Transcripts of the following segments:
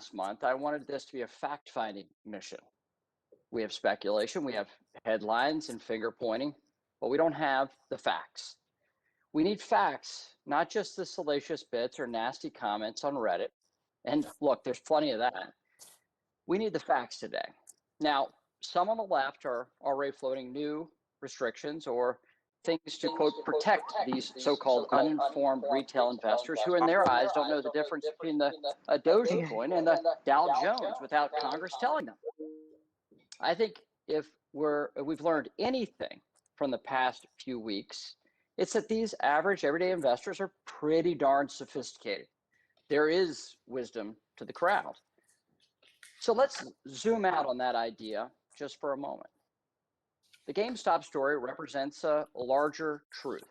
last month, I wanted this to be a fact-finding mission. We have speculation, we have headlines and finger pointing, but we don't have the facts. We need facts, not just the salacious bits or nasty comments on Reddit. And look, there's plenty of that. We need the facts today. Now, some on the left are already floating new restrictions or things to, quote, protect these so-called uninformed retail investors who in their eyes don't know the difference between the Dogecoin and the Dow Jones without Congress telling them. I think if we've learned anything from the past few weeks, it's that these average everyday investors are pretty darn sophisticated. There is wisdom to the crowd. So let's zoom out on that idea just for a moment. The GameStop story represents a larger truth.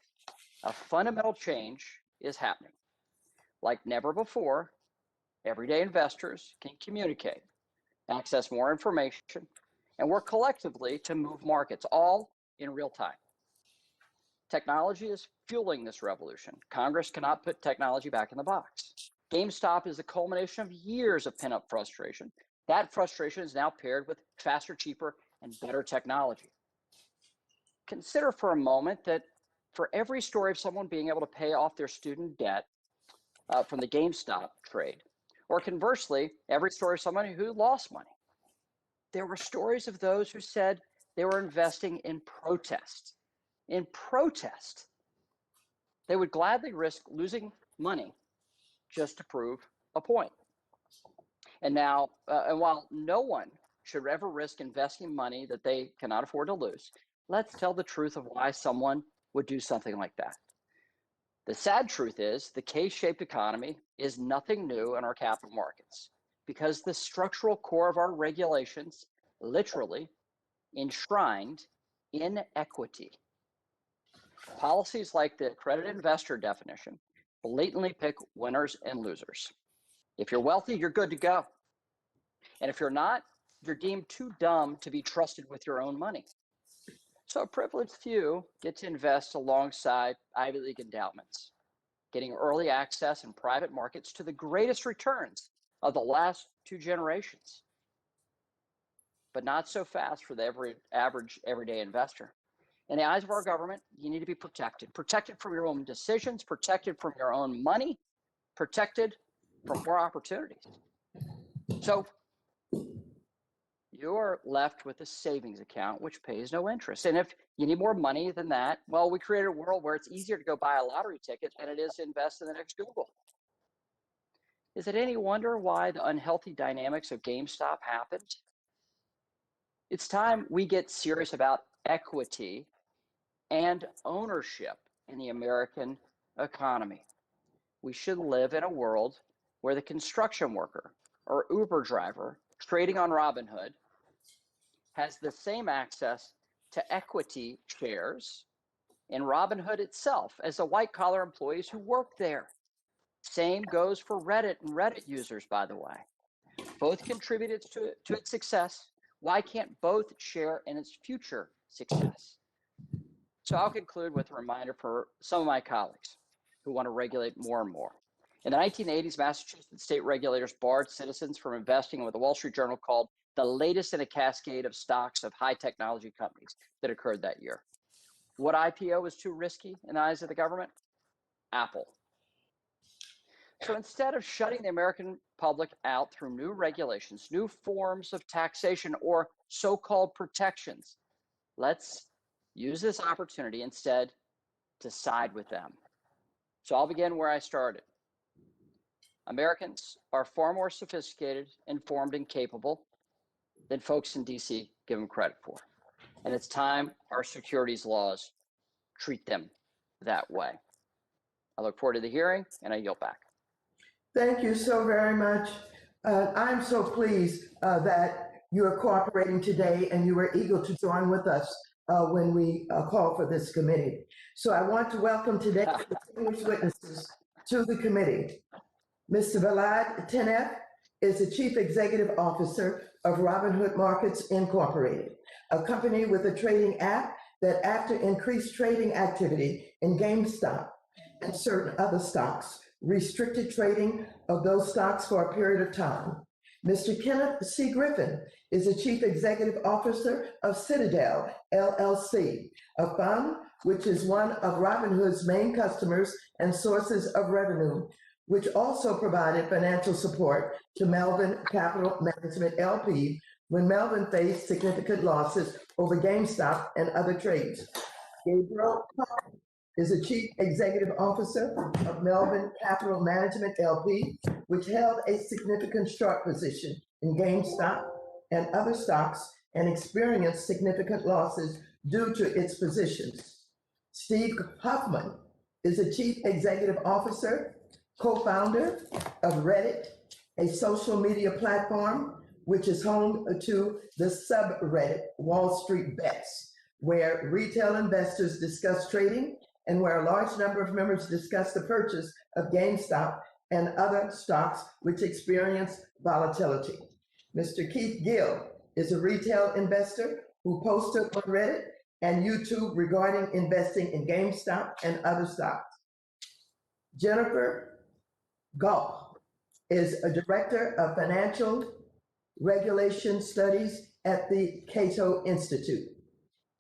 A fundamental change is happening. Like never before, everyday investors can communicate, access more information, and work collectively to move markets, all in real time. Technology is fueling this revolution. Congress cannot put technology back in the box. GameStop is the culmination of years of pent-up frustration. That frustration is now paired with faster, cheaper, and better technology. Consider for a moment that for every story of someone being able to pay off their student debt from the GameStop trade, or conversely, every story of somebody who lost money, there were stories of those who said they were investing in protest. In protest, they would gladly risk losing money just to prove a point. And now, and while no one should ever risk investing money that they cannot afford to lose, let's tell the truth of why someone would do something like that. The sad truth is the K-shaped economy is nothing new in our capital markets because the structural core of our regulations literally enshrined inequity. Policies like the accredited investor definition blatantly pick winners and losers. If you're wealthy, you're good to go. And if you're not, you're deemed too dumb to be trusted with your own money. So a privileged few get to invest alongside Ivy League endowments, getting early access in private markets to the greatest returns of the last 2 generations. But not so fast for the average everyday investor. In the eyes of our government, you need to be protected. Protected from your own decisions, protected from your own money, protected from more opportunities. So you're left with a savings account which pays no interest. And if you need more money than that, well, we created a world where it's easier to go buy a lottery ticket than it is to invest in the next Google. Is it any wonder why the unhealthy dynamics of GameStop happened? It's time we get serious about equity and ownership in the American economy. We should live in a world where the construction worker or Uber driver trading on Robinhood has the same access to equity shares in Robinhood itself as the white-collar employees who work there. Same goes for Reddit and Reddit users, by the way. Both contributed to its success. Why can't both share in its future success? So I'll conclude with a reminder for some of my colleagues who want to regulate more and more. In the 1980s, Massachusetts state regulators barred citizens from investing in what the Wall Street Journal called the latest in a cascade of stocks of high technology companies that occurred that year. What IPO was too risky in the eyes of the government? Apple. So instead of shutting the American public out through new regulations, new forms of taxation, or so-called protections, let's use this opportunity instead to side with them. So I'll begin where I started. Americans are far more sophisticated, informed, and capable than folks in DC give them credit for. And it's time our securities laws treat them that way. I look forward to the hearing, and I yield back. Thank you so very much. I'm so pleased that you are cooperating today and you were eager to join with us when we called for this committee. So I want to welcome today's distinguished witnesses to the committee. Mr. Vlad Tenev is the Chief Executive Officer of Robinhood Markets Incorporated, a company with a trading app that after increased trading activity in GameStop and certain other stocks, restricted trading of those stocks for a period of time. Mr. Kenneth C. Griffin is the Chief Executive Officer of Citadel, LLC, a fund which is one of Robinhood's main customers and sources of revenue, which also provided financial support to Melvin Capital Management LP when Melvin faced significant losses over GameStop and other trades. Gabriel is the Chief Executive Officer of Melvin Capital Management LP, which held a significant short position in GameStop and other stocks and experienced significant losses due to its positions. Steve Huffman is the Chief Executive Officer, co-founder of Reddit, a social media platform which is home to the subreddit Wall Street Bets, where retail investors discuss trading and where a large number of members discuss the purchase of GameStop and other stocks which experience volatility. Mr. Keith Gill is a retail investor who posted on Reddit and YouTube regarding investing in GameStop and other stocks. Jennifer Gall is a director of financial regulation studies at the Cato Institute.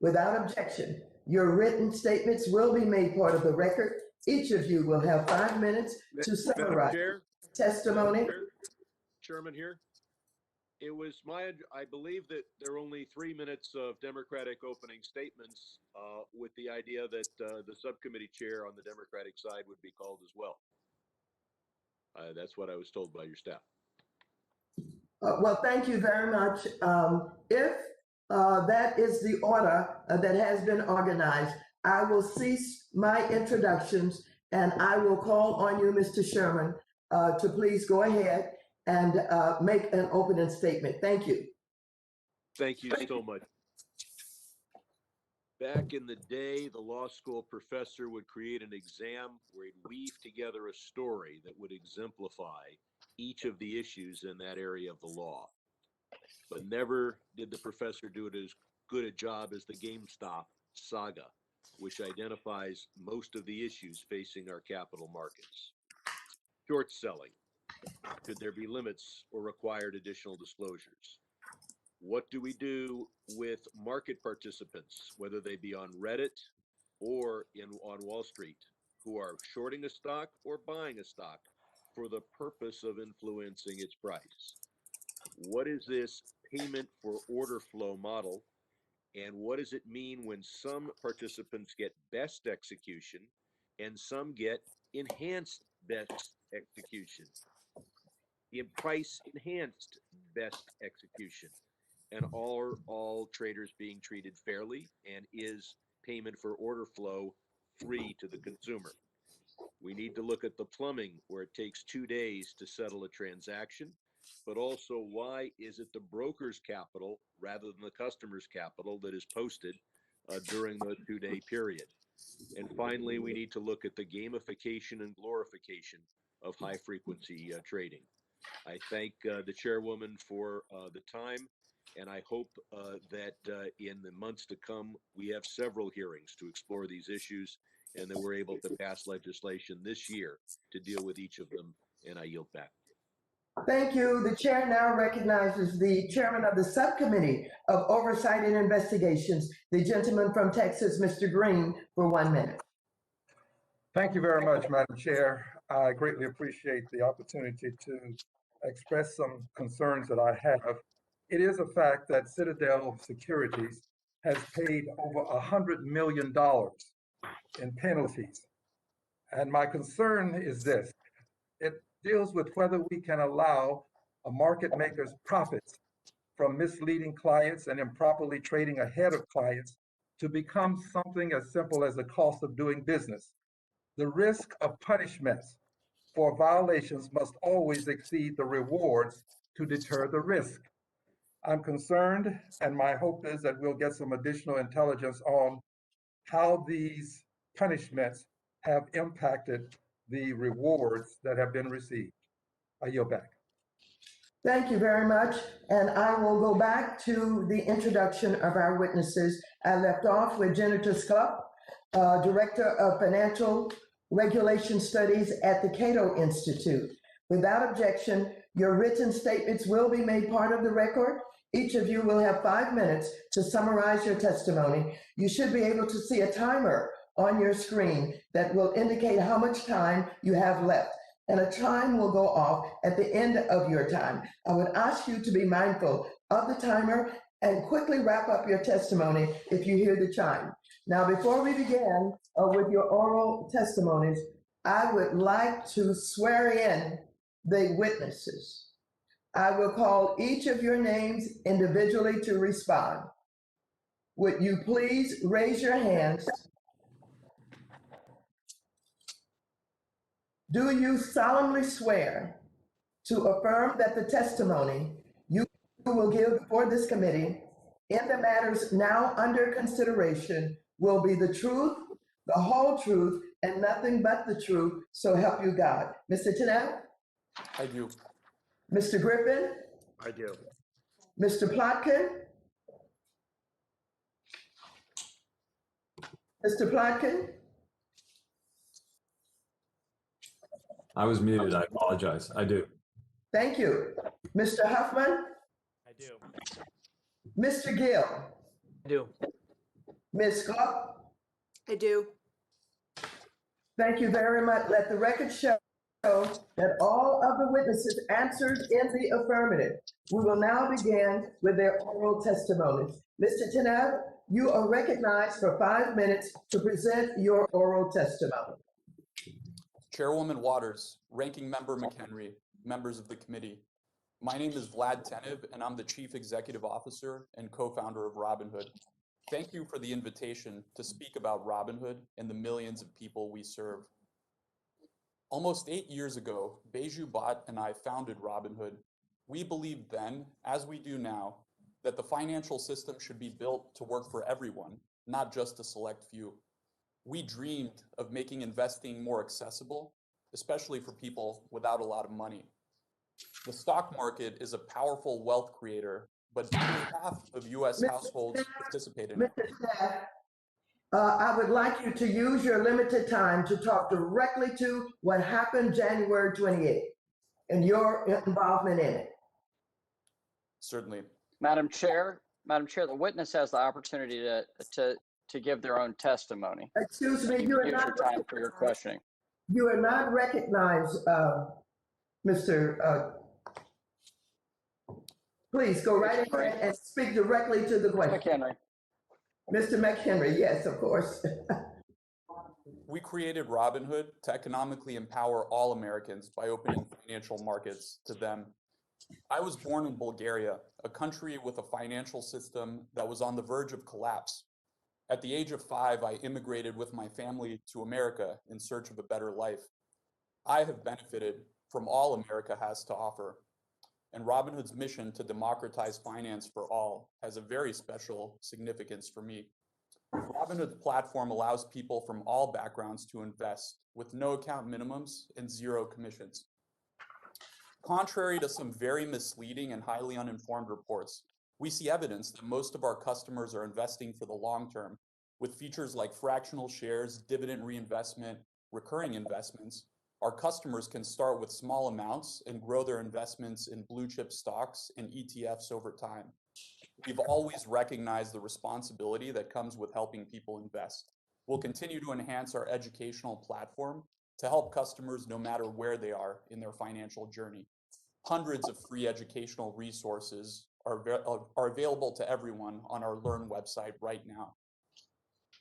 Without objection, your written statements will be made part of the record. Each of you will have 5 minutes to summarize testimony. Chairman here. It was I believe that there are only 3 minutes of Democratic opening statements with the idea that the subcommittee chair on the Democratic side would be called as well. That's what I was told by your staff. Well, thank you very much. If that is the order that has been organized, I will cease my introductions and I will call on you, Mr. Sherman, to please go ahead and make an opening statement. Thank you. Thank you so much. Back in the day, the law school professor would create an exam where he'd weave together a story that would exemplify each of the issues in that area of the law. But never did the professor do it as good a job as the GameStop saga, which identifies most of the issues facing our capital markets. Short selling. Could there be limits or required additional disclosures? What do we do with market participants, whether they be on Reddit or on Wall Street, who are shorting a stock or buying a stock for the purpose of influencing its price? What is this payment for order flow model? And what does it mean when some participants get best execution and some get enhanced best execution? In price enhanced best execution, and all traders being treated fairly, and is payment for order flow free to the consumer? We need to look at the plumbing where it takes 2 days to settle a transaction, but also why is it the broker's capital rather than the customer's capital that is posted during the 2-day period? And finally, we need to look at the gamification and glorification of high frequency trading. I thank the chairwoman for the time, and I hope that in the months to come, we have several hearings to explore these issues and that we're able to pass legislation this year to deal with each of them, and I yield back. Thank you. The chair now recognizes the chairman of the subcommittee of oversight and investigations, the gentleman from Texas, Mr. Green, for 1 minute. Thank you very much, Madam Chair. I greatly appreciate the opportunity to express some concerns that I have. It is a fact that Citadel Securities has paid over $100 million in penalties. And my concern is this: it deals with whether we can allow a market maker's profits from misleading clients and improperly trading ahead of clients to become something as simple as the cost of doing business. The risk of punishments for violations must always exceed the rewards to deter the risk. I'm concerned, and my hope is that we'll get some additional intelligence on how these punishments have impacted the rewards that have been received. I yield back. Thank you very much. And I will go back to the introduction of our witnesses. I left off with Jennifer Sklupp, Director of Financial Regulation Studies at the Cato Institute. Without objection, Your written statements will be made part of the record. Each of you will have 5 minutes to summarize your testimony. You should be able to see a timer on your screen that will indicate how much time you have left, and a chime will go off at the end of your time. I would ask you to be mindful of the timer and quickly wrap up your testimony if you hear the chime. Now, before we begin with your oral testimonies, I would like to swear in the witnesses. I will call each of your names individually to respond. Would you please raise your hands? Do you solemnly swear to affirm that the testimony you will give before this committee in the matters now under consideration will be the truth, the whole truth, and nothing but the truth, so help you God? Mr. Tennell? I do. Mr. Griffin? I do. Mr. Plotkin? Mr. Plotkin? I was muted. I apologize. I do. Thank you. Mr. Huffman? I do. Mr. Gill? I do. Ms. Scott? I do. Thank you very much. Let the record show that all of the witnesses answered in the affirmative. We will now begin with their oral testimonies. Mr. Tennell, you are recognized for 5 minutes to present your oral testimony. Chairwoman Waters, Ranking Member McHenry, members of the committee. My name is Vlad Tenev, and I'm the Chief Executive Officer and co-founder of Robinhood. Thank you for the invitation to speak about Robinhood and the millions of people we serve. Almost 8 years ago, Beju Bhatt and I founded Robinhood. We believed then, as we do now, that the financial system should be built to work for everyone, not just a select few. We dreamed of making investing more accessible, especially for people without a lot of money. The stock market is a powerful wealth creator, but only half of US households participate in it. Mr. Staff, I would like you to use your limited time to talk directly to what happened January 28th and your involvement in it. Certainly. Madam Chair, the witness has the opportunity to give their own testimony. Excuse me, You you are can use your not time for your questioning. You are not recognized, Mr. Please go right ahead and speak directly to the question. McHenry. Mr. McHenry, yes, of course. We created Robinhood to economically empower all Americans by opening financial markets to them. I was born in Bulgaria, a country with a financial system that was on the verge of collapse. At the age of 5, I immigrated with my family to America in search of a better life. I have benefited from all America has to offer, and Robinhood's mission to democratize finance for all has a very special significance for me. Robinhood's platform allows people from all backgrounds to invest with no account minimums and 0 commissions. Contrary to some very misleading and highly uninformed reports, we see evidence that most of our customers are investing for the long term, with features like fractional shares, dividend reinvestment, recurring investments. Our customers can start with small amounts and grow their investments in blue chip stocks and ETFs over time. We've always recognized the responsibility that comes with helping people invest. We'll continue to enhance our educational platform to help customers no matter where they are in their financial journey. Hundreds of free educational resources are available to everyone on our Learn website right now.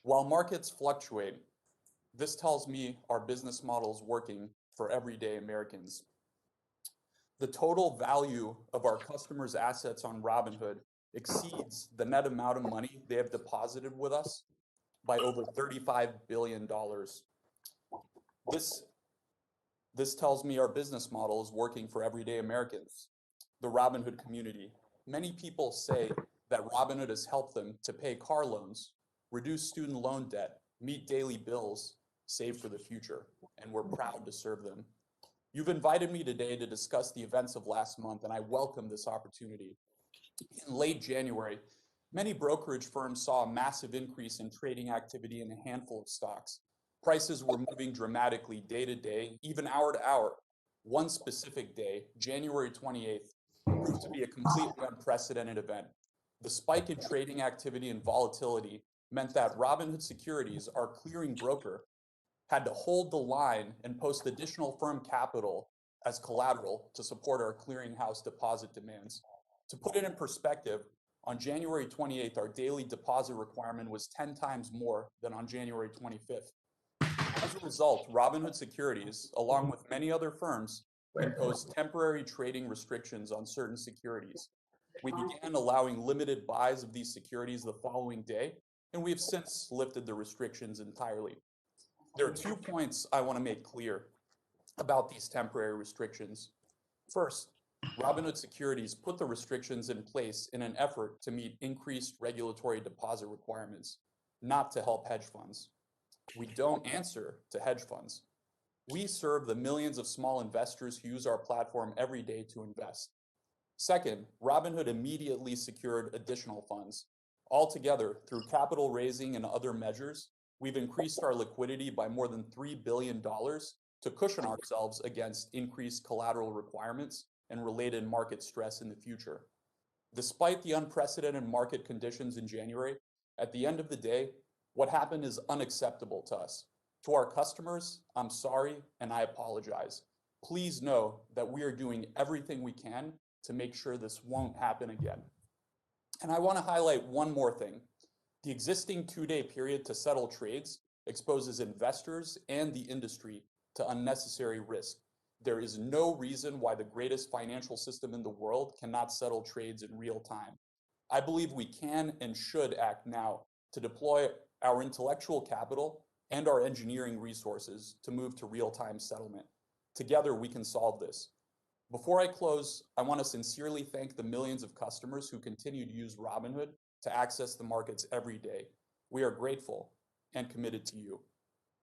While markets fluctuate, this tells me our business model is working for everyday Americans. The total value of our customers' assets on Robinhood exceeds the net amount of money they have deposited with us by over $35 billion. This tells me our business model is working for everyday Americans. The Robinhood community. Many people say that Robinhood has helped them to pay car loans, reduce student loan debt, meet daily bills, save for the future, and we're proud to serve them. You've invited me today to discuss the events of last month, and I welcome this opportunity. In late January, many brokerage firms saw a massive increase in trading activity in a handful of stocks. Prices were moving dramatically day to day, even hour to hour. One specific day, January 28th, proved to be a completely unprecedented event. The spike in trading activity and volatility meant that Robinhood Securities, our clearing broker, had to hold the line and post additional firm capital as collateral to support our clearinghouse deposit demands. To put it in perspective, on January 28th, our daily deposit requirement was 10 times more than on January 25th. As a result, Robinhood Securities, along with many other firms, imposed temporary trading restrictions on certain securities. We began allowing limited buys of these securities the following day, and we have since lifted the restrictions entirely. There are 2 points I want to make clear about these temporary restrictions. First, Robinhood Securities put the restrictions in place in an effort to meet increased regulatory deposit requirements, not to help hedge funds. We don't answer to hedge funds. We serve the millions of small investors who use our platform every day to invest. Second, Robinhood immediately secured additional funds. Altogether, through capital raising and other measures, we've increased our liquidity by more than $3 billion to cushion ourselves against increased collateral requirements and related market stress in the future. Despite the unprecedented market conditions in January, at the end of the day, what happened is unacceptable to us. To our customers, I'm sorry and I apologize. Please know that we are doing everything we can to make sure this won't happen again. And I want to highlight one more thing. The existing 2-day period to settle trades exposes investors and the industry to unnecessary risk. There is no reason why the greatest financial system in the world cannot settle trades in real time. I believe we can and should act now to deploy our intellectual capital and our engineering resources to move to real-time settlement. Together, we can solve this. Before I close, I want to sincerely thank the millions of customers who continue to use Robinhood to access the markets every day. We are grateful and committed to you.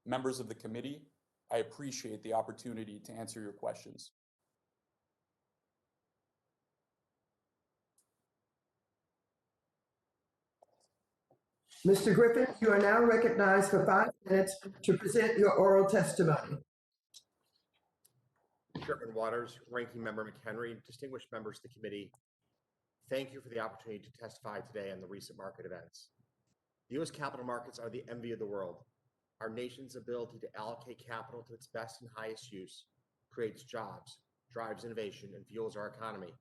Members of the committee, I appreciate the opportunity to answer your questions. Mr. Griffin, you are now recognized for 5 minutes to present your oral testimony. Chairman Waters, Ranking Member McHenry, distinguished members of the committee, thank you for the opportunity to testify today on the recent market events. The U.S. capital markets are the envy of the world. Our nation's ability to allocate capital to its best and highest use creates jobs, drives innovation, and fuels our economy.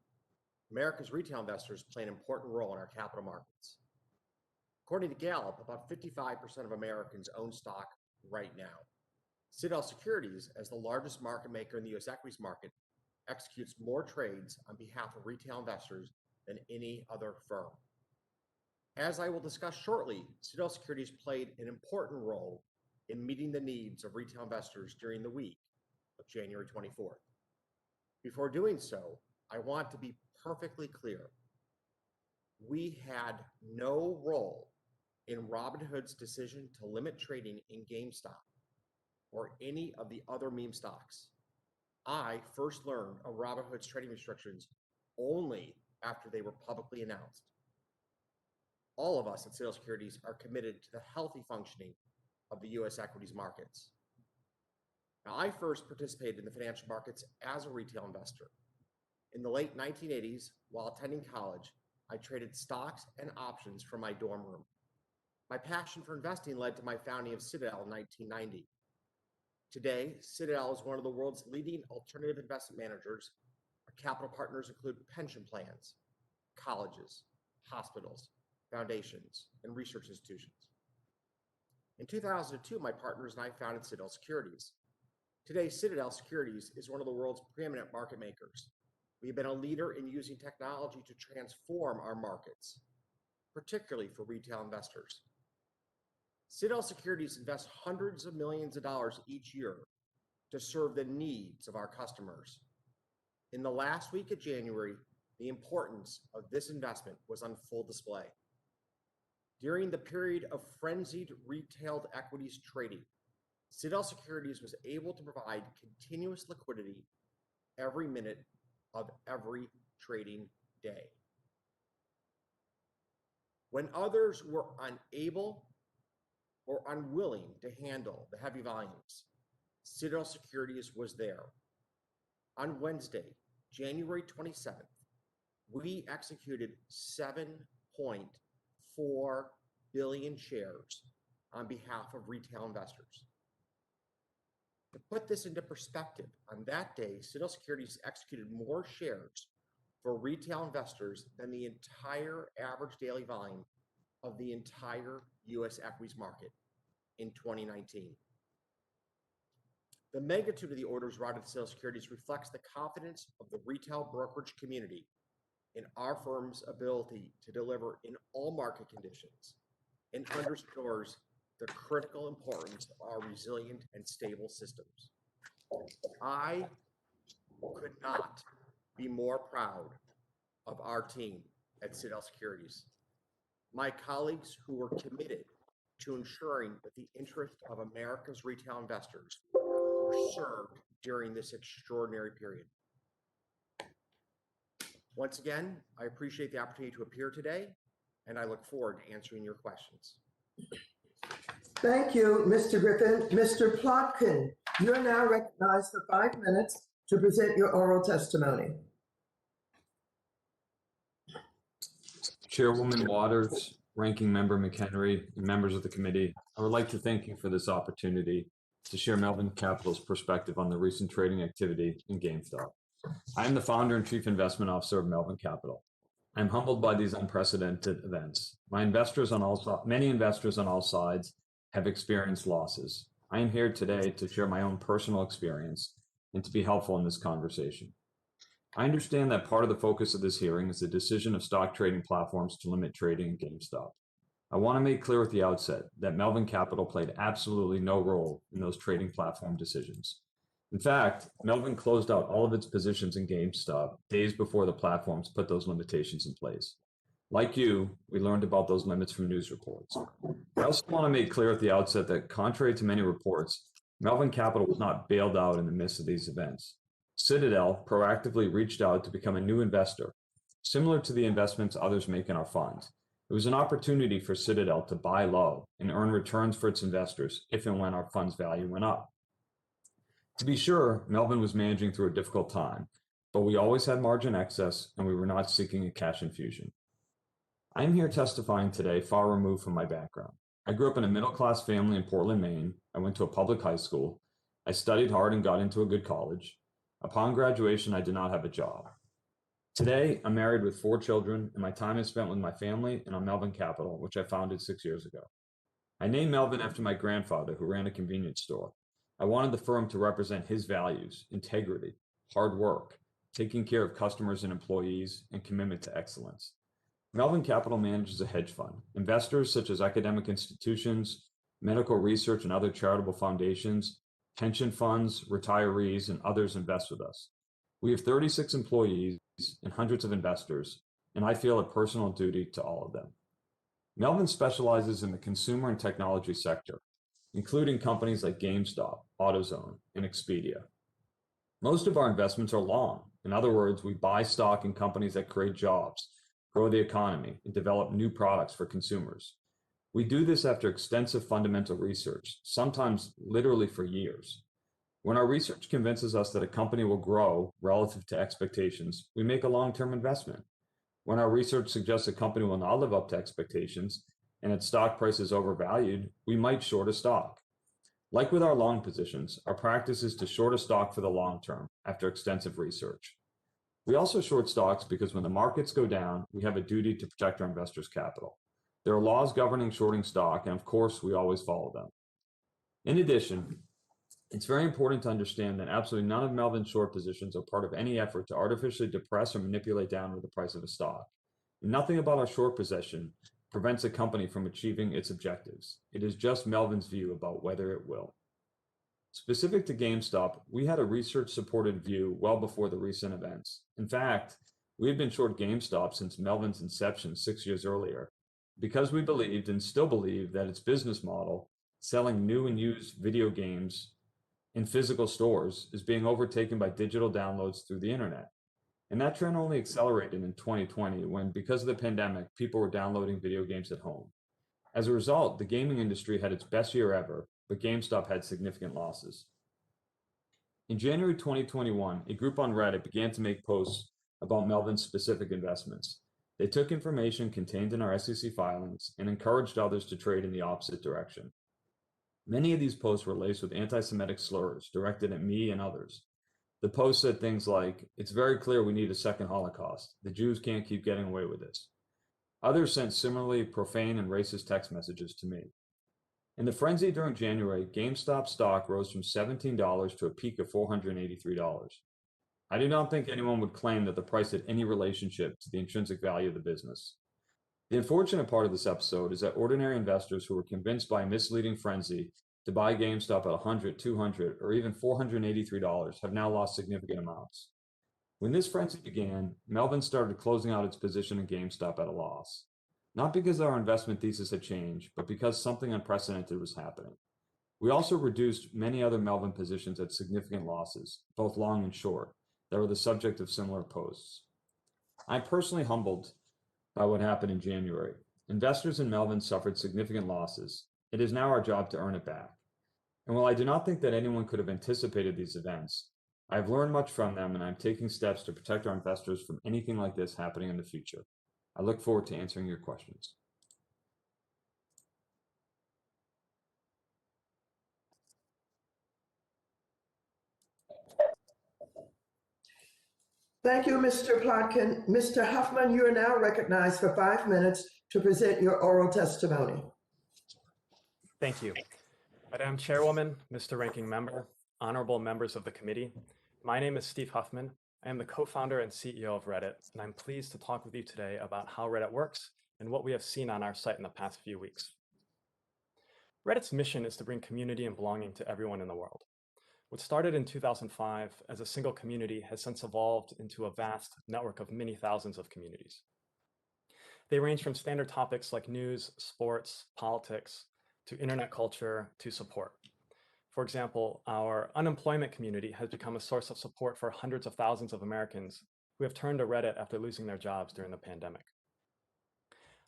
America's retail investors play an important role in our capital markets. According to Gallup, about 55% of Americans own stock right now. Citadel Securities, as the largest market maker in the U.S. equities market, executes more trades on behalf of retail investors than any other firm. As I will discuss shortly, Citadel Securities played an important role in meeting the needs of retail investors during the week of January 24th. Before doing so, I want to be perfectly clear. We had no role in Robinhood's decision to limit trading in GameStop or any of the other meme stocks. I first learned of Robinhood's trading restrictions only after they were publicly announced. All of us at Citadel Securities are committed to the healthy functioning of the U.S. equities markets. Now, I first participated in the financial markets as a retail investor. In the late 1980s, while attending college, I traded stocks and options from my dorm room. My passion for investing led to my founding of Citadel in 1990. Today, Citadel is one of the world's leading alternative investment managers. Our capital partners include pension plans, colleges, hospitals, foundations, and research institutions. In 2002, my partners and I founded Citadel Securities. Today, Citadel Securities is one of the world's preeminent market makers. We have been a leader in using technology to transform our markets, particularly for retail investors. Citadel Securities invests hundreds of millions of dollars each year to serve the needs of our customers. In the last week of January, the importance of this investment was on full display. During the period of frenzied retail equities trading, Citadel Securities was able to provide continuous liquidity every minute of every trading day. When others were unable or unwilling to handle the heavy volumes, Citadel Securities was there. On Wednesday, January 27th, we executed 7.4 billion shares on behalf of retail investors. To put this into perspective, on that day, Citadel Securities executed more shares for retail investors than the entire average daily volume of the entire U.S. equities market in 2019. The magnitude of the orders routed to Citadel Securities reflects the confidence of the retail brokerage community in our firm's ability to deliver in all market conditions and underscores the critical importance of our resilient and stable systems. I could not be more proud of our team at Citadel Securities. My colleagues who were committed to ensuring that the interest of America's retail investors were served during this extraordinary period. Once again, I appreciate the opportunity to appear today, and I look forward to answering your questions. Thank you, Mr. Griffin. Mr. Plotkin, you are now recognized for 5 minutes to present your oral testimony. Chairwoman Waters, Ranking Member McHenry, and members of the committee, I would like to thank you for this opportunity to share Melvin Capital's perspective on the recent trading activity in GameStop. I am the founder and chief investment officer of Melvin Capital. I am humbled by these unprecedented events. Many investors on all sides have experienced losses. I am here today to share my own personal experience and to be helpful in this conversation. I understand that part of the focus of this hearing is the decision of stock trading platforms to limit trading in GameStop. I want to make clear at the outset that Melvin Capital played absolutely no role in those trading platform decisions. In fact, Melvin closed out all of its positions in GameStop days before the platforms put those limitations in place. Like you, we learned about those limits from news reports. I also want to make clear at the outset that contrary to many reports, Melvin Capital was not bailed out in the midst of these events. Citadel proactively reached out to become a new investor, similar to the investments others make in our funds. It was an opportunity for Citadel to buy low and earn returns for its investors if and when our fund's value went up. To be sure, Melvin was managing through a difficult time, but we always had margin excess and we were not seeking a cash infusion. I'm here testifying today far removed from my background. I grew up in a middle-class family in Portland, Maine. I went to a public high school. I studied hard and got into a good college. Upon graduation, I did not have a job. Today, I'm married with 4 children, and my time is spent with my family and on Melvin Capital, which I founded 6 years ago. I named Melvin after my grandfather, who ran a convenience store. I wanted the firm to represent his values, integrity, hard work, taking care of customers and employees, and commitment to excellence. Melvin Capital manages a hedge fund. Investors such as academic institutions, medical research and other charitable foundations, pension funds, retirees, and others invest with us. We have 36 employees and hundreds of investors, and I feel a personal duty to all of them. Melvin specializes in the consumer and technology sector, including companies like GameStop, AutoZone, and Expedia. Most of our investments are long. In other words, we buy stock in companies that create jobs, grow the economy, and develop new products for consumers. We do this after extensive fundamental research, sometimes literally for years. When our research convinces us that a company will grow relative to expectations, we make a long-term investment. When our research suggests a company will not live up to expectations and its stock price is overvalued, we might short a stock. Like with our long positions, our practice is to short a stock for the long term after extensive research. We also short stocks because when the markets go down, we have a duty to protect our investors' capital. There are laws governing shorting stock, and of course, we always follow them. In addition, it's very important to understand that absolutely none of Melvin's short positions are part of any effort to artificially depress or manipulate downward the price of a stock. Nothing about our short position prevents a company from achieving its objectives. It is just Melvin's view about whether it will. Specific to GameStop, we had a research-supported view well before the recent events. In fact, we had been short GameStop since Melvin's inception 6 years earlier, because we believed and still believe that its business model, selling new and used video games in physical stores, is being overtaken by digital downloads through the internet. And that trend only accelerated in 2020 when, because of the pandemic, people were downloading video games at home. As a result, the gaming industry had its best year ever, but GameStop had significant losses. In January 2021, a group on Reddit began to make posts about Melvin's specific investments. They took information contained in our SEC filings and encouraged others to trade in the opposite direction. Many of these posts were laced with anti-Semitic slurs directed at me and others. The post said things like, "It's very clear we need a second Holocaust. The Jews can't keep getting away with this." Others sent similarly profane and racist text messages to me. In the frenzy during January, GameStop stock rose from $17 to a peak of $483. I do not think anyone would claim that the price had any relationship to the intrinsic value of the business. The unfortunate part of this episode is that ordinary investors who were convinced by a misleading frenzy to buy GameStop at $100, $200, or even $483 have now lost significant amounts. When this frenzy began, Melvin started closing out its position in GameStop at a loss. Not because our investment thesis had changed, but because something unprecedented was happening. We also reduced many other Melvin positions at significant losses, both long and short, that were the subject of similar posts. I'm personally humbled by what happened in January. Investors in Melvin suffered significant losses. It is now our job to earn it back. And while I do not think that anyone could have anticipated these events, I have learned much from them and I'm taking steps to protect our investors from anything like this happening in the future. I look forward to answering your questions. Thank you, Mr. Plotkin. Mr. Huffman, you are now recognized for 5 minutes to present your oral testimony. Thank you. Madam Chairwoman, Mr. Ranking Member, honorable members of the committee, my name is Steve Huffman. I am the co-founder and CEO of Reddit, and I'm pleased to talk with you today about how Reddit works and what we have seen on our site in the past few weeks. Reddit's mission is to bring community and belonging to everyone in the world. What started in 2005 as a single community has since evolved into a vast network of many thousands of communities. They range from standard topics like news, sports, politics, to internet culture, to support. For example, our unemployment community has become a source of support for hundreds of thousands of Americans who have turned to Reddit after losing their jobs during the pandemic.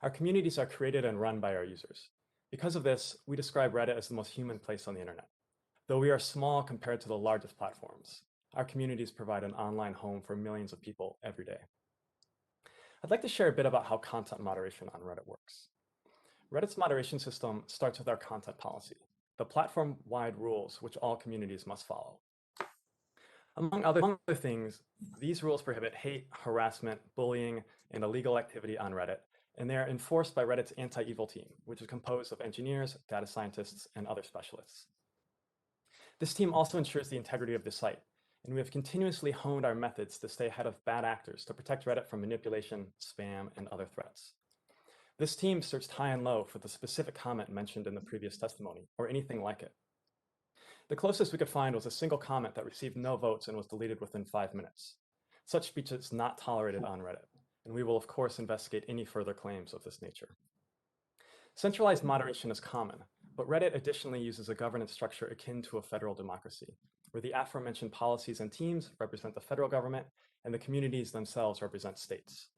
Our communities are created and run by our users. Because of this, we describe Reddit as the most human place on the internet. Though we are small compared to the largest platforms, our communities provide an online home for millions of people every day. I'd like to share a bit about how content moderation on Reddit works. Reddit's moderation system starts with our content policy, the platform-wide rules which all communities must follow. Among other things, these rules prohibit hate, harassment, bullying, and illegal activity on Reddit, and they are enforced by Reddit's anti-evil team, which is composed of engineers, data scientists, and other specialists. This team also ensures the integrity of the site, and we have continuously honed our methods to stay ahead of bad actors to protect Reddit from manipulation, spam, and other threats. This team searched high and low for the specific comment mentioned in the previous testimony, or anything like it. The closest we could find was a single comment that received no votes and was deleted within 5 minutes. Such speech is not tolerated on Reddit, and we will of course investigate any further claims of this nature. Centralized moderation is common, but Reddit additionally uses a governance structure akin to a federal democracy, where the aforementioned policies and teams represent the federal government and the communities themselves represent states.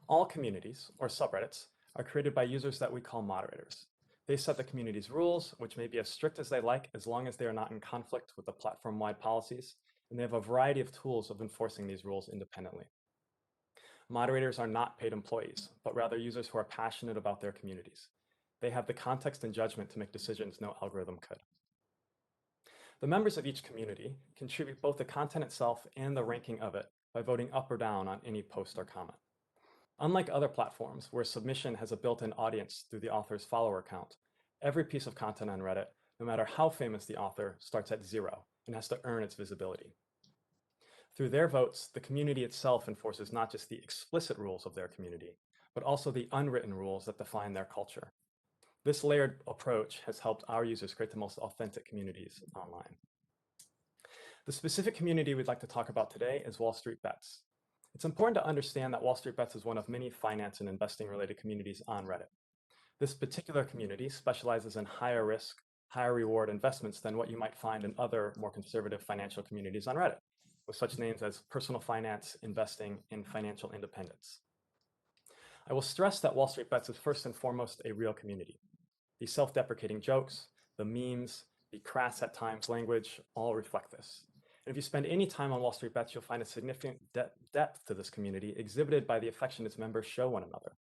All communities, or subreddits, are created by users that we call moderators. They set the community's rules, which may be as strict as they like as long as they are not in conflict with the platform-wide policies, and they have a variety of tools of enforcing these rules independently. Moderators are not paid employees, but rather users who are passionate about their communities. They have the context and judgment to make decisions no algorithm could. The members of each community contribute both the content itself and the ranking of it by voting up or down on any post or comment. Unlike other platforms where submission has a built-in audience through the author's follower count, every piece of content on Reddit, no matter how famous the author, starts at 0 and has to earn its visibility. Through their votes, the community itself enforces not just the explicit rules of their community, but also the unwritten rules that define their culture. This layered approach has helped our users create the most authentic communities online. The specific community we'd like to talk about today is Wall Street Bets. It's important to understand that Wall Street Bets is one of many finance and investing related communities on Reddit. This particular community specializes in higher risk, higher reward investments than what you might find in other more conservative financial communities on Reddit, with such names as personal finance, investing, and financial independence. I will stress that Wall Street Bets is first and foremost a real community. The self-deprecating jokes, the memes, the crass at times language all reflect this. And if you spend any time on Wall Street Bets, you'll find a significant depth to this community exhibited by the affection its members show one another.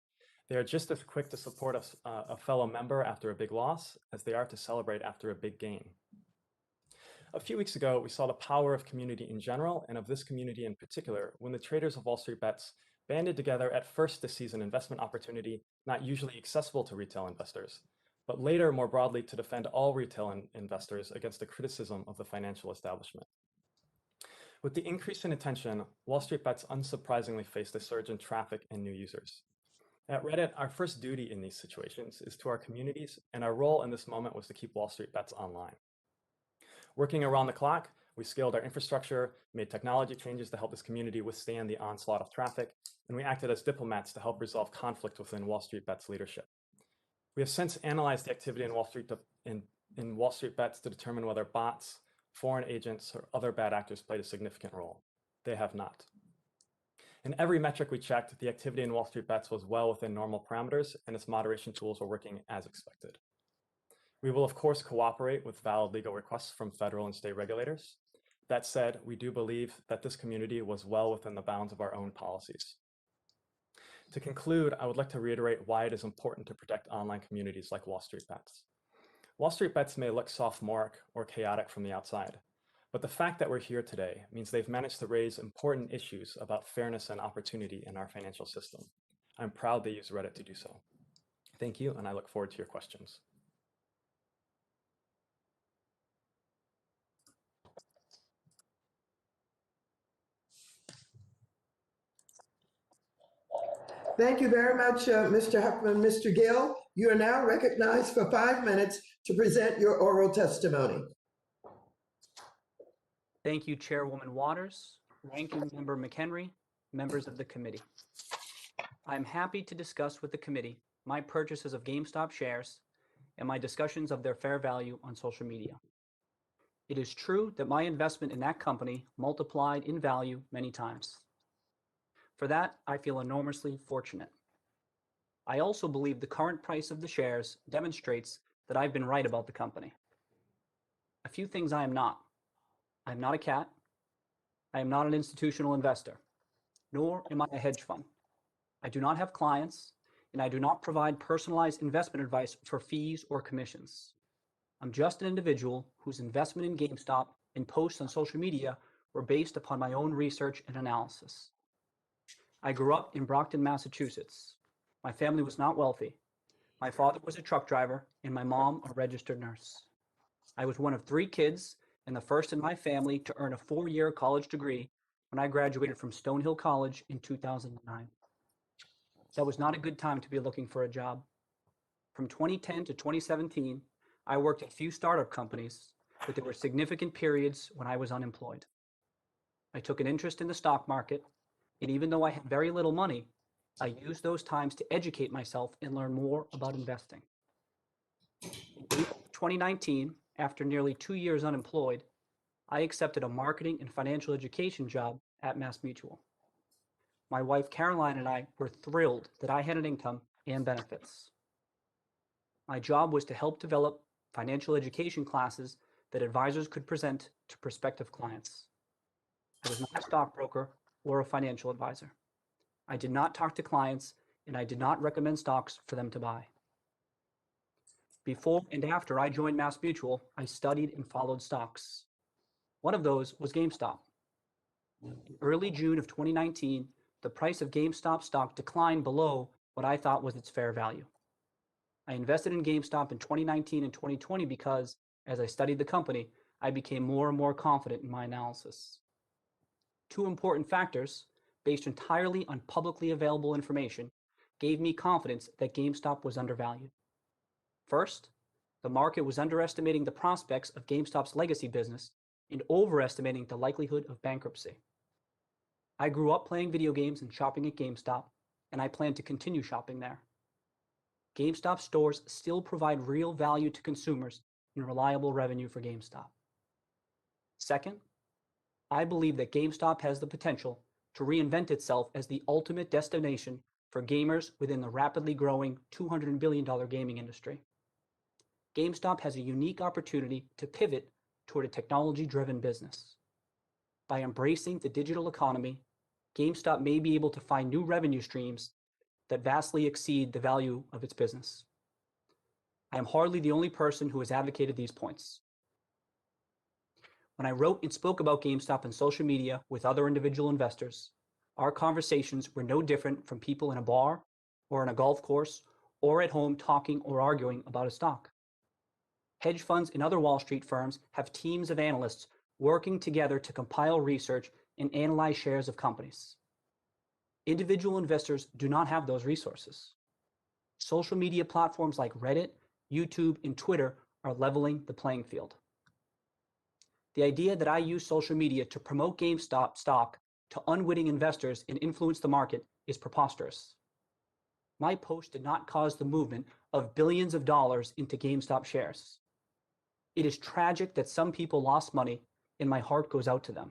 They are just as quick to support a fellow member after a big loss as they are to celebrate after a big gain. A few weeks ago, we saw the power of community in general and of this community in particular when the traders of Wall Street Bets banded together at first to seize an investment opportunity not usually accessible to retail investors, but later more broadly to defend all retail investors against the criticism of the financial establishment. With the increase in attention, Wall Street Bets unsurprisingly faced a surge in traffic and new users. At Reddit, our first duty in these situations is to our communities, and our role in this moment was to keep Wall Street Bets online. Working around the clock, we scaled our infrastructure, made technology changes to help this community withstand the onslaught of traffic, and we acted as diplomats to help resolve conflict within Wall Street Bets leadership. We have since analyzed the activity in Wall Street Bets to determine whether bots, foreign agents, or other bad actors played a significant role. They have not. In every metric we checked, the activity in Wall Street Bets was well within normal parameters, and its moderation tools were working as expected. We will, of course, cooperate with valid legal requests from federal and state regulators. That said, we do believe that this community was well within the bounds of our own policies. To conclude, I would like to reiterate why it is important to protect online communities like Wall Street Bets. Wall Street Bets may look sophomoric or chaotic from the outside, but the fact that we're here today means they've managed to raise important issues about fairness and opportunity in our financial system. I'm proud they use Reddit to do so. Thank you, and I look forward to your questions. Thank you very much, Mr. Huffman. Mr. Gill, you are now recognized for 5 minutes to present your oral testimony. Thank you, Chairwoman Waters, Ranking Member McHenry, members of the committee. I'm happy to discuss with the committee my purchases of GameStop shares and my discussions of their fair value on social media. It is true that my investment in that company multiplied in value many times. For that, I feel enormously fortunate. I also believe the current price of the shares demonstrates that I've been right about the company. A few things I am not. I am not a cat. I am not an institutional investor, nor am I a hedge fund. I do not have clients, and I do not provide personalized investment advice for fees or commissions. I'm just an individual whose investment in GameStop and posts on social media were based upon my own research and analysis. I grew up in Brockton, Massachusetts. My family was not wealthy. My father was a truck driver and my mom a registered nurse. I was one of 3 kids and the first in my family to earn a 4-year college degree when I graduated from Stonehill College in 2009. That was not a good time to be looking for a job. From 2010 to 2017, I worked at a few startup companies, but there were significant periods when I was unemployed. I took an interest in the stock market, and even though I had very little money, I used those times to educate myself and learn more about investing. In April 2019, after nearly 2 years unemployed, I accepted a marketing and financial education job at MassMutual. My wife Caroline and I were thrilled that I had an income and benefits. My job was to help develop financial education classes that advisors could present to prospective clients. I was not a stockbroker or a financial advisor. I did not talk to clients, and I did not recommend stocks for them to buy. Before and after I joined MassMutual, I studied and followed stocks. One of those was GameStop. In early June of 2019, the price of GameStop stock declined below what I thought was its fair value. I invested in GameStop in 2019 and 2020 because, as I studied the company, I became more and more confident in my analysis. 2 important factors, based entirely on publicly available information, gave me confidence that GameStop was undervalued. First, the market was underestimating the prospects of GameStop's legacy business and overestimating the likelihood of bankruptcy. I grew up playing video games and shopping at GameStop, and I plan to continue shopping there. GameStop stores still provide real value to consumers and reliable revenue for GameStop. Second, I believe that GameStop has the potential to reinvent itself as the ultimate destination for gamers within the rapidly growing $200 billion gaming industry. GameStop has a unique opportunity to pivot toward a technology-driven business. By embracing the digital economy, GameStop may be able to find new revenue streams that vastly exceed the value of its business. I am hardly the only person who has advocated these points. When I wrote and spoke about GameStop on social media with other individual investors, our conversations were no different from people in a bar or on a golf course or at home talking or arguing about a stock. Hedge funds and other Wall Street firms have teams of analysts working together to compile research and analyze shares of companies. Individual investors do not have those resources. Social media platforms like Reddit, YouTube, and Twitter are leveling the playing field. The idea that I use social media to promote GameStop stock to unwitting investors and influence the market is preposterous. My post did not cause the movement of billions of dollars into GameStop shares. It is tragic that some people lost money, and my heart goes out to them.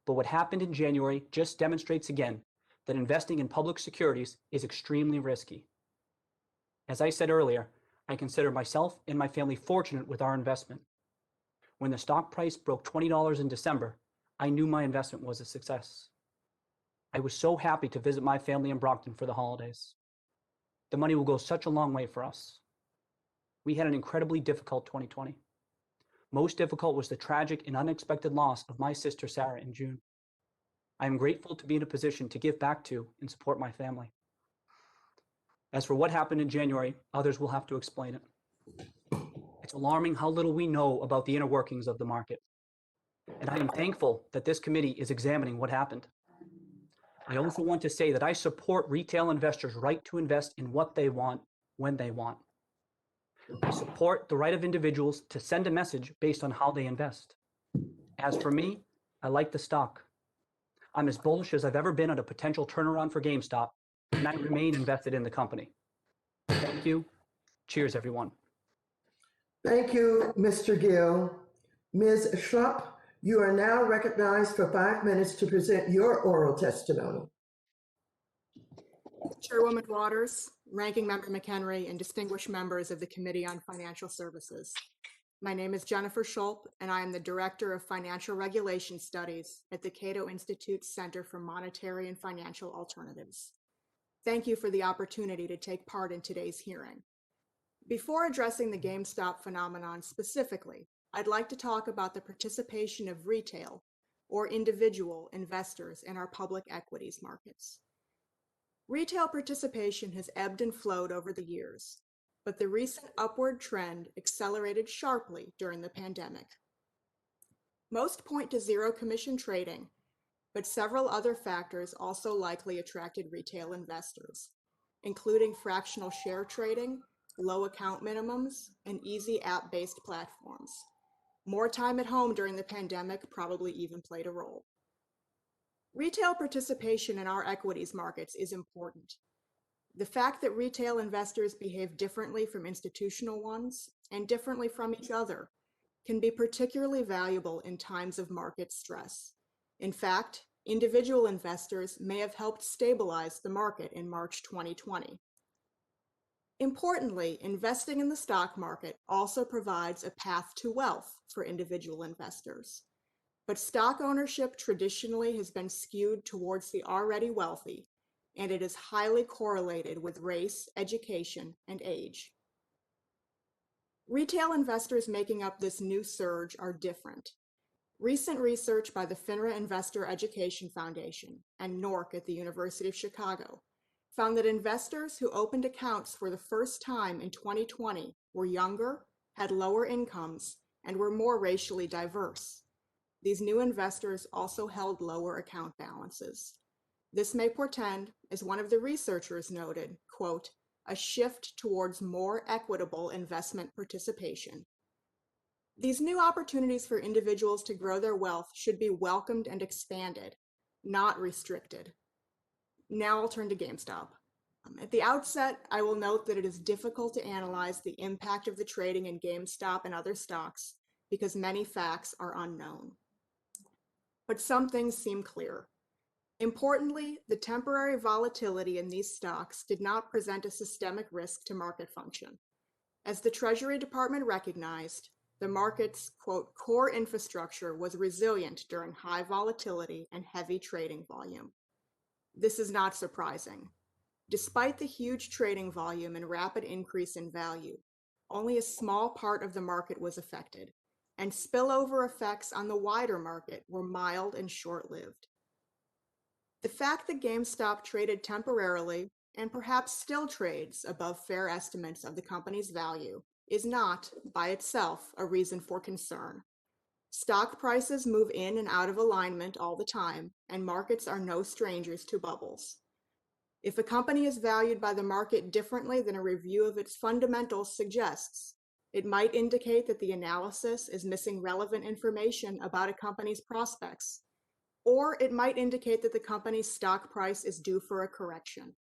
But what happened in January just demonstrates again that investing in public securities is extremely risky. As I said earlier, I consider myself and my family fortunate with our investment. When the stock price broke $20 in December, I knew my investment was a success. I was so happy to visit my family in Brockton for the holidays. The money will go such a long way for us. We had an incredibly difficult 2020. Most difficult was the tragic and unexpected loss of my sister Sarah in June. I am grateful to be in a position to give back to and support my family. As for what happened in January, others will have to explain it. It's alarming how little we know about the inner workings of the market. And I am thankful that this committee is examining what happened. I also want to say that I support retail investors' right to invest in what they want, when they want. I support the right of individuals to send a message based on how they invest. As for me, I like the stock. I'm as bullish as I've ever been on a potential turnaround for GameStop, and I remain invested in the company. Thank you. Cheers, everyone. Thank you, Mr. Gill. Ms. Schlupp, you are now recognized for 5 minutes to present your oral testimony. Chairwoman Waters, Ranking Member McHenry, and distinguished members of the Committee on Financial Services. My name is Jennifer Schulp, and I am the Director of Financial Regulation Studies at the Cato Institute's Center for Monetary and Financial Alternatives. Thank you for the opportunity to take part in today's hearing. Before addressing the GameStop phenomenon specifically, I'd like to talk about the participation of retail or individual investors in our public equities markets. Retail participation has ebbed and flowed over the years, but the recent upward trend accelerated sharply during the pandemic. Most point to zero commission trading, but several other factors also likely attracted retail investors, including fractional share trading, low account minimums, and easy app-based platforms. More time at home during the pandemic probably even played a role. Retail participation in our equities markets is important. The fact that retail investors behave differently from institutional ones and differently from each other can be particularly valuable in times of market stress. In fact, individual investors may have helped stabilize the market in March 2020. Importantly, investing in the stock market also provides a path to wealth for individual investors. But stock ownership traditionally has been skewed towards the already wealthy, and it is highly correlated with race, education, and age. Retail investors making up this new surge are different. Recent research by the FINRA Investor Education Foundation and NORC at the University of Chicago found that investors who opened accounts for the first time in 2020 were younger, had lower incomes, and were more racially diverse. These new investors also held lower account balances. This may portend, as one of the researchers noted, quote, a shift towards more equitable investment participation. These new opportunities for individuals to grow their wealth should be welcomed and expanded, not restricted. Now I'll turn to GameStop. At the outset, I will note that it is difficult to analyze the impact of the trading in GameStop and other stocks because many facts are unknown. But some things seem clear. Importantly, the temporary volatility in these stocks did not present a systemic risk to market function. As the Treasury Department recognized, the market's, quote, core infrastructure was resilient during high volatility and heavy trading volume. This is not surprising. Despite the huge trading volume and rapid increase in value, only a small part of the market was affected, and spillover effects on the wider market were mild and short-lived. The fact that GameStop traded temporarily, and perhaps still trades above fair estimates of the company's value, is not, by itself, a reason for concern. Stock prices move in and out of alignment all the time, and markets are no strangers to bubbles. If a company is valued by the market differently than a review of its fundamentals suggests, it might indicate that the analysis is missing relevant information about a company's prospects, or it might indicate that the company's stock price is due for a correction.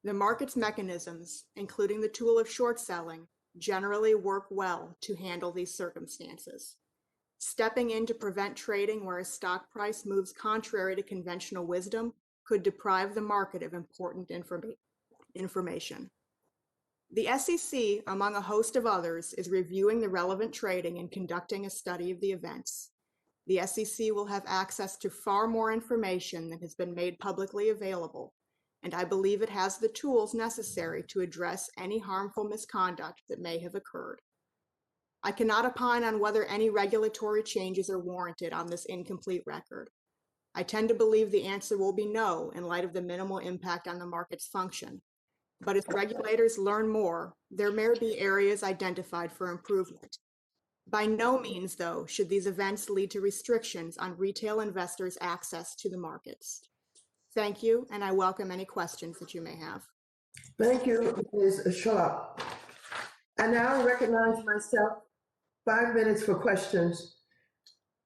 The market's mechanisms, including the tool of short selling, generally work well to handle these circumstances. Stepping in to prevent trading where a stock price moves contrary to conventional wisdom could deprive the market of important information. The SEC, among a host of others, is reviewing the relevant trading and conducting a study of the events. The SEC will have access to far more information than has been made publicly available, and I believe it has the tools necessary to address any harmful misconduct that may have occurred. I cannot opine on whether any regulatory changes are warranted on this incomplete record. I tend to believe the answer will be no in light of the minimal impact on the market's function. But as regulators learn more, there may be areas identified for improvement. By no means, though, should these events lead to restrictions on retail investors' access to the markets. Thank you, and I welcome any questions that you may have. Thank you, Ms. Sharp. I now recognize myself 5 minutes for questions.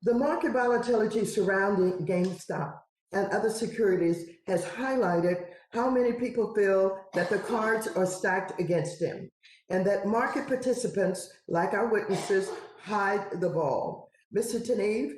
The market volatility surrounding GameStop and other securities has highlighted how many people feel that the cards are stacked against them and that market participants, like our witnesses, hide the ball. Mr. Teneve,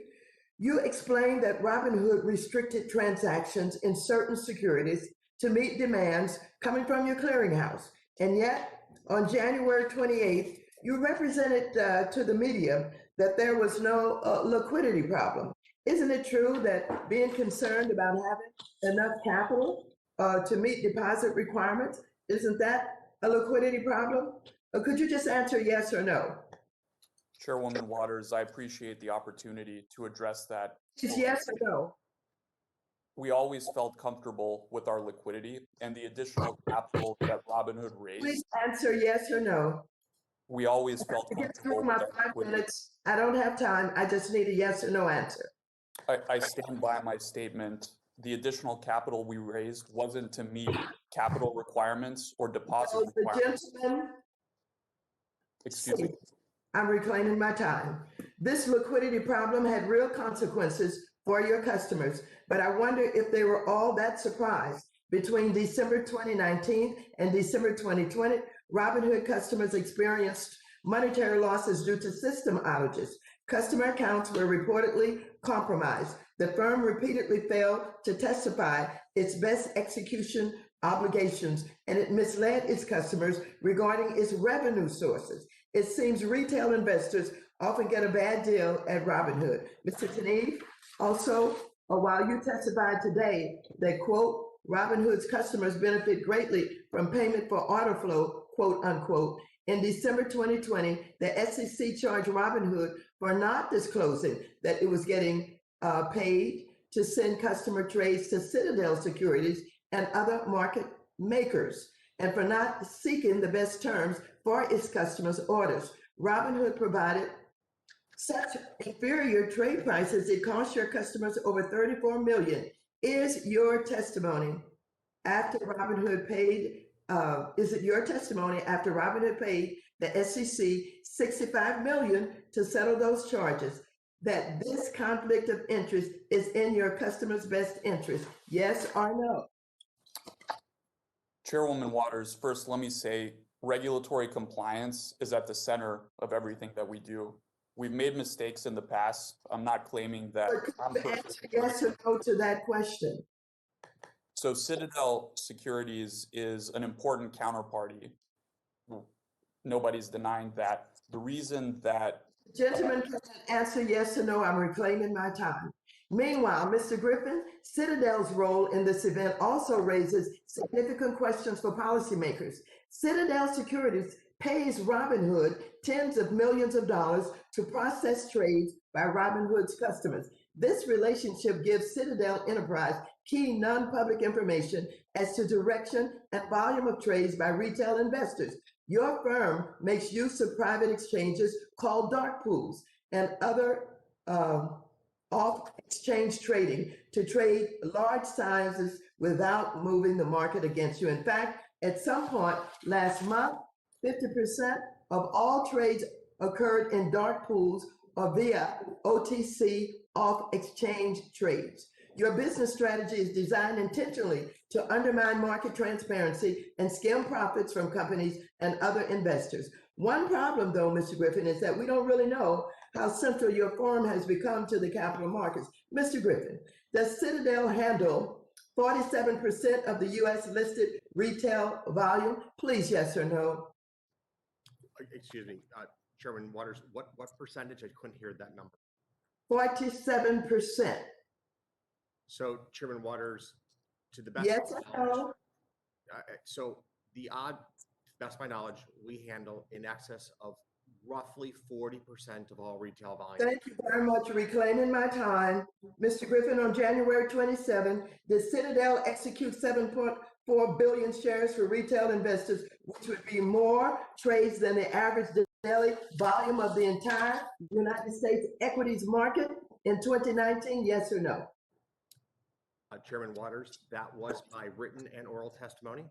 you explained that Robinhood restricted transactions in certain securities to meet demands coming from your clearinghouse. And yet, on January 28th, you represented to the media that there was no liquidity problem. Isn't it true that being concerned about having enough capital to meet deposit requirements, isn't that a liquidity problem? Could you just answer yes or no? Chairwoman Waters, I appreciate the opportunity to address that. It's yes or no? We always felt comfortable with our liquidity and the additional capital that Robinhood raised. Please answer yes or no. We always felt To get comfortable through my with our 5 liquidity. minutes, I don't have time. I just need a yes or no answer. I stand by my statement. The additional capital we raised wasn't to meet capital requirements or deposit So the requirements. gentleman, Excuse me. I'm reclaiming my time. This liquidity problem had real consequences for your customers, but I wonder if they were all that surprised. Between December 2019 and December 2020, Robinhood customers experienced monetary losses due to system outages. Customer accounts were reportedly compromised. The firm repeatedly failed to testify its best execution obligations, and it misled its customers regarding its revenue sources. It seems retail investors often get a bad deal at Robinhood. Mr. Teneve, also, while you testified today that, quote, Robinhood's customers benefit greatly from payment for order flow, quote unquote, in December 2020, the SEC charged Robinhood for not disclosing that it was getting paid to send customer trades to Citadel Securities and other market makers, and for not seeking the best terms for its customers' orders. Robinhood provided such inferior trade prices, it cost your customers over $34 million. Is your testimony after Robinhood paid, is it your testimony after Robinhood paid the SEC $65 million to settle those charges, that this conflict of interest is in your customers' best interest? Yes or no? Chairwoman Waters, first let me say regulatory compliance is at the center of everything that we do. We've made mistakes in the past. I'm not claiming that. But could you answer yes or no to that question? So Citadel Securities is an important counterparty. Nobody's denying that. The reason that Gentlemen, can I answer yes or no? I'm reclaiming my time. Meanwhile, Mr. Griffin, Citadel's role in this event also raises significant questions for policymakers. Citadel Securities pays Robinhood tens of millions of dollars to process trades by Robinhood's customers. This relationship gives Citadel Enterprise key non-public information as to direction and volume of trades by retail investors. Your firm makes use of private exchanges called dark pools and other off-exchange trading to trade large sizes without moving the market against you. In fact, at some point last month, 50% of all trades occurred in dark pools or via OTC off-exchange trades. Your business strategy is designed intentionally to undermine market transparency and skim profits from companies and other investors. One problem, though, Mr. Griffin, is that we don't really know how central your firm has become to the capital markets. Mr. Griffin, does Citadel handle 47% of the U.S. listed retail volume? Please, yes or no. Excuse me, Chairman Waters, what percentage? I couldn't hear that number. 47%. So, Chairman Waters, to the best Yes of or my knowledge, no? so the odd, to the best of my knowledge, we handle in excess of roughly 40% of all retail volume. Thank you very much for reclaiming my time. Mr. Griffin, on January 27, did Citadel execute 7.4 billion shares for retail investors, which would be more trades than the average daily volume of the entire United States equities market in 2019? Yes or no? Chairman Waters, that was my written and oral testimony.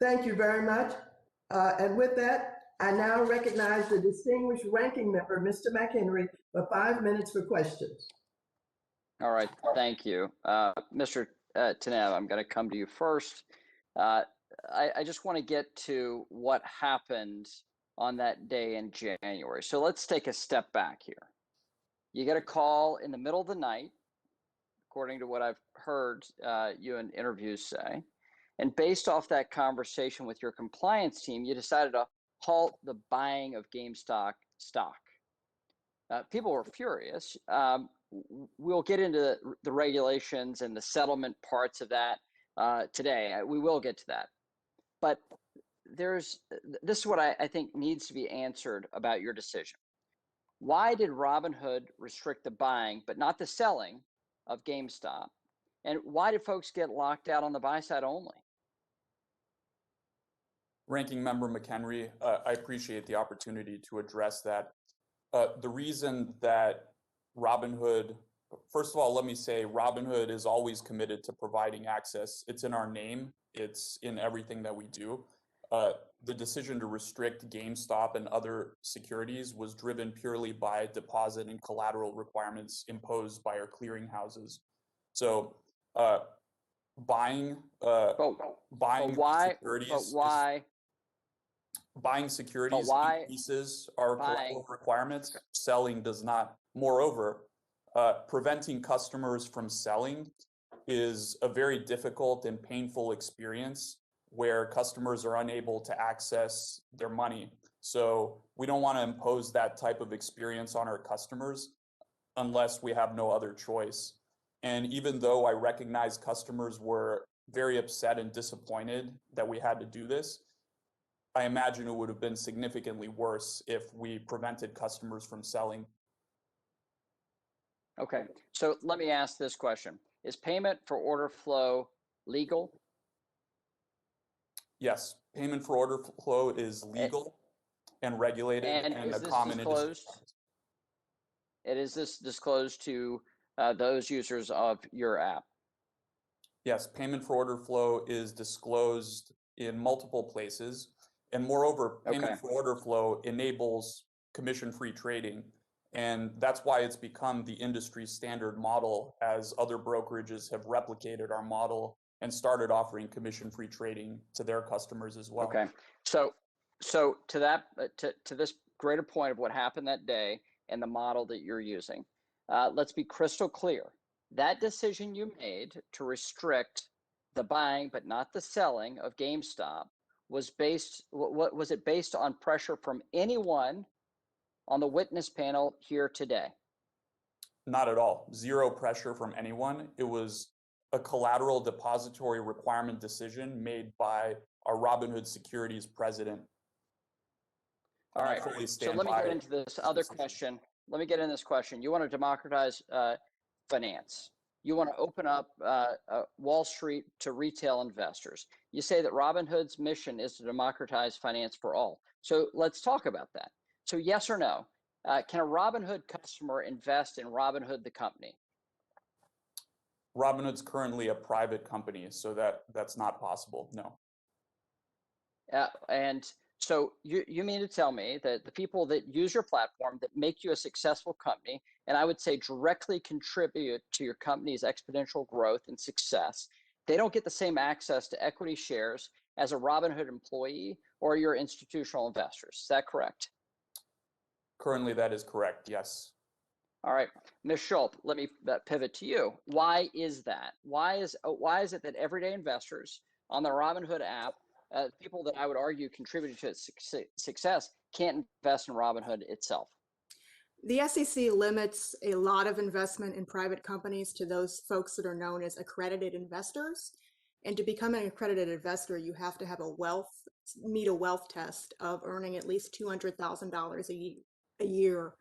Thank you very much. And with that, I now recognize the distinguished ranking member, Mr. McHenry, for 5 minutes for questions. All right, thank you. Mr. Tanev, I'm going to come to you first. I just want to get to what happened on that day in January. So let's take a step back here. You get a call in the middle of the night, according to what I've heard you in interviews say. And based off that conversation with your compliance team, you decided to halt the buying of GameStop stock. People were furious. We'll get into the regulations and the settlement parts of that today. We will get to that. But this is what I think needs to be answered about your decision. Why did Robinhood restrict the buying but not the selling of GameStop? And why did folks get locked out on the buy side only? Ranking Member McHenry, I appreciate the opportunity to address that. The reason that Robinhood, first of all, let me say Robinhood is always committed to providing access. It's in our name. It's in everything that we do. The decision to restrict GameStop and other securities was driven purely by deposit and collateral requirements imposed by our clearinghouses. So buying securities increases our collateral requirements. Selling does not. Moreover, preventing customers from selling is a very difficult and painful experience where customers are unable to access their money. So we don't want to impose that type of experience on our customers unless we have no other choice. And even though I recognize customers were very upset and disappointed that we had to do this, I imagine it would have been significantly worse if we prevented customers from selling. Okay, so let me ask this question. Is payment for order flow legal? Yes, payment for order flow is legal and regulated and a common industry. And is this disclosed to those users of your app? Yes, payment for order flow is disclosed in multiple places. And moreover, payment for order flow enables commission-free trading. And that's why it's become the industry standard model, as other brokerages have replicated our model and started offering commission-free trading to their customers as well. Okay, so to that to this greater point of what happened that day and the model that you're using, let's be crystal clear. That decision you made to restrict the buying but not the selling of GameStop was what was it based on pressure from anyone on the witness panel here today? Not at all. Zero pressure from anyone. It was a collateral depository requirement decision made by our Robinhood Securities president. All And I right. fully So stand let me by get into this other decision. question. Let me get in this question. You want to democratize finance. You want to open up Wall Street to retail investors. You say that Robinhood's mission is to democratize finance for all. So let's talk about that. So yes or no, can a Robinhood customer invest in Robinhood, the company? Robinhood's currently a private company, so that's not possible. No. And so you mean to tell me that the people that use your platform, that make you a successful company, and I would say directly contribute to your company's exponential growth and success, they don't get the same access to equity shares as a Robinhood employee or your institutional investors. Is that correct? Currently, that is correct. Yes. All right, Ms. Schultz, let me pivot to you. Why is that? Why is it that everyday investors on the Robinhood app, people that I would argue contributed to its success, can't invest in Robinhood itself? The SEC limits a lot of investment in private companies to those folks that are known as accredited investors. And to become an accredited investor, you have to have meet a wealth test of earning at least $200,000 a year,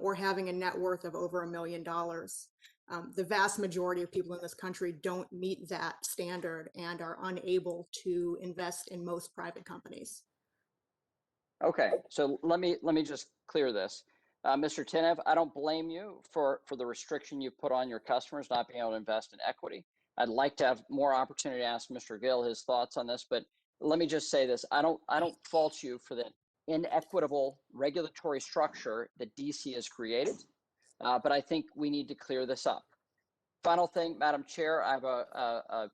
or having a net worth of over $1 million. The vast majority of people in this country don't meet that standard and are unable to invest in most private companies. Okay, so let me just clear this. Mr. Tinev, I don't blame you for the restriction you put on your customers not being able to invest in equity. I'd like to have more opportunity to ask Mr. Gill his thoughts on this, but let me just say this. I don't fault you for the inequitable regulatory structure that DC has created, but I think we need to clear this up. Final thing, Madam Chair, I have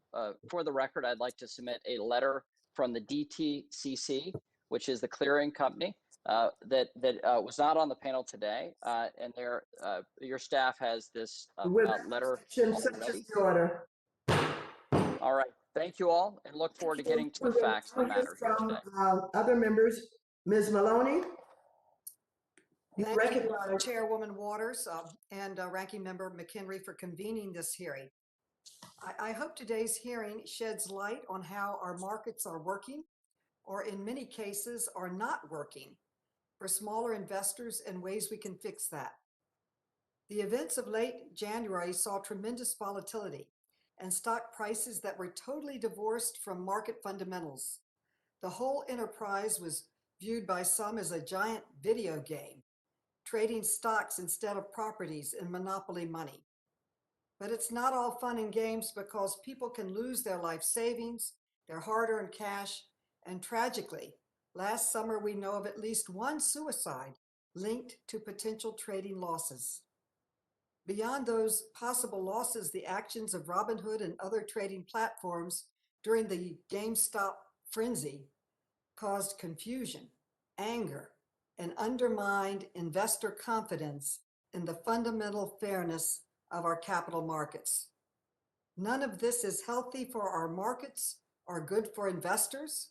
for the record, I'd like to submit a letter from the DTCC, which is the clearing company, that was not on the panel today, and your staff has this letter already. Order. All right, thank you all, and look forward to getting to the facts that matter here From today. other members, Ms. Maloney, you Thank you, recognize. Chairwoman Waters and Ranking Member McHenry for convening this hearing. I hope today's hearing sheds light on how our markets are working, or in many cases are not working, for smaller investors and ways we can fix that. The events of late January saw tremendous volatility and stock prices that were totally divorced from market fundamentals. The whole enterprise was viewed by some as a giant video game, trading stocks instead of properties and monopoly money. But it's not all fun and games, because people can lose their life savings, their hard-earned cash, and tragically, last summer we know of at least one suicide linked to potential trading losses. Beyond those possible losses, the actions of Robinhood and other trading platforms during the GameStop frenzy caused confusion, anger, and undermined investor confidence in the fundamental fairness of our capital markets. None of this is healthy for our markets or good for investors.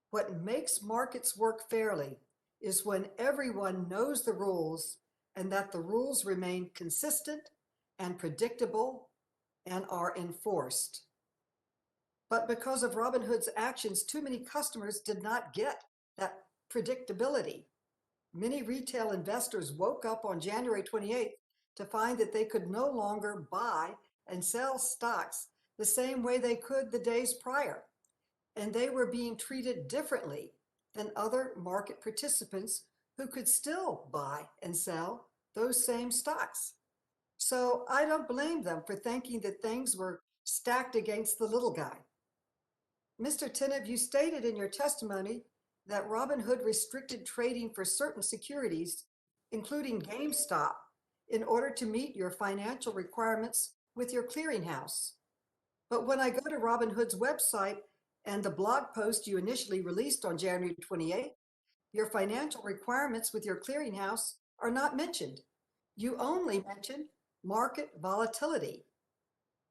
What makes markets work fairly is when everyone knows the rules and that the rules remain consistent and predictable and are enforced. But because of Robinhood's actions, too many customers did not get that predictability. Many retail investors woke up on January 28th to find that they could no longer buy and sell stocks the same way they could the days prior, and they were being treated differently than other market participants who could still buy and sell those same stocks. So I don't blame them for thinking that things were stacked against the little guy. Mr. Tinev, you stated in your testimony that Robinhood restricted trading for certain securities, including GameStop, in order to meet your financial requirements with your clearinghouse. But when I go to Robinhood's website and the blog post you initially released on January 28th, your financial requirements with your clearinghouse are not mentioned. You only mention market volatility.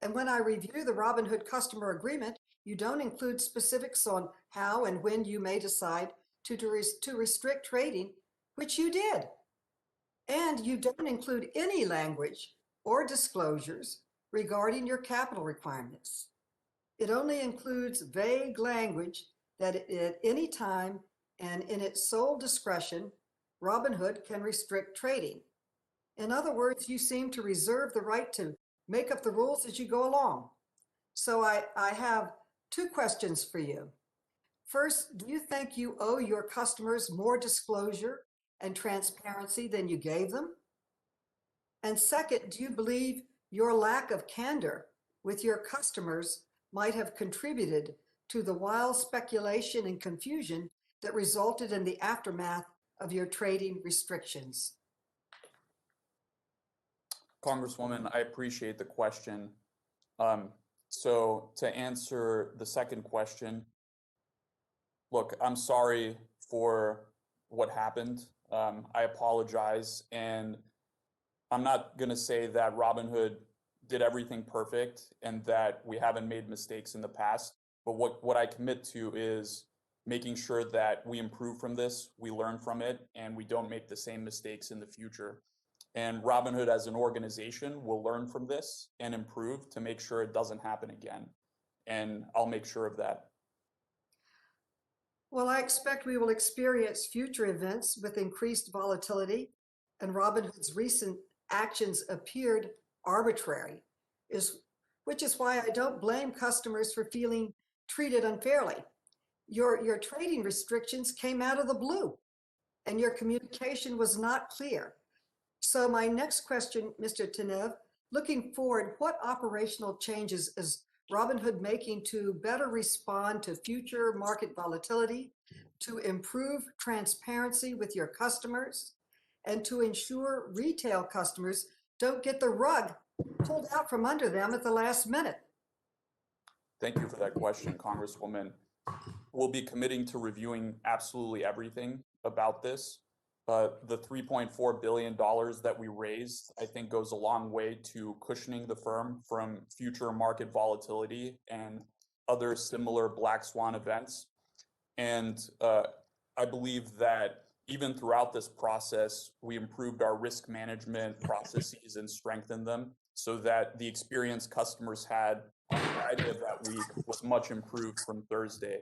And when I review the Robinhood customer agreement, You don't include specifics on how and when you may decide to restrict trading, which you did. And you don't include any language or disclosures regarding your capital requirements. It only includes vague language that at any time and in its sole discretion, Robinhood can restrict trading. In other words, you seem to reserve the right to make up the rules as you go along. So I have two questions for you. First, do you think you owe your customers more disclosure and transparency than you gave them? And second, do you believe your lack of candor with your customers might have contributed to the wild speculation and confusion that resulted in the aftermath of your trading restrictions? Congresswoman, I appreciate the question. So to answer the second question, look, I'm sorry for what happened. I apologize, and I'm not going to say that Robinhood did everything perfect and that we haven't made mistakes in the past. But what I commit to is making sure that we improve from this, we learn from it, and we don't make the same mistakes in the future. And Robinhood as an organization will learn from this and improve to make sure it doesn't happen again. And I'll make sure of that. Well, I expect we will experience future events with increased volatility, and Robinhood's recent actions appeared arbitrary, which is why I don't blame customers for feeling treated unfairly. Your trading restrictions came out of the blue, and your communication was not clear. So my next question, Mr. Tenev, looking forward, what operational changes is Robinhood making to better respond to future market volatility, to improve transparency with your customers, and to ensure retail customers don't get the rug pulled out from under them at the last minute? Thank you for that question, Congresswoman. We'll be committing to reviewing absolutely everything about this. The $3.4 billion that we raised, I think, goes a long way to cushioning the firm from future market volatility and other similar black swan events. And I believe that even throughout this process, we improved our risk management processes and strengthened them so that the experience customers had on Friday of that week was much improved from Thursday.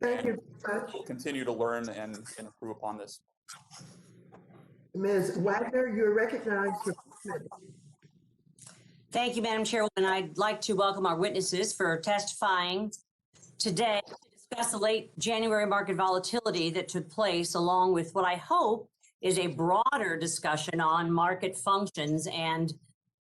Thank you very much. We'll continue to learn and improve upon this. Ms. Wagner, you're recognized for 4 minutes. Thank you, Madam Chairwoman. I'd like to welcome our witnesses for testifying today to discuss the late January market volatility that took place, along with what I hope is a broader discussion on market functions and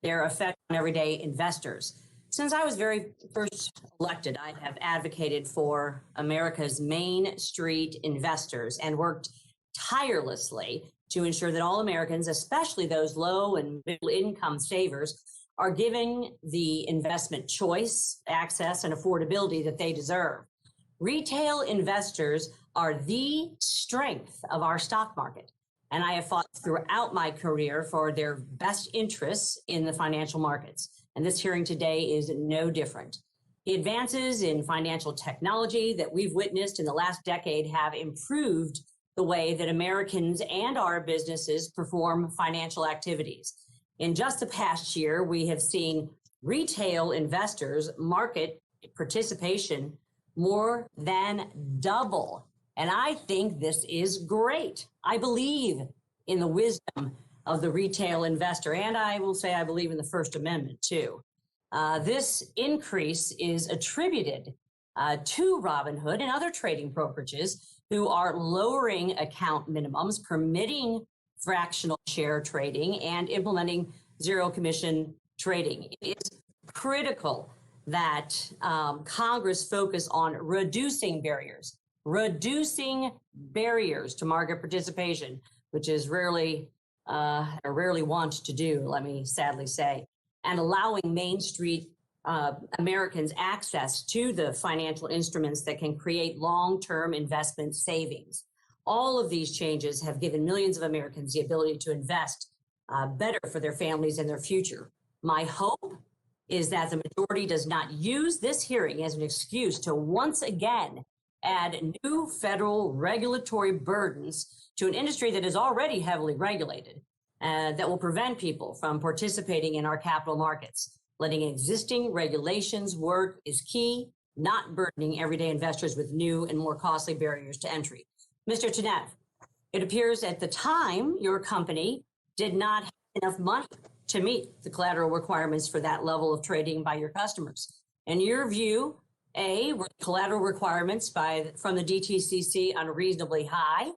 their effect on everyday investors. Since I was very first elected, I have advocated for America's Main Street investors and worked tirelessly to ensure that all Americans, especially those low and middle income savers, are given the investment choice, access, and affordability that they deserve. Retail investors are the strength of our stock market, and I have fought throughout my career for their best interests in the financial markets. And this hearing today is no different. The advances in financial technology that we've witnessed in the last decade have improved the way that Americans and our businesses perform financial activities. In just the past year, we have seen retail investors' market participation more than double. And I think this is great. I believe in the wisdom of the retail investor, and I will say I believe in the First Amendment too. This increase is attributed to Robinhood and other trading brokerages who are lowering account minimums, permitting fractional share trading, and implementing zero commission trading. It is critical that Congress focus on reducing barriers to market participation, which is rarely want to do, let me sadly say, and allowing Main Street Americans access to the financial instruments that can create long-term investment savings. All of these changes have given millions of Americans the ability to invest better for their families and their future. My hope is that the majority does not use this hearing as an excuse to once again add new federal regulatory burdens to an industry that is already heavily regulated, that will prevent people from participating in our capital markets. Letting existing regulations work is key, not burdening everyday investors with new and more costly barriers to entry. Mr. Tanev, it appears at the time your company did not have enough money to meet the collateral requirements for that level of trading by your customers. In your view, A, were collateral requirements from the DTCC unreasonably high?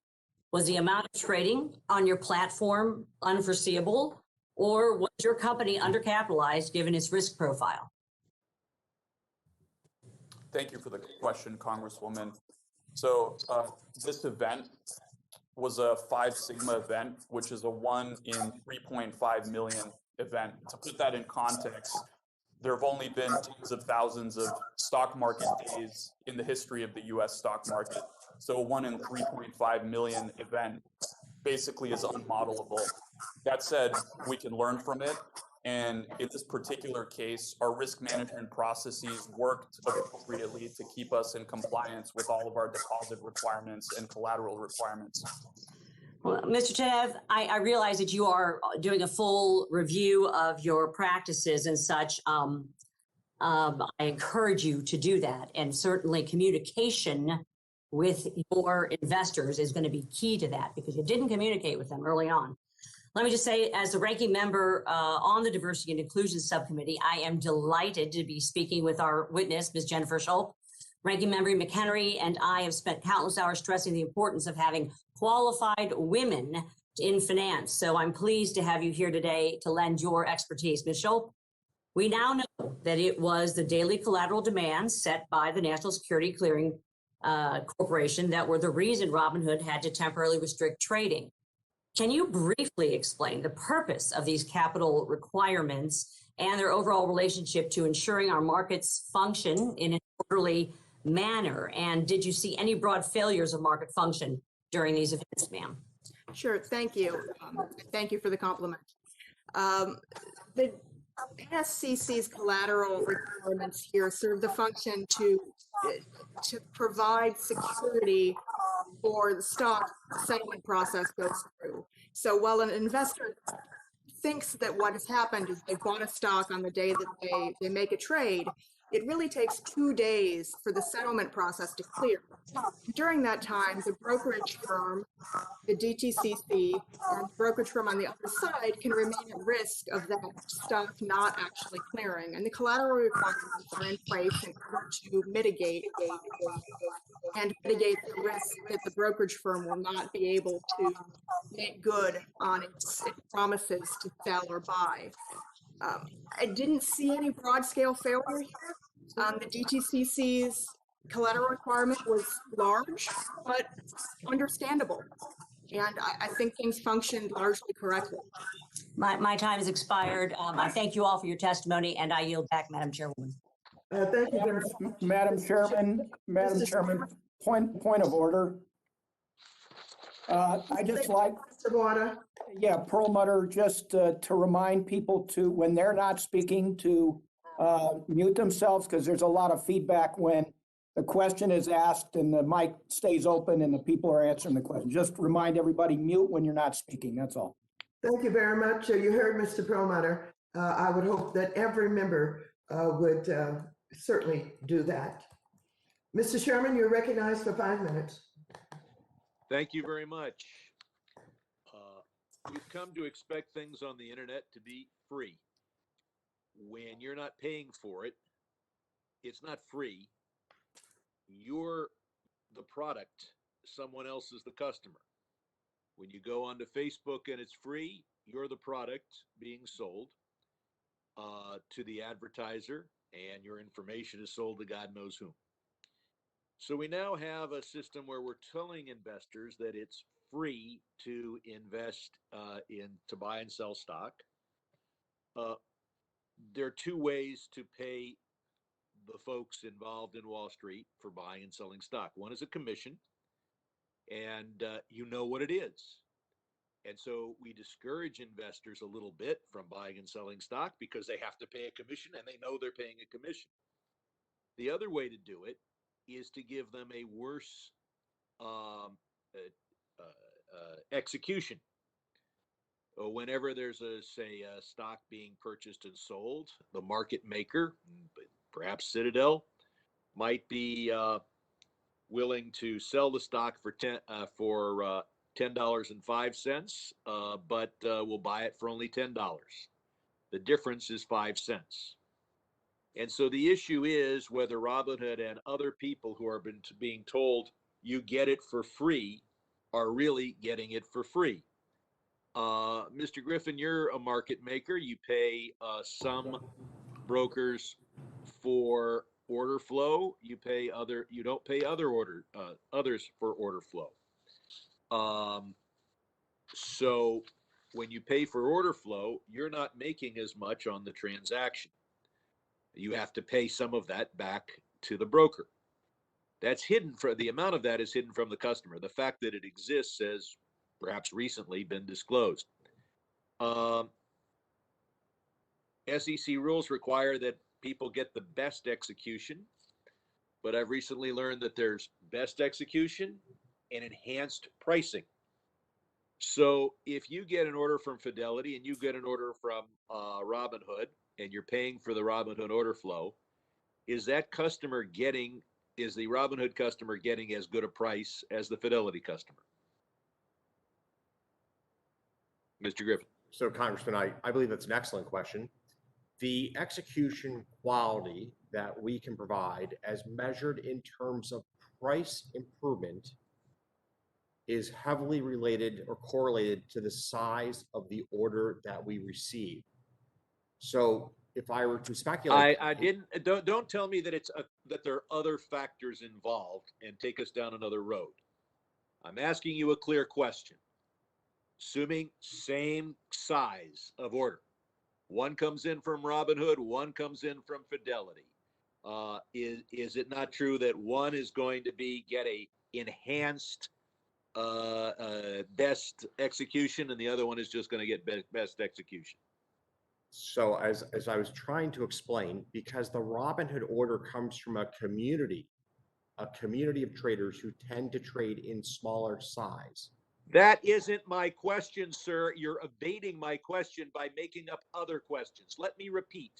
Was the amount of trading on your platform unforeseeable? Or was your company undercapitalized given its risk profile? Thank you for the question, Congresswoman. So this event was a 5 Sigma event, which is a 1 in 3.5 million event. To put that in context, there have only been tens of thousands of stock market days in the history of the US stock market. So a 1 in 3.5 million event basically is unmodelable. That said, we can learn from it. And in this particular case, our risk management processes worked appropriately to keep us in compliance with all of our deposit requirements and collateral requirements. Well, Mr. Tanev, I realize that you are doing a full review of your practices and such. I encourage you to do that. And certainly communication with your investors is going to be key to that because you didn't communicate with them early on. Let me just say, as the ranking member on the Diversity and Inclusion Subcommittee, I am delighted to be speaking with our witness, Ms. Jennifer Schulp. Ranking Member McHenry and I have spent countless hours stressing the importance of having qualified women in finance. So I'm pleased to have you here today to lend your expertise. Ms. Schulp, we now know that it was the daily collateral demands set by the National Security Clearing Corporation that were the reason Robinhood had to temporarily restrict trading. Can you briefly explain the purpose of these capital requirements and their overall relationship to ensuring our markets function in an orderly manner? And did you see any broad failures of market function during these events, ma'am? Sure, thank you. Thank you for the compliment. The NSCC's collateral requirements here serve the function to provide security for the stock settlement process goes through. So while an investor thinks that what has happened is they bought a stock on the day that they make a trade, it really takes 2 days for the settlement process to clear. During that time, the brokerage firm, the DTCC, and the brokerage firm on the other side can remain at risk of that stock not actually clearing. And the collateral requirements are in place in order to mitigate the risk that the brokerage firm will not be able to make good on its promises to sell or buy. I didn't see any broad scale failure here. The DTCC's collateral requirement was large, but understandable. And I think things functioned largely correctly. My time has expired. I thank you all for your testimony and I yield back, Madam Chairwoman. Thank you very much. Madam Chairman, point of order. I just like, yeah, Perlmutter, just to remind people to, when they're not speaking, to mute themselves, because there's a lot of feedback when the question is asked and the mic stays open and the people are answering the question. Just remind everybody, mute when you're not speaking, that's all. Thank you very much. You heard Mr. Perlmutter. I would hope that every member would certainly do that. Mr. Sherman, you're recognized for 5 minutes. Thank you very much. We've come to expect things on the internet to be free. When you're not paying for it, it's not free. You're the product, someone else is the customer. When you go onto Facebook and it's free, you're the product being sold to the advertiser, and your information is sold to God knows whom. So we now have a system where we're telling investors that it's free to invest to buy and sell stock. There are 2 ways to pay the folks involved in Wall Street for buying and selling stock. One is a commission, and you know what it is. And so we discourage investors a little bit from buying and selling stock because they have to pay a commission and they know they're paying a commission. The other way to do it is to give them a worse execution. Whenever there's a stock being purchased and sold, the market maker, perhaps Citadel, might be willing to sell the stock for $10.05, but will buy it for only $10. The difference is 5 cents. And so the issue is whether Robinhood and other people who are being told you get it for free are really getting it for free. Mr. Griffin, you're a market maker. You pay some brokers for order flow. You don't pay others for order flow. So when you pay for order flow, you're not making as much on the transaction. You have to pay some of that back to the broker. That's hidden the amount of that is hidden from the customer. The fact that it exists has perhaps recently been disclosed. SEC rules require that people get the best execution, but I've recently learned that there's best execution and enhanced pricing. So if you get an order from Fidelity and you get an order from Robinhood and you're paying for the Robinhood order flow, is the Robinhood customer getting as good a price as the Fidelity customer? Mr. Griffin. So, Congressman, I believe that's an excellent question. The execution quality that we can provide as measured in terms of price improvement is heavily related or correlated to the size of the order that we receive. So if I were to speculate, don't tell me that that there are other factors involved and take us down another road. I'm asking you a clear question. Assuming same size of order, one comes in from Robinhood, one comes in from Fidelity. Is it not true that one is going to get a enhanced best execution and the other one is just going to get best execution? So as I was trying to explain, because the Robinhood order comes from a community of traders who tend to trade in smaller size. That isn't my question, sir. You're evading my question by making up other questions. Let me repeat.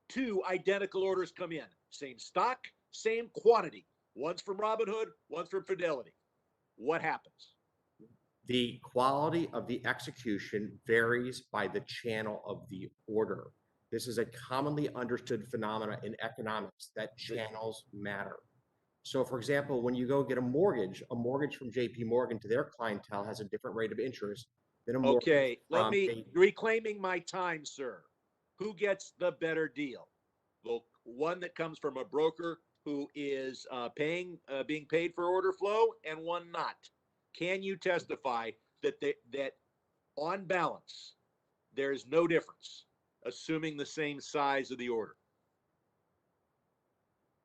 2 identical orders come in. Same stock, same quantity. One's from Robinhood, one's from Fidelity. What happens? The quality of the execution varies by the channel of the order. This is a commonly understood phenomena in economics that channels matter. So for example, when you go get a mortgage from JP Morgan to their clientele has a different rate of interest than a mortgage. Okay, reclaiming my time, sir. Who gets the better deal? The one that comes from a broker who is being paid for order flow and one not. Can you testify that on balance, there is no difference, assuming the same size of the order?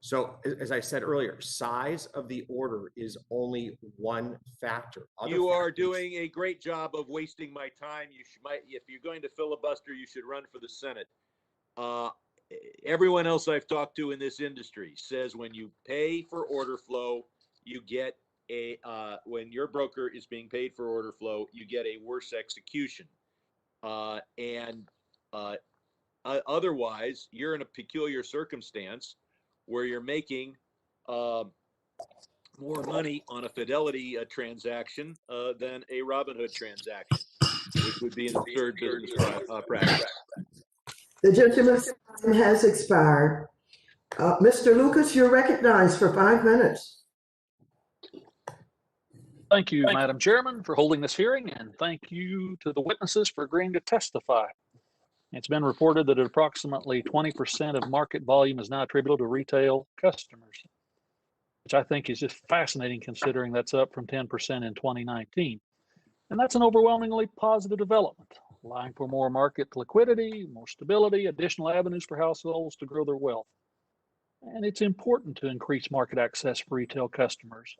So as I said earlier, size of the order is only one factor. You are doing a great job of wasting my time. If you're going to filibuster, you should run for the Senate. Everyone else I've talked to in this industry says when you pay for order flow, you get when your broker is being paid for order flow, you get a worse execution. Otherwise, you're in a peculiar circumstance where you're making more money on a Fidelity transaction than a Robinhood transaction, which would be an absurd business practice. The gentleman's time has expired. Mr. Lucas, you're recognized for 5 minutes. Thank you, Madam Chairman, for holding this hearing, and thank you to the witnesses for agreeing to testify. It's been reported that approximately 20% of market volume is now attributable to retail customers, which I think is just fascinating considering that's up from 10% in 2019. And that's an overwhelmingly positive development, allowing for more market liquidity, more stability, additional avenues for households to grow their wealth. And it's important to increase market access for retail customers.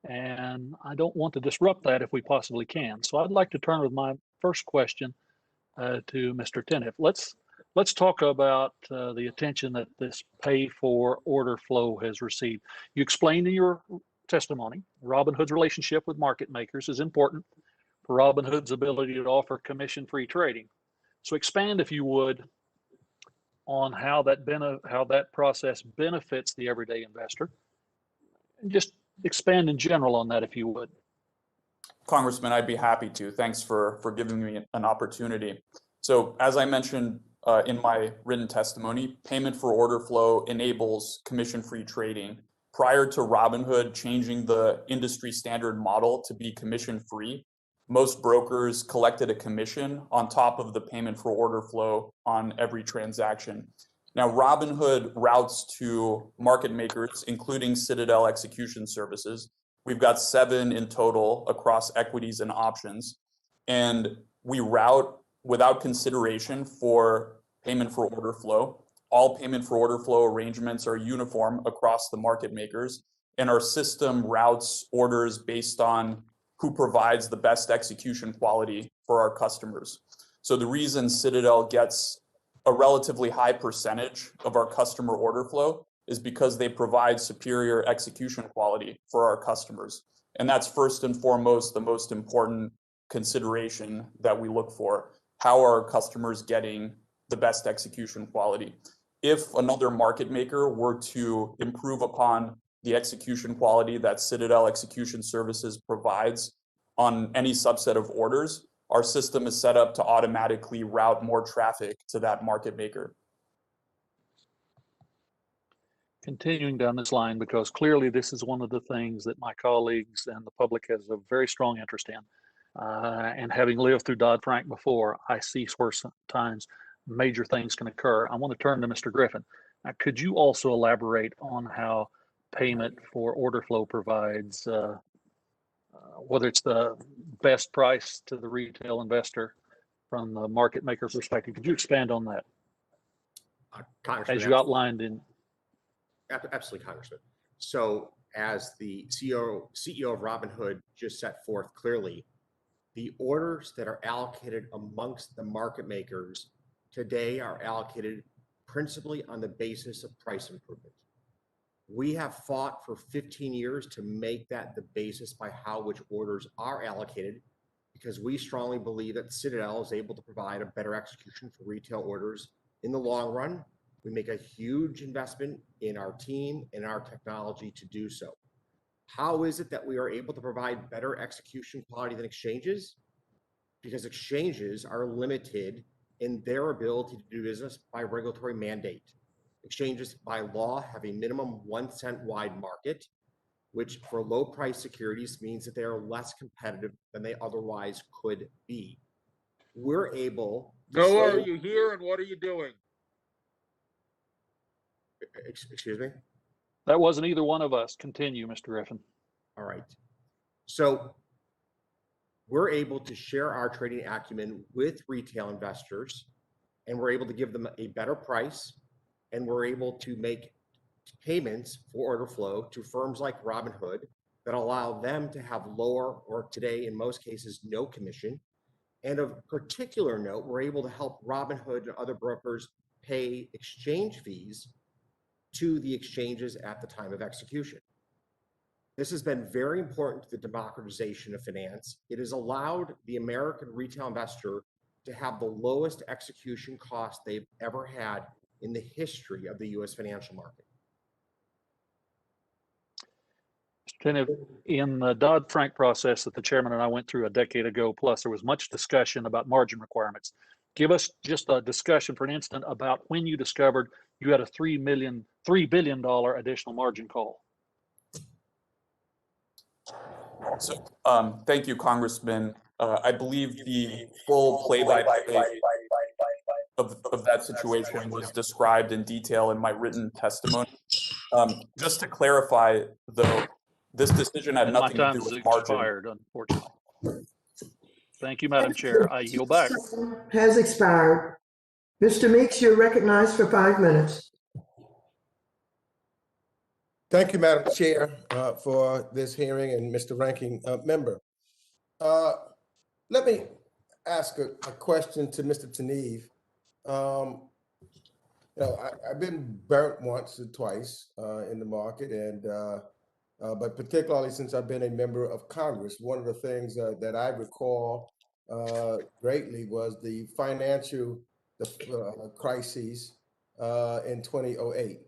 and I don't want to disrupt that if we possibly can. So I'd like to turn with my first question to Mr. Teniff. Let's talk about the attention that this pay for order flow has received. You explained in your testimony, Robinhood's relationship with market makers is important for Robinhood's ability to offer commission-free trading. So expand, if you would, on how that process benefits the everyday investor, and just expand in general on that, if you would. Congressman, I'd be happy to. Thanks for giving me an opportunity. So as I mentioned in my written testimony, payment for order flow enables commission-free trading. Prior to Robinhood changing the industry standard model to be commission-free, most brokers collected a commission on top of the payment for order flow on every transaction. Now, Robinhood routes to market makers, including Citadel Execution Services. We've got 7 in total across equities and options, and we route without consideration for payment for order flow. All payment for order flow arrangements are uniform across the market makers, and our system routes orders based on who provides the best execution quality for our customers. So the reason Citadel gets a relatively high percentage of our customer order flow is because they provide superior execution quality for our customers. And that's first and foremost the most important consideration that we look for. How are our customers getting the best execution quality? If another market maker were to improve upon the execution quality that Citadel Execution Services provides on any subset of orders, our system is set up to automatically route more traffic to that market maker. Continuing down this line, because clearly this is one of the things that my colleagues and the public has a very strong interest in. And having lived through Dodd-Frank before, I see where sometimes major things can occur. I want to turn to Mr. Griffin. Now, could you also elaborate on how payment for order flow provides, whether it's the best price to the retail investor from the market maker perspective? Could you expand on that? Congressman, as you outlined in. Absolutely, Congressman. So as the CEO of Robinhood just set forth clearly, the orders that are allocated amongst the market makers today are allocated principally on the basis of price improvement. We have fought for 15 years to make that the basis by how which orders are allocated, because we strongly believe that Citadel is able to provide a better execution for retail orders in the long run. We make a huge investment in our team and our technology to do so. How is it that we are able to provide better execution quality than exchanges? Because exchanges are limited in their ability to do business by regulatory mandate. Exchanges by law have a minimum 1 cent wide market, which for low price securities means that they are less competitive than they otherwise could be. We're able to How are you here and what are you doing? Excuse me? That wasn't either one of us. Continue, Mr. Griffin. All right. So we're able to share our trading acumen with retail investors, and we're able to give them a better price, and we're able to make payments for order flow to firms like Robinhood that allow them to have lower, or today in most cases, no commission. And of particular note, we're able to help Robinhood and other brokers pay exchange fees to the exchanges at the time of execution. This has been very important to the democratization of finance. It has allowed the American retail investor to have the lowest execution cost they've ever had in the history of the U.S. financial market. Mr. Teniff, in the Dodd-Frank process that the chairman and I went through a decade ago plus, there was much discussion about margin requirements. Give us just a discussion for an instant about when you discovered you had a $3 billion additional margin call. So thank you, Congressman. I believe the full play-by-play of that situation was described in detail in my written testimony. Just to clarify, though, this decision had nothing to do with margin. Expired, unfortunately. Thank you, Madam Chair. I yield back. Has expired. Mr. Meeks, you're recognized for 5 minutes. Thank you, Madam Chair, for this hearing, and Mr. Ranking Member. Let me ask a question to Mr. Tanev. I've been burnt once or twice in the market, and but particularly since I've been a member of Congress, one of the things that I recall greatly was the financial crises in 2008.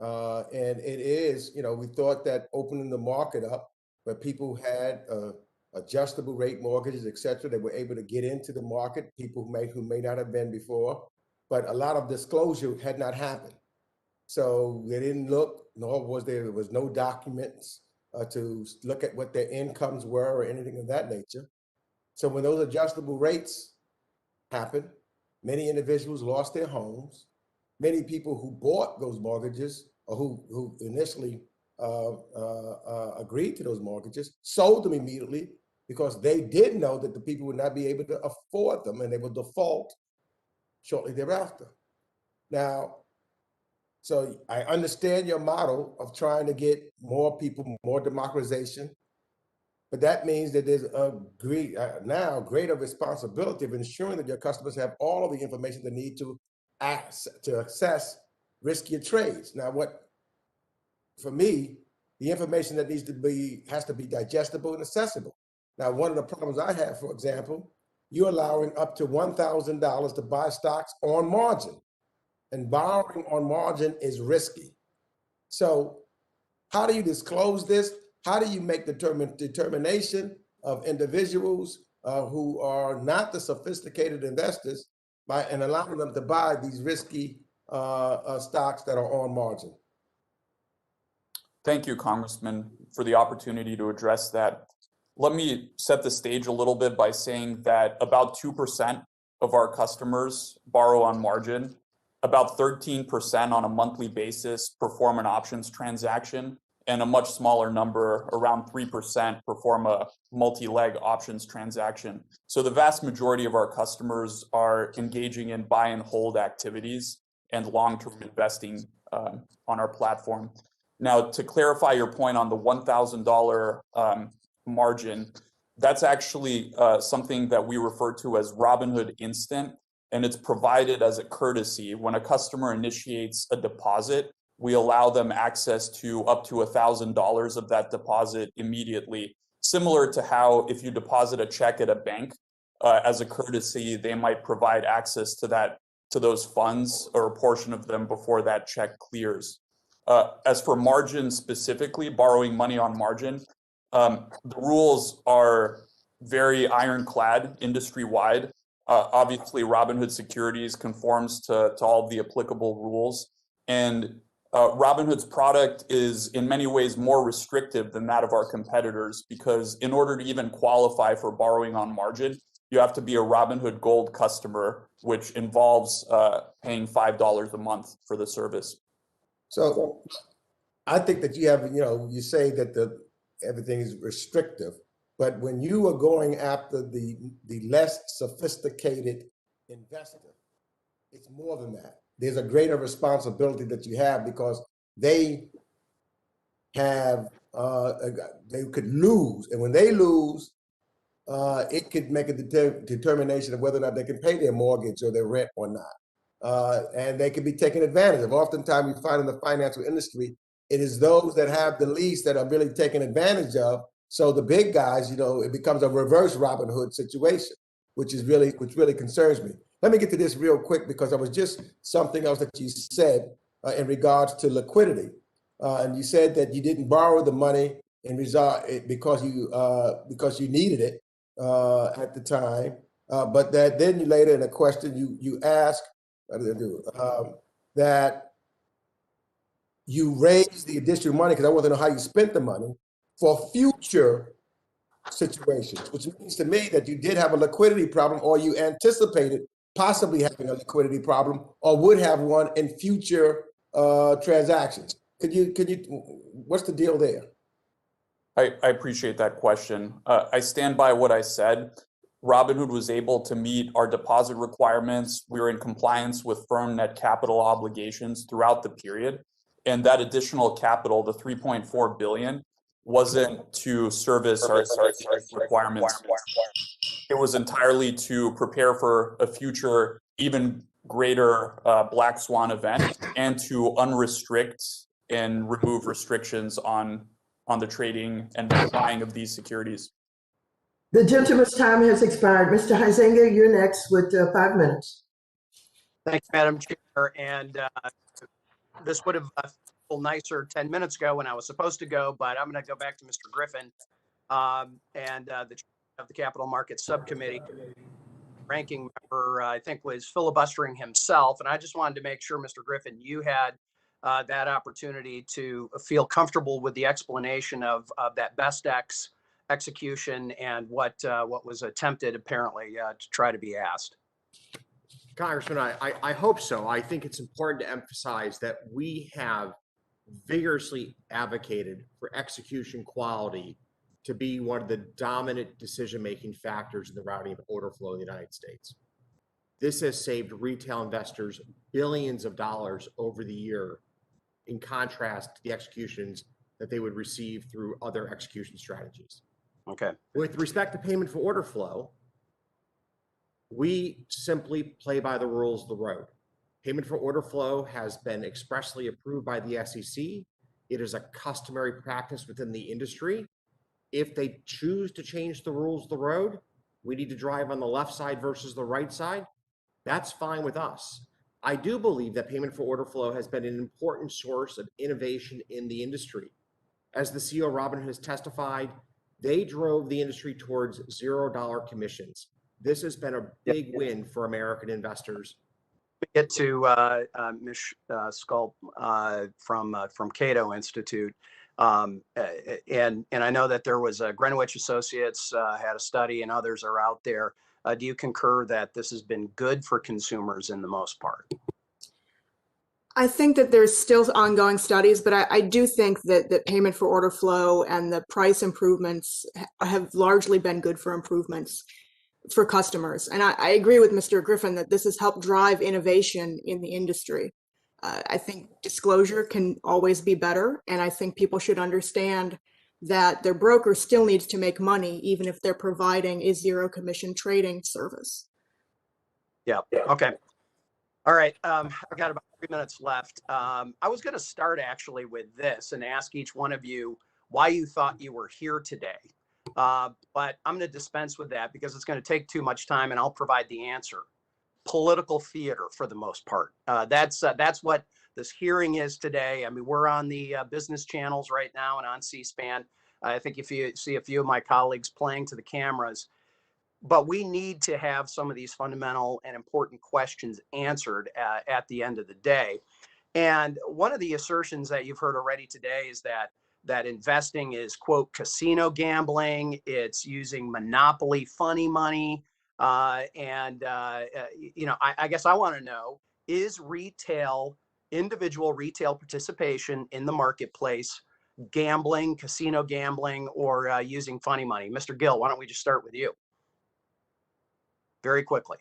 And it is, we thought that opening the market up where people had adjustable rate mortgages, et cetera, they were able to get into the market, people who may not have been before, but a lot of disclosure had not happened. So they didn't look, nor was there was no documents to look at what their incomes were or anything of that nature. So when those adjustable rates happened, many individuals lost their homes. Many people who bought those mortgages or who initially agreed to those mortgages sold them immediately because they did know that the people would not be able to afford them and they would default shortly thereafter. Now, so I understand your model of trying to get more people, more democratization, but that means that there's now greater responsibility of ensuring that your customers have all of the information they need to assess riskier trades. Now, for me, the information that has to be digestible and accessible. Now, one of the problems I have, for example, you're allowing up to $1,000 to buy stocks on margin, and borrowing on margin is risky. So how do you disclose this? How do you make determination of individuals who are not the sophisticated investors and allowing them to buy these risky stocks that are on margin? Thank you, Congressman, for the opportunity to address that. Let me set the stage a little bit by saying that about 2% of our customers borrow on margin. About 13% on a monthly basis perform an options transaction, and a much smaller number, around 3%, perform a multi-leg options transaction. So the vast majority of our customers are engaging in buy and hold activities and long-term investing on our platform. Now, to clarify your point on the $1,000 margin, that's actually something that we refer to as Robinhood Instant, and it's provided as a courtesy. When a customer initiates a deposit, we allow them access to up to $1,000 of that deposit immediately, similar to how if you deposit a check at a bank, as a courtesy, they might provide access to those funds or a portion of them before that check clears. As for margin specifically, borrowing money on margin, the rules are very ironclad industry-wide. Obviously, Robinhood Securities conforms to all of the applicable rules. And Robinhood's product is in many ways more restrictive than that of our competitors, because in order to even qualify for borrowing on margin, you have to be a Robinhood Gold customer, which involves paying $5 a month for the service. So I think that you have, you say that everything is restrictive, but when you are going after the less sophisticated investor, it's more than that. There's a greater responsibility that you have because they have, they could lose. And when they lose, it could make a determination of whether or not they can pay their mortgage or their rent or not. And they can be taken advantage of. Oftentimes we find in the financial industry, it is those that have the least that are really taken advantage of. So the big guys, it becomes a reverse Robin Hood situation, which really concerns me. Let me get to this real quick because there was just something else that you said in regards to liquidity. And you said that you didn't borrow the money because you needed it at the time. But that then you later in a question you asked, that you raised the additional money because I want to know how you spent the money for future situations, which means to me that you did have a liquidity problem or you anticipated possibly having a liquidity problem or would have one in future transactions. Could you, what's the deal there? I appreciate that question. I stand by what I said. Robinhood was able to meet our deposit requirements. We were in compliance with firm net capital obligations throughout the period. And that additional capital, the 3.4 billion, wasn't to service our requirements. It was entirely to prepare for a future, even greater black swan event, and to unrestrict and remove restrictions on the trading and buying of these securities. The gentleman's time has expired. Mr. Huizenga, you're next with 5 minutes. Thanks, Madam Chair. And this would have felt nicer 10 minutes ago when I was supposed to go, but I'm going to go back to Mr. Griffin and the chair of the Capital Markets Subcommittee. Ranking member, I think, was filibustering himself. And I just wanted to make sure, Mr. Griffin, you had that opportunity to feel comfortable with the explanation of that best execution and what was attempted apparently to try to be asked. Congressman, I hope so. I think it's important to emphasize that we have vigorously advocated for execution quality to be one of the dominant decision-making factors in the routing of order flow in the United States. This has saved retail investors billions of dollars over the year, in contrast to the executions that they would receive through other execution strategies. Okay. With respect to payment for order flow, we simply play by the rules of the road. Payment for order flow has been expressly approved by the SEC. It is a customary practice within the industry. If they choose to change the rules of the road, we need to drive on the left side versus the right side. That's fine with us. I do believe that payment for order flow has been an important source of innovation in the industry. As the CEO of Robinhood has testified, they drove the industry towards $0 commissions. This has been a big win for American investors. We get to Ms. Sculp from Cato Institute. And I know that there was Greenwich Associates had a study and others are out there. Do you concur that this has been good for consumers in the most part? I think that there's still ongoing studies, but I do think that payment for order flow and the price improvements have largely been good for improvements for customers. And I agree with Mr. Griffin that this has helped drive innovation in the industry. I think disclosure can always be better. And I think people should understand that their broker still needs to make money, even if they're providing a zero commission trading service. Yeah. Okay. All right. I've got about 3 minutes left. I was going to start actually with this and ask each one of you why you thought you were here today. But I'm going to dispense with that because it's going to take too much time and I'll provide the answer. Political theater for the most part. That's what this hearing is today. I mean, we're on the business channels right now and on C-SPAN. I think if you see a few of my colleagues playing to the cameras, but we need to have some of these fundamental and important questions answered at the end of the day. And one of the assertions that you've heard already today is that investing is, quote, casino gambling. It's using monopoly funny money. I guess I want to know, is individual retail participation in the marketplace gambling, casino gambling, or using funny money? Mr. Gill, why don't we just start with you? Very quickly.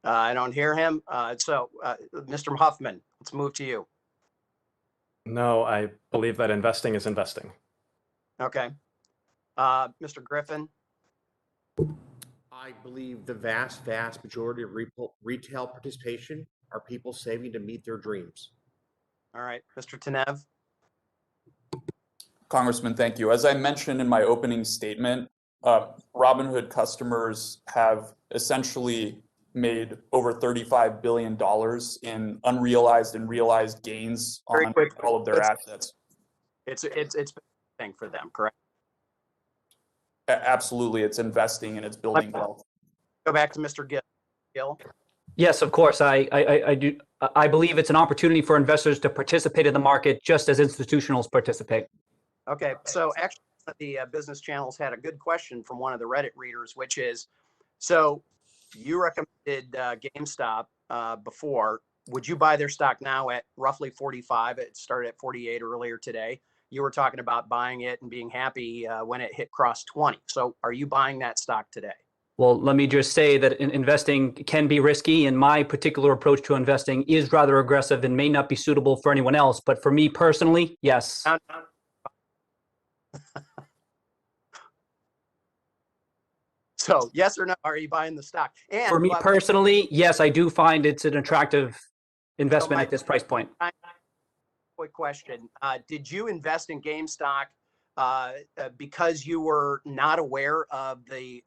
I don't hear him. Mr. Huffman, let's move to you. No, I believe that investing is investing. Okay. Mr. Griffin? I believe the vast majority of retail participation are people saving to meet their dreams. All right. Mr. Tenev? Congressman, thank you. As I mentioned in my opening statement, Robinhood customers have essentially made over $35 billion in unrealized and realized gains on all of their assets. It's a thing for them, correct? Absolutely, it's investing and it's building wealth. Go back to Mr. Gill. Yes, of course. I do. I believe it's an opportunity for investors to participate in the market just as institutionals participate. Okay, so actually the business channels had a good question from one of the Reddit readers, which is, so you recommended GameStop before. Would you buy their stock now at roughly 45? It started at 48 earlier today. You were talking about buying it and being happy when it crossed 20. So are you buying that stock today? Well, let me just say that investing can be risky, and my particular approach to investing is rather aggressive and may not be suitable for anyone else. But for me personally, yes. So yes or no, are you buying the stock? And For me personally, yes, I do find it's an attractive investment at this price point. Quick question. Did you invest in GameStop because you were not aware of the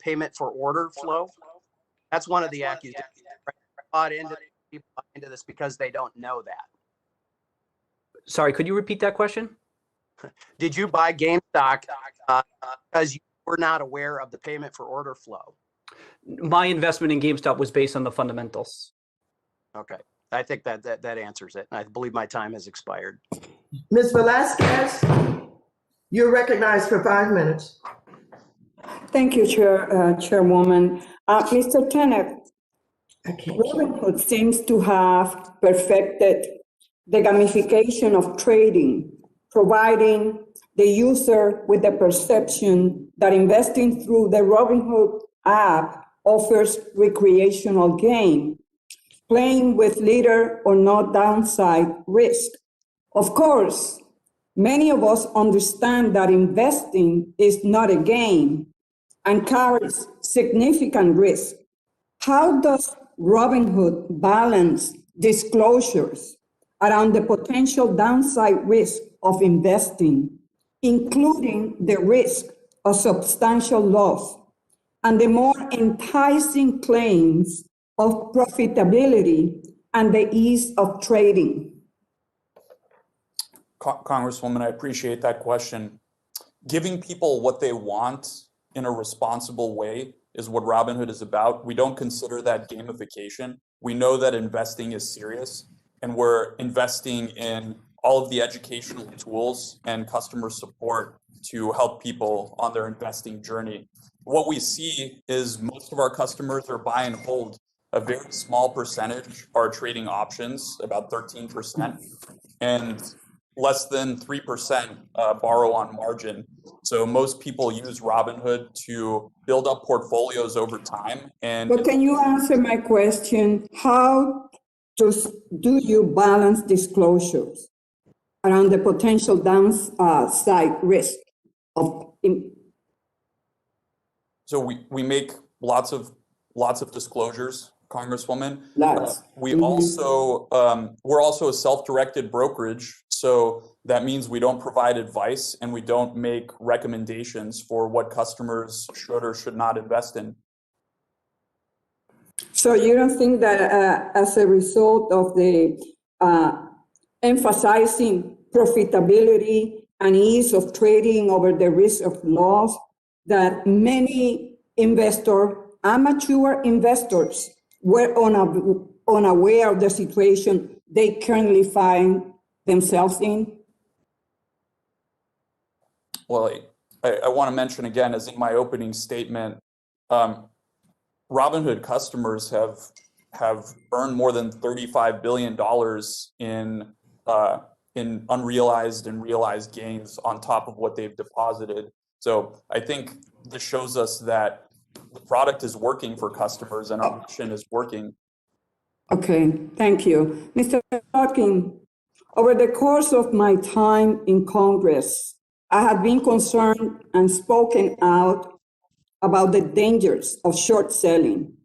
payment for order flow? That's one of the accusations. People bought into this because they don't know that. Sorry, could you repeat that question? Did you buy GameStop because you were not aware of the payment for order flow? My investment in GameStop was based on the fundamentals. Okay. I think that answers it. I believe my time has expired. Ms. Velasquez, you're recognized for 5 minutes. Thank you, Chairwoman. Mr. Kenneth, Robinhood seems to have perfected the gamification of trading, providing the user with the perception that investing through the Robinhood app offers recreational gain, playing with little or no downside risk. Of course, many of us understand that investing is not a game and carries significant risk. How does Robinhood balance disclosures around the potential downside risk of investing, including the risk of substantial loss, and the more enticing claims of profitability and the ease of trading? Congresswoman, I appreciate that question. Giving people what they want in a responsible way is what Robinhood is about. We don't consider that gamification. We know that investing is serious, and we're investing in all of the educational tools and customer support to help people on their investing journey. What we see is most of our customers are buy and hold. A very small percentage are trading options, about 13%, and less than 3% borrow on margin. So most people use Robinhood to build up portfolios over time. But can you answer my question? How do you balance disclosures around the potential downside risk of? So we make lots of disclosures, Congresswoman. We're also a self-directed brokerage, so that means we don't provide advice and we don't make recommendations for what customers should or should not invest in. So you don't think that as a result of the emphasizing profitability and ease of trading over the risk of loss, that many amateur investors were unaware of the situation they currently find themselves in? Well, I want to mention again, as in my opening statement, Robinhood customers have earned more than $35 billion in unrealized and realized gains on top of what they've deposited. So I think this shows us that the product is working for customers and our mission is working. Okay, thank you. Mr. Hawkins, over the course of my time in Congress, I have been concerned and spoken out about the dangers of short selling.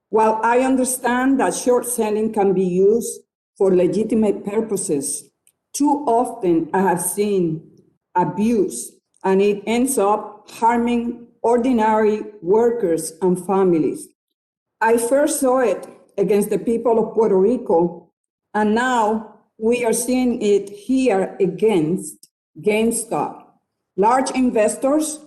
While I understand that short selling can be used for legitimate purposes, too often I have seen abuse, and it ends up harming ordinary workers and families. I first saw it against the people of Puerto Rico, and now we are seeing it here against GameStop. Large investors,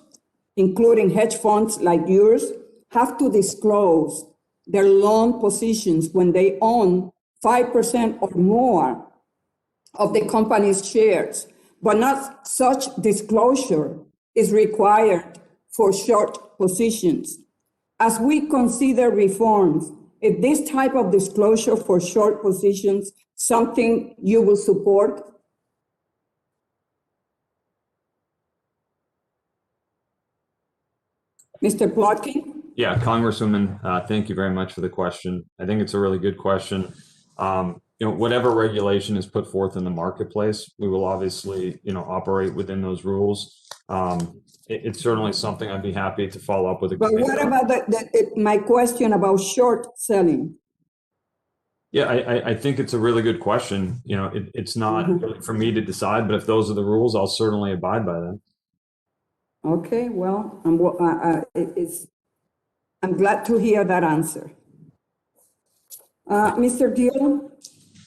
including hedge funds like yours, have to disclose their long positions when they own 5% or more of the company's shares, but not such disclosure is required for short positions. As we consider reforms, is this type of disclosure for short positions something you will support? Mr. Plotkin? Yeah, Congresswoman, thank you very much for the question. I think it's a really good question. Whatever regulation is put forth in the marketplace, we will obviously, operate within those rules. It's certainly something I'd be happy to follow up with. But what about my question about short selling? Yeah, I think it's a really good question. It's not really for me to decide, but if those are the rules, I'll certainly abide by them. Okay, well, I'm glad to hear that answer. Mr. Gill,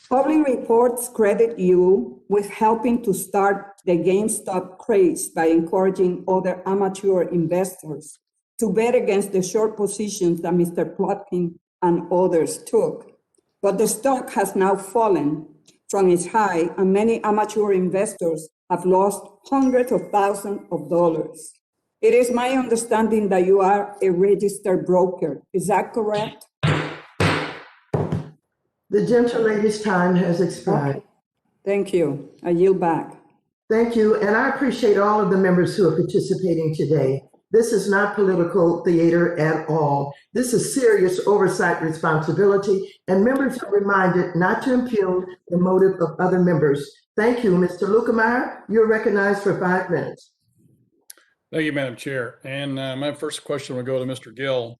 public reports credit you with helping to start the GameStop craze by encouraging other amateur investors to bet against the short positions that Mr. Plotkin and others took. But the stock has now fallen from its high, and many amateur investors have lost hundreds of thousands of dollars. It is my understanding that you are a registered broker. Is that correct? The gentleman's time has expired. Okay. Thank you. I yield back. Thank you, and I appreciate all of the members who are participating today. This is not political theater at all. This is serious oversight responsibility, and members are reminded not to impugn the motive of other members. Thank you. Mr. Lukemeyer, you're recognized for 5 minutes. Thank you, Madam Chair. And my first question will go to Mr. Gill.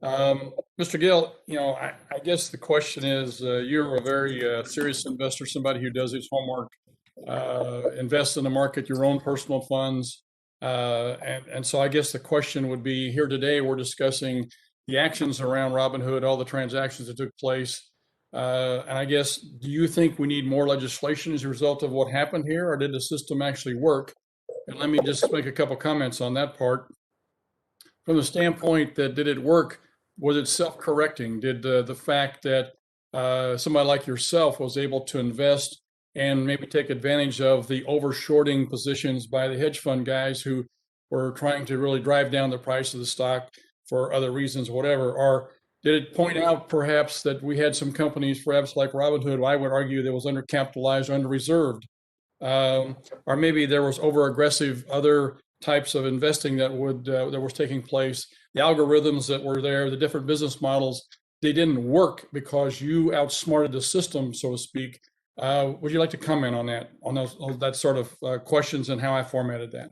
Mr. Gill, I guess the question is, you're a very serious investor, somebody who does his homework, invests in the market, your own personal funds. And so I guess the question would be, here today, we're discussing the actions around Robinhood, all the transactions that took place. And I guess, do you think we need more legislation as a result of what happened here, or did the system actually work? And let me just make a couple comments on that part. From the standpoint that did it work, was it self-correcting? Did the fact that somebody like yourself was able to invest and maybe take advantage of the over-shorting positions by the hedge fund guys who were trying to really drive down the price of the stock for other reasons, whatever, or did it point out perhaps that we had some companies, perhaps like Robinhood, I would argue that was undercapitalized or under-reserved? Or maybe there was over-aggressive other types of investing that was taking place. The algorithms that were there, the different business models, they didn't work because you outsmarted the system, so to speak. Would you like to comment on that, on that sort of questions and how I formatted that?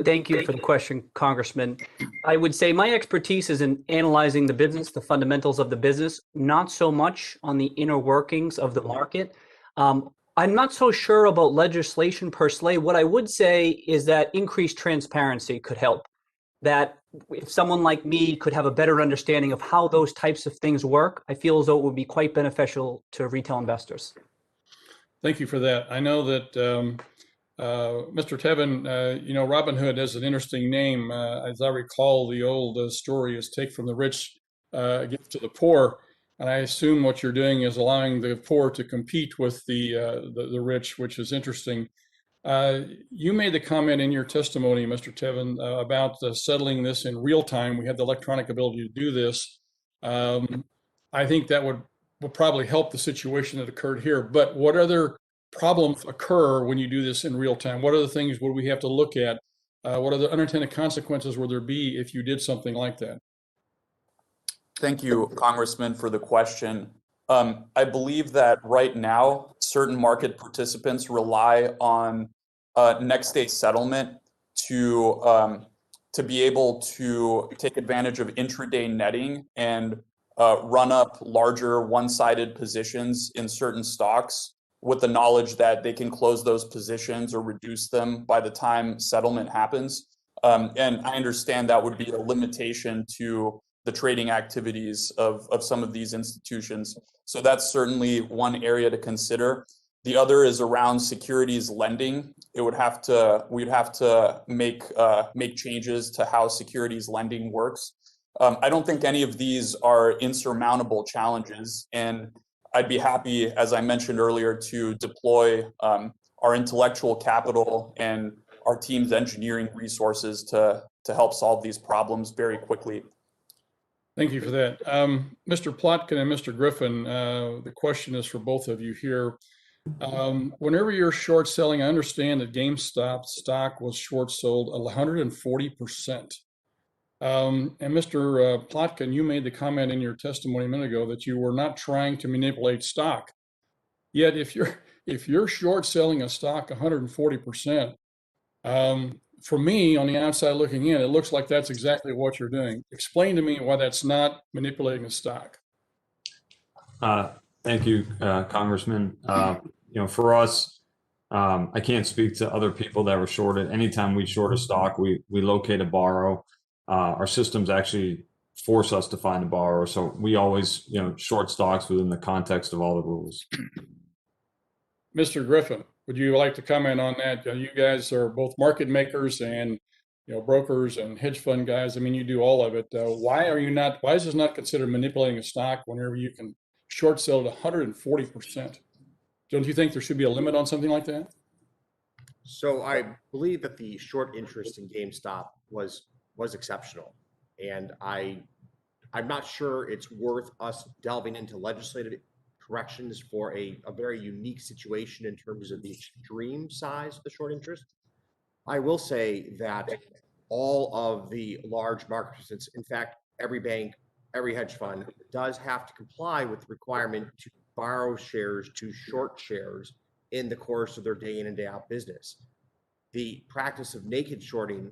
Thank you for the question, Congressman. I would say my expertise is in analyzing the business, the fundamentals of the business, not so much on the inner workings of the market. I'm not so sure about legislation per se. What I would say is that increased transparency could help. That if someone like me could have a better understanding of how those types of things work, I feel as though it would be quite beneficial to retail investors. Thank you for that. I know that Mr. Tevin, Robinhood has an interesting name. As I recall, the old story is take from the rich, give to the poor. And I assume what you're doing is allowing the poor to compete with the rich, which is interesting. You made the comment in your testimony, Mr. Tevin, about settling this in real time. We have the electronic ability to do this. I think that would probably help the situation that occurred here. But what other problems occur when you do this in real time? What other things would we have to look at? What other unintended consequences would there be if you did something like that? Thank you, Congressman, for the question. I believe that right now, certain market participants rely on next day settlement to be able to take advantage of intraday netting and run up larger one-sided positions in certain stocks with the knowledge that they can close those positions or reduce them by the time settlement happens. And I understand that would be a limitation to the trading activities of some of these institutions. So that's certainly one area to consider. The other is around securities lending. We'd have to make changes to how securities lending works. I don't think any of these are insurmountable challenges, and I'd be happy, as I mentioned earlier, to deploy our intellectual capital and our team's engineering resources to help solve these problems very quickly. Thank you for that. Mr. Plotkin and Mr. Griffin, the question is for both of you here. Whenever you're short selling, I understand that GameStop stock was short sold 140%. And Mr. Plotkin, you made the comment in your testimony a minute ago that you were not trying to manipulate stock. Yet, if you're short selling a stock 140%, for me on the outside looking in, it looks like that's exactly what you're doing. Explain to me why that's not manipulating a stock. Thank you, Congressman. For us, I can't speak to other people that were shorted. Anytime we short a stock, we locate a borrow. Our systems actually force us to find a borrower, so we always, short stocks within the context of all the rules. Mr. Griffin, would you like to comment on that? You guys are both market makers and brokers and hedge fund guys. I mean, you do all of it. Why is this not considered manipulating a stock whenever you can short sell at 140%? Don't you think there should be a limit on something like that? So I believe that the short interest in GameStop was exceptional, and I'm not sure it's worth us delving into legislative corrections for a very unique situation in terms of the extreme size of the short interest. I will say that all of the large market participants, in fact, every bank, every hedge fund does have to comply with the requirement to borrow shares to short shares in the course of their day in and day out business. The practice of naked shorting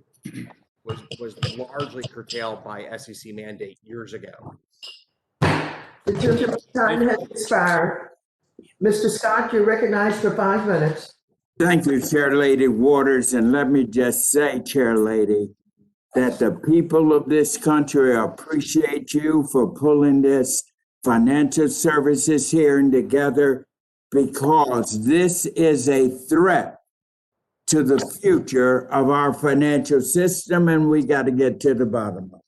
was largely curtailed by SEC mandate years ago. The gentleman's time has expired. Mr. Scott, you're recognized for 5 minutes. Thank you, Chair Lady Waters. And let me just say, Chair Lady, that the people of this country appreciate you for pulling this financial services hearing together, because this is a threat to the future of our financial system, and we got to get to the bottom of it.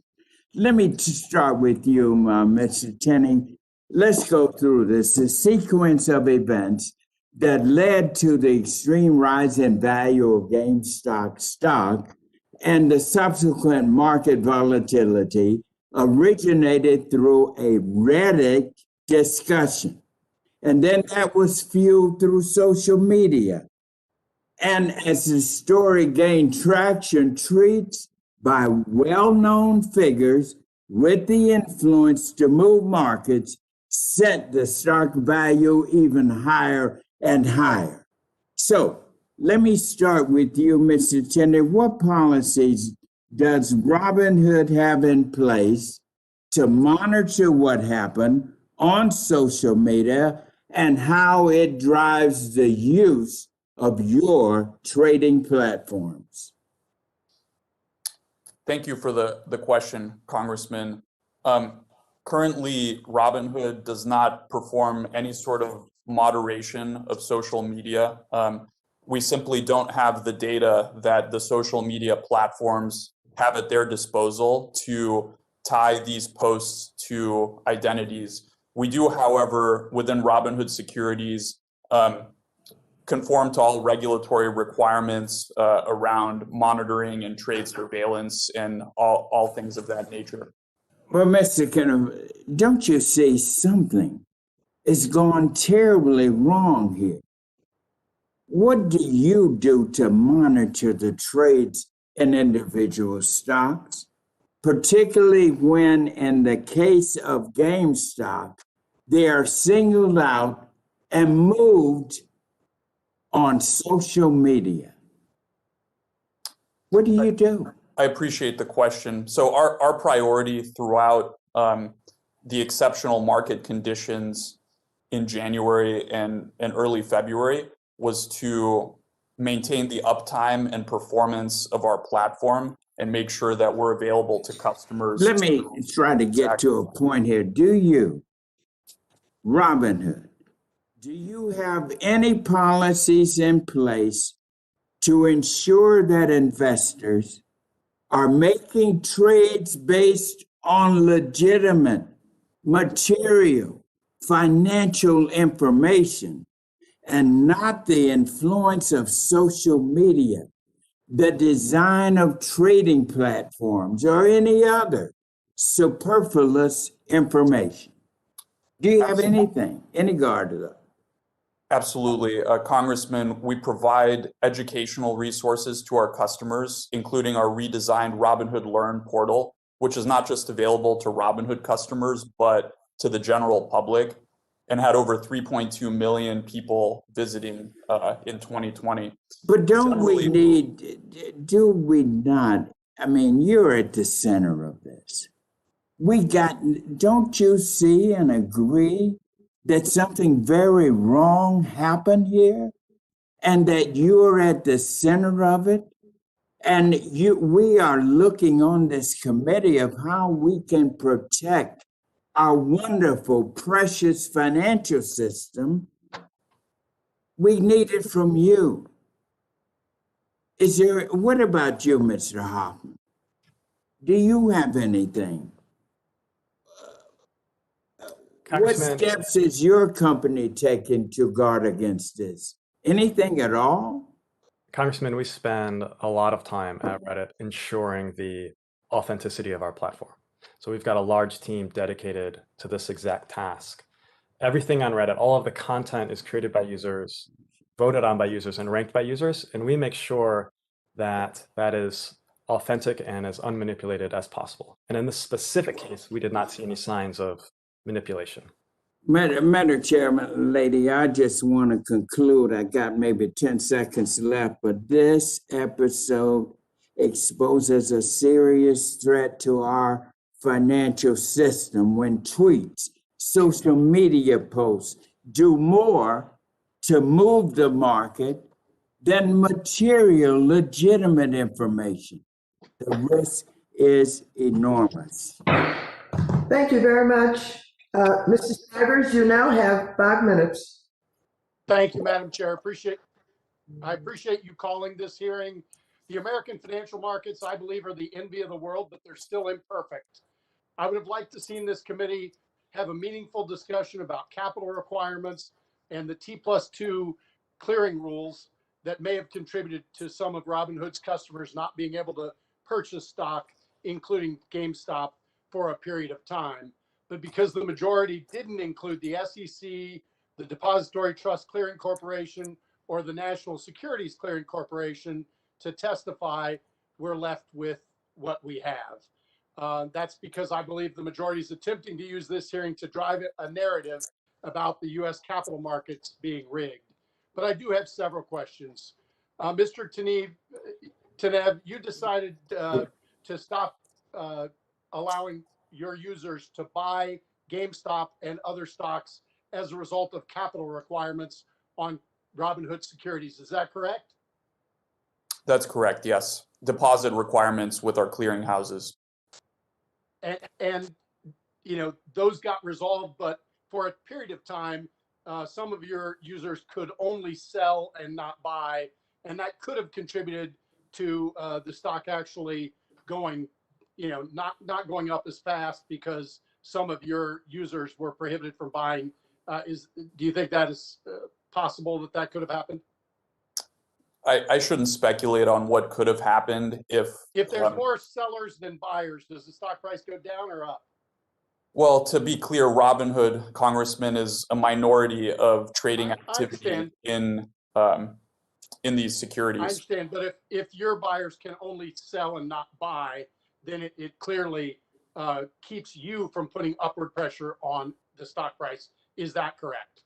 Let me start with you, Mr. Tenney. Let's go through this. The sequence of events that led to the extreme rise in value of GameStop stock and the subsequent market volatility originated through a Reddit discussion. And then that was fueled through social media. And as the story gained traction, tweets by well-known figures with the influence to move markets sent the stock value even higher and higher. So let me start with you, Mr. Tenney. What policies does Robinhood have in place to monitor what happened on social media and how it drives the use of your trading platforms? Thank you for the question, Congressman. Currently, Robinhood does not perform any sort of moderation of social media. We simply don't have the data that the social media platforms have at their disposal to tie these posts to identities. We do, however, within Robinhood Securities, conform to all regulatory requirements around monitoring and trade surveillance and all things of that nature. Well, Mr. Kenner, don't you see something is going terribly wrong here? What do you do to monitor the trades in individual stocks, particularly when, in the case of GameStop, they are singled out and moved on social media? What do you do? I appreciate the question. So our priority throughout the exceptional market conditions in January and early February was to maintain the uptime and performance of our platform and make sure that we're available to customers. Let me try to get to a point here. Do you, Robinhood, do you have any policies in place to ensure that investors are making trades based on legitimate material, financial information, and not the influence of social media, the design of trading platforms, or any other superfluous information? Do you have anything, any guard to that? Absolutely. Congressman, we provide educational resources to our customers, including our redesigned Robinhood Learn portal, which is not just available to Robinhood customers, but to the general public, and had over 3.2 million people visiting in 2020. But don't we need, do we not? I mean, you're at the center of this. Don't you see and agree that something very wrong happened here and that you're at the center of it? And we are looking on this committee of how we can protect our wonderful, precious financial system. We need it from you. What about you, Mr. Hoffman? Do you have anything? What steps is your company taking to guard against this? Anything at all? Congressman, we spend a lot of time at Reddit ensuring the authenticity of our platform. So we've got a large team dedicated to this exact task. Everything on Reddit, all of the content is created by users, voted on by users, and ranked by users. And we make sure that that is authentic and as unmanipulated as possible. And in this specific case, we did not see any signs of manipulation. Madam Chairman, lady, I just want to conclude. I got maybe 10 seconds left, but this episode exposes a serious threat to our financial system when tweets, social media posts do more to move the market than material, legitimate information. The risk is enormous. Thank you very much. Mr. Stivers, you now have 5 minutes. Thank you, Madam Chair. I appreciate you calling this hearing. The American financial markets, I believe, are the envy of the world, but they're still imperfect. I would have liked to seen this committee have a meaningful discussion about capital requirements and the T+2 clearing rules that may have contributed to some of Robinhood's customers not being able to purchase stock, including GameStop, for a period of time. But because the majority didn't include the SEC, the Depository Trust Clearing Corporation, or the National Securities Clearing Corporation to testify, we're left with what we have. That's because I believe the majority is attempting to use this hearing to drive a narrative about the U.S. capital markets being rigged. But I do have several questions. Mr. Tanev, you decided to stop allowing your users to buy GameStop and other stocks as a result of capital requirements on Robinhood securities. Is that correct? That's correct, yes. Deposit requirements with our clearing houses. And those got resolved, but for a period of time, some of your users could only sell and not buy, and that could have contributed to the stock actually going, not going up as fast because some of your users were prohibited from buying. Do you think that is possible that could have happened? I shouldn't speculate on what could have happened if there's more sellers than buyers. Does the stock price go down or up? Well, to be clear, Robinhood, Congressman, is a minority of trading activity in these securities. I understand, but if your buyers can only sell and not buy, then it clearly keeps you from putting upward pressure on the stock price. Is that correct?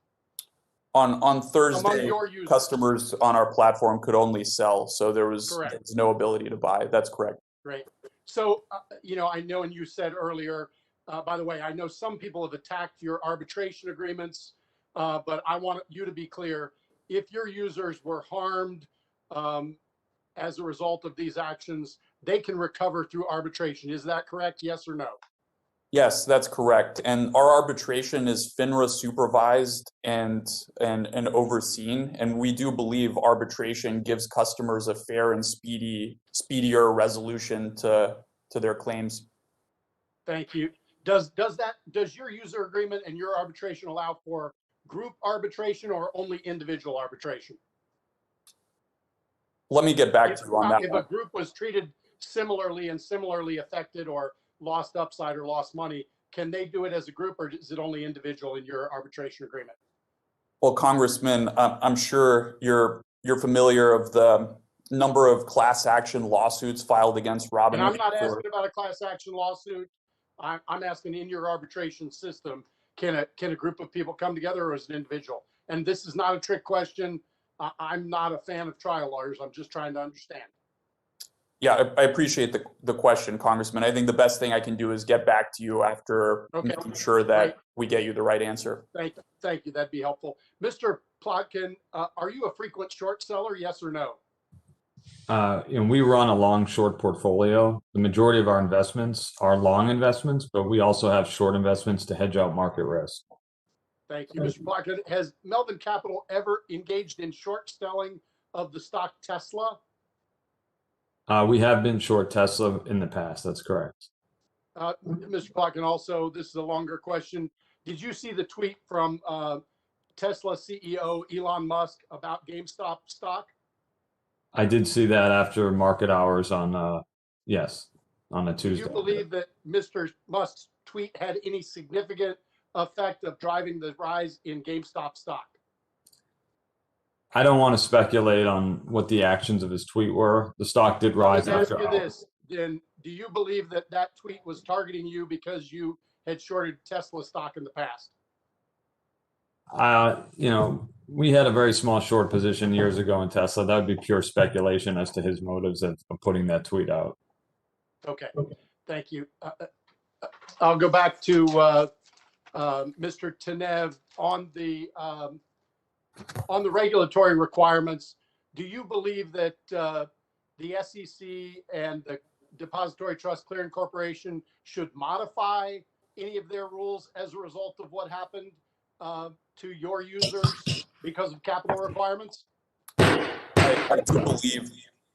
On Thursday, customers on our platform could only sell, so there was no ability to buy. That's correct. Great. So, I know, and you said earlier, by the way, I know some people have attacked your arbitration agreements, but I want you to be clear. If your users were harmed as a result of these actions, they can recover through arbitration. Is that correct? Yes or no? Yes, that's correct. And our arbitration is FINRA supervised and overseen. And we do believe arbitration gives customers a fair and speedier resolution to their claims. Thank you. Does your user agreement and your arbitration allow for group arbitration or only individual arbitration? Let me get back to you on that. If a group was treated similarly and similarly affected or lost upside or lost money, can they do it as a group, or is it only individual in your arbitration agreement? Well, Congressman, I'm sure you're familiar of the number of class action lawsuits filed against And I'm Robinhood not for asking about a class action lawsuit. I'm asking in your arbitration system, can a group of people come together or as an individual? And this is not a trick question. I'm not a fan of trial lawyers. I'm just trying to understand. Yeah, I appreciate the question, Congressman. I think the best thing I can do is get back to you after making sure that Great. we get you the right answer. Thank you. That'd be helpful. Mr. Plotkin, are you a frequent short seller? Yes or no? We run a long short portfolio. The majority of our investments are long investments, but we also have short investments to hedge out market risk. Thank you, Mr. Plotkin. Has Melvin Capital ever engaged in short selling of the stock Tesla? We have been short Tesla in the past. That's correct. Mr. Plotkin, also, this is a longer question. Did you see the tweet from Tesla CEO Elon Musk about GameStop stock? I did see that after market hours on, yes, on a Do Tuesday. you believe that Mr. Musk's tweet had any significant effect of driving the rise in GameStop stock? I don't want to speculate on what the actions of his tweet were. The stock did rise Let me ask after you hours. this, then, do you believe that that tweet was targeting you because you had shorted Tesla stock in the past? We had a very small short position years ago in Tesla. That would be pure speculation as to his motives of putting that tweet out. Okay, thank you. I'll go back to Mr. Tanev on the regulatory requirements. Do you believe that the SEC and the Depository Trust Clearing Corporation should modify any of their rules as a result of what happened to your users because of capital requirements? I do believe.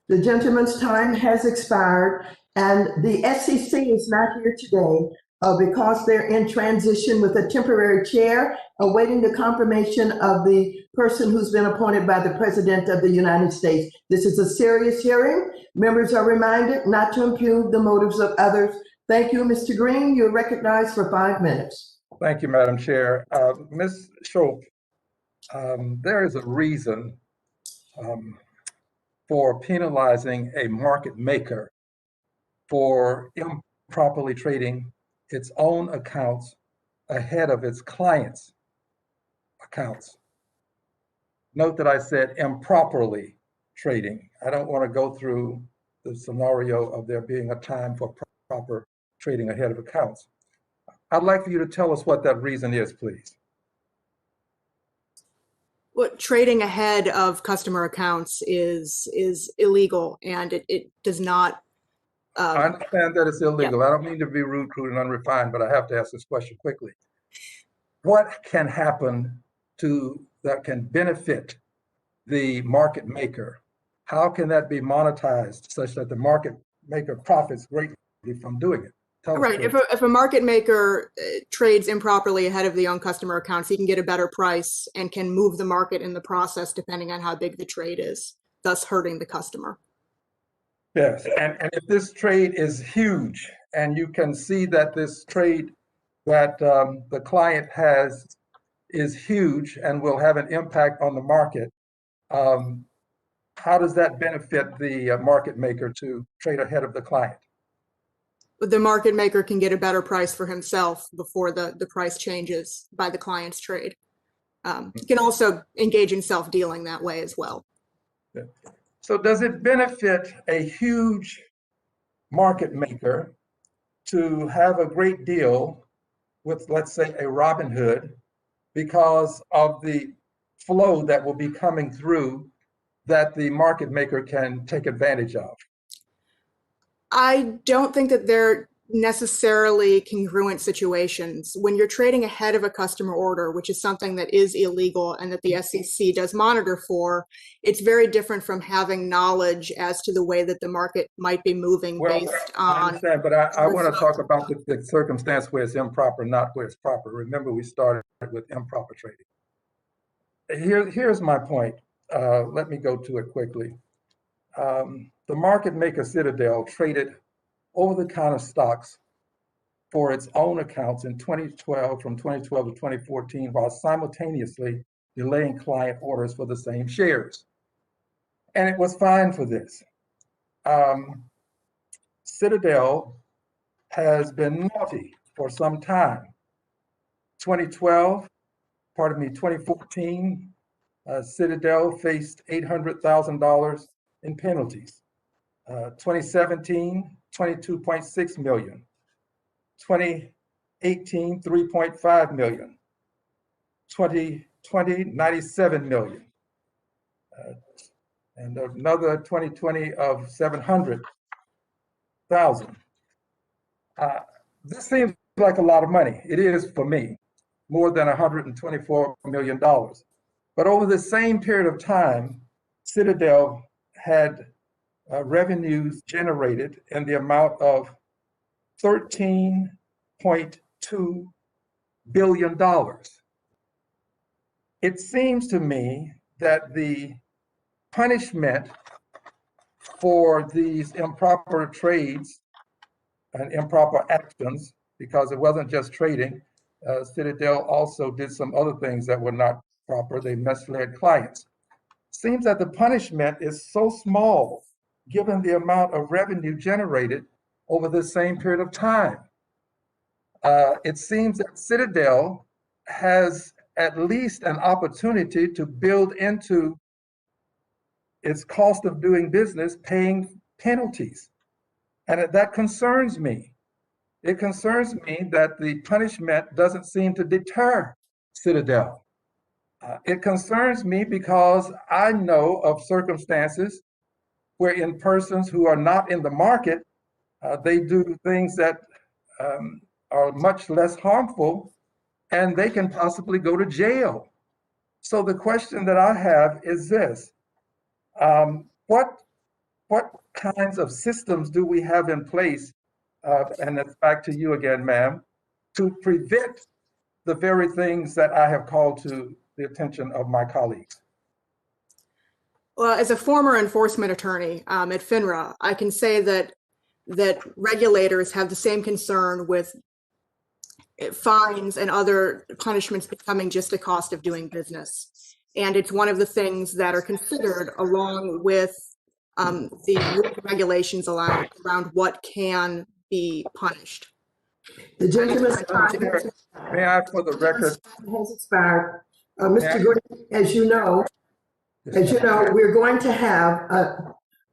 The gentleman's time has expired, and the SEC is not here today because they're in transition with a temporary chair, awaiting the confirmation of the person who's been appointed by the President of the United States. This is a serious hearing. Members are reminded not to impugn the motives of others. Thank you, Mr. Green. You're recognized for 5 minutes. Thank you, Madam Chair. Ms. Schultz, there is a reason for penalizing a market maker for improperly trading its own accounts ahead of its clients' accounts. Note that I said improperly trading. I don't want to go through the scenario of there being a time for proper trading ahead of accounts. I'd like for you to tell us what that reason is, please. Well, trading ahead of customer accounts is illegal, and it does not. I understand that it's illegal. I don't mean to be rude, crude, and unrefined, but I have to ask this question quickly. What can happen that can benefit the market maker? How can that be monetized such that the market maker profits greatly from doing it? Right. If a market maker trades improperly ahead of the own customer accounts, he can get a better price and can move the market in the process depending on how big the trade is, thus hurting the customer. Yes, and if this trade is huge, and you can see that this trade that the client has is huge and will have an impact on the market, how does that benefit the market maker to trade ahead of the client? The market maker can get a better price for himself before the price changes by the client's trade. He can also engage in self-dealing that way as well. So does it benefit a huge market maker to have a great deal with, let's say, a Robinhood because of the flow that will be coming through that the market maker can take advantage of? I don't think that they're necessarily congruent situations. When you're trading ahead of a customer order, which is something that is illegal and that the SEC does monitor for, it's very different from having knowledge as to the way that the market might be moving based on. I understand, but I want to talk about the circumstance where it's improper, not where it's proper. Remember, we started with improper trading. Here's my point. Let me go to it quickly. The market maker Citadel traded over-the-counter stocks for its own accounts in 2012, from 2012 to 2014, while simultaneously delaying client orders for the same shares. and it was fine for this. Citadel has been naughty for some time. 2014, Citadel faced $800,000 in penalties. 2017, 22.6 million. 2018, 3.5 million. 2020, 97 million. And another 2020 of 700,000. This seems like a lot of money. It is for me, more than $124 million. But over the same period of time, Citadel had revenues generated in the amount of $13.2 billion. It seems to me that the punishment for these improper trades and improper actions, because it wasn't just trading, Citadel also did some other things that were not proper. They misled clients. Seems that the punishment is so small given the amount of revenue generated over the same period of time. It seems that Citadel has at least an opportunity to build into its cost of doing business paying penalties. And that concerns me. It concerns me that the punishment doesn't seem to deter Citadel. It concerns me because I know of circumstances where in persons who are not in the market, they do things that are much less harmful, and they can possibly go to jail. So the question that I have is this: what kinds of systems do we have in place? And it's back to you again, ma'am, to prevent the very things that I have called to the attention of my colleagues. Well, as a former enforcement attorney at FINRA, I can say that regulators have the same concern with fines and other punishments becoming just a cost of doing business. And it's one of the things that are considered along with the regulations around what can be punished. The gentleman's May I, for the record, has expired. Mr. Green, as you know, we're going to have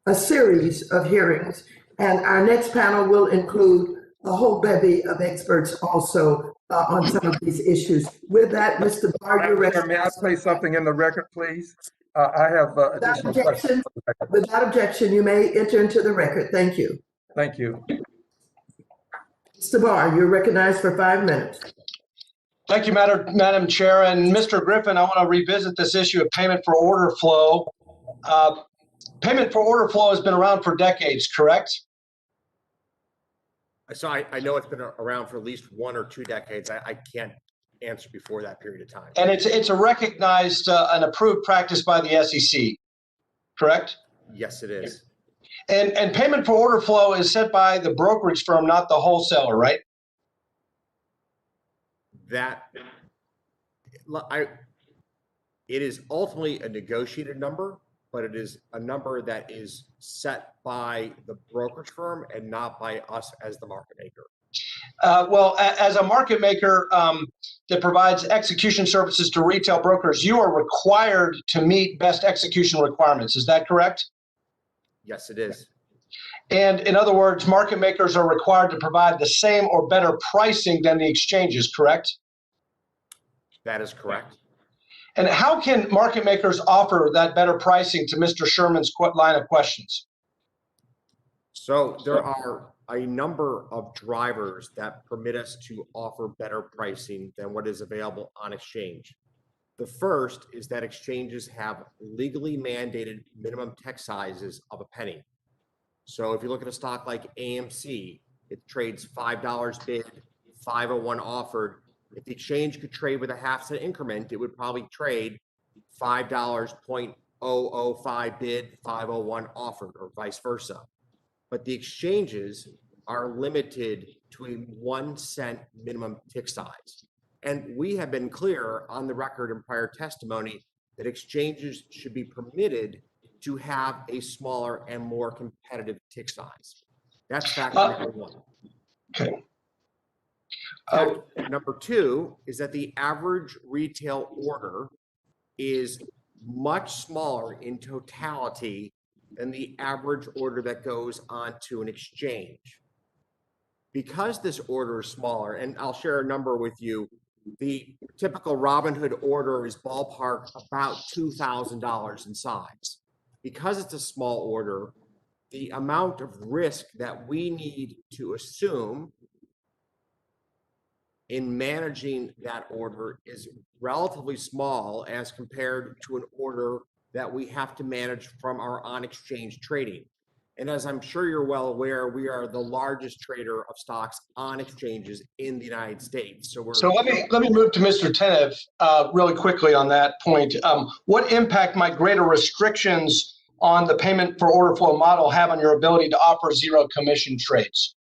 a series of hearings, and our next panel will include a whole bevy of experts also on some of these issues. With that, Mr. Barr, you're ready. May I place something in the record, please? I have additional questions. Without objection, you may enter into the record. Thank you. Thank you. Mr. Barr, you're recognized for 5 minutes. Thank you, Madam Chair. And Mr. Griffin, I want to revisit this issue of payment for order flow. Payment for order flow has been around for decades, correct? So I know it's been around for at least 1 or 2 decades. I can't answer before that period of time. And it's a recognized and approved practice by the SEC, correct? Yes, it is. And payment for order flow is set by the brokerage firm, not the wholesaler, right? It is ultimately a negotiated number, but it is a number that is set by the brokerage firm and not by us as the market maker. Well, as a market maker that provides execution services to retail brokers, you are required to meet best execution requirements. Is that correct? Yes, it is. And in other words, market makers are required to provide the same or better pricing than the exchanges, correct? That is correct. And how can market makers offer that better pricing to Mr. Sherman's line of questions? So there are a number of drivers that permit us to offer better pricing than what is available on exchange. The first is that exchanges have legally mandated minimum tick sizes of a penny. So if you look at a stock like AMC, it trades $5 bid, 501 offered. If the exchange could trade with a half-cent increment, it would probably trade $5, 0.005 bid, 501 offered, or vice versa. But the exchanges are limited to a 1 cent minimum tick size. And we have been clear on the record in prior testimony that exchanges should be permitted to have a smaller and more competitive tick size. That's fact number one. Okay. Fact number two is that the average retail order is much smaller in totality than the average order that goes onto an exchange. Because this order is smaller, and I'll share a number with you, the typical Robinhood order is ballpark about $2,000 in size. Because it's a small order, the amount of risk that we need to assume in managing that order is relatively small as compared to an order that we have to manage from our on-exchange trading. And as I'm sure you're well aware, we are the largest trader of stocks on exchanges in the United States. So let me move to Mr. Tenev really quickly on that point. What impact might greater restrictions on the payment for order flow model have on your ability to offer zero commission trades?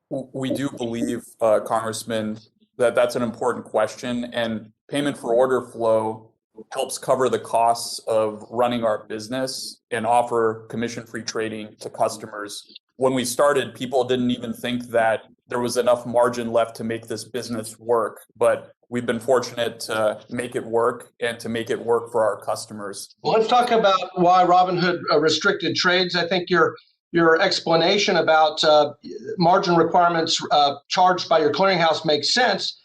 We do believe, Congressman, that that's an important question, and payment for order flow helps cover the costs of running our business and offer commission-free trading to customers. When we started, people didn't even think that there was enough margin left to make this business work, but we've been fortunate to make it work and to make it work for our customers. Well, let's talk about why Robinhood restricted trades. I think your explanation about margin requirements charged by your clearinghouse makes sense.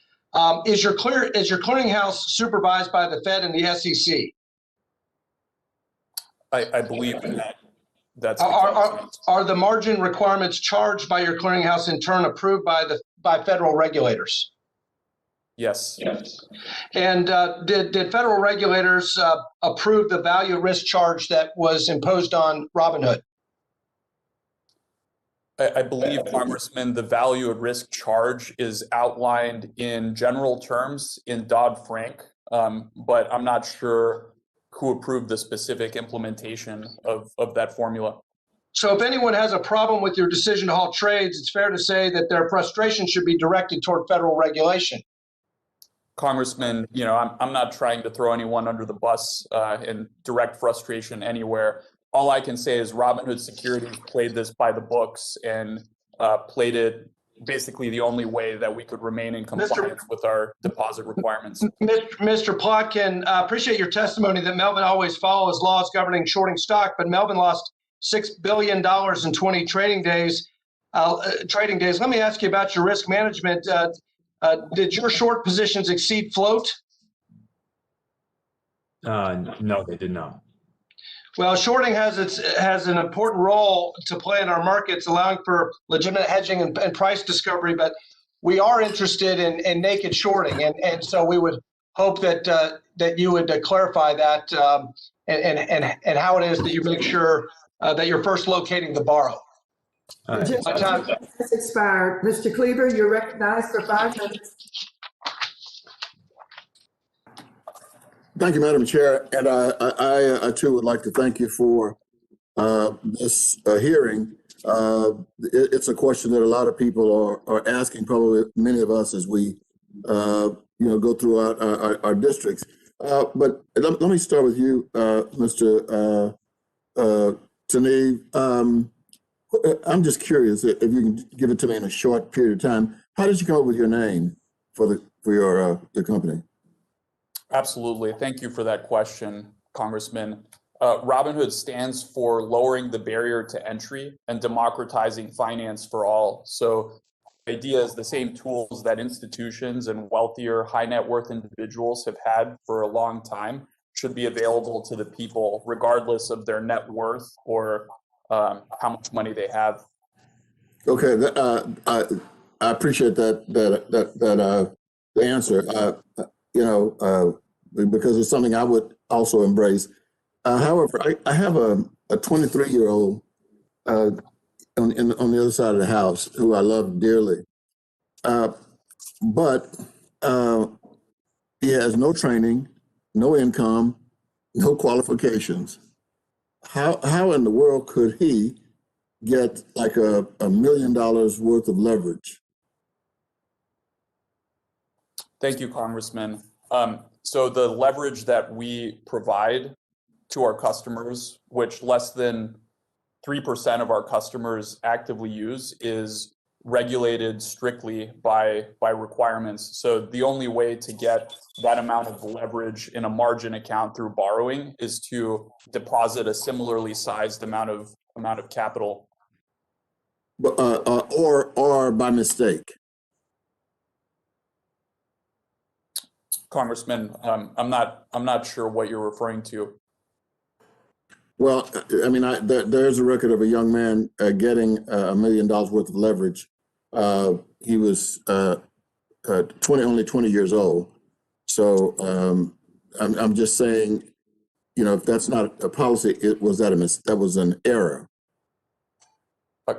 Is your clearinghouse supervised by the Fed and the SEC? I believe that's the case. Are the margin requirements charged by your clearinghouse in turn approved by federal regulators? Yes. And did federal regulators approve the value at risk charge that was imposed on Robinhood? I believe, Congressman, the value at risk charge is outlined in general terms in Dodd-Frank, but I'm not sure who approved the specific implementation of that formula. So if anyone has a problem with your decision to halt trades, it's fair to say that their frustration should be directed toward federal regulation. Congressman, I'm not trying to throw anyone under the bus and direct frustration anywhere. All I can say is Robinhood Securities played this by the books and played it basically the only way that we could remain in compliance with our deposit requirements. Mr. Plotkin, appreciate your testimony that Melvin always follows laws governing shorting stock, but Melvin lost $6 billion in 20 trading days. Let me ask you about your risk management. Did your short positions exceed float? No, they did not. Well, shorting has an important role to play in our markets, allowing for legitimate hedging and price discovery. But we are interested in naked shorting, and so we would hope that you would clarify that and how it is that you make sure that you're first locating the borrow. My time has expired. Mr. Cleaver, you're recognized for 5 minutes. Thank you, Madam Chair. And I too would like to thank you for this hearing. It's a question that a lot of people are asking, probably many of us as we go throughout our districts. But let me start with you, Mr. Tenev. I'm just curious if you can give it to me in a short period of time. How did you come up with your name for your company? Absolutely. Thank you for that question, Congressman. Robinhood stands for lowering the barrier to entry and democratizing finance for all. So the idea is the same tools that institutions and wealthier, high net worth individuals have had for a long time should be available to the people, regardless of their net worth or how much money they have. Okay, I appreciate that answer. Because it's something I would also embrace. However, I have a 23-year-old on the other side of the house who I love dearly, but he has no training, no income, no qualifications. How in the world could he get like $1 million worth of leverage? Thank you, Congressman. So the leverage that we provide to our customers, which less than 3% of our customers actively use, is regulated strictly by requirements. So the only way to get that amount of leverage in a margin account through borrowing is to deposit a similarly sized amount of capital. Or by mistake. Congressman, I'm not sure what you're referring to. Well, I mean, there's a record of a young man getting $1 million worth of leverage. He was only 20 years old. So I'm just saying, you know, if that's not a policy, that was an error.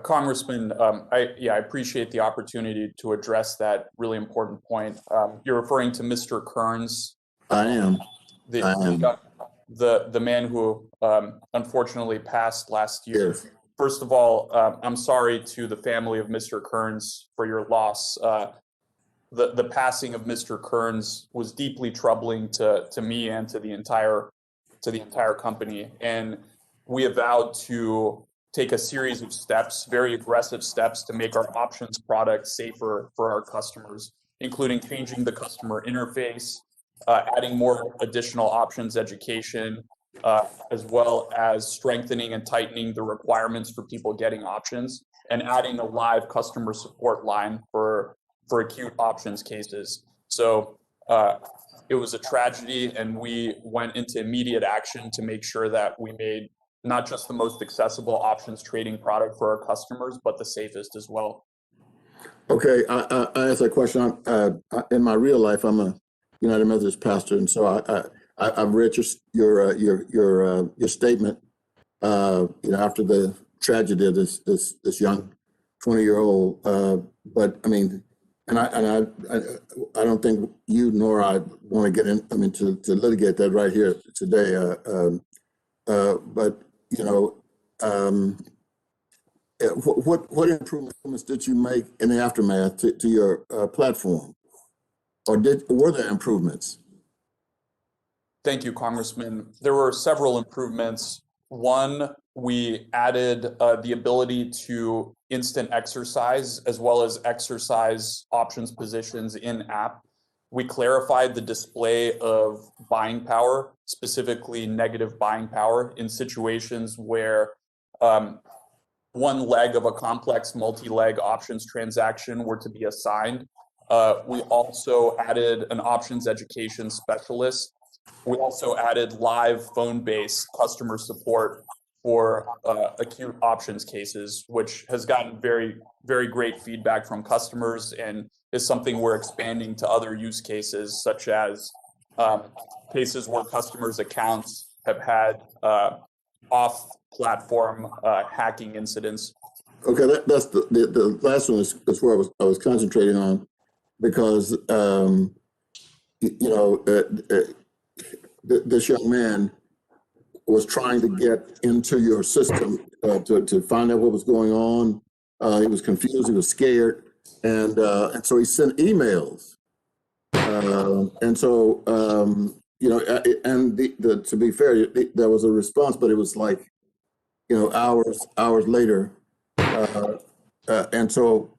Congressman, I appreciate the opportunity to address that really important point. You're referring to Mr. Kearns. I am. The man who unfortunately passed last year. Yes. First of all, I'm sorry to the family of Mr. Kearns for your loss. The passing of Mr. Kearns was deeply troubling to me and to the entire company, and we have vowed to take a series of steps, very aggressive steps, to make our options product safer for our customers, including changing the customer interface, adding more additional options education, as well as strengthening and tightening the requirements for people getting options, and adding a live customer support line for acute options cases. So it was a tragedy, and we went into immediate action to make sure that we made not just the most accessible options trading product for our customers, but the safest as well. Okay, I asked that question. In my real life, I'm a United Methodist pastor, and so I've read your statement. After the tragedy of this young 20-year-old, but I mean, and I don't think you nor I want to get in. I mean, to litigate that right here today. But you know, what improvements did you make in the aftermath to your platform, or were there improvements? Thank you, Congressman. There were several improvements. One, we added the ability to instant exercise as well as exercise options positions in app. We clarified the display of buying power, specifically negative buying power, in situations where one leg of a complex multi-leg options transaction were to be assigned. We also added an options education specialist. We also added live phone-based customer support for acute options cases, which has gotten very, very great feedback from customers and is something we're expanding to other use cases, such as cases where customers' accounts have had off-platform hacking incidents. Okay, that's the last one is where I was concentrating on, because this young man was trying to get into your system to find out what was going on. He was confused. He was scared, and so he sent emails. And so to be fair, there was a response, but it was like hours later. And so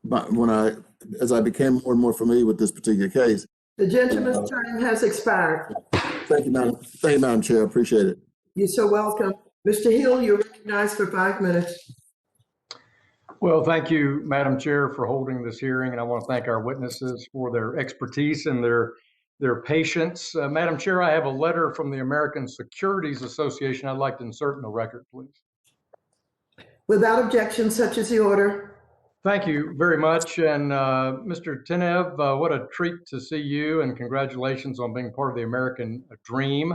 as I became more and more familiar with this particular case, the gentleman's time has expired. Thank you, Madam. Thank you, Madam Chair. I appreciate it. You're so welcome. Mr. Hill, you're recognized for 5 minutes. Well, thank you, Madam Chair, for holding this hearing, and I want to thank our witnesses for their expertise and their patience. Madam Chair, I have a letter from the American Securities Association I'd like to insert in the record, please. Without objection, such is the order. Thank you very much. And Mr. Tenev, what a treat to see you, and congratulations on being part of the American dream.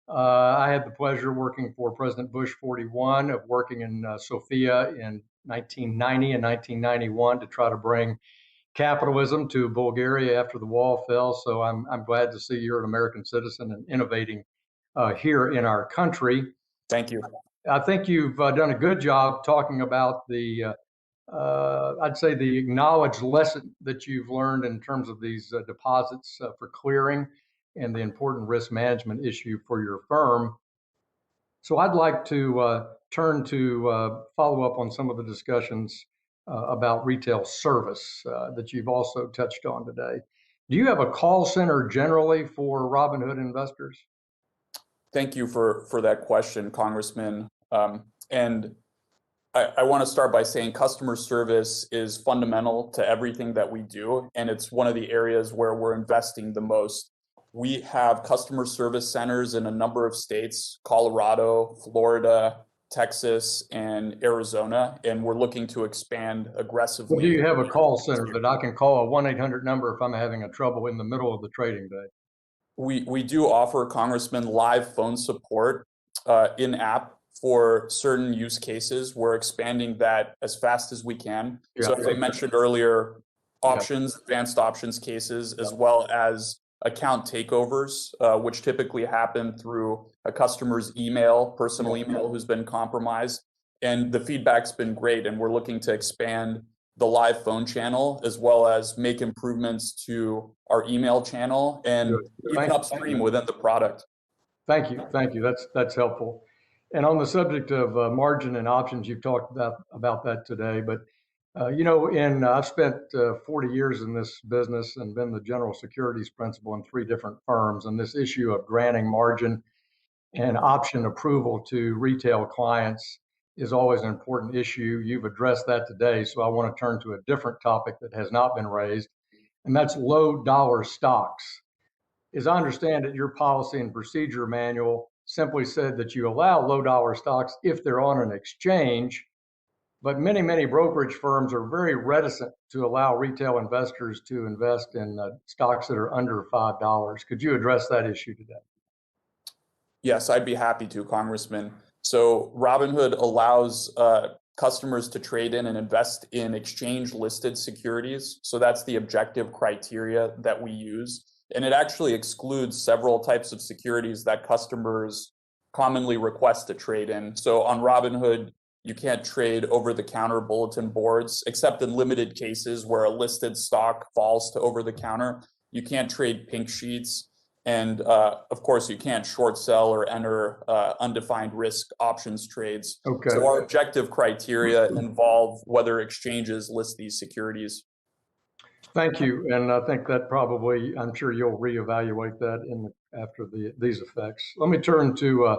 I had the pleasure working for President Bush 41, of working in Sofia in 1990 and 1991 to try to bring capitalism to Bulgaria after the wall fell. So I'm glad to see you're an American citizen and innovating here in our country. Thank you. I think you've done a good job talking about I'd say the acknowledged lesson that you've learned in terms of these deposits for clearing and the important risk management issue for your firm. So I'd like to turn to follow up on some of the discussions about retail service that you've also touched on today. Do you have a call center generally for Robinhood investors? Thank you for that question, Congressman. And I want to start by saying customer service is fundamental to everything that we do, and it's one of the areas where we're investing the most. We have customer service centers in a number of states, Colorado, Florida, Texas, and Arizona, and we're looking to expand aggressively. Well, do you have a call center that I can call, a 1-800 number if I'm having a trouble in the middle of the trading day? We do offer, Congressman, live phone support in app for certain use cases. We're expanding that as fast as we can. So as I mentioned earlier, options, advanced options cases, as well as account takeovers, which typically happen through a customer's email, personal email who's been compromised. And the feedback's been great, and we're looking to expand the live phone channel, as well as make improvements to our email channel and even upstream within the product. Thank you. Thank you. That's helpful. And on the subject of margin and options, you've talked about that today. But I've spent 40 years in this business and been the general securities principal in 3 different firms. And this issue of granting margin and option approval to retail clients is always an important issue. You've addressed that today. So I want to turn to a different topic that has not been raised, and that's low dollar stocks. As I understand it, your policy and procedure manual simply said that you allow low dollar stocks if they're on an exchange, but many brokerage firms are very reticent to allow retail investors to invest in stocks that are under $5. Could you address that issue today? Yes, I'd be happy to, Congressman. So Robinhood allows customers to trade in and invest in exchange-listed securities. So that's the objective criteria that we use. And it actually excludes several types of securities that customers commonly request to trade in. So on Robinhood, you can't trade over-the-counter bulletin boards, except in limited cases where a listed stock falls to over-the-counter. You can't trade pink sheets. And of course, you can't short sell or enter undefined risk options trades. Okay. So our objective criteria involve whether exchanges list these securities. Thank you. And I think that probably, I'm sure you'll reevaluate that after these effects. Let me turn to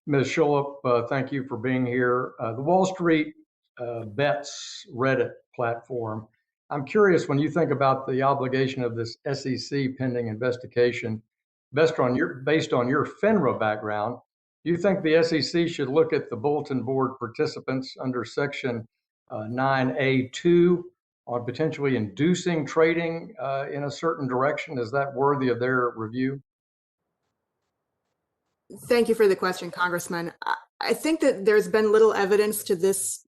Ms. Schulp. Thank you for being here. The Wall Street Bets Reddit platform. I'm curious, when you think about the obligation of this SEC pending investigation, based on your FINRA background, do you think the SEC should look at the bulletin board participants under Section 9A2 on potentially inducing trading in a certain direction? Is that worthy of their review? Thank you for the question, Congressman. I think that there's been little evidence to this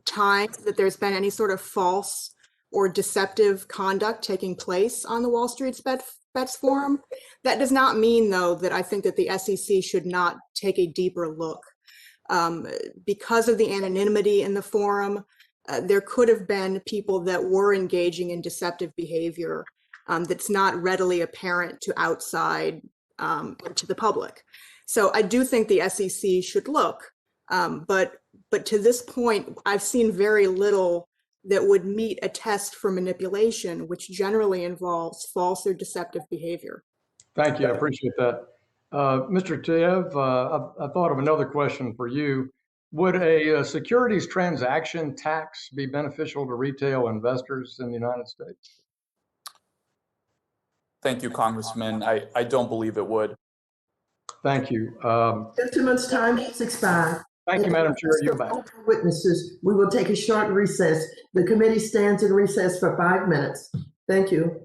time that there's been any sort of false or deceptive conduct taking place on the Wall Street Bets Forum. That does not mean, though, that I think that the SEC should not take a deeper look. Because of the anonymity in the forum, there could have been people that were engaging in deceptive behavior that's not readily apparent to outside to the public. So I do think the SEC should look, but to this point, I've seen very little that would meet a test for manipulation, which generally involves false or deceptive behavior. Thank you. I appreciate that. Mr. Tiev, I thought of another question for you. Would a securities transaction tax be beneficial to retail investors in the United States? Thank you, Congressman. I don't believe it would. Thank you. Gentleman's time has expired. Thank you, Madam Chair. You're back. Witnesses, we will take a short recess. The committee stands in recess for 5 minutes. Thank you.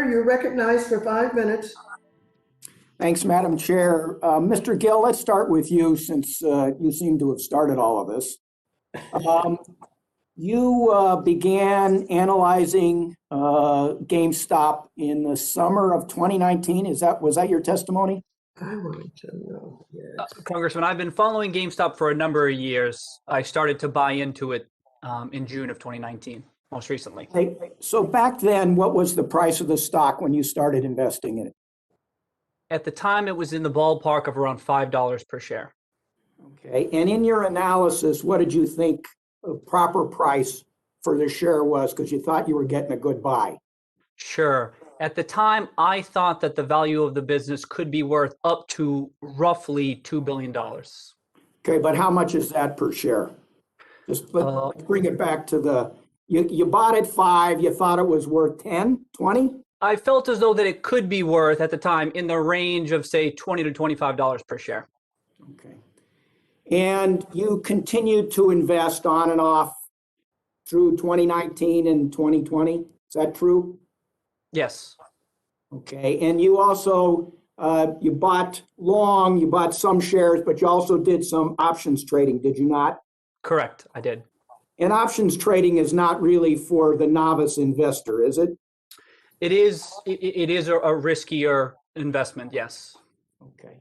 you're recognized for 5 minutes. Thanks, Madam Chair. Mr. Gill, let's start with you since you seem to have started all of this. You began analyzing GameStop in the summer of 2019. Was that your testimony? I wanted to know. Yes. Congressman, I've been following GameStop for a number of years. I started to buy into it in June of 2019, most recently. Hey, so back then, what was the price of the stock when you started investing in it? At the time, it was in the ballpark of around $5 per share. Okay, and in your analysis, what did you think a proper price for the share was? Because you thought you were getting a good buy. Sure. At the time, I thought that the value of the business could be worth up to roughly $2 billion. Okay, but how much is that per share? Just bring it back to you bought at 5, you thought it was worth 10, 20? I felt as though that it could be worth at the time in the range of say $20 to $25 per share. Okay. And you continued to invest on and off through 2019 and 2020. Is that true? Yes. Okay. And you also, you bought some shares, but you also did some options trading, did you not? Correct, I did. And options trading is not really for the novice investor, is it? It is a riskier investment, yes. Okay.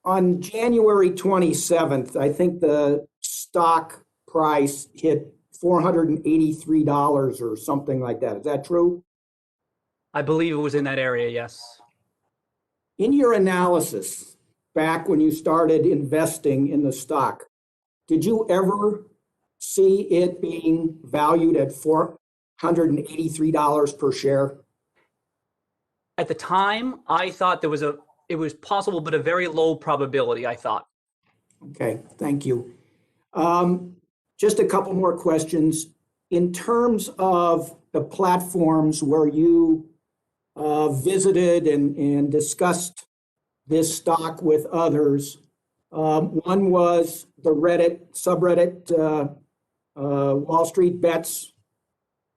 On January 27th, I think the stock price hit $483 or something like that. Is that true? I believe it was in that area, yes. In your analysis, back when you started investing in the stock, did you ever see it being valued at $483 per share? At the time, I thought it was possible, but a very low probability, I thought. Okay, thank you. Just a couple more questions. In terms of the platforms where you visited and discussed this stock with others, one was the Reddit subreddit Wall Street Bets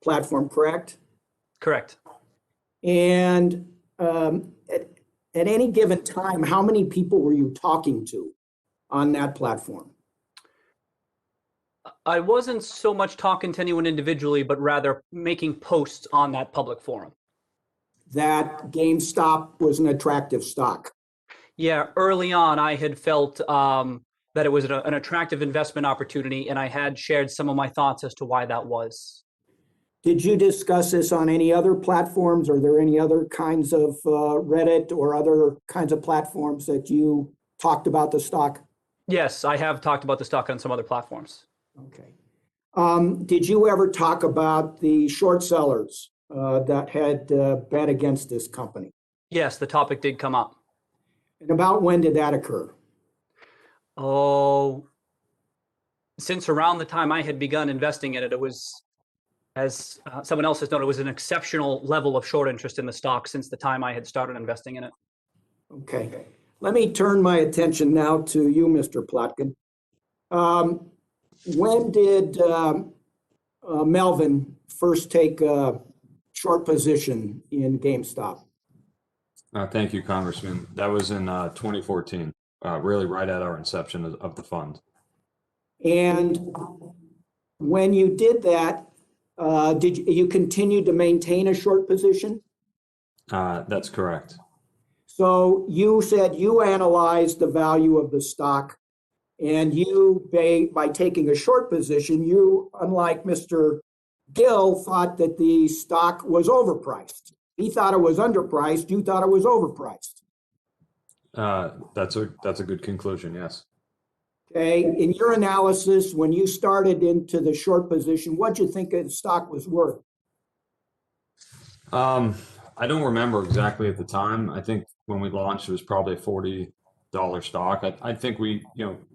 platform, correct? Correct. And at any given time, how many people were you talking to on that platform? I wasn't so much talking to anyone individually, but rather making posts on that public forum. That GameStop was an attractive stock. Yeah, early on, I had felt that it was an attractive investment opportunity, and I had shared some of my thoughts as to why that was. Did you discuss this on any other platforms? Are there any other kinds of Reddit or other kinds of platforms that you talked about the stock? Yes, I have talked about the stock on some other platforms. Okay. Did you ever talk about the short sellers that had bet against this company? Yes, the topic did come up. And about when did that occur? Oh, since around the time I had begun investing in it, it was, as someone else has noted, it was an exceptional level of short interest in the stock since the time I had started investing in it. Okay. Let me turn my attention now to you, Mr. Plotkin. When did Melvin first take a short position in GameStop? Thank you, Congressman. That was in 2014, really right at our inception of the fund. And when you did that, did you continue to maintain a short position? That's correct. So you said you analyzed the value of the stock, and you, by taking a short position, you, unlike Mr. Gill, thought that the stock was overpriced. He thought it was underpriced. You thought it was overpriced. That's a good conclusion. Yes. Okay. In your analysis, when you started into the short position, what did you think the stock was worth? I don't remember exactly at the time. I think when we launched, it was probably a $40 stock. I think we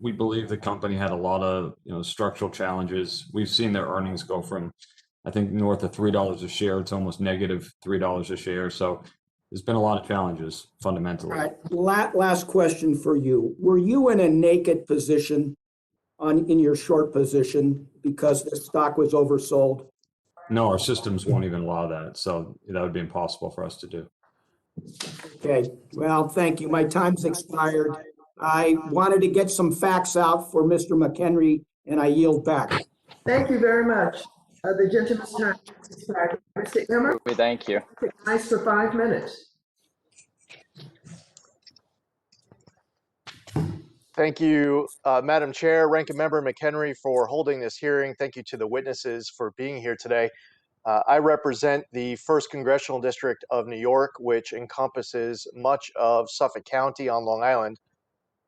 believe the company had a lot of structural challenges. We've seen their earnings go from, I think, north of $3 a share. It's almost negative $3 a share. So there's been a lot of challenges fundamentally. All right. Last question for you. Were you in a naked position in your short position because the stock was oversold? No, our systems won't even allow that. So that would be impossible for us to do. Okay, well, thank you. My time's expired. I wanted to get some facts out for Mr. McHenry, and I yield back. Thank you very much. The gentleman's time has expired. Mr. Emmer, We thank you. nice for 5 minutes. Thank you, Madam Chair, Ranking Member McHenry, for holding this hearing. Thank you to the witnesses for being here today. I represent the 1st Congressional District of New York, which encompasses much of Suffolk County on Long Island.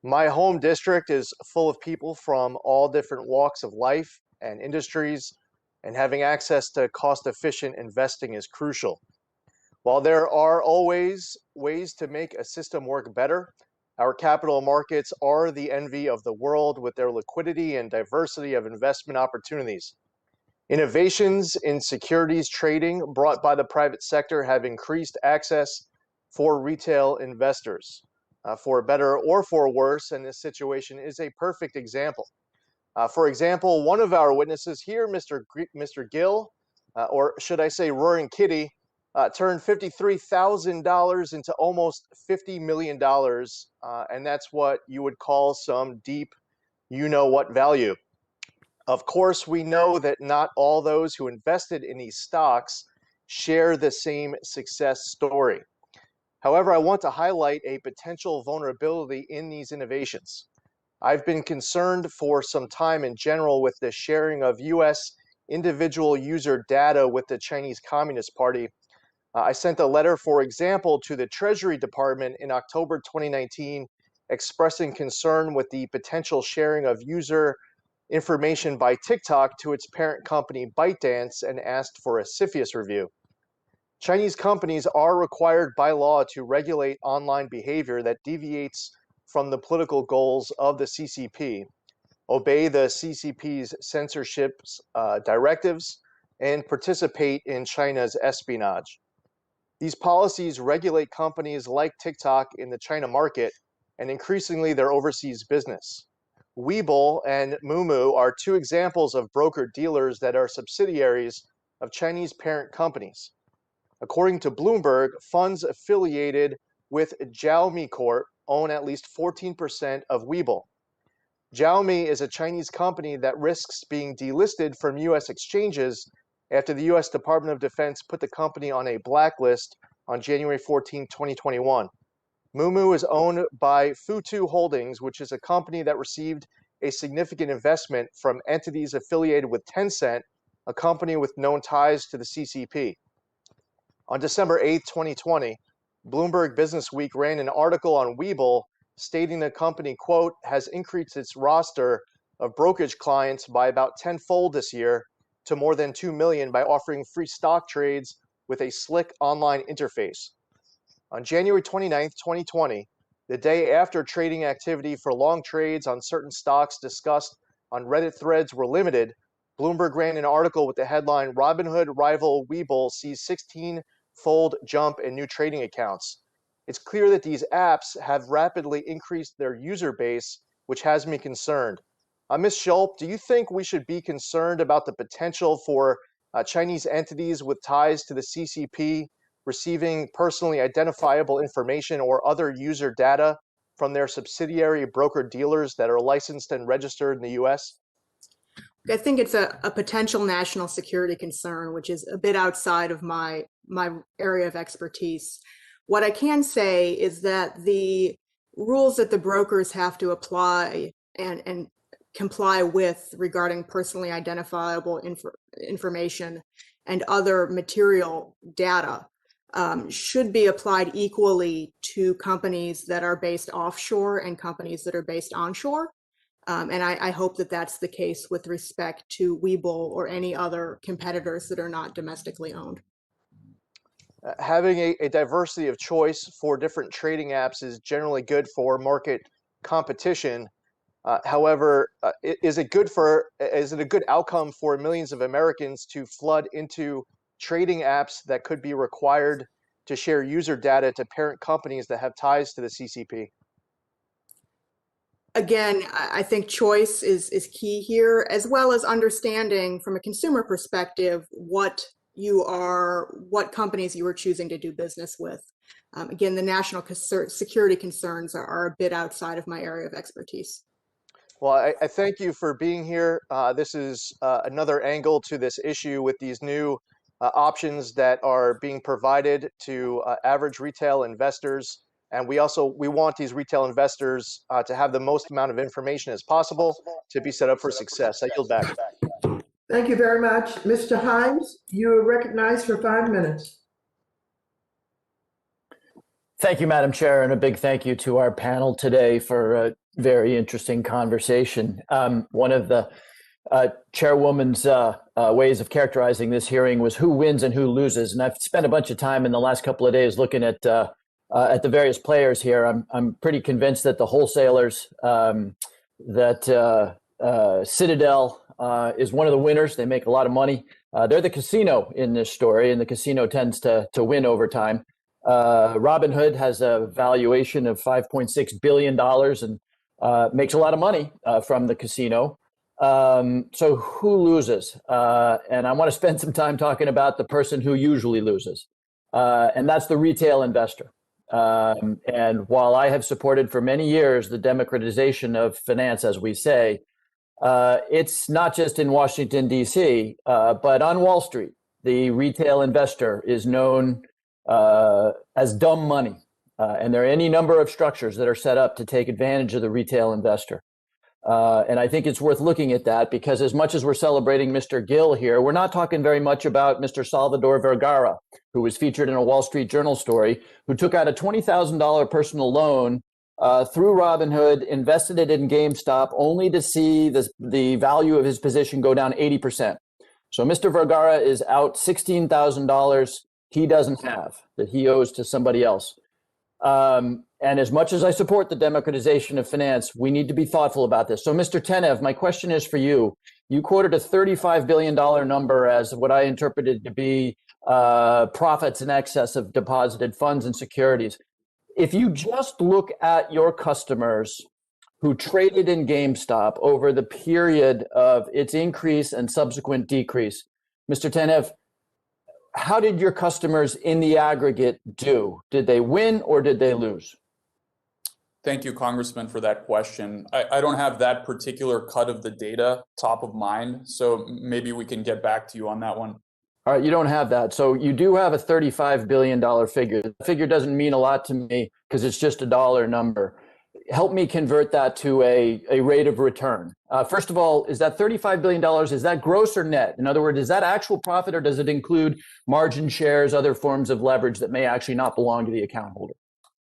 My home district is full of people from all different walks of life and industries, and having access to cost-efficient investing is crucial. While there are always ways to make a system work better, our capital markets are the envy of the world with their liquidity and diversity of investment opportunities. Innovations in securities trading brought by the private sector have increased access for retail investors. For better or for worse, and this situation is a perfect example. For example, one of our witnesses here, Mr. Gill, or should I say Roaring Kitty, turned $53,000 into almost $50 million, and that's what you would call some deep you-know-what value. Of course, we know that not all those who invested in these stocks share the same success story. However, I want to highlight a potential vulnerability in these innovations. I've been concerned for some time in general with the sharing of U.S. individual user data with the Chinese Communist Party. I sent a letter, for example, to the Treasury Department in October 2019 expressing concern with the potential sharing of user information by TikTok to its parent company ByteDance and asked for a CFIUS review. Chinese companies are required by law to regulate online behavior that deviates from the political goals of the CCP, obey the CCP's censorship directives, and participate in China's espionage. These policies regulate companies like TikTok in the China market and increasingly their overseas business. Webull and Moomoo are 2 examples of broker-dealers that are subsidiaries of Chinese parent companies. According to Bloomberg, funds affiliated with Xiaomi Corp own at least 14% of Webull. Xiaomi is a Chinese company that risks being delisted from U.S. exchanges after the U.S. Department of Defense put the company on a blacklist on January 14, 2021. Moomoo is owned by Futu Holdings, which is a company that received a significant investment from entities affiliated with Tencent, a company with known ties to the CCP. On December 8, 2020, Bloomberg Businessweek ran an article on Webull stating the company, quote, has increased its roster of brokerage clients by about 10-fold this year to more than 2 million by offering free stock trades with a slick online interface. On January 29, 2020, the day after trading activity for long trades on certain stocks discussed on Reddit threads were limited, Bloomberg ran an article with the headline, Robinhood rival Webull sees 16-fold jump in new trading accounts. It's clear that these apps have rapidly increased their user base, which has me concerned. Ms. Schulp, do you think we should be concerned about the potential for Chinese entities with ties to the CCP receiving personally identifiable information or other user data from their subsidiary broker-dealers that are licensed and registered in the U.S.? I think it's a potential national security concern, which is a bit outside of my area of expertise. What I can say is that the rules that the brokers have to apply and comply with regarding personally identifiable information and other material data should be applied equally to companies that are based offshore and companies that are based onshore. And I hope that that's the case with respect to Webull or any other competitors that are not domestically owned. Having a diversity of choice for different trading apps is generally good for market competition. However, is it a good outcome for millions of Americans to flood into trading apps that could be required to share user data to parent companies that have ties to the CCP? Again, I think choice is key here, as well as understanding from a consumer perspective what companies you are choosing to do business with. Again, the national security concerns are a bit outside of my area of expertise. Well, I thank you for being here. This is another angle to this issue with these new options that are being provided to average retail investors. And we want these retail investors to have the most amount of information as possible to be set up for success. I yield back. Thank you very much. Mr. Himes, you are recognized for 5 minutes. Thank you, Madam Chair, and a big thank you to our panel today for a very interesting conversation. One of the chairwoman's ways of characterizing this hearing was who wins and who loses. And I've spent a bunch of time in the last couple of days looking at the various players here. I'm pretty convinced that the wholesalers, Citadel is one of the winners. They make a lot of money. They're the casino in this story, and the casino tends to win over time. Robinhood has a valuation of $5.6 billion and makes a lot of money from the casino. So who loses? And I want to spend some time talking about the person who usually loses, and that's the retail investor. And while I have supported for many years the democratization of finance, as we say, it's not just in Washington, D.C., but on Wall Street. The retail investor is known as dumb money. And there are any number of structures that are set up to take advantage of the retail investor. And I think it's worth looking at that because as much as we're celebrating Mr. Gill here, we're not talking very much about Mr. Salvador Vergara, who was featured in a Wall Street Journal story, who took out a $20,000 personal loan through Robinhood, invested it in GameStop, only to see the value of his position go down 80%. So Mr. Vergara is out $16,000 he doesn't have, that he owes to somebody else. And as much as I support the democratization of finance, we need to be thoughtful about this. So Mr. Tenev, my question is for you. You quoted a $35 billion number as what I interpreted to be profits in excess of deposited funds and securities. If you just look at your customers who traded in GameStop over the period of its increase and subsequent decrease, Mr. Tenev, how did your customers in the aggregate do? Did they win or did they lose? Thank you, Congressman, for that question. I don't have that particular cut of the data top of mind, so maybe we can get back to you on that one. All right, you don't have that. So you do have a $35 billion figure. The figure doesn't mean a lot to me because it's just a dollar number. Help me convert that to a rate of return. First of all, is that $35 billion, is that gross or net? In other words, is that actual profit or does it include margin shares, other forms of leverage that may actually not belong to the account holder?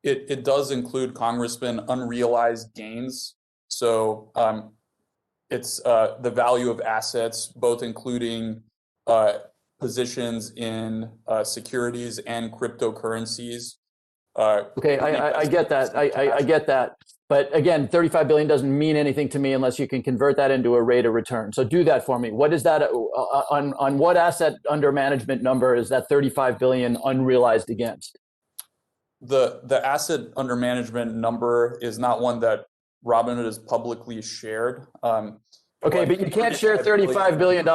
It does include, Congressman, unrealized gains. So it's the value of assets, both including positions in securities and cryptocurrencies. Okay, I get that. I get that. But again, 35 billion doesn't mean anything to me unless you can convert that into a rate of return. So do that for me. What is that on what asset under management number is that 35 billion unrealized against? The asset under management number is not one that Robinhood has publicly shared. Okay, but you can't share $35 billion.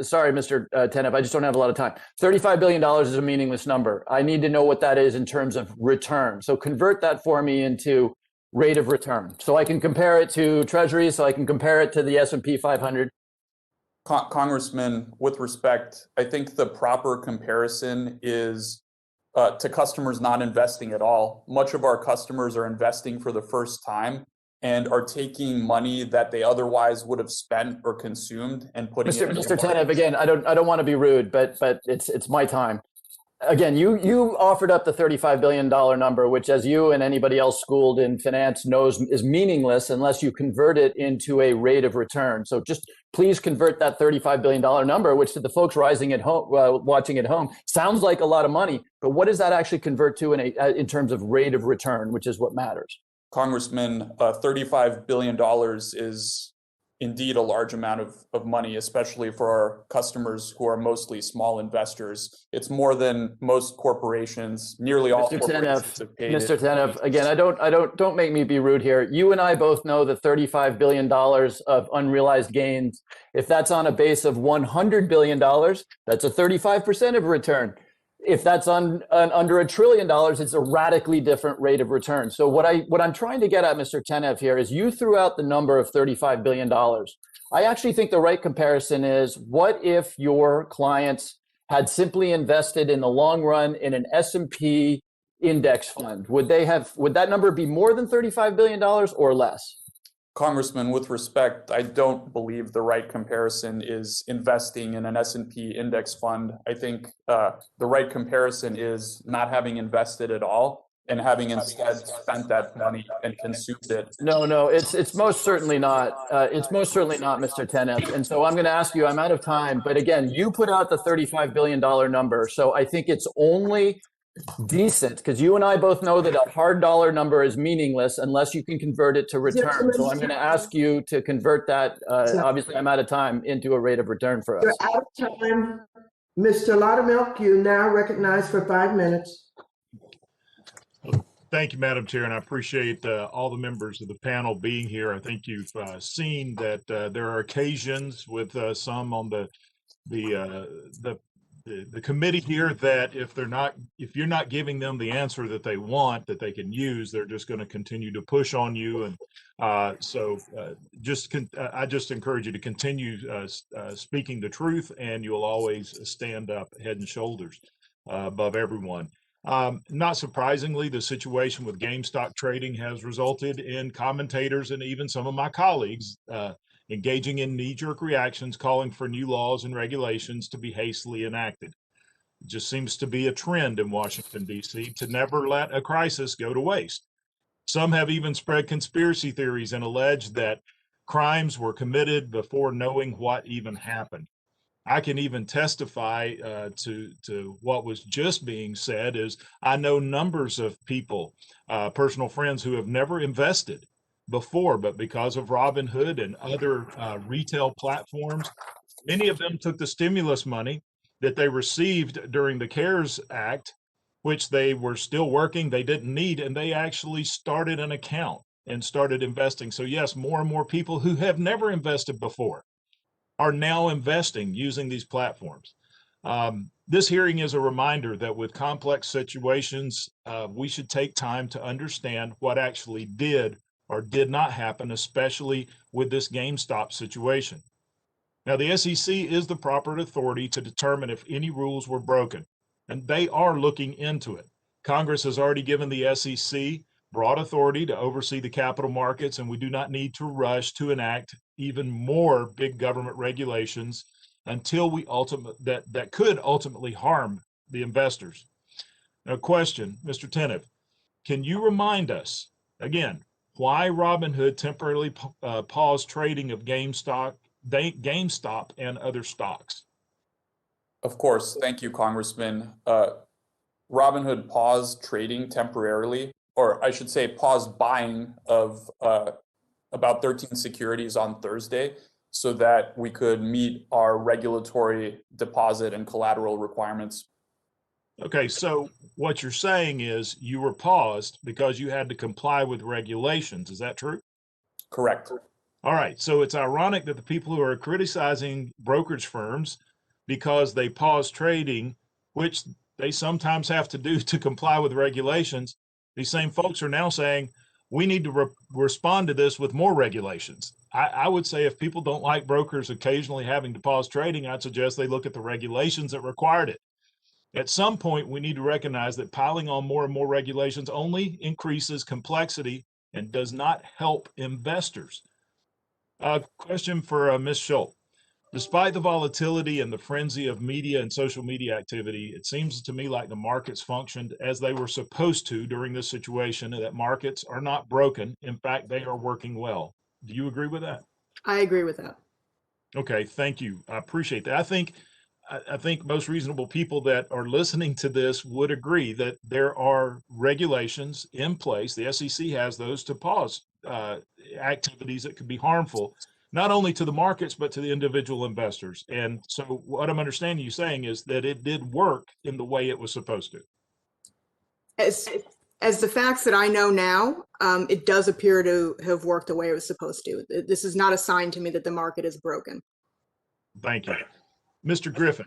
Sorry, Mr. Tenev, I just don't have a lot of time. $35 billion is a meaningless number. I need to know what that is in terms of return. So convert that for me into rate of return. So I can compare it to Treasury, so I can compare it to the S&P 500. Congressman, with respect, I think the proper comparison is to customers not investing at all. Much of our customers are investing for the first time and are taking money that they otherwise would have spent or consumed and putting it in Mr. Tenev, again, I don't want to be rude, but it's my time. Again, you offered up the $35 billion number, which, as you and anybody else schooled in finance knows, is meaningless unless you convert it into a rate of return. So just please convert that $35 billion number, which to the folks watching at home sounds like a lot of money. But what does that actually convert to in terms of rate of return, which is what matters? Congressman, $35 billion is indeed a large amount of money, especially for our customers who are mostly small investors. It's more than most corporations, nearly all Mr. corporations Tenev, have paid. Mr. Tenev, again, don't make me be rude here. You and I both know that $35 billion of unrealized gains, if that's on a base of $100 billion, that's a 35% of return. If that's on under $1 trillion, it's a radically different rate of return. So what I'm trying to get at, Mr. Tenev, here is you threw out the number of $35 billion. I actually think the right comparison is, what if your clients had simply invested in the long run in an S&P index fund? Would that number be more than $35 billion or less? Congressman, with respect, I don't believe the right comparison is investing in an S&P index fund. I think the right comparison is not having invested at all and having instead spent that money and consumed it. No, it's most certainly not. It's most certainly not, Mr. Tenev. And so I'm going to ask you, I'm out of time, but again, you put out the $35 billion number. So I think it's only decent, because you and I both know that a hard dollar number is meaningless unless you can convert it to return. So I'm going to ask you to convert that. Obviously, I'm out of time, into a rate of return for us. You're out of time. Mr. Laudermilk, you now recognized for 5 minutes. Thank you, Madam Chair, and I appreciate all the members of the panel being here. I think you've seen that there are occasions with some on the committee here that if you're not giving them the answer that they want, that they can use, they're just going to continue to push on you. And I just encourage you to continue speaking the truth, and you'll always stand up head and shoulders above everyone. Not surprisingly, the situation with GameStop trading has resulted in commentators and even some of my colleagues engaging in knee-jerk reactions, calling for new laws and regulations to be hastily enacted. It just seems to be a trend in Washington, D.C. to never let a crisis go to waste. Some have even spread conspiracy theories and alleged that crimes were committed before knowing what even happened. I can even testify to what was just being said. Is I know numbers of people, personal friends, who have never invested before, but because of Robinhood and other retail platforms, many of them took the stimulus money that they received during the CARES Act, which they were still working, they didn't need, and they actually started an account and started investing. So yes, more and more people who have never invested before are now investing using these platforms. This hearing is a reminder that with complex situations, we should take time to understand what actually did or did not happen, especially with this GameStop situation. Now, the SEC is the proper authority to determine if any rules were broken, and they are looking into it. Congress has already given the SEC broad authority to oversee the capital markets, and we do not need to rush to enact even more big government regulations until that could ultimately harm the investors. Now, question, Mr. Tenev, can you remind us again why Robinhood temporarily paused trading of GameStop and other stocks? Of course, thank you, Congressman. Robinhood paused trading temporarily, or I should say paused buying of about 13 securities on Thursday, so that we could meet our regulatory deposit and collateral requirements. Okay, so what you're saying is you were paused because you had to comply with regulations. Is that true? Correct. All right, so it's ironic that the people who are criticizing brokerage firms because they pause trading, which they sometimes have to do to comply with regulations, these same folks are now saying, we need to respond to this with more regulations. I would say if people don't like brokers occasionally having to pause trading, I'd suggest they look at the regulations that required it. At some point, we need to recognize that piling on more and more regulations only increases complexity and does not help investors. Question for Ms. Schultz. Despite the volatility and the frenzy of media and social media activity, it seems to me like the markets functioned as they were supposed to during this situation, and that markets are not broken. In fact, they are working well. Do you agree with that? I agree with that. Okay, thank you. I appreciate that. I think most reasonable people that are listening to this would agree that there are regulations in place. The SEC has those to pause activities that could be harmful. not only to the markets, but to the individual investors. And so what I'm understanding you saying is that it did work in the way it was supposed to. As the facts that I know now, it does appear to have worked the way it was supposed to. This is not a sign to me that the market is broken. Thank you. Mr. Griffin,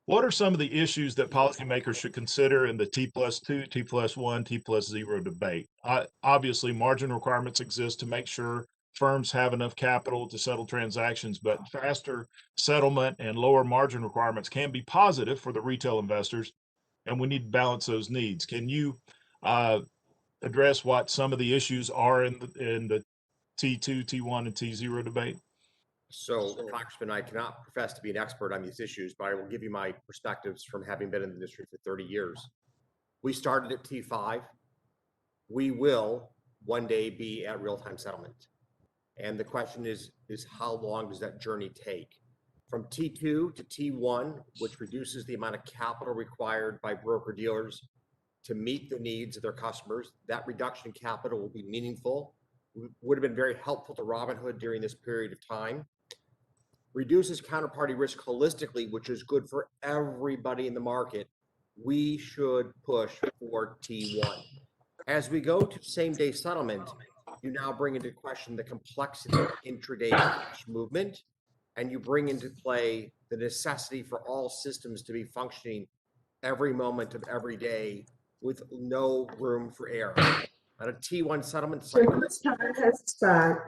what are some of the issues that policymakers should consider in the T+2, T+1, T+0 debate? Obviously, margin requirements exist to make sure firms have enough capital to settle transactions, but faster settlement and lower margin requirements can be positive for the retail investors, and we need to balance those needs. Can you address what some of the issues are in the T2, T1, and T0 debate? So, Congressman, I cannot profess to be an expert on these issues, but I will give you my perspectives from having been in the industry for 30 years. We started at T5. We will one day be at real-time settlement. And the question is how long does that journey take? From T2 to T1, which reduces the amount of capital required by broker-dealers to meet the needs of their customers, that reduction in capital will be meaningful, would have been very helpful to Robinhood during this period of time. Reduces counterparty risk holistically, which is good for everybody in the market. We should push for T1. As we go to same-day settlement, you now bring into question the complexity of intraday cash movement, and you bring into play the necessity for all systems to be functioning every moment of every day with no room for error. On a T1 settlement cycle, This time has expired.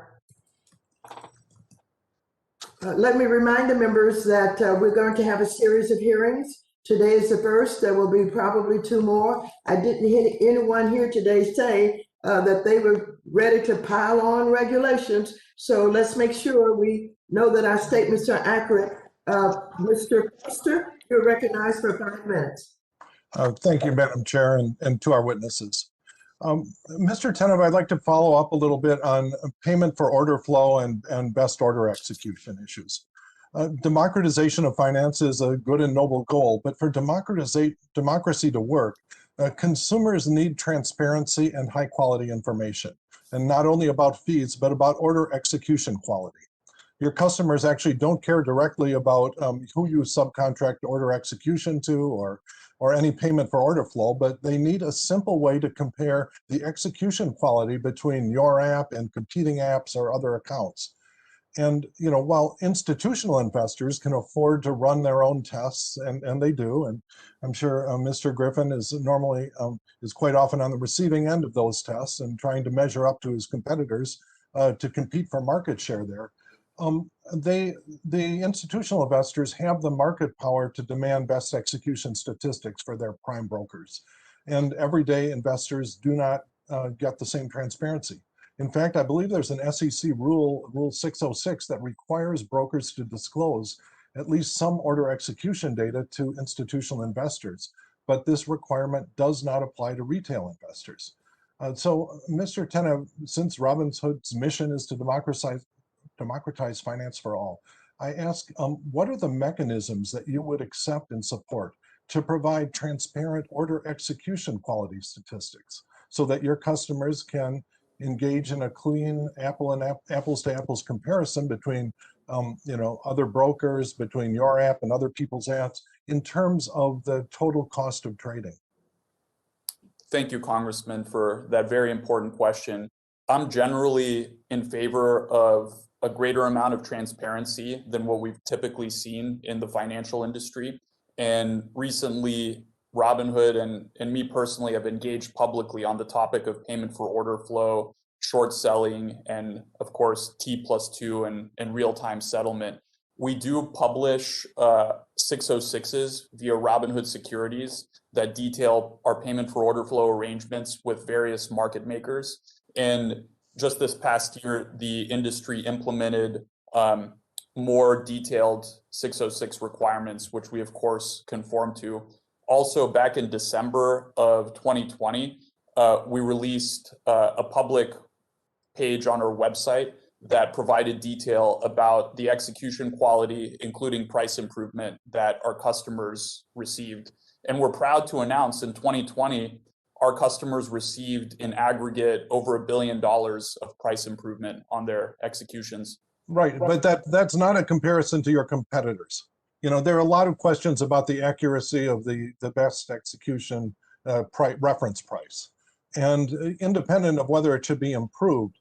Let me remind the members that we're going to have a series of hearings. Today is the first. There will be probably two more. I didn't hear anyone here today say that they were ready to pile on regulations. So let's make sure we know that our statements are accurate. Mr. Foster, you're recognized for 5 minutes. Thank you, Madam Chair, and to our witnesses. Mr. Tenov, I'd like to follow up a little bit on payment for order flow and best order execution issues. Democratization of finance is a good and noble goal, but for democracy to work, consumers need transparency and high quality information, and not only about fees, but about order execution quality. Your customers actually don't care directly about who you subcontract order execution to or any payment for order flow, but they need a simple way to compare the execution quality between your app and competing apps or other accounts. And while institutional investors can afford to run their own tests, and they do, and I'm sure Mr. Griffin is normally is quite often on the receiving end of those tests and trying to measure up to his competitors to compete for market share there. The institutional investors have the market power to demand best execution statistics for their prime brokers. And everyday investors do not get the same transparency. In fact, I believe there's an SEC rule 606 that requires brokers to disclose at least some order execution data to institutional investors, but this requirement does not apply to retail investors. So, Mr. Tenov, since Robinhood's mission is to democratize finance for all, I ask, what are the mechanisms that you would accept and support to provide transparent order execution quality statistics so that your customers can engage in a clean apples to apples comparison between other brokers, between your app and other people's apps in terms of the total cost of trading? Thank you, Congressman, for that very important question. I'm generally in favor of a greater amount of transparency than what we've typically seen in the financial industry. And recently, Robinhood and me personally have engaged publicly on the topic of payment for order flow, short selling, and of course, T+2 and real-time settlement. We do publish 606s via Robinhood Securities that detail our payment for order flow arrangements with various market makers. And just this past year, the industry implemented more detailed 606 requirements, which we of course conform to. Also, back in December of 2020, we released a public page on our website that provided detail about the execution quality, including price improvement that our customers received. And we're proud to announce in 2020, our customers received in aggregate over $1 billion of price improvement on their executions. Right, but that's not a comparison to your competitors. You know, there are a lot of questions about the accuracy of the best execution reference price. And independent of whether it should be improved,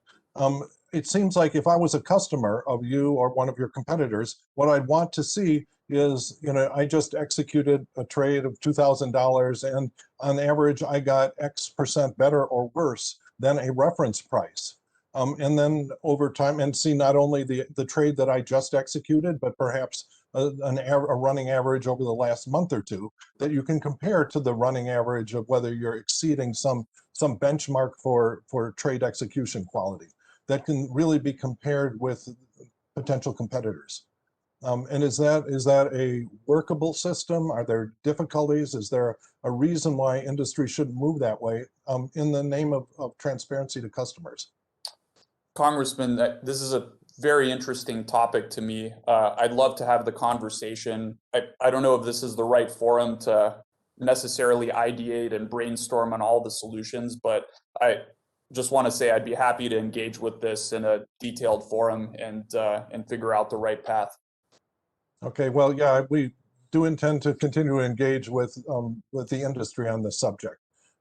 it seems like if I was a customer of you or one of your competitors, what I'd want to see is, you know, I just executed a trade of $2,000 and on average I got X% better or worse than a reference price. And then over time, and see not only the trade that I just executed, but perhaps a running average over the last month or two that you can compare to the running average of whether you're exceeding some benchmark for trade execution quality that can really be compared with potential competitors. And is that a workable system? Are there difficulties? Is there a reason why industry shouldn't move that way in the name of transparency to customers? Congressman, this is a very interesting topic to me. I'd love to have the conversation. I don't know if this is the right forum to necessarily ideate and brainstorm on all the solutions, but I just want to say I'd be happy to engage with this in a detailed forum and figure out the right path. Okay, well, yeah, we do intend to continue to engage with the industry on this subject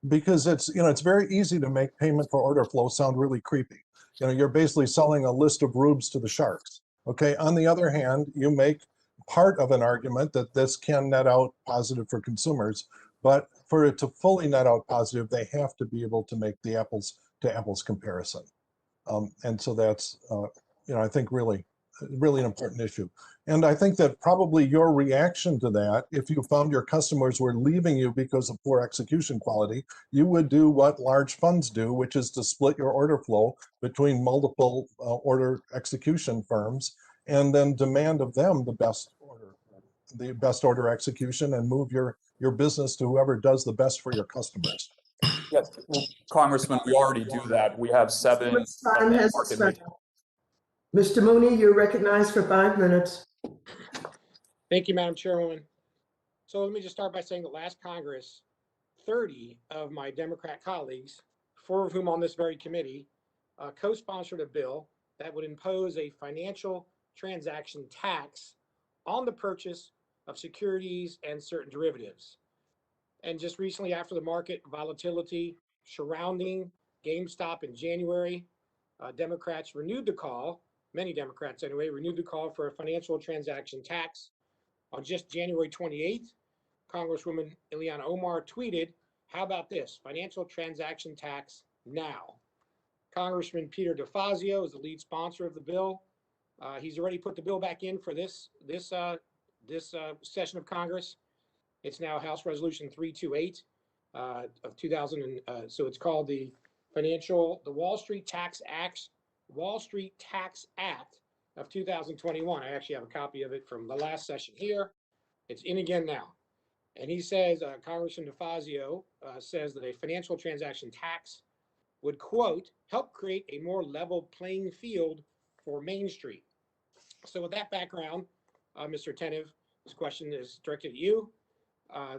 because it's very easy to make payment for order flow sound really creepy. You know, you're basically selling a list of rubes to the sharks. Okay, on the other hand, you make part of an argument that this can net out positive for consumers, but for it to fully net out positive, they have to be able to make the apples to apples comparison. And so that's, I think really an important issue. And I think that probably your reaction to that, if you found your customers were leaving you because of poor execution quality, you would do what large funds do, which is to split your order flow between multiple order execution firms and then demand of them the best order execution and move your business to whoever does the best for your customers. Yes, well, Congressman, we already do that. We have 7 Time has expired. Mr. Mooney, you're recognized for 5 minutes. Thank you, Madam Chairwoman. So let me just start by saying that last Congress, 30 of my Democrat colleagues, 4 of whom on this very committee, co-sponsored a bill that would impose a financial transaction tax on the purchase of securities and certain derivatives. And just recently, after the market volatility surrounding GameStop in January, Democrats renewed the call, many Democrats anyway, renewed the call for a financial transaction tax. On just January 28th, Congresswoman Ileana Omar tweeted, "How about this? Financial transaction tax now." Congressman Peter DeFazio is the lead sponsor of the bill. He's already put the bill back in for this session of Congress. It's now House Resolution 328 of 2000. So it's called the Wall Street Tax Act of 2021. I actually have a copy of it from the last session here. It's in again now. And he says, Congressman DeFazio says that a financial transaction tax would, quote, help create a more level playing field for Main Street. So with that background, Mr. Tenev, this question is directed at you.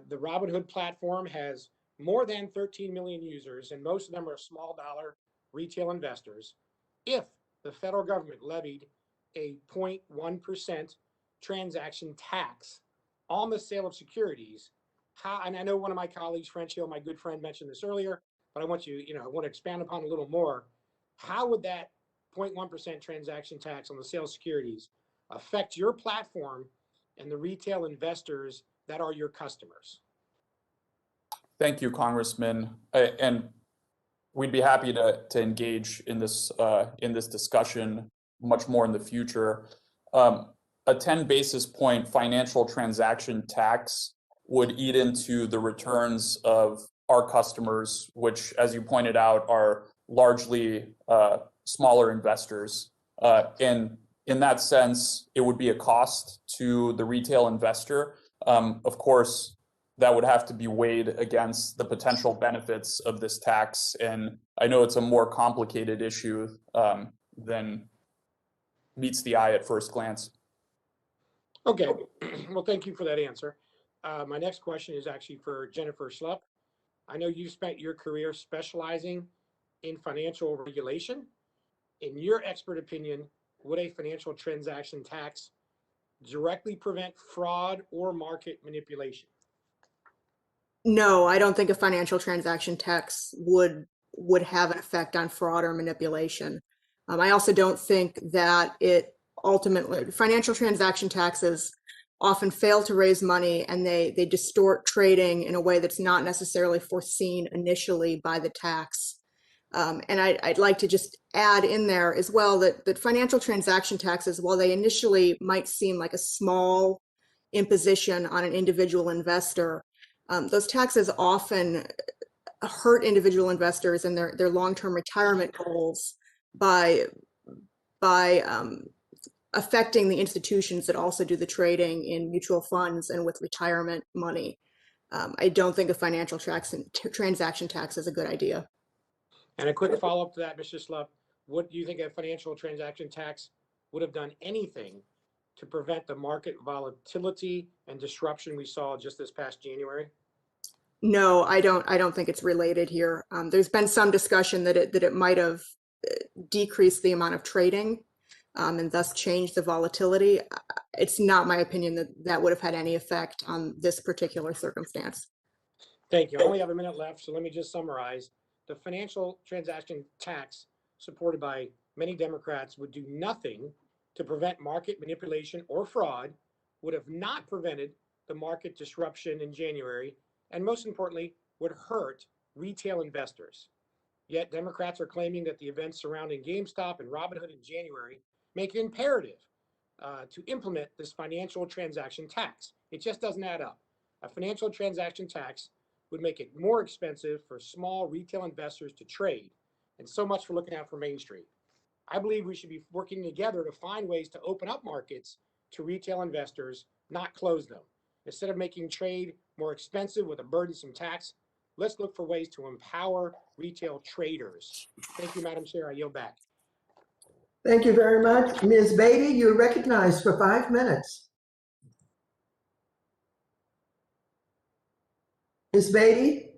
The Robinhood platform has more than 13 million users, and most of them are small dollar retail investors. If the federal government levied a 0.1% transaction tax on the sale of securities, and I know one of my colleagues, French Hill, my good friend, mentioned this earlier, but I want I want to expand upon a little more. How would that 0.1% transaction tax on the sale of securities affect your platform and the retail investors that are your customers? Thank you, Congressman. And we'd be happy to engage in this discussion much more in the future. A 10 basis point financial transaction tax would eat into the returns of our customers, which, as you pointed out, are largely smaller investors. And in that sense, it would be a cost to the retail investor. Of course, that would have to be weighed against the potential benefits of this tax. And I know it's a more complicated issue than meets the eye at first glance. Okay, well, thank you for that answer. My next question is actually for Jennifer Schlupp. I know you spent your career specializing in financial regulation. In your expert opinion, would a financial transaction tax directly prevent fraud or market manipulation? No, I don't think a financial transaction tax would have an effect on fraud or manipulation. I also don't think that it ultimately, financial transaction taxes often fail to raise money, and they distort trading in a way that's not necessarily foreseen initially by the tax. And I'd like to just add in there as well that financial transaction taxes, while they initially might seem like a small imposition on an individual investor, those taxes often hurt individual investors and their long-term retirement goals by affecting the institutions that also do the trading in mutual funds and with retirement money. I don't think a financial transaction tax is a good idea. And a quick follow-up to that, Mr. Slup, what do you think a financial transaction tax would have done anything to prevent the market volatility and disruption we saw just this past January? No, I don't think it's related here. There's been some discussion that it might have decreased the amount of trading and thus changed the volatility. It's not my opinion that would have had any effect on this particular circumstance. Thank you. I only have a minute left, so let me just summarize. The financial transaction tax, supported by many Democrats, would do nothing to prevent market manipulation or fraud, would have not prevented the market disruption in January, and most importantly, would hurt retail investors. Yet Democrats are claiming that the events surrounding GameStop and Robinhood in January make it imperative to implement this financial transaction tax. It just doesn't add up. A financial transaction tax would make it more expensive for small retail investors to trade. And so much for looking out for Main Street. I believe we should be working together to find ways to open up markets to retail investors, not close them. Instead of making trade more expensive with a burdensome tax, let's look for ways to empower retail traders. Thank you, Madam Chair. I yield back. Thank you very much. Ms. Beatty, you're recognized for 5 minutes. Ms. Beatty?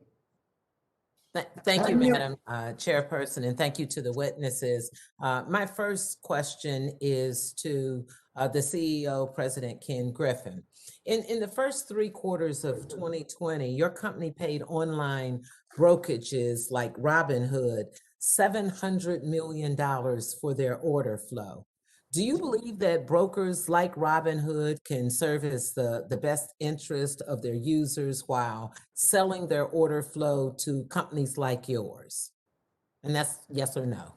Thank you, Madam Chairperson, and thank you to the witnesses. My first question is to the CEO, President Ken Griffin. In the first 3 quarters of 2020, your company paid online brokerages like Robinhood $700 million for their order flow. Do you believe that brokers like Robinhood can service the best interest of their users while selling their order flow to companies like yours? And that's yes or no.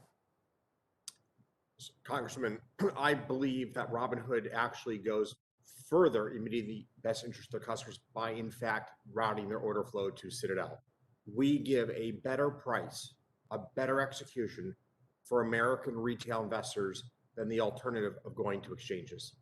Congressman, I believe that Robinhood actually goes further in meeting the best interest of customers by, in fact, routing their order flow to Citadel. We give a better price, a better execution for American retail investors than the alternative of going to exchanges.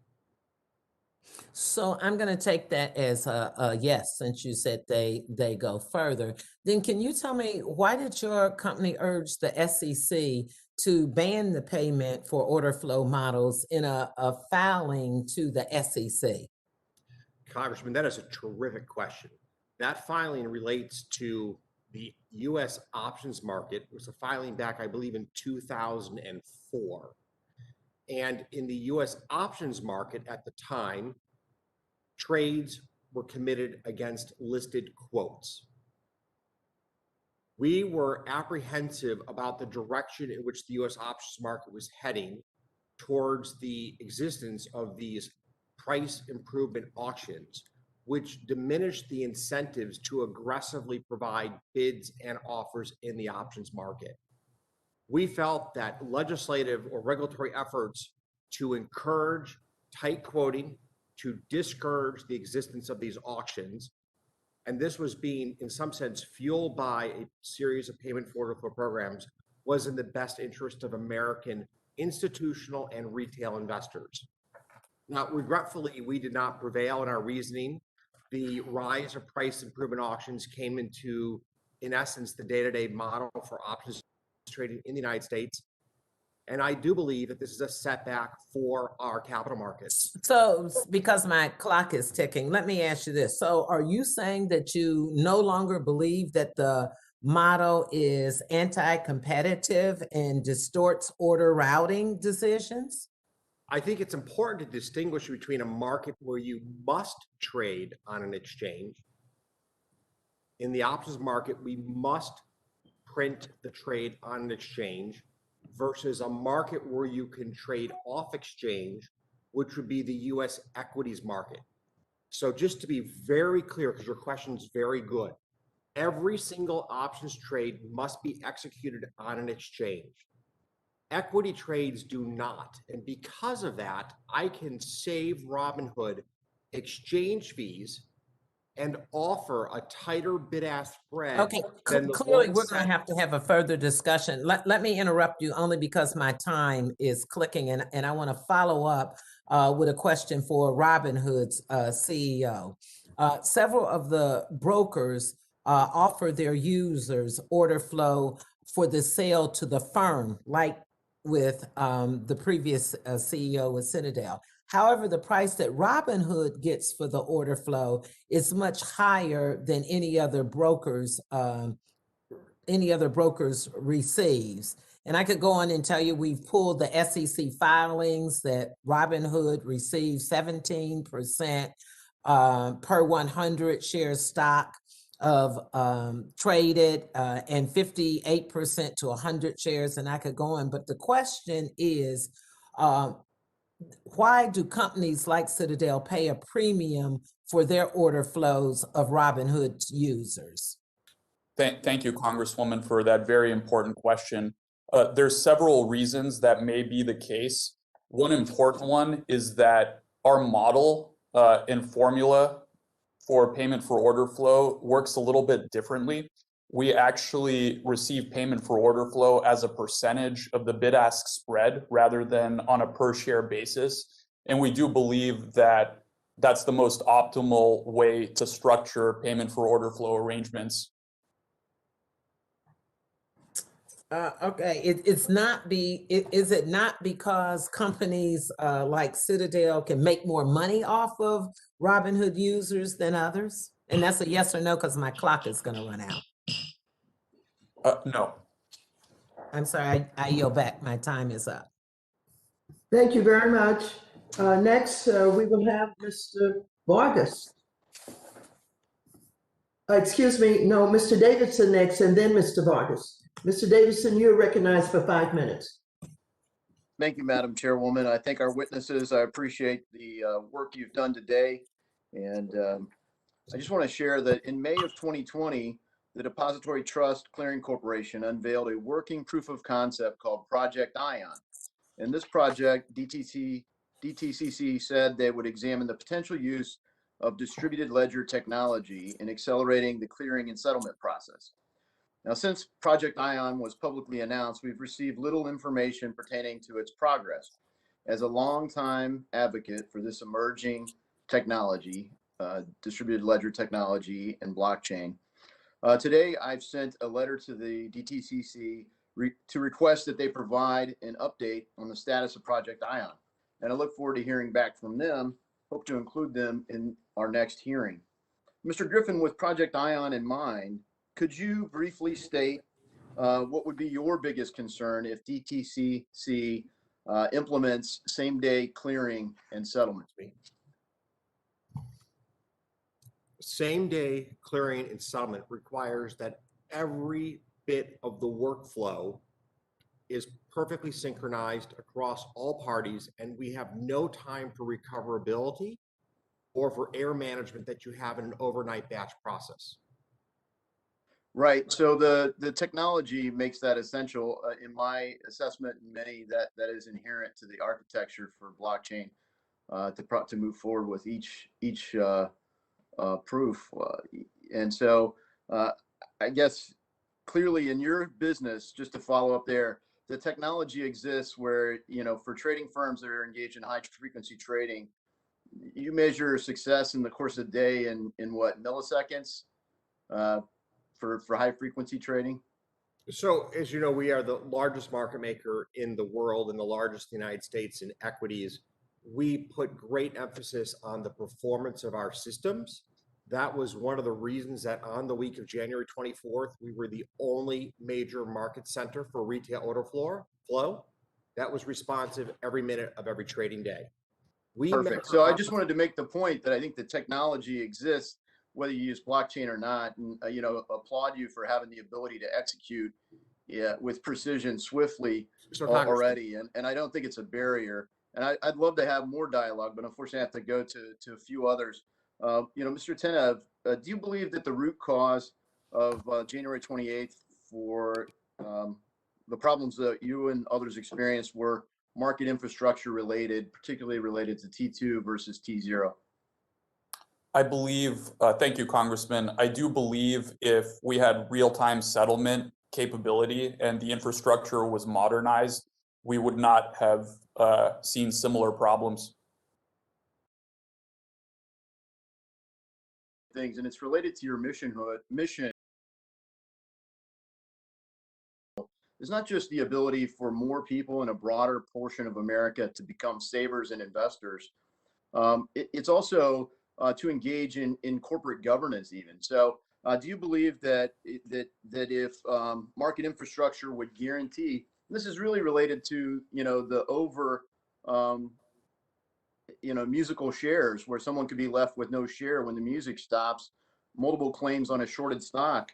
So I'm going to take that as a yes, since you said they go further. Then can you tell me, why did your company urge the SEC to ban the payment for order flow models in a filing to the SEC? Congressman, that is a terrific question. That filing relates to the U.S. options market. It was a filing back, I believe, in 2004. And in the U.S. options market at the time, trades were committed against listed quotes. We were apprehensive about the direction in which the U.S. options market was heading towards the existence of these price improvement auctions, which diminished the incentives to aggressively provide bids and offers in the options market. We felt that legislative or regulatory efforts to encourage tight quoting, to discourage the existence of these auctions, and this was being, in some sense, fueled by a series of payment for order flow programs, was in the best interest of American institutional and retail investors. Now, regretfully, we did not prevail in our reasoning. The rise of price improvement auctions came into, in essence, the day-to-day model for options trading in the United States. And I do believe that this is a setback for our capital markets. So because my clock is ticking, let me ask you this. So are you saying that you no longer believe that the model is anti-competitive and distorts order routing decisions? I think it's important to distinguish between a market where you must trade on an exchange. In the options market, we must print the trade on an exchange versus a market where you can trade off exchange, which would be the US equities market. So just to be very clear, because your question is very good, every single options trade must be executed on an exchange. Equity trades do not. And because of that, I can save Robinhood exchange fees and offer a tighter bid-ask spread. Okay, than the clearly one we're going set- to have a further discussion. Let me interrupt you only because my time is clicking and I want to follow up with a question for Robinhood's CEO. Several of the brokers offer their users order flow for the sale to the firm, like with the previous CEO with Citadel. However, the price that Robinhood gets for the order flow is much higher than any other brokers receives. And I could go on and tell you we've pulled the SEC filings that Robinhood receives 17% per 100 shares stock of traded and 58% to 100 shares, and I could go on. But the question is, why do companies like Citadel pay a premium for their order flows of Robinhood users? Thank you, Congresswoman, for that very important question. There's several reasons that may be the case. One important one is that our model and formula for payment for order flow works a little bit differently. We actually receive payment for order flow as a percentage of the bid-ask spread rather than on a per share basis. And we do believe that that's the most optimal way to structure payment for order flow arrangements. Okay, is it not because companies like Citadel can make more money off of Robinhood users than others? And that's a yes or no, because my clock is going to run out. No. I'm sorry, I yield back. My time is up. Thank you very much. Next, we will have Mr. Vargas. Excuse me, no, Mr. Davidson next, and then Mr. Vargas. Mr. Davidson, you're recognized for 5 minutes. Thank you, Madam Chairwoman. I thank our witnesses. I appreciate the work you've done today. And I just want to share that in May of 2020, the Depository Trust Clearing Corporation unveiled a working proof of concept called Project Ion. In this project, DTCC said they would examine the potential use of distributed ledger technology in accelerating the clearing and settlement process. Now, since Project Ion was publicly announced, we've received little information pertaining to its progress. As a longtime advocate for this emerging technology, distributed ledger technology and blockchain, today I've sent a letter to the DTCC to request that they provide an update on the status of Project Ion. And I look forward to hearing back from them. Hope to include them in our next hearing. Mr. Griffin, with Project Ion in mind, could you briefly state what would be your biggest concern if DTCC implements same-day clearing and settlement? Same-day clearing and settlement requires that every bit of the workflow is perfectly synchronized across all parties, and we have no time for recoverability or for error management that you have in an overnight batch process. Right. So the technology makes that essential. In my assessment, many that is inherent to the architecture for blockchain to move forward with each proof. And so I guess clearly in your business, just to follow up there, the technology exists where, for trading firms that are engaged in high frequency trading, you measure success in the course of the day in what, milliseconds for high frequency trading? So as you know, we are the largest market maker in the world and the largest in the United States in equities. We put great emphasis on the performance of our systems. That was one of the reasons that on the week of January 24th, we were the only major market center for retail order flow. that was responsive every minute of every trading day. We Perfect. So I just wanted to make the point that I think the technology exists, whether you use blockchain or not, and applaud you for having the ability to execute with precision swiftly already. And I don't think it's a barrier. And I'd love to have more dialogue, but unfortunately I have to go to a few others. Mr. Tenev, do you believe that the root cause of January 28th for the problems that you and others experienced were market infrastructure related, particularly related to T2 versus T0? I believe, thank you, Congressman. I do believe if we had real-time settlement capability and the infrastructure was modernized, we would not have seen similar problems. Things, and it's related to your mission. It's not just the ability for more people in a broader portion of America to become savers and investors. It's also to engage in corporate governance even. So do you believe that if market infrastructure would guarantee, this is really related to, the over, musical shares where someone could be left with no share when the music stops, multiple claims on a shorted stock.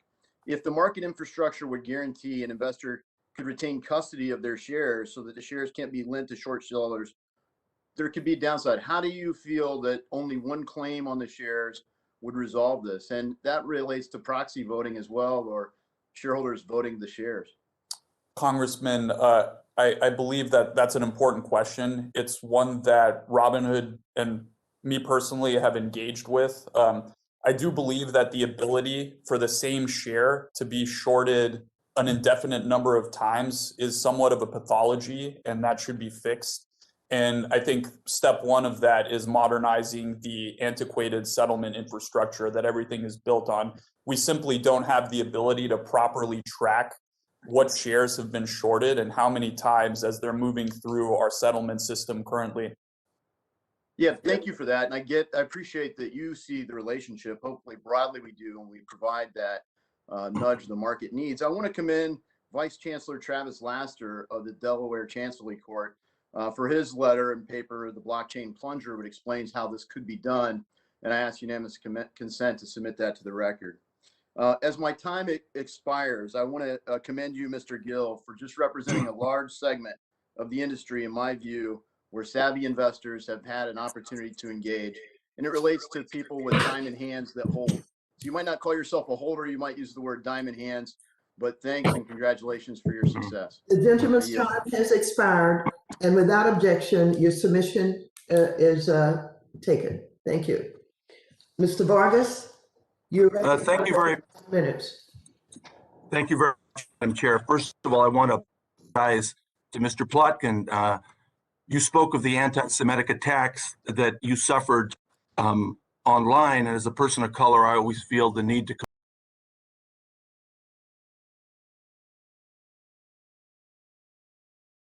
If the market infrastructure would guarantee an investor could retain custody of their shares so that the shares can't be lent to short sellers, there could be a downside. How do you feel that only one claim on the shares would resolve this? And that relates to proxy voting as well, or shareholders voting the shares. Congressman, I believe that that's an important question. It's one that Robinhood and me personally have engaged with. I do believe that the ability for the same share to be shorted an indefinite number of times is somewhat of a pathology, and that should be fixed. And I think step one of that is modernizing the antiquated settlement infrastructure that everything is built on. We simply don't have the ability to properly track what shares have been shorted and how many times as they're moving through our settlement system currently. Yeah, thank you for that. And I appreciate that you see the relationship. Hopefully broadly we do, and we provide that nudge the market needs. I want to commend Vice Chancellor Travis Laster of the Delaware Chancellery Court for his letter and paper, The Blockchain Plunger, which explains how this could be done. And I ask unanimous consent to submit that to the record. As my time expires, I want to commend you, Mr. Gill, for just representing a large segment of the industry, in my view, where savvy investors have had an opportunity to engage. And it relates to people with diamond hands that hold. So you might not call yourself a holder, you might use the word diamond hands, but thanks and congratulations for your success. The gentleman's time has expired, and without objection, your submission is taken. Thank you. Mr. Vargas, you're ready. Thank you very minutes. Thank you very much, Madam Chair. First of all, I want to apologize to Mr. Plotkin. You spoke of the anti-Semitic attacks that you suffered online, and as a person of color, I always feel the need to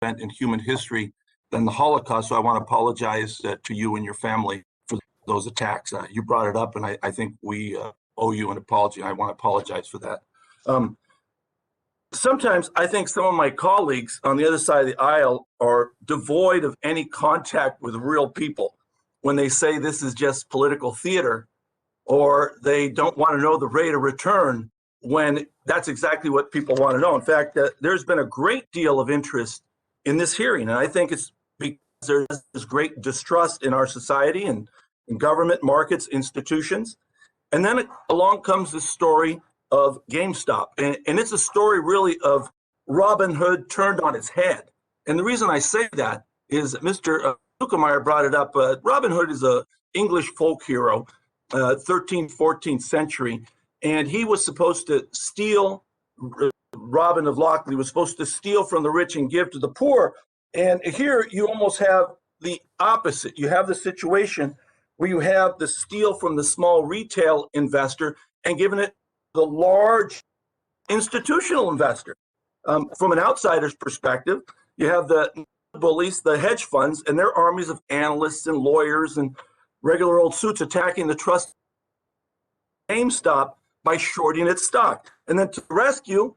in human history than the Holocaust. So I want to apologize to you and your family for those attacks. You brought it up, and I think we owe you an apology. I want to apologize for that. Sometimes I think some of my colleagues on the other side of the aisle are devoid of any contact with real people when they say this is just political theater, or they don't want to know the rate of return when that's exactly what people want to know. In fact, there's been a great deal of interest in this hearing, and I think it's because there's great distrust in our society and in government, markets, institutions. And then along comes this story of GameStop. And it's a story really of Robinhood turned on its head. And the reason I say that is that Mr. Zuckermeyer brought it up. Robinhood is an English folk hero, 13th, 14th century. And he was supposed to steal, Robin of Lockley was supposed to steal from the rich and give to the poor. And here you almost have the opposite. You have the situation where you have the steal from the small retail investor and giving it the large institutional investor. From an outsider's perspective, you have the bullies, the hedge funds, and their armies of analysts and lawyers and regular old suits attacking the trust GameStop by shorting its stock. And then to rescue,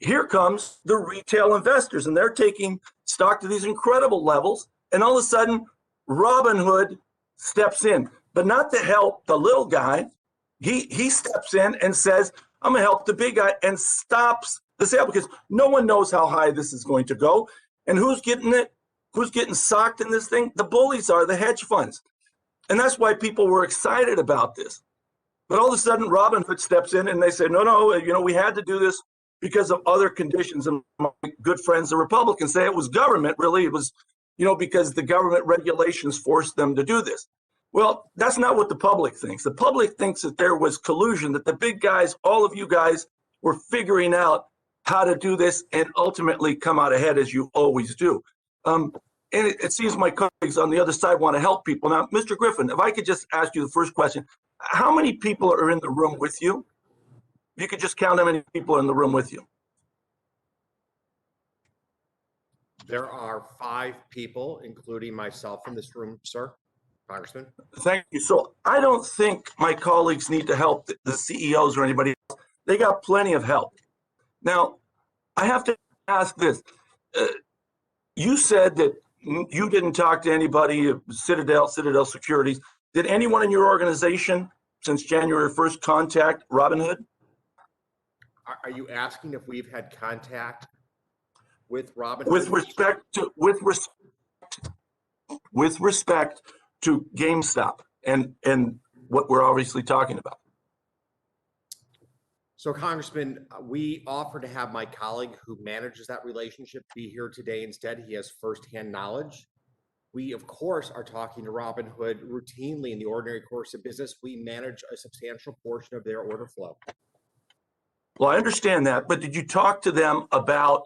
here comes the retail investors, and they're taking stock to these incredible levels. And all of a sudden, Robinhood steps in, but not to help the little guy. He steps in and says, I'm going to help the big guy, and stops the sale because no one knows how high this is going to go. And who's getting it? Who's getting socked in this thing? The bullies are the hedge funds. And that's why people were excited about this. But all of a sudden, Robinhood steps in and they say, no, we had to do this because of other conditions. And my good friends, the Republicans, say it was government, really. It was, because the government regulations forced them to do this. Well, that's not what the public thinks. The public thinks that there was collusion, that the big guys, all of you guys, were figuring out how to do this and ultimately come out ahead, as you always do. And it seems my colleagues on the other side want to help people. Now, Mr. Griffin, if I could just ask you the first question, how many people are in the room with you? You could just count how many people are in the room with you. There are 5 people, including myself, in this room, sir. Congressman. Thank you. So I don't think my colleagues need to help the CEOs or anybody else. They got plenty of help. Now, I have to ask this. You said that you didn't talk to anybody, Citadel Securities. Did anyone in your organization since January 1st contact Robinhood? Are you asking if we've had contact with Robinhood? With respect to GameStop and what we're obviously talking about. So, Congressman, we offered to have my colleague who manages that relationship be here today instead. He has firsthand knowledge. We, of course, are talking to Robinhood routinely in the ordinary course of business. We manage a substantial portion of their order flow. Well, I understand that, but did you talk to them about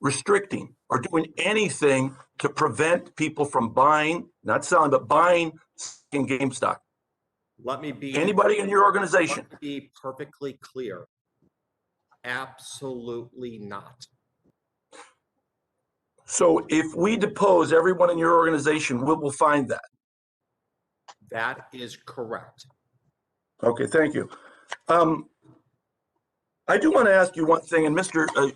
restricting or doing anything to prevent people from buying, not selling, but buying in GameStop? Let me be anybody in your organization. Let me be perfectly clear. Absolutely not. So if we depose everyone in your organization, we'll find that. That is correct. Okay, thank you. I do want to ask you one thing, and Mr.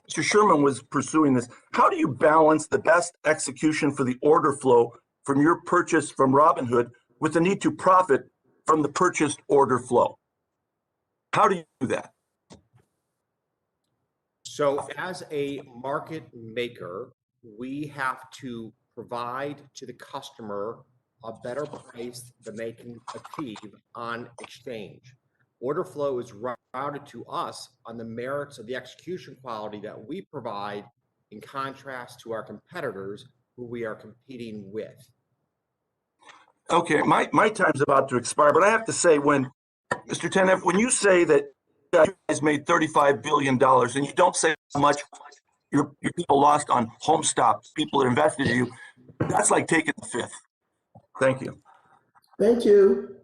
Sherman was pursuing this. How do you balance the best execution for the order flow from your purchase from Robinhood with the need to profit from the purchased order flow? How do you do that? So as a market maker, we have to provide to the customer a better price than they can achieve on exchange. Order flow is routed to us on the merits of the execution quality that we provide, in contrast to our competitors who we are competing with. Okay, my time's about to expire, but I have to say, when Mr. Tenev, when you say that you guys made $35 billion and you don't say how much your people lost on home stops, people that invested in you, that's like taking the fifth. Thank you. Thank you.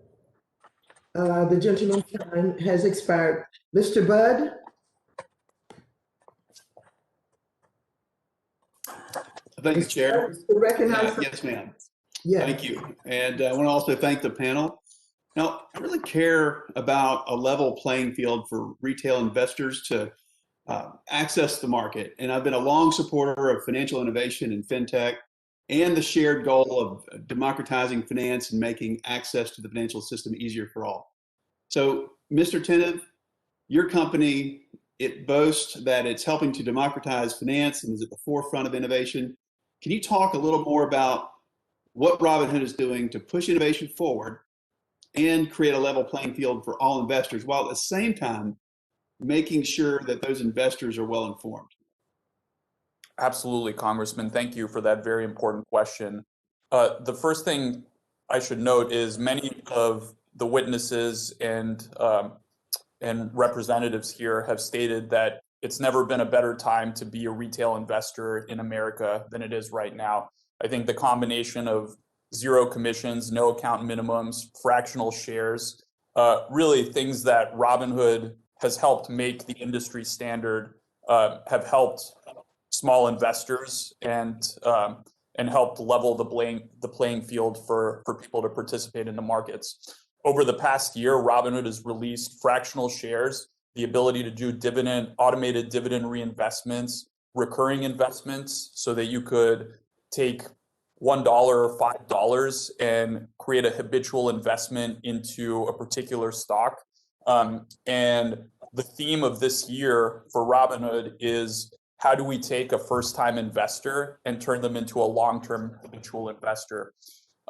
The gentleman's time has expired. Mr. Budd? Thank you, Chair. Yes, ma'am. Yeah. Thank you. And I want to also thank the panel. Now, I really care about a level playing field for retail investors to access the market. And I've been a long supporter of financial innovation and fintech and the shared goal of democratizing finance and making access to the financial system easier for all. So, Mr. Tenev, your company, it boasts that it's helping to democratize finance and is at the forefront of innovation. Can you talk a little more about what Robinhood is doing to push innovation forward and create a level playing field for all investors, while at the same time making sure that those investors are well informed? Absolutely, Congressman. Thank you for that very important question. The first thing I should note is many of the witnesses and representatives here have stated that it's never been a better time to be a retail investor in America than it is right now. I think the combination of zero commissions, no account minimums, fractional shares, really things that Robinhood has helped make the industry standard, have helped small investors and helped level the playing field for people to participate in the markets. Over the past year, Robinhood has released fractional shares, the ability to do automated dividend reinvestments, recurring investments, so that you could take $1 or $5 and create a habitual investment into a particular stock. And the theme of this year for Robinhood is, how do we take a first-time investor and turn them into a long-term habitual investor?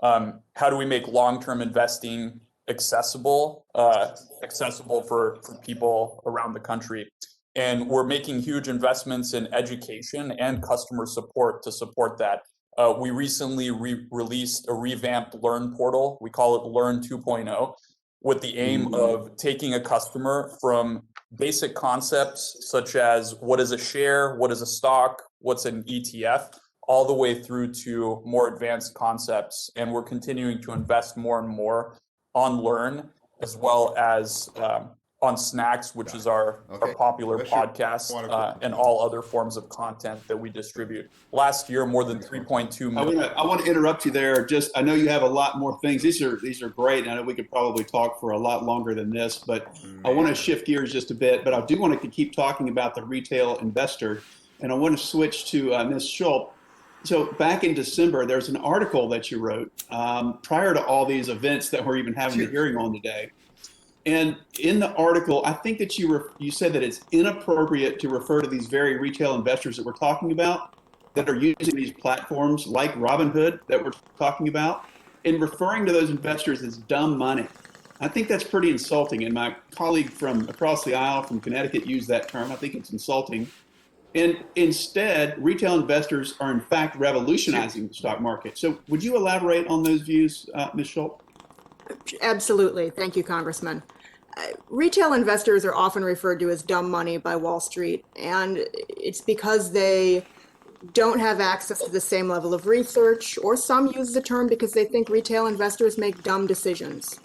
How do we make long-term investing accessible for people around the country? And we're making huge investments in education and customer support to support that. We recently released a revamped Learn portal. We call it Learn 2.0, with the aim of taking a customer from basic concepts such as what is a share, what is a stock, what's an ETF, all the way through to more advanced concepts. And we're continuing to invest more and more on Learn, as well as on Snacks, which is our popular podcast, and all other forms of content that we distribute. Last year, more than 3.2 million. I want to interrupt you there. I know you have a lot more things. These are great. And I know we could probably talk for a lot longer than this, but I want to shift gears just a bit. But I do want to keep talking about the retail investor. And I want to switch to Ms. Schulp. So back in December, there's an article that you wrote prior to all these events that we're even having the hearing on today. And in the article, I think that you said that it's inappropriate to refer to these very retail investors that we're talking about, that are using these platforms like Robinhood that we're talking about, and referring to those investors as dumb money. I think that's pretty insulting. And my colleague from across the aisle from Connecticut used that term. I think it's insulting. And instead, retail investors are in fact revolutionizing the stock market. So would you elaborate on those views, Ms. Schulp? Absolutely. Thank you, Congressman. Retail investors are often referred to as dumb money by Wall Street, and it's because they don't have access to the same level of research, or some use the term because they think retail investors make dumb decisions.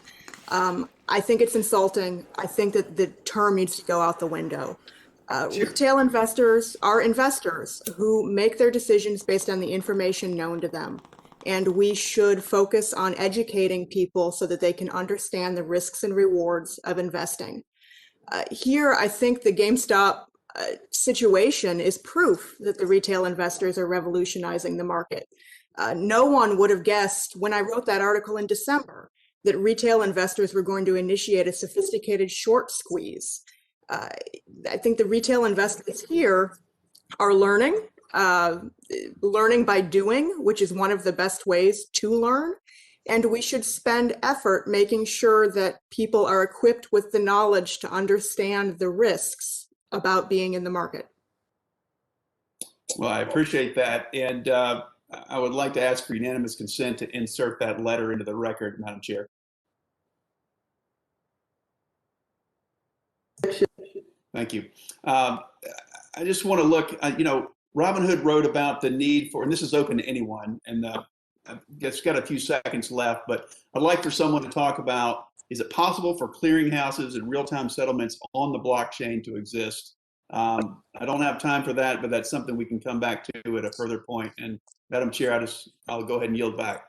I think it's insulting. I think that the term needs to go out the window. Retail investors are investors who make their decisions based on the information known to them. And we should focus on educating people so that they can understand the risks and rewards of investing. Here, I think the GameStop situation is proof that the retail investors are revolutionizing the market. No one would have guessed when I wrote that article in December that retail investors were going to initiate a sophisticated short squeeze. I think the retail investors here are learning by doing, which is one of the best ways to learn. And we should spend effort making sure that people are equipped with the knowledge to understand the risks about being in the market. Well, I appreciate that. And I would like to ask for unanimous consent to insert that letter into the record, Madam Chair. Thank you. I just want to look, Robinhood wrote about the need for, and this is open to anyone, and I've just got a few seconds left, but I'd like for someone to talk about, is it possible for clearinghouses and real-time settlements on the blockchain to exist? I don't have time for that, but that's something we can come back to at a further point. And Madam Chair, I'll go ahead and yield back.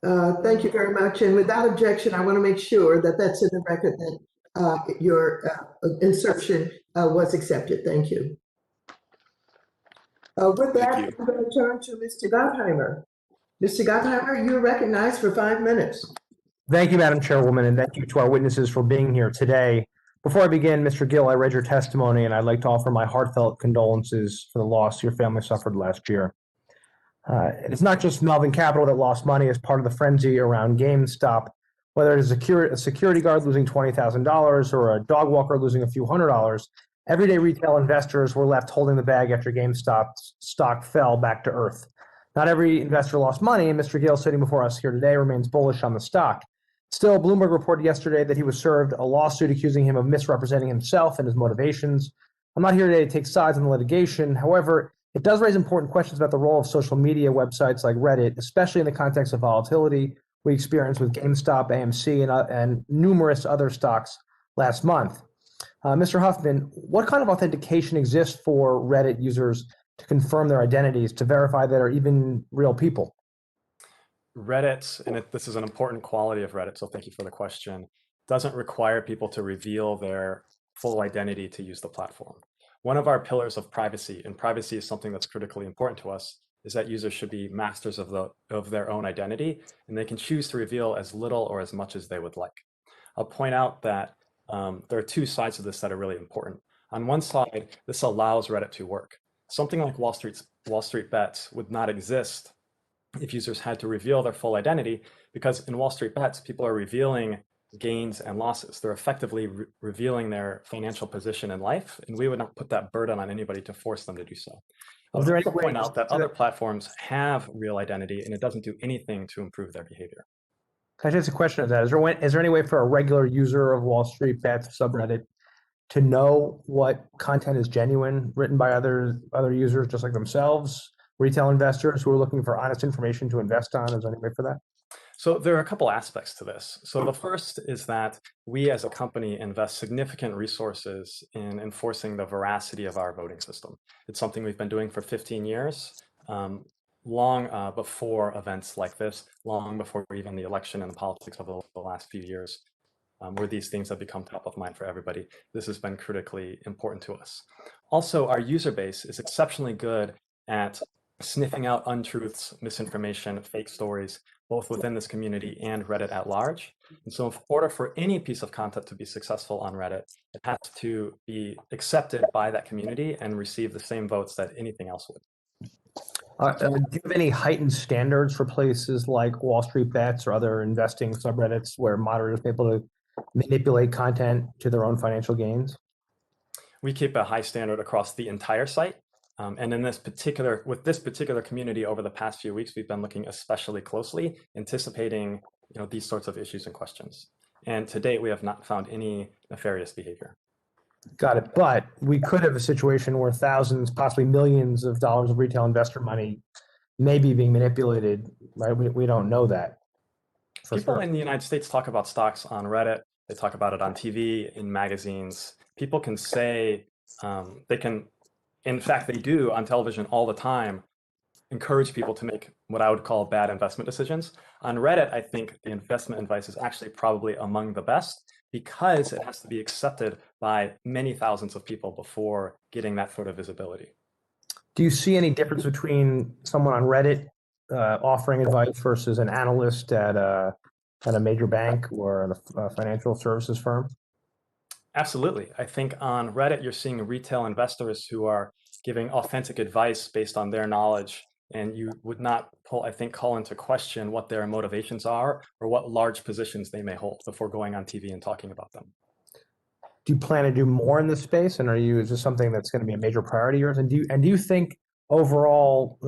Thank you very much. And without objection, I want to make sure that that's in the record that your insertion was accepted. Thank you. With that, I'm going to turn to Mr. Gottheimer. Mr. Gottheimer, you're recognized for 5 minutes. Thank you, Madam Chairwoman, and thank you to our witnesses for being here today. Before I begin, Mr. Gill, I read your testimony, and I'd like to offer my heartfelt condolences for the loss your family suffered last year. It's not just Melvin Capital that lost money as part of the frenzy around GameStop. Whether it is a security guard losing $20,000 or a dog walker losing a few $100s, everyday retail investors were left holding the bag after GameStop's stock fell back to earth. Not every investor lost money, and Mr. Gill, sitting before us here today, remains bullish on the stock. Still, Bloomberg reported yesterday that he was served a lawsuit accusing him of misrepresenting himself and his motivations. I'm not here today to take sides in the litigation. However, it does raise important questions about the role of social media websites like Reddit, especially in the context of volatility we experienced with GameStop, AMC, and numerous other stocks last month. Mr. Huffman, what kind of authentication exists for Reddit users to confirm their identities, to verify that they're even real people? Reddit, and this is an important quality of Reddit, so thank you for the question, doesn't require people to reveal their full identity to use the platform. One of our pillars of privacy, and privacy is something that's critically important to us, is that users should be masters of their own identity, and they can choose to reveal as little or as much as they would like. I'll point out that there are two sides of this that are really important. On one side, this allows Reddit to work. Something like Wall Street Bets would not exist if users had to reveal their full identity, because in Wall Street Bets, people are revealing gains and losses. They're effectively revealing their financial position in life, and we would not put that burden on anybody to force them to do so. I'll also point out that other platforms have real identity, and it doesn't do anything to improve their behavior. Can I just ask a question of that? Is there any way for a regular user of Wall Street Bets subreddit to know what content is genuine, written by other users just like themselves, retail investors who are looking for honest information to invest on? Is there any way for that? So there are a couple aspects to this. So the first is that we as a company invest significant resources in enforcing the veracity of our voting system. It's something we've been doing for 15 years, long before events like this, long before even the election and the politics of the last few years, where these things have become top of mind for everybody. This has been critically important to us. Also, our user base is exceptionally good at sniffing out untruths, misinformation, fake stories, both within this community and Reddit at large. And so in order for any piece of content to be successful on Reddit, it has to be accepted by that community and receive the same votes that anything else would. Do you have any heightened standards for places like Wall Street Bets or other investing subreddits where moderators are able to manipulate content to their own financial gains? We keep a high standard across the entire site. And in with this particular community over the past few weeks, we've been looking especially closely, anticipating these sorts of issues and questions. And to date, we have not found any nefarious behavior. Got it. But we could have a situation where thousands, possibly millions of dollars of retail investor money may be being manipulated, right? We don't know that. People in the United States talk about stocks on Reddit. They talk about it on TV, in magazines. People can say, in fact, they do on television all the time, encourage people to make what I would call bad investment decisions. On Reddit, I think the investment advice is actually probably among the best because it has to be accepted by many thousands of people before getting that sort of visibility. Do you see any difference between someone on Reddit offering advice versus an analyst at a major bank or a financial services firm? Absolutely. I think on Reddit, you're seeing retail investors who are giving authentic advice based on their knowledge, and you would not call into question what their motivations are or what large positions they may hold before going on TV and talking about them. Do you plan to do more in this space, and is this something that's going to be a major priority of yours? And do you think overall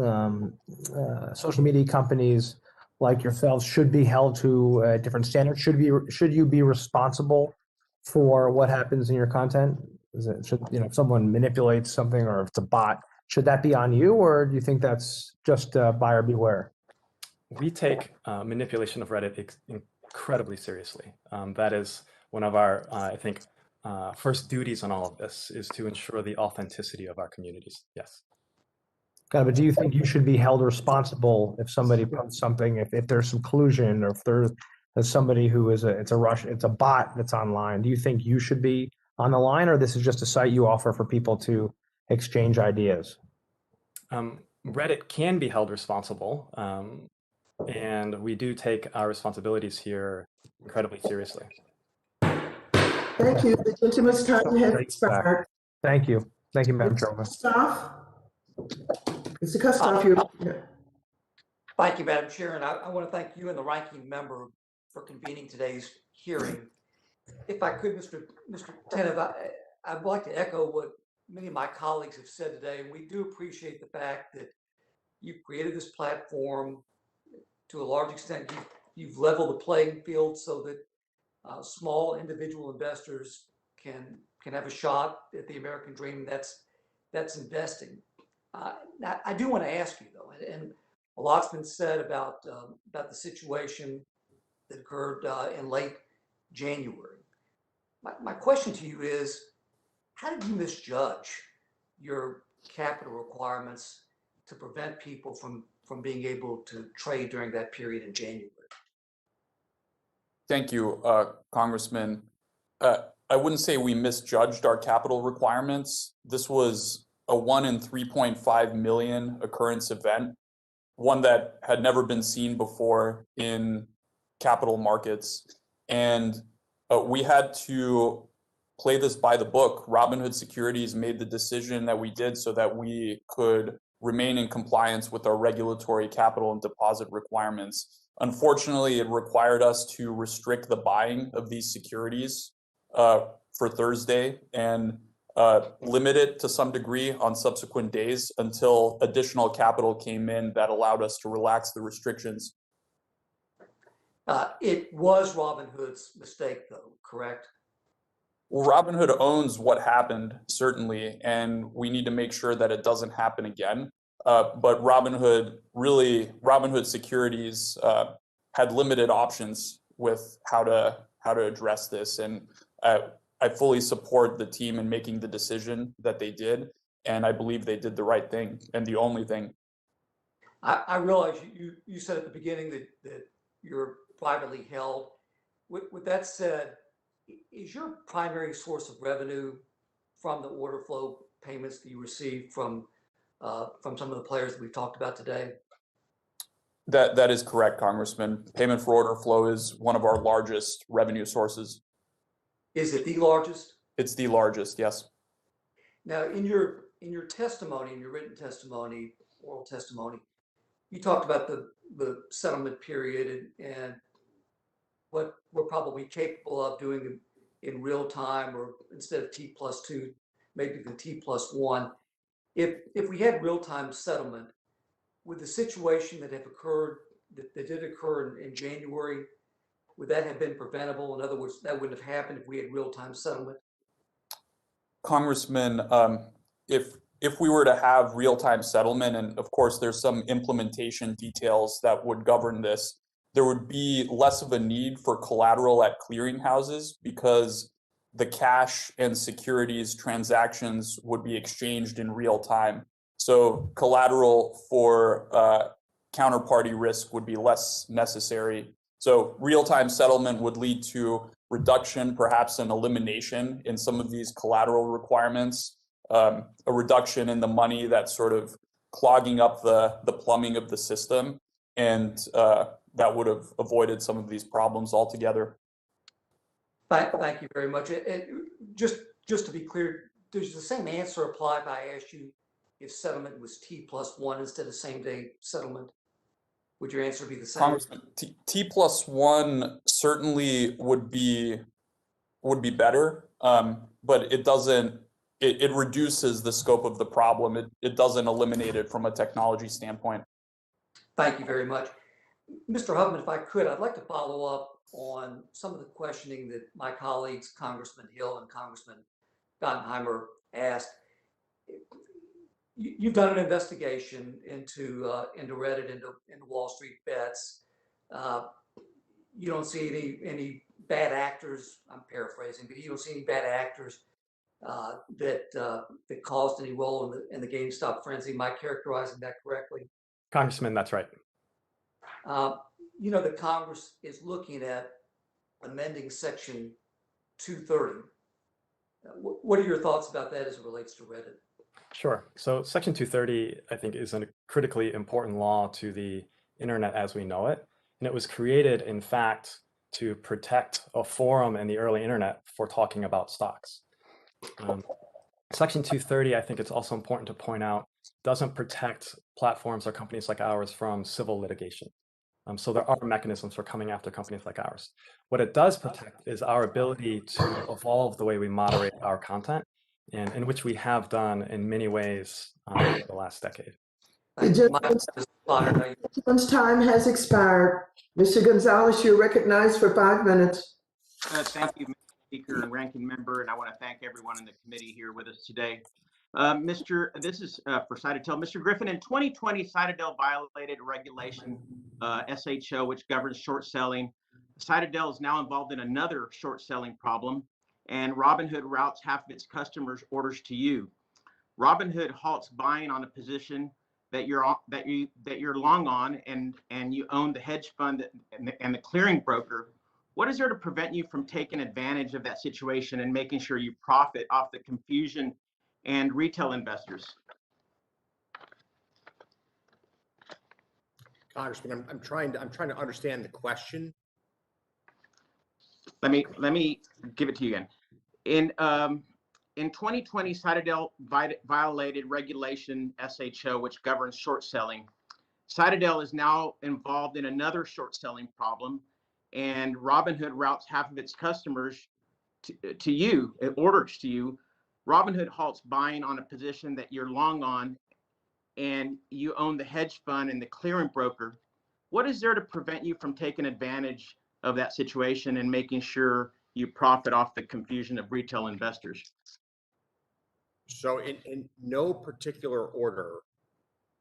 social media companies like yourselves should be held to a different standard? Should you be responsible for what happens in your content? If someone manipulates something or if it's a bot, should that be on you, or do you think that's just buyer beware? We take manipulation of Reddit incredibly seriously. That is one of our, first duties on all of this is to ensure the authenticity of our communities. Yes. Got it. But do you think you should be held responsible if somebody posts something, if there's some collusion, or if there's somebody who it's a bot that's online? Do you think you should be on the line, or this is just a site you offer for people to exchange ideas? Reddit can be held responsible, and we do take our responsibilities here incredibly seriously. Thank you. The gentleman's time has expired. Thank you. Thank you, Madam Chairwoman. Mr. Kustoff, Thank you, Madam Chair, and I want to thank you and the ranking member for convening today's hearing. If I could, Mr. Tenev, I'd like to echo what many of my colleagues have said today, and we do appreciate the fact that you've created this platform. To a large extent, you've leveled the playing field so that small individual investors can have a shot at the American dream. That's investing. Now, I do want to ask you though, and a lot's been said about the situation that occurred in late January. My question to you is, how did you misjudge your capital requirements to prevent people from being able to trade during that period in January? Thank you, Congressman. I wouldn't say we misjudged our capital requirements. This was a 1 in 3.5 million occurrence event, one that had never been seen before in capital markets. And we had to play this by the book. Robinhood Securities made the decision that we did so that we could remain in compliance with our regulatory capital and deposit requirements. Unfortunately, it required us to restrict the buying of these securities for Thursday and limit it to some degree on subsequent days until additional capital came in that allowed us to relax the restrictions. It was Robinhood's mistake, though, correct? Well, Robinhood owns what happened, certainly, and we need to make sure that it doesn't happen again. But Robinhood Securities had limited options with how to address this, and I fully support the team in making the decision that they did, and I believe they did the right thing and the only thing. I realize you said at the beginning that you're privately held. With that said, is your primary source of revenue from the order flow payments that you receive from some of the players that we've talked about today? That is correct, Congressman. Payment for order flow is one of our largest revenue sources. Is it the largest? It's the largest, yes. Now, in your testimony, in your written testimony, oral testimony, you talked about the settlement period and what we're probably capable of doing in real time, or instead of T+2, maybe the T+1. If we had real time settlement, would the situation that did occur in January, would that have been preventable? In other words, that wouldn't have happened if we had real time settlement? Congressman, if we were to have real time settlement, and of course there's some implementation details that would govern this, there would be less of a need for collateral at clearinghouses because the cash and securities transactions would be exchanged in real time. So collateral for counterparty risk would be less necessary. So real-time settlement would lead to reduction, perhaps an elimination in some of these collateral requirements, a reduction in the money that's sort of clogging up the plumbing of the system, and that would have avoided some of these problems altogether. Thank you very much. Just to be clear, does the same answer apply if I asked you if settlement was T+1 instead of same day settlement? Would your answer be the same? Congressman, T+1 certainly would be better, but it doesn't. It reduces the scope of the problem. It doesn't eliminate it from a technology standpoint. Thank you very much. Mr. Hubman, if I could, I'd like to follow up on some of the questioning that my colleagues, Congressman Hill and Congressman Gottheimer, asked. You've done an investigation into Reddit, into Wall Street bets. You don't see any bad actors. I'm paraphrasing, but you don't see any bad actors that caused any role in the GameStop frenzy. Am I characterizing that correctly? Congressman, that's right. You know, the Congress is looking at amending Section 230. What are your thoughts about that as it relates to Reddit? Sure. So Section 230, I think, is a critically important law to the internet as we know it. And it was created, in fact, to protect a forum in the early internet for talking about stocks. Section 230, I think it's also important to point out, doesn't protect platforms or companies like ours from civil litigation. So there are mechanisms for coming after companies like ours. What it does protect is our ability to evolve the way we moderate our content, and in which we have done in many ways over the last decade. The gentleman's time has expired. Mr. Gonzalez, you're recognized for 5 minutes. Thank you, Mr. Speaker and Ranking Member, and I want to thank everyone in the committee here with us today. This is for Citadel. Mr. Griffin, in 2020, Citadel violated regulation, SHO, which governs short selling. Citadel is now involved in another short selling problem, and Robinhood routes half of its customers' orders to you. Robinhood halts buying on a position that you're long on, and you own the hedge fund and the clearing broker, What is there to prevent you from taking advantage of that situation and making sure you profit off the confusion and retail investors? Congressman, I'm trying to understand the question. Let me give it to you again. In 2020, Citadel violated regulation SHO, which governs short selling. Citadel is now involved in another short selling problem, and Robinhood routes half of its customers to you, orders to you. Robinhood halts buying on a position that you're long on, and you own the hedge fund and the clearing broker. What is there to prevent you from taking advantage of that situation and making sure you profit off the confusion of retail investors? So in no particular order,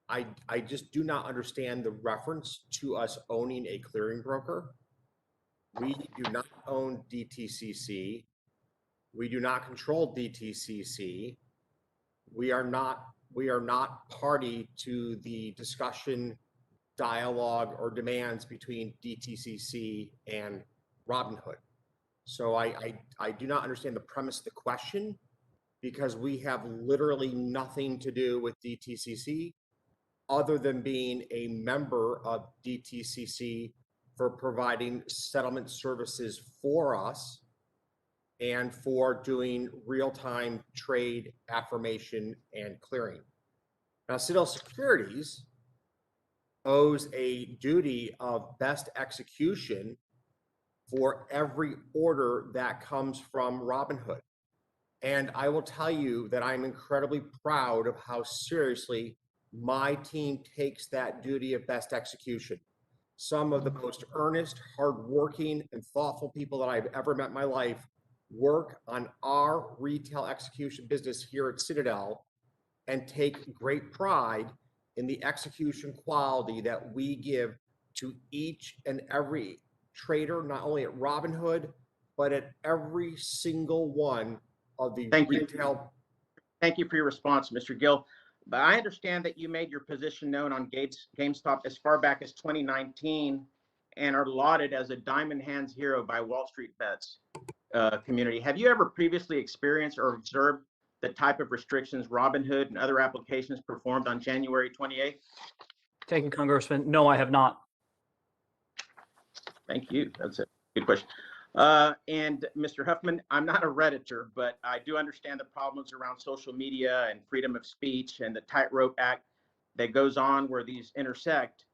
I just do not understand the reference to us owning a clearing broker. We do not own DTCC. We do not control DTCC. We are not party to the discussion, dialogue, or demands between DTCC and Robinhood. So I do not understand the premise of the question, because we have literally nothing to do with DTCC other than being a member of DTCC for providing settlement services for us and for doing real-time trade affirmation and clearing. Now, Citadel Securities owes a duty of best execution for every order that comes from Robinhood. And I will tell you that I'm incredibly proud of how seriously my team takes that duty of best execution. Some of the most earnest, hardworking, and thoughtful people that I've ever met in my life work on our retail execution business here at Citadel and take great pride in the execution quality that we give to each and every trader, not only at Robinhood, but at every single one of the retail. Thank you for your response, Mr. Gill. But I understand that you made your position known on GameStop as far back as 2019 and are lauded as a diamond hands hero by Wall Street Bets community. Have you ever previously experienced or observed the type of restrictions Robinhood and other applications performed on January 28th? Thank you, Congressman. No, I have not. Thank you. That's a good question. And Mr. Huffman, I'm not a Redditor, but I do understand the problems around social media and freedom of speech and the tightrope act that goes on where these intersect.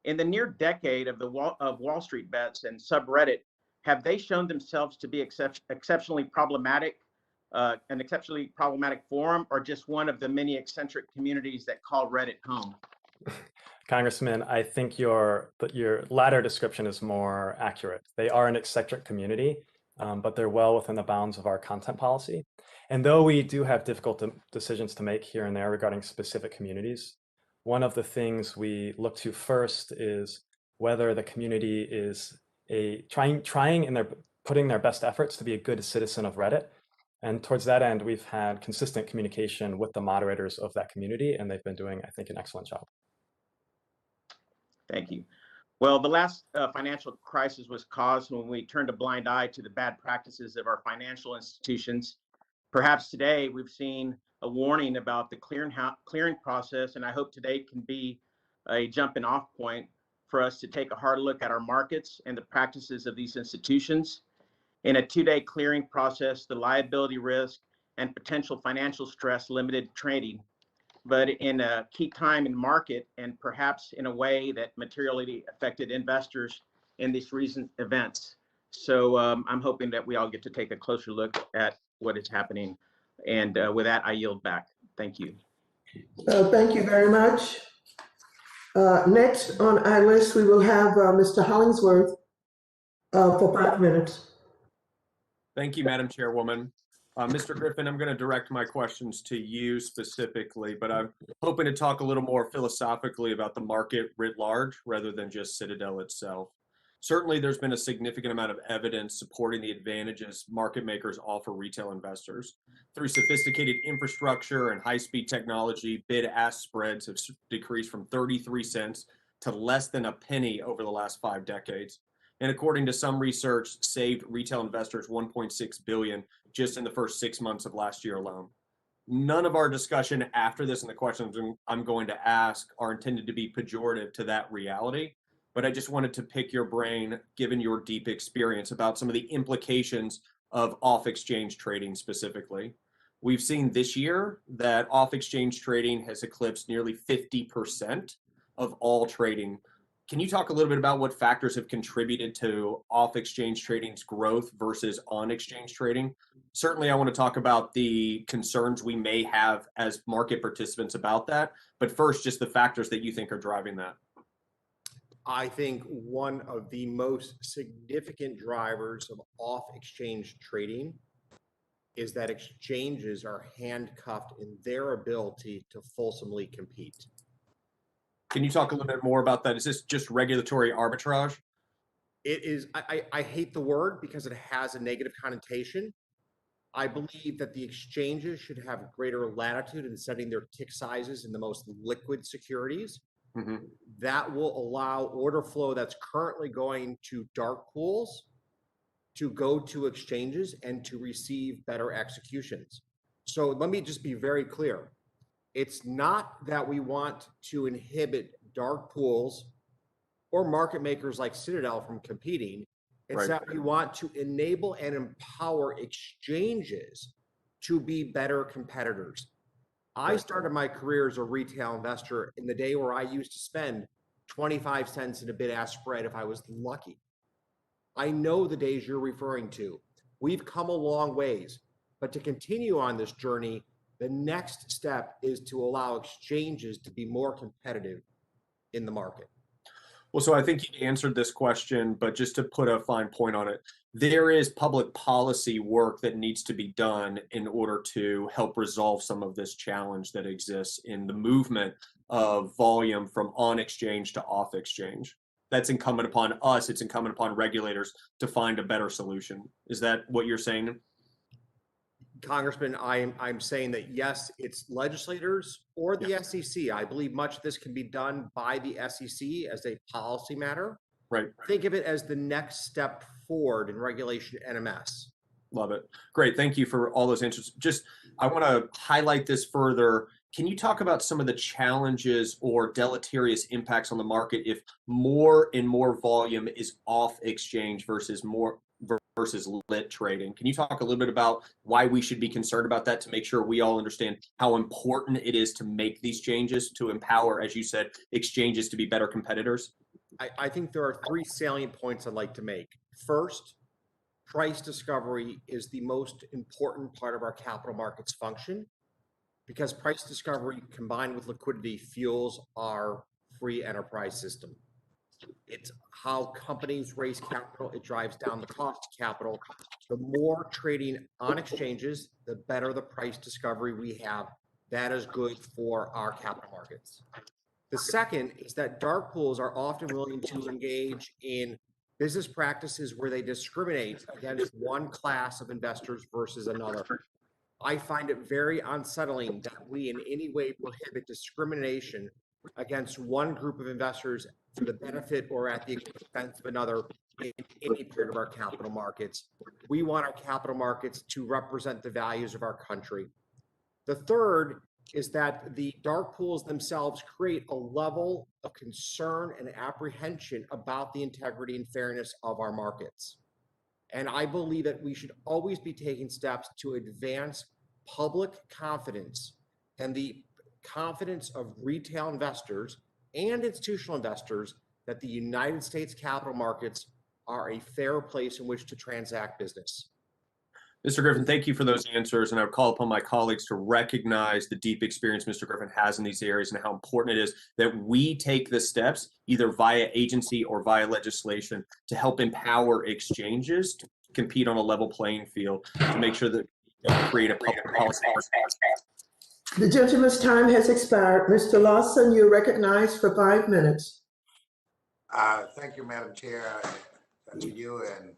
In the near decade of Wall Street Bets and subreddit, have they shown themselves to be exceptionally problematic, an exceptionally problematic forum, or just one of the many eccentric communities that call Reddit home? Congressman, I think your latter description is more accurate. They are an eccentric community, but they're well within the bounds of our content policy. And though we do have difficult decisions to make here and there regarding specific communities, one of the things we look to first is whether the community is putting their best efforts to be a good citizen of Reddit. And towards that end, we've had consistent communication with the moderators of that community, and they've been doing, I think, an excellent job. Thank you. Well, the last financial crisis was caused when we turned a blind eye to the bad practices of our financial institutions. Perhaps today we've seen a warning about the clearing process, and I hope today can be a jumping off point for us to take a hard look at our markets and the practices of these institutions. In a two-day clearing process, the liability risk and potential financial stress limited trading, but in a key time in market and perhaps in a way that materially affected investors in these recent events. So I'm hoping that we all get to take a closer look at what is happening. And with that, I yield back. Thank you. Thank you very much. Next on our list, we will have Mr. Hollingsworth for 5 minutes. Thank you, Madam Chairwoman. Mr. Griffin, I'm going to direct my questions to you specifically, but I'm hoping to talk a little more philosophically about the market writ large rather than just Citadel itself. Certainly, there's been a significant amount of evidence supporting the advantages market makers offer retail investors. Through sophisticated infrastructure and high-speed technology, bid-ask spreads have decreased from 33 cents to less than a penny over the last 5 decades. and according to some research, saved retail investors 1.6 billion just in the first 6 months of last year alone. None of our discussion after this and the questions I'm going to ask are intended to be pejorative to that reality, but I just wanted to pick your brain, given your deep experience, about some of the implications of off-exchange trading specifically. We've seen this year that off-exchange trading has eclipsed nearly 50% of all trading. Can you talk a little bit about what factors have contributed to off-exchange trading's growth versus on-exchange trading? Certainly, I want to talk about the concerns we may have as market participants about that, but first, just the factors that you think are driving that. I think one of the most significant drivers of off-exchange trading is that exchanges are handcuffed in their ability to fulsomely compete. Can you talk a little bit more about that? Is this just regulatory arbitrage? It is, I hate the word because it has a negative connotation. I believe that the exchanges should have greater latitude in setting their tick sizes in the most liquid securities. That will allow order flow that's currently going to dark pools to go to exchanges and to receive better executions. So let me just be very clear. It's not that we want to inhibit dark pools or market makers like Citadel from competing. It's that we want to enable and empower exchanges to be better competitors. I started my career as a retail investor in the day where I used to spend 25 cents in a bid-ask spread if I was lucky. I know the days you're referring to. We've come a long ways, but to continue on this journey, the next step is to allow exchanges to be more competitive in the market. Well, so I think you answered this question, but just to put a fine point on it, there is public policy work that needs to be done in order to help resolve some of this challenge that exists in the movement of volume from on exchange to off exchange. That's incumbent upon us. It's incumbent upon regulators to find a better solution. Is that what you're saying? Congressman, I'm saying that yes, it's legislators or the SEC. I believe much of this can be done by the SEC as a policy matter. Right. Think of it as the next step forward in regulation NMS. Love it. Great. Thank you for all those answers. Just, I want to highlight this further. Can you talk about some of the challenges or deleterious impacts on the market if more and more volume is off exchange versus lit trading? Can you talk a little bit about why we should be concerned about that to make sure we all understand how important it is to make these changes to empower, as you said, exchanges to be better competitors? I think there are three salient points I'd like to make. First, price discovery is the most important part of our capital markets function because price discovery combined with liquidity fuels our free enterprise system. It's how companies raise capital. It drives down the cost of capital. The more trading on exchanges, the better the price discovery we have. That is good for our capital markets. The second is that dark pools are often willing to engage in business practices where they discriminate against one class of investors versus another. I find it very unsettling that we in any way prohibit discrimination against one group of investors for the benefit or at the expense of another in any part of our capital markets. We want our capital markets to represent the values of our country. The third is that the dark pools themselves create a level of concern and apprehension about the integrity and fairness of our markets. And I believe that we should always be taking steps to advance public confidence and the confidence of retail investors and institutional investors that the United States capital markets are a fair place in which to transact business. Mr. Griffin, thank you for those answers. And I would call upon my colleagues to recognize the deep experience Mr. Griffin has in these areas and how important it is that we take the steps, either via agency or via legislation, to help empower exchanges to compete on a level playing field to make sure that we create a public policy. The gentleman's time has expired. Mr. Lawson, you're recognized for 5 minutes. Thank you, Madam Chair, to you and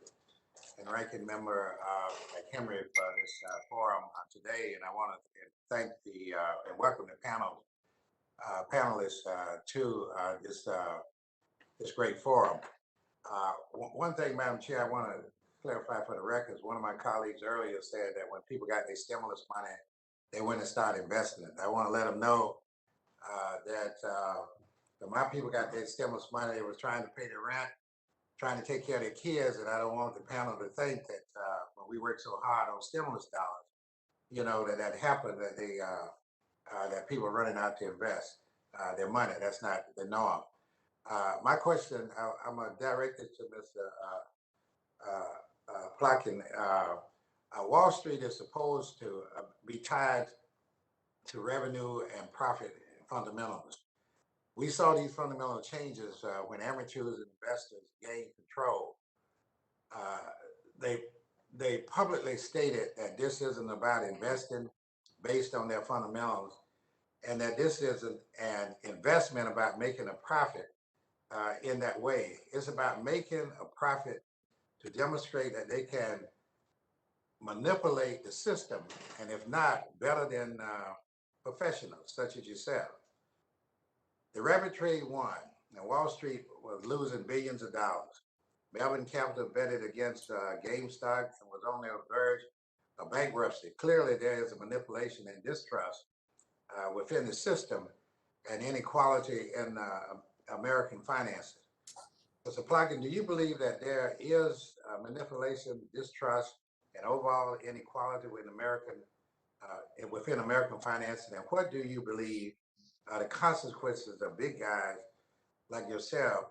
Ranking Member McHenry for this forum today. And I want to thank and welcome the panelists to this great forum. One thing, Madam Chair, I want to clarify for the records. One of my colleagues earlier said that when people got their stimulus money, they went and started investing it. I want to let them know that when my people got their stimulus money, they was trying to pay their rent, trying to take care of their kids, and I don't want the panel to think that when we work so hard on stimulus dollars, you know, that happened, that they that people are running out to invest their money. That's not the norm. My question, I'm going to direct it to Mr. Plotkin. Wall Street is supposed to be tied to revenue and profit fundamentals. We saw these fundamental changes when amateurs and investors gained control. They publicly stated that this isn't about investing based on their fundamentals, and that this isn't an investment about making a profit in that way. It's about making a profit to demonstrate that they can manipulate the system, and if not, better than professionals such as yourself. The rabbit trade won, and Wall Street was losing billions of dollars. Melvin Capital betted against GameStop and was on the verge of bankruptcy. Clearly, there is a manipulation and distrust within the system and inequality in American finances. Mr. Plotkin, do you believe that there is manipulation, distrust, and overall inequality within American financing? And what do you believe are the consequences of big guys like yourself,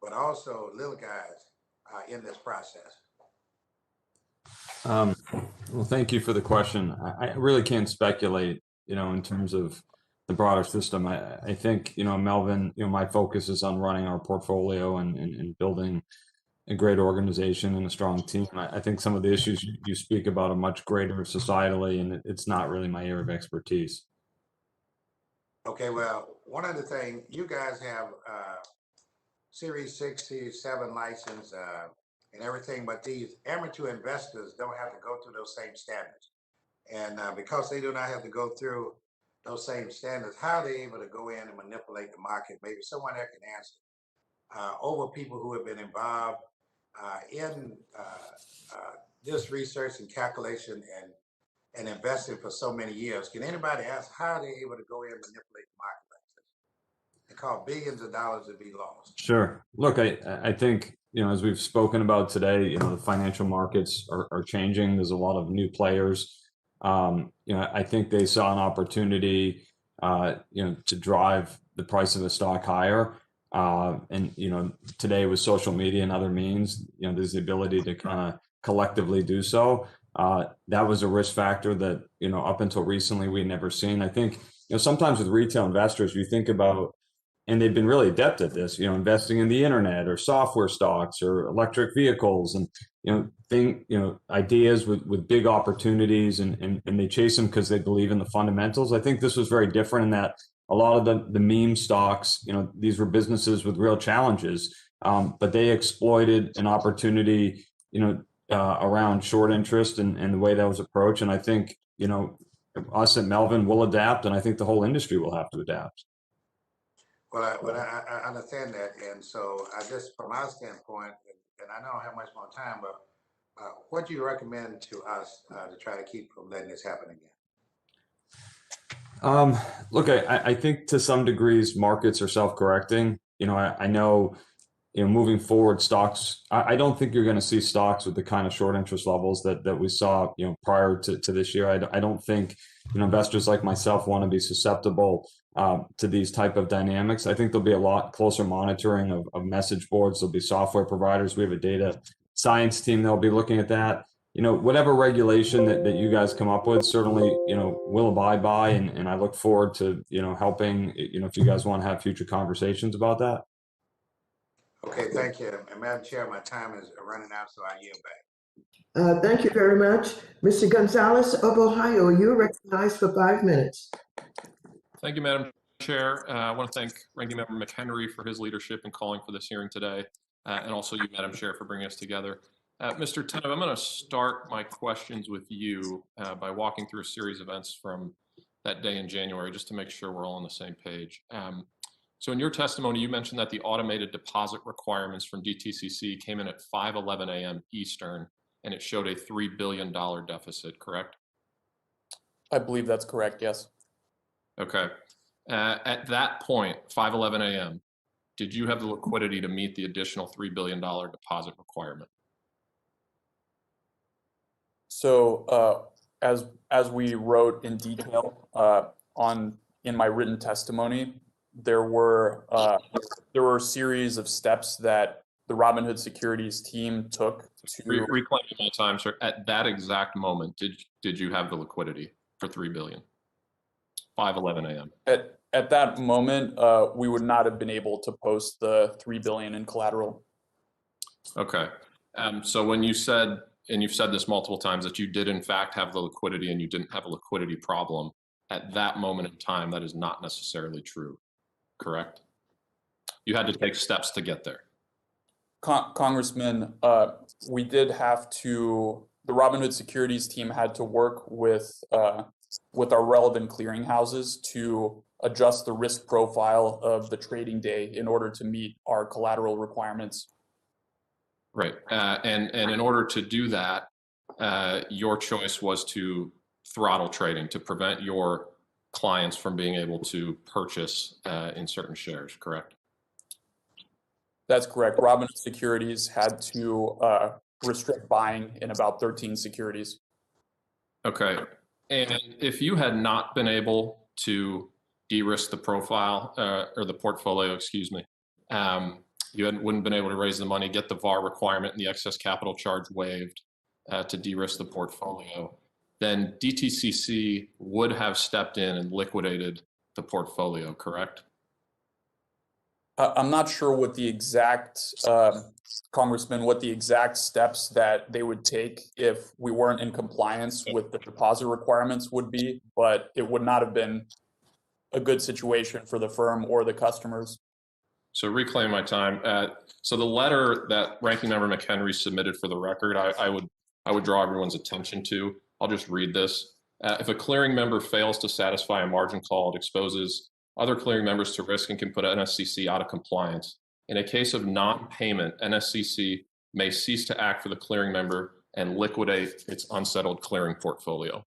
but also little guys in this process? Well, thank you for the question. I really can't speculate, in terms of the broader system. I think, Melvin, my focus is on running our portfolio and building a great organization and a strong team. I think some of the issues you speak about are much greater societally, and it's not really my area of expertise. Okay, well, one other thing, you guys have Series 67 license and everything, but these amateur investors don't have to go through those same standards. And because they do not have to go through those same standards, how are they able to go in and manipulate the market? Maybe someone there can answer over people who have been involved in this research and calculation and investing for so many years. Can anybody ask how are they able to go in and manipulate the market like this and cause billions of dollars to be lost? Sure. Look, I think, as we've spoken about today, the financial markets are changing. There's a lot of new players. I think they saw an opportunity, to drive the price of the stock higher. And today with social media and other means, there's the ability to kind of collectively do so. That was a risk factor that, up until recently we'd never seen. I think, sometimes with retail investors, you think about, and they've been really adept at this, investing in the internet or software stocks or electric vehicles and, ideas with big opportunities and they chase them because they believe in the fundamentals. I think this was very different in that a lot of the meme stocks, these were businesses with real challenges, but they exploited an opportunity, around short interest and the way that was approached. And I think, us at Melvin will adapt, and I think the whole industry will have to adapt. Well, I understand that. And so I just, from our standpoint, and I don't have much more time, but what do you recommend to us to try to keep from letting this happen again? Look, I think to some degrees markets are self-correcting. I know, moving forward, stocks, I don't think you're going to see stocks with the kind of short interest levels that we saw, prior to this year. I don't think, investors like myself want to be susceptible to these type of dynamics. I think there'll be a lot closer monitoring of message boards. There'll be software providers. We have a data science team that'll be looking at that. Whatever regulation that you guys come up with, certainly, we'll abide by. And I look forward to, helping, if you guys want to have future conversations about that. Okay, thank you. And Madam Chair, my time is running out, so I yield back. Thank you very much. Mr. Gonzalez of Ohio, you're recognized for 5 minutes. Thank you, Madam Chair. I want to thank Ranking Member McHenry for his leadership in calling for this hearing today, and also you, Madam Chair, for bringing us together. Mr. Tenov, I'm going to start my questions with you by walking through a series of events from that day in January, just to make sure we're all on the same page. So in your testimony, you mentioned that the automated deposit requirements from DTCC came in at 5:11 a.m. Eastern, and it showed a $3 billion deficit, correct? I believe that's correct, yes. Okay. At that point, 5:11 a.m., did you have the liquidity to meet the additional $3 billion deposit requirement? So as we wrote in detail in my written testimony, there were a series of steps that the Robinhood Securities team took to Reclaiming my time, sir. At that exact moment, did you have the liquidity for $3 billion? 5:11 a.m. At that moment, we would not have been able to post the $3 billion in collateral. Okay. So when you said, and you've said this multiple times, that you did in fact have the liquidity and you didn't have a liquidity problem, at that moment in time, that is not necessarily true, correct? You had to take steps to get there. Congressman, we did have to, the Robinhood Securities team had to work with our relevant clearinghouses to adjust the risk profile of the trading day in order to meet our collateral requirements. Right. And in order to do that, your choice was to throttle trading to prevent your clients from being able to purchase in certain shares, correct? That's correct. Robinhood Securities had to restrict buying in about 13 securities. Okay. And if you had not been able to de-risk the profile or the portfolio, excuse me, you wouldn't been able to raise the money, get the VAR requirement and the excess capital charge waived to de-risk the portfolio, then DTCC would have stepped in and liquidated the portfolio, correct? I'm not sure what the exact, Congressman, what the exact steps that they would take if we weren't in compliance with the deposit requirements would be, but it would not have been a good situation for the firm or the customers. So reclaim my time. So the letter that Ranking Member McHenry submitted for the record, I would draw everyone's attention to. I'll just read this. If a clearing member fails to satisfy a margin call, it exposes other clearing members to risk and can put NSCC out of compliance. In a case of non-payment, NSCC may cease to act for the clearing member and liquidate its unsettled clearing portfolio.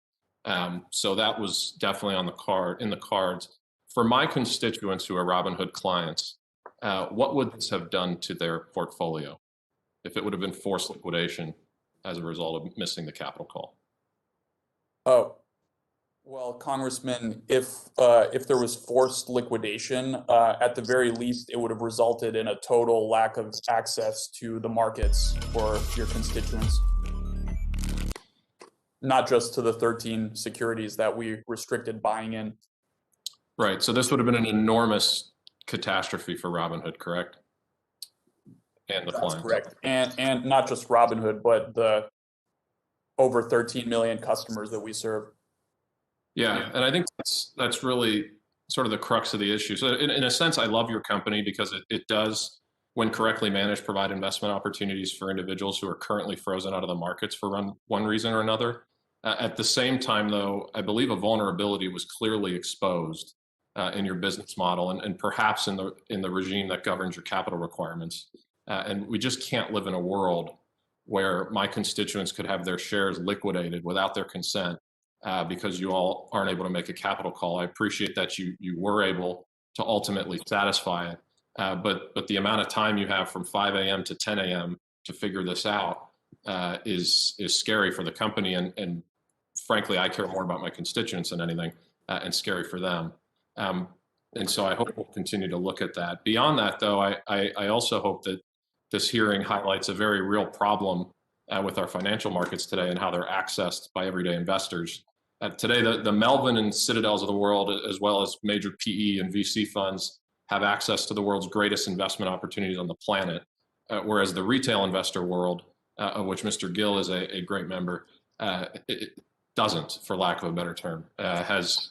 So that was definitely in the cards. For my constituents who are Robinhood clients, what would this have done to their portfolio if it would have been forced liquidation as a result of missing the capital call? Oh, well, Congressman, if there was forced liquidation, at the very least, it would have resulted in a total lack of access to the markets for your constituents. Not just to the 13 securities that we restricted buying in. Right. So this would have been an enormous catastrophe for Robinhood, correct? And the clients. That's correct. And not just Robinhood, but the over 13 million customers that we serve. Yeah, and I think that's really sort of the crux of the issue. So in a sense, I love your company because it does, when correctly managed, provide investment opportunities for individuals who are currently frozen out of the markets for one reason or another. At the same time, though, I believe a vulnerability was clearly exposed in your business model and perhaps in the regime that governs your capital requirements. And we just can't live in a world where my constituents could have their shares liquidated without their consent because you all aren't able to make a capital call. I appreciate that you were able to ultimately satisfy it, but the amount of time you have from 5 a.m. to 10 a.m. to figure this out is scary for the company, and frankly, I care more about my constituents than anything, and scary for them. And so I hope we'll continue to look at that. Beyond that, though, I also hope that this hearing highlights a very real problem with our financial markets today and how they're accessed by everyday investors. Today, the Melvin and Citadels of the world, as well as major PE and VC funds, have access to the world's greatest investment opportunities on the planet, whereas the retail investor world, of which Mr. Gill is a great member, it doesn't, for lack of a better term, has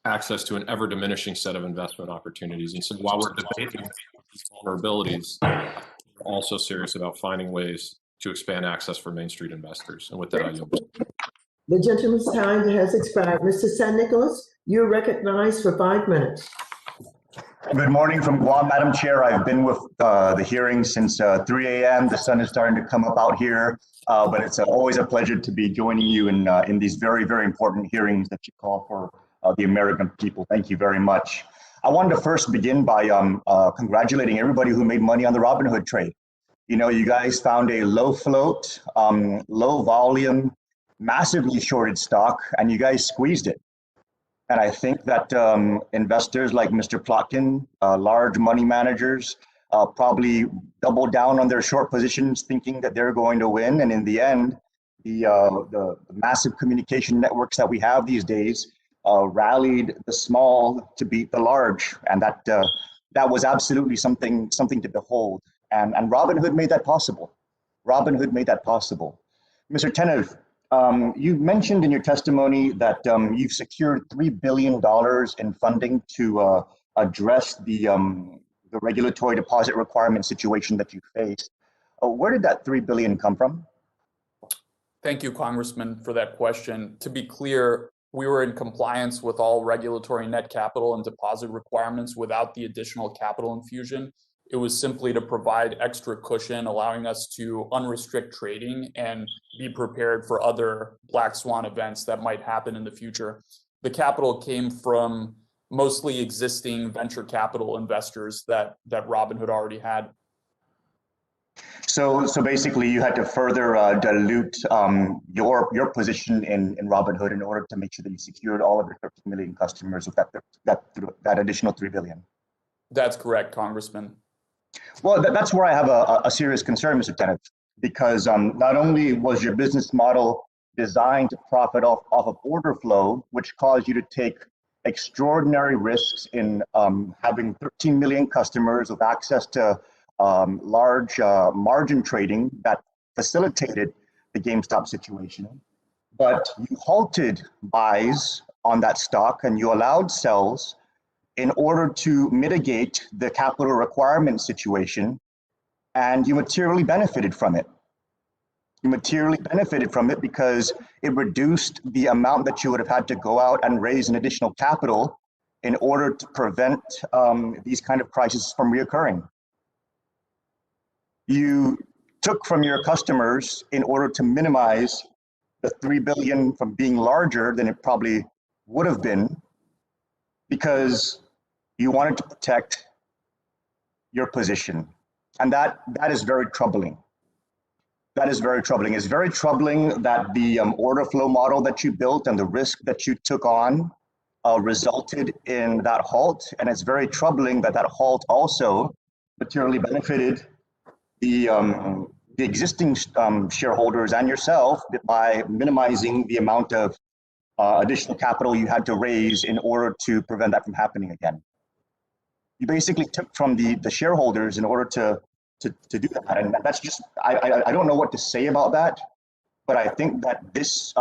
access to an ever diminishing set of investment opportunities. And so while we're debating these vulnerabilities, we're also serious about finding ways to expand access for Main Street investors. And with that, I yield. The gentleman's time has expired. Mr. San Nicolas, you're recognized for 5 minutes. Good morning from Guam, Madam Chair. I've been with the hearing since 3 a.m. The sun is starting to come up out here, but it's always a pleasure to be joining you in these very, very important hearings that you call for the American people. Thank you very much. I wanted to first begin by congratulating everybody who made money on the Robinhood trade. You know, you guys found a low float, low volume, massively shorted stock, and you guys squeezed it. And I think that investors like Mr. Plotkin, large money managers, probably doubled down on their short positions thinking that they're going to win. And in the end, the massive communication networks that we have these days rallied the small to beat the large. And that was absolutely something to behold. And Robinhood made that possible. Robinhood made that possible. Mr. Tenev, you mentioned in your testimony that you've secured $3 billion in funding to address the regulatory deposit requirement situation that you faced. Where did that $3 billion come from? Thank you, Congressman, for that question. To be clear, we were in compliance with all regulatory net capital and deposit requirements without the additional capital infusion. It was simply to provide extra cushion, allowing us to unrestrict trading and be prepared for other black swan events that might happen in the future. The capital came from mostly existing venture capital investors that Robinhood already had. So basically, you had to further dilute your position in Robinhood in order to make sure that you secured all of your 13 million customers with that additional $3 billion. That's correct, Congressman. Well, that's where I have a serious concern, Mr. Tenev, because not only was your business model designed to profit off of order flow, which caused you to take extraordinary risks in having 13 million customers with access to large margin trading that facilitated the GameStop situation, but you halted buys on that stock and you allowed sells in order to mitigate the capital requirement situation, and you materially benefited from it. You materially benefited from it because it reduced the amount that you would have had to go out and raise an additional capital in order to prevent these kind of crises from reoccurring. You took from your customers in order to minimize the $3 billion from being larger than it probably would have been, because you wanted to protect your position. And that is very troubling. That is very troubling. It's very troubling that the order flow model that you built and the risk that you took on resulted in that halt. And it's very troubling that that halt also materially benefited the existing shareholders and yourself by minimizing the amount of additional capital you had to raise in order to prevent that from happening again. You basically took from the shareholders in order to do that. And that's just, I don't know what to say about that, but I think that this,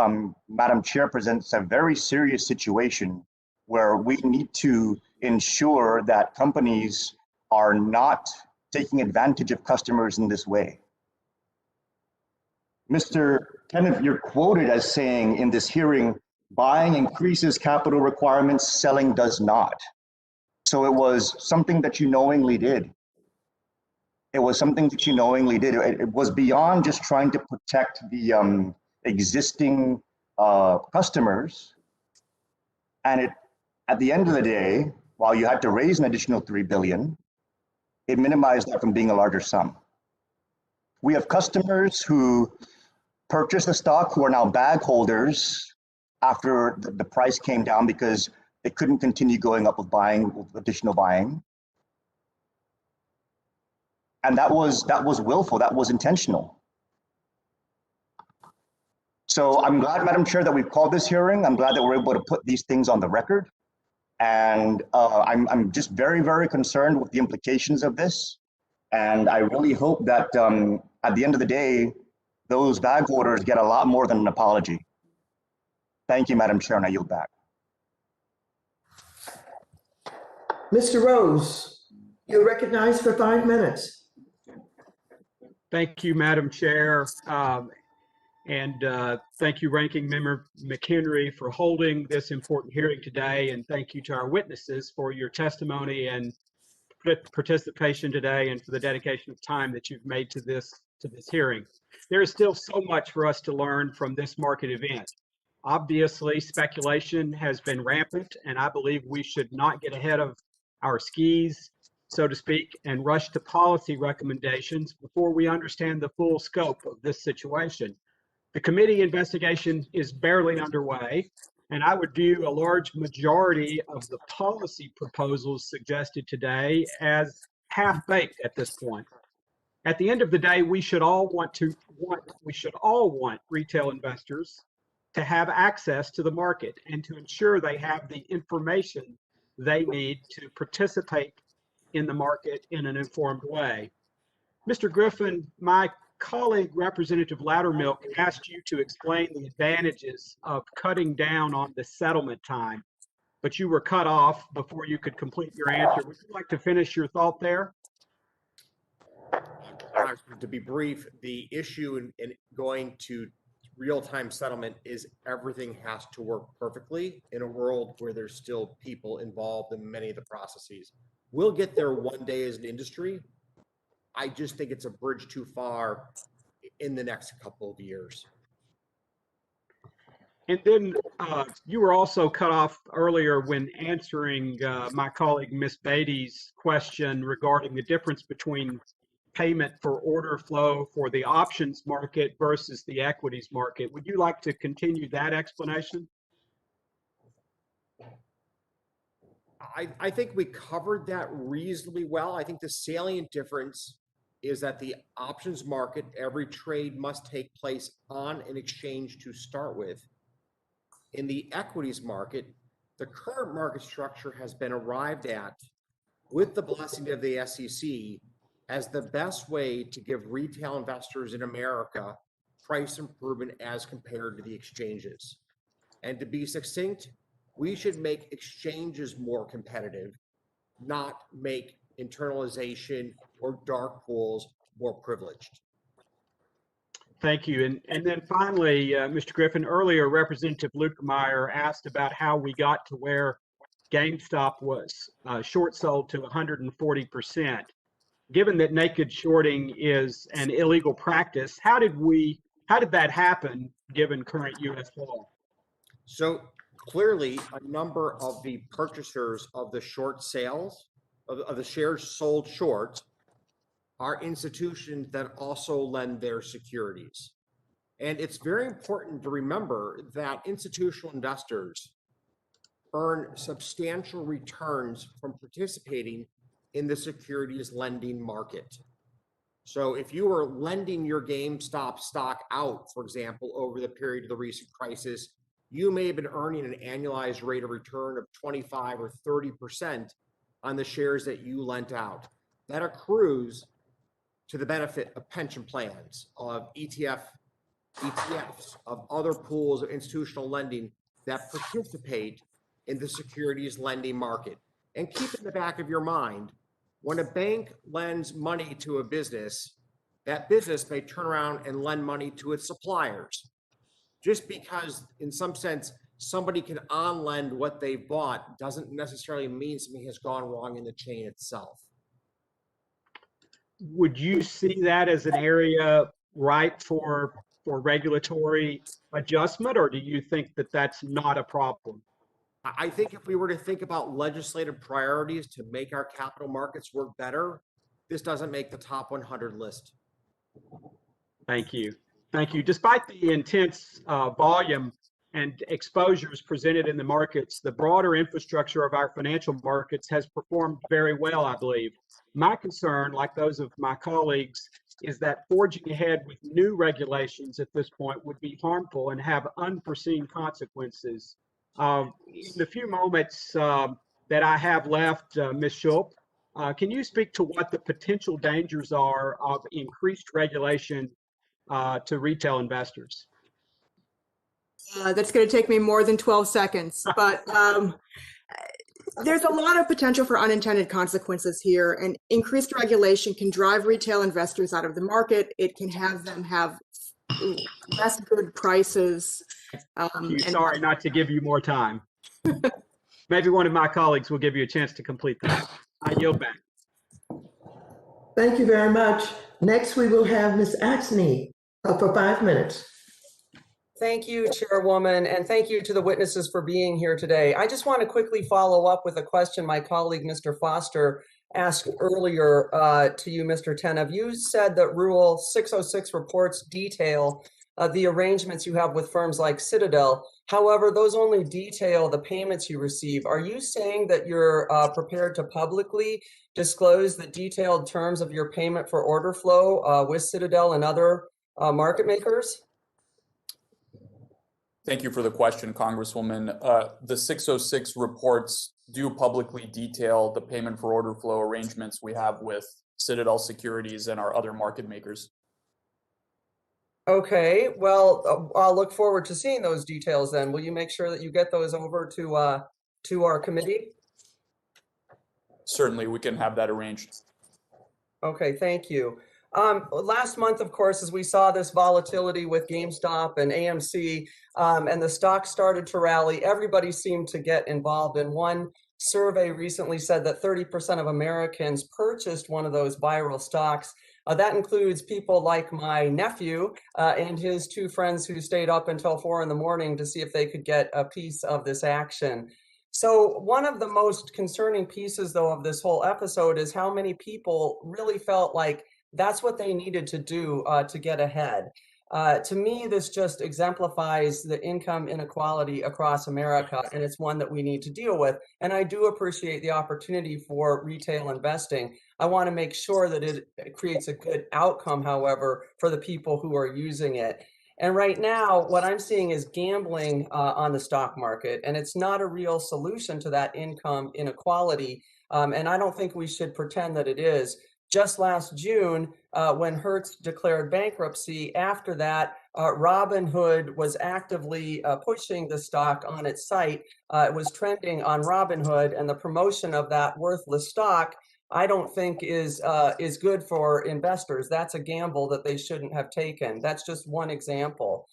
Madam Chair, presents a very serious situation where we need to ensure that companies are not taking advantage of customers in this way. Mr. Tenev, you're quoted as saying in this hearing, buying increases capital requirements, selling does not. So it was something that you knowingly did. It was something that you knowingly did. It was beyond just trying to protect the existing customers. And at the end of the day, while you had to raise an additional $3 billion, it minimized that from being a larger sum. We have customers who purchased the stock who are now bag holders after the price came down because they couldn't continue going up with additional buying. And that was willful, that was intentional. So I'm glad, Madam Chair, that we've called this hearing. I'm glad that we're able to put these things on the record. And I'm just very, very concerned with the implications of this. And I really hope that at the end of the day, those bag holders get a lot more than an apology. Thank you, Madam Chair, and I yield back. Mr. Rose, you're recognized for 5 minutes. Thank you, Madam Chair. And thank you, Ranking Member McHenry, for holding this important hearing today. And thank you to our witnesses for your testimony and participation today and for the dedication of time that you've made to this hearing. There is still so much for us to learn from this market event. Obviously, speculation has been rampant, and I believe we should not get ahead of our skis, so to speak, and rush to policy recommendations before we understand the full scope of this situation. The committee investigation is barely underway, and I would view a large majority of the policy proposals suggested today as half-baked at this point. At the end of the day, we should all want retail investors to have access to the market and to ensure they have the information they need to participate in the market in an informed way. Mr. Griffin, my colleague, Representative Loudermilk, asked you to explain the advantages of cutting down on the settlement time, but you were cut off before you could complete your answer. Would you like to finish your thought there? To be brief, the issue in going to real-time settlement is everything has to work perfectly in a world where there's still people involved in many of the processes. We'll get there one day as an industry. I just think it's a bridge too far in the next couple of years. And then you were also cut off earlier when answering my colleague Ms. Beatty's question regarding the difference between payment for order flow for the options market versus the equities market. Would you like to continue that explanation? I think we covered that reasonably well. I think the salient difference is that the options market, every trade must take place on an exchange to start with. In the equities market, the current market structure has been arrived at with the blessing of the SEC as the best way to give retail investors in America price improvement as compared to the exchanges. And to be succinct, we should make exchanges more competitive, not make internalization or dark pools more privileged. Thank you. And then finally, Mr. Griffin, earlier Representative Lukemeyer asked about how we got to where GameStop was short sold to 140%. Given that naked shorting is an illegal practice, how did that happen given current U.S. law? So clearly, a number of the purchasers of the short sales, of the shares sold short, are institutions that also lend their securities. And it's very important to remember that institutional investors earn substantial returns from participating in the securities lending market. So if you were lending your GameStop stock out, for example, over the period of the recent crisis, you may have been earning an annualized rate of return of 25 or 30% on the shares that you lent out. That accrues to the benefit of pension plans, of ETFs, of other pools of institutional lending that participate in the securities lending market. And keep in the back of your mind, when a bank lends money to a business, that business may turn around and lend money to its suppliers. Just because, in some sense, somebody can on-lend what they bought doesn't necessarily mean something has gone wrong in the chain itself. Would you see that as an area ripe for regulatory adjustment, or do you think that that's not a problem? I think if we were to think about legislative priorities to make our capital markets work better, this doesn't make the top 100 list. Thank you. Thank you. Despite the intense volume and exposures presented in the markets, the broader infrastructure of our financial markets has performed very well, I believe. My concern, like those of my colleagues, is that forging ahead with new regulations at this point would be harmful and have unforeseen consequences. In the few moments that I have left, Ms. Schulp, can you speak to what the potential dangers are of increased regulation to retail investors? That's going to take me more than 12 seconds, but there's a lot of potential for unintended consequences here, and increased regulation can drive retail investors out of the market. It can have them have less good prices. Sorry not to give you more time. Maybe one of my colleagues will give you a chance to complete that. I yield back. Thank you very much. Next, we will have Ms. Axney for 5 minutes. Thank you, Chairwoman, and thank you to the witnesses for being here today. I just want to quickly follow up with a question my colleague, Mr. Foster, asked earlier to you, Mr. Tenev. You said that Rule 606 reports detail the arrangements you have with firms like Citadel. However, those only detail the payments you receive. Are you saying that you're prepared to publicly disclose the detailed terms of your payment for order flow with Citadel and other market makers? Thank you for the question, Congresswoman. The 606 reports do publicly detail the payment for order flow arrangements we have with Citadel Securities and our other market makers. Okay, well, I'll look forward to seeing those details then. Will you make sure that you get those over to our committee? Certainly, we can have that arranged. Okay, thank you. Last month, of course, as we saw this volatility with GameStop and AMC, and the stock started to rally, everybody seemed to get involved. And one survey recently said that 30% of Americans purchased one of those viral stocks. That includes people like my nephew and his two friends who stayed up until 4 in the morning to see if they could get a piece of this action. So one of the most concerning pieces, though, of this whole episode is how many people really felt like that's what they needed to do to get ahead. To me, this just exemplifies the income inequality across America, and it's one that we need to deal with. And I do appreciate the opportunity for retail investing. I want to make sure that it creates a good outcome, however, for the people who are using it. And right now, what I'm seeing is gambling on the stock market, and it's not a real solution to that income inequality. And I don't think we should pretend that it is. Just last June, when Hertz declared bankruptcy, after that, Robinhood was actively pushing the stock on its site. It was trending on Robinhood, and the promotion of that worthless stock, I don't think is good for investors. That's a gamble that they shouldn't have taken. That's just one example.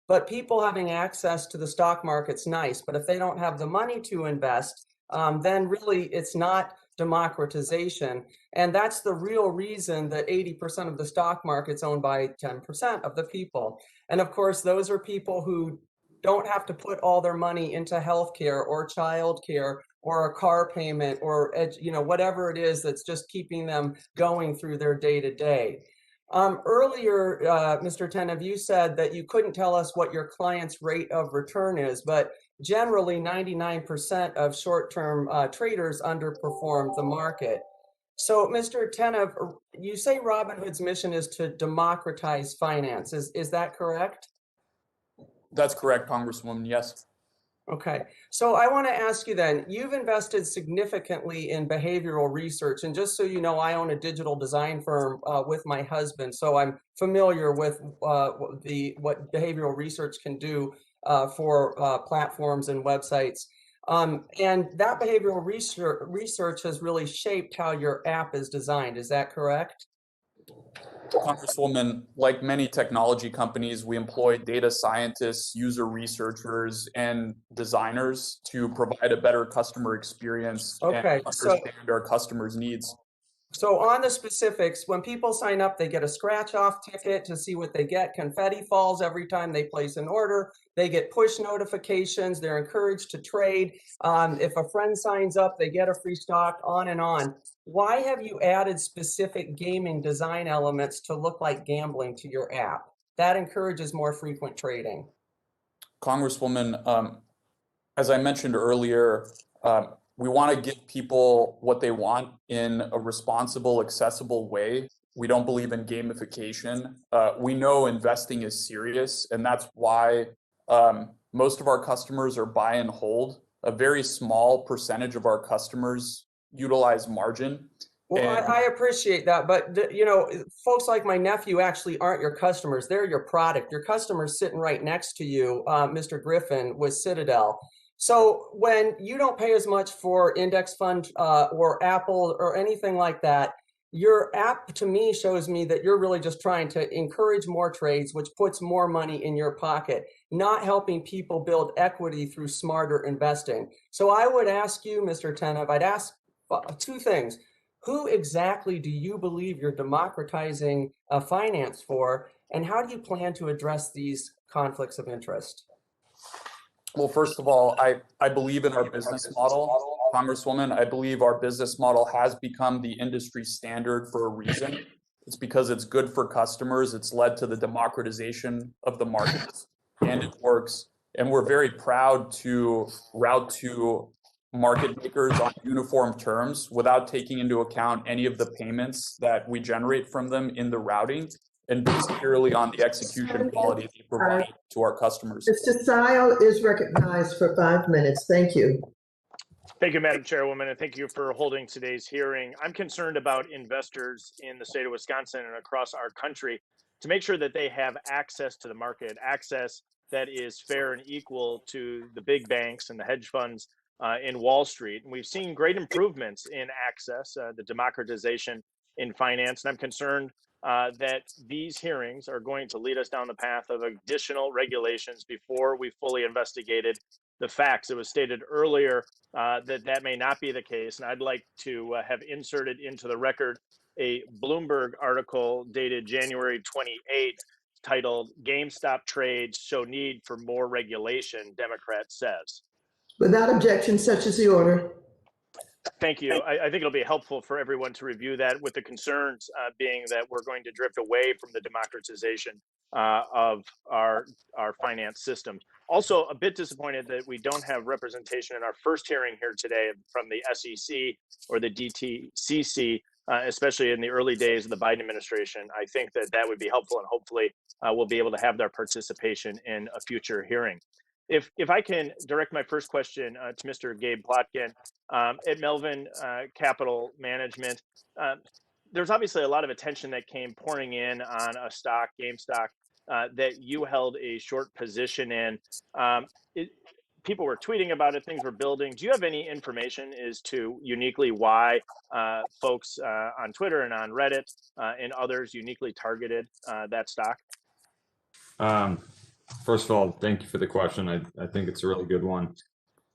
But people having access to the stock market's nice, but if they don't have the money to invest, then really it's not democratization. And that's the real reason that 80% of the stock market's owned by 10% of the people. And of course, those are people who don't have to put all their money into healthcare or childcare or a car payment or whatever it is that's just keeping them going through their day-to-day. Earlier, Mr. Tenev, you said that you couldn't tell us what your client's rate of return is, but generally 99% of short-term traders underperform the market. So, Mr. Tenev, you say Robinhood's mission is to democratize finance. Is that correct? That's correct, Congresswoman, yes. Okay, so I want to ask you then, you've invested significantly in behavioral research, and just so you know, I own a digital design firm with my husband, so I'm familiar with what behavioral research can do for platforms and websites. And that behavioral research has really shaped how your app is designed. Is that correct? Congresswoman, like many technology companies, we employ data scientists, user researchers, and designers to provide a better customer experience and understand our customers' needs. So on the specifics, when people sign up, they get a scratch-off ticket to see what they get. Confetti falls every time they place an order. They get push notifications. They're encouraged to trade. If a friend signs up, they get a free stock, on and on. Why have you added specific gaming design elements to look like gambling to your app? That encourages more frequent trading. Congresswoman, as I mentioned earlier, we want to give people what they want in a responsible, accessible way. We don't believe in gamification. We know investing is serious, and that's why most of our customers are buy and hold. A very small percentage of our customers utilize margin. Well, I appreciate that, but folks like my nephew actually aren't your customers. They're your product. Your customer's sitting right next to you, Mr. Griffin, with Citadel. So when you don't pay as much for index fund or Apple or anything like that, your app to me shows me that you're really just trying to encourage more trades, which puts more money in your pocket, not helping people build equity through smarter investing. So I would ask you, Mr. Tenev, I'd ask two things. Who exactly do you believe you're democratizing finance for? And how do you plan to address these conflicts of interest? Well, first of all, I believe in our business model, Congresswoman. I believe our business model has become the industry standard for a reason. It's because it's good for customers. It's led to the democratization of the markets, and it works. And we're very proud to route to market makers on uniform terms without taking into account any of the payments that we generate from them in the routing, and based purely on the execution quality they provide to our customers. Mr. Sile is recognized for 5 minutes. Thank you. Thank you, Madam Chairwoman, and thank you for holding today's hearing. I'm concerned about investors in the state of Wisconsin and across our country to make sure that they have access to the market, access that is fair and equal to the big banks and the hedge funds in Wall Street. And we've seen great improvements in access, the democratization in finance, and I'm concerned that these hearings are going to lead us down the path of additional regulations before we fully investigated the facts. It was stated earlier that may not be the case, and I'd like to have inserted into the record a Bloomberg article dated January 28th titled "GameStop Trades Show Need for More Regulation," Democrat says. Without objection, such is the order. Thank you. I think it'll be helpful for everyone to review that, with the concerns being that we're going to drift away from the democratization of our finance system. Also, a bit disappointed that we don't have representation in our first hearing here today from the SEC or the DTCC, especially in the early days of the Biden administration. I think that that would be helpful, and hopefully we'll be able to have their participation in a future hearing. If I can direct my first question to Mr. Gabe Plotkin at Melvin Capital Management, there's obviously a lot of attention that came pouring in on a stock, GameStop, that you held a short position in. People were tweeting about it, things were building. Do you have any information as to uniquely why folks on Twitter and on Reddit and others uniquely targeted that stock? First of all, thank you for the question. I think it's a really good one.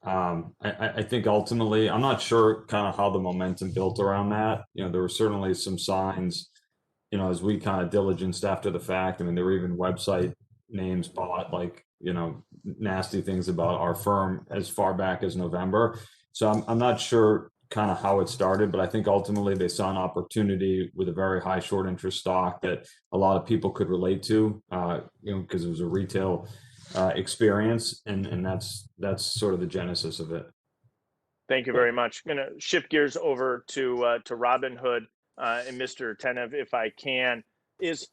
I think ultimately, I'm not sure kind of how the momentum built around that. There were certainly some signs, as we kind of diligenced after the fact. I mean, there were even website names bought, like, nasty things about our firm as far back as November. So I'm not sure kind of how it started, but I think ultimately they saw an opportunity with a very high short interest stock that a lot of people could relate to, because it was a retail experience, and that's sort of the genesis of it. Thank you very much. I'm going to shift gears over to Robinhood and Mr. Tenev, if I can. Is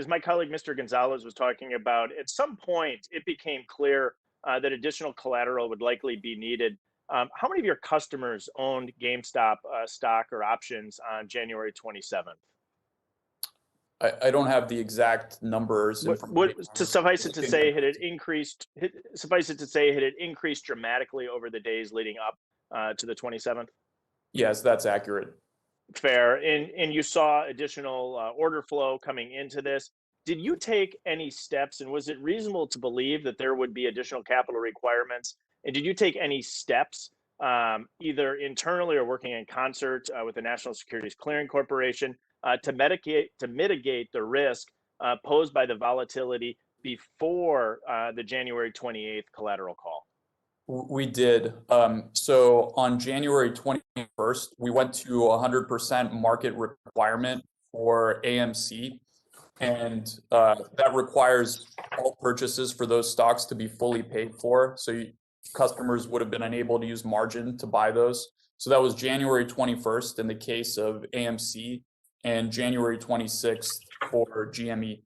my colleague Mr. Gonzalez was talking about, at some point it became clear that additional collateral would likely be needed. How many of your customers owned GameStop stock or options on January 27th? I don't have the exact numbers. Suffice it to say, had it increased dramatically over the days leading up to the 27th? Yes, that's accurate. Fair. And you saw additional order flow coming into this. Did you take any steps, and was it reasonable to believe that there would be additional capital requirements? And did you take any steps, either internally or working in concert with the National Securities Clearing Corporation, to mitigate the risk posed by the volatility before the January 28th collateral call? We did. So on January 21st, we went to 100% market requirement for AMC. And that requires all purchases for those stocks to be fully paid for. So customers would have been unable to use margin to buy those. So that was January 21st in the case of AMC, and January 26th for GME.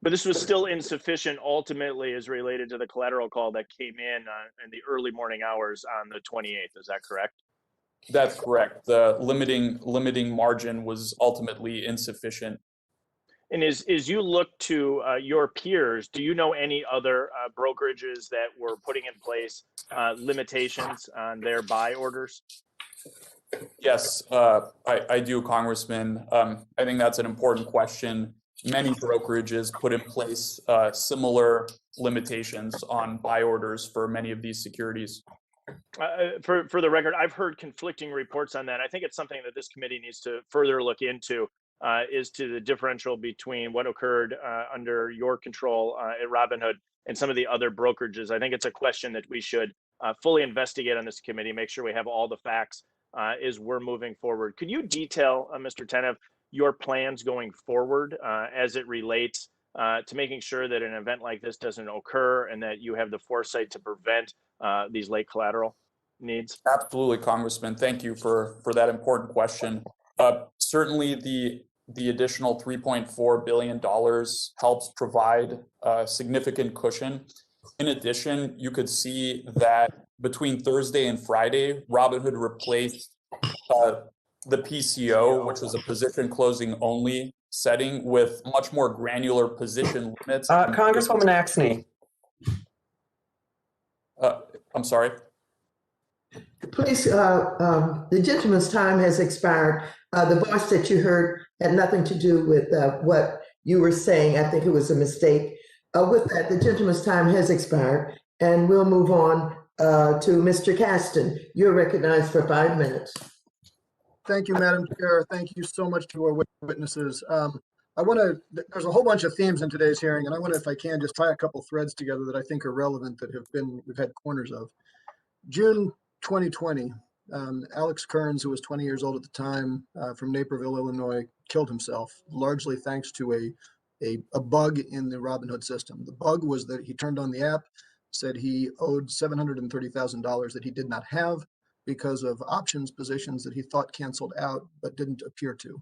But this was still insufficient ultimately as related to the collateral call that came in the early morning hours on the 28th. Is that correct? That's correct. The limiting margin was ultimately insufficient. And as you look to your peers, do you know any other brokerages that were putting in place limitations on their buy orders? Yes, I do, Congressman. I think that's an important question. Many brokerages put in place similar limitations on buy orders for many of these securities. For the record, I've heard conflicting reports on that. I think it's something that this committee needs to further look into, is to the differential between what occurred under your control at Robinhood and some of the other brokerages. I think it's a question that we should fully investigate on this committee, make sure we have all the facts as we're moving forward. Could you detail, Mr. Tenev, your plans going forward as it relates to making sure that an event like this doesn't occur and that you have the foresight to prevent these late collateral needs? Absolutely, Congressman. Thank you for that important question. Certainly, the additional $3.4 billion helps provide a significant cushion. In addition, you could see that between Thursday and Friday, Robinhood replaced the PCO, which was a position closing only setting, with much more granular position limits. Congresswoman Axney. I'm sorry. Please, the gentleman's time has expired. The voice that you heard had nothing to do with what you were saying. I think it was a mistake. With that, the gentleman's time has expired, and we'll move on to Mr. Caston. You're recognized for 5 minutes. Thank you, Madam Chair. Thank you so much to our witnesses. There's a whole bunch of themes in today's hearing, and I want to, if I can, just tie a couple threads together that I think are relevant that we've had corners of. June 2020, Alex Kearns, who was 20 years old at the time, from Naperville, Illinois, killed himself, largely thanks to a bug in the Robinhood system. The bug was that he turned on the app, said he owed $730,000 that he did not have because of options positions that he thought canceled out but didn't appear to.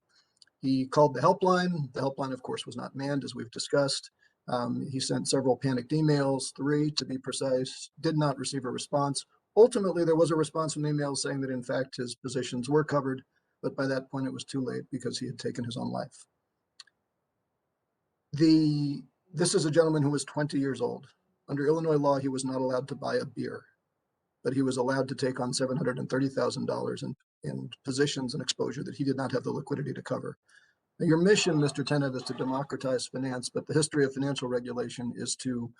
He called the helpline. The helpline, of course, was not manned, as we've discussed. He sent several panicked emails, 3 to be precise, did not receive a response. Ultimately, there was a response from the email saying that, in fact, his positions were covered, but by that point, it was too late because he had taken his own life. This is a gentleman who was 20 years old. Under Illinois law, he was not allowed to buy a beer, but he was allowed to take on $730,000 in positions and exposure that he did not have the liquidity to cover. Now, your mission, Mr. Tenev, is to democratize finance, but the history of financial regulation is to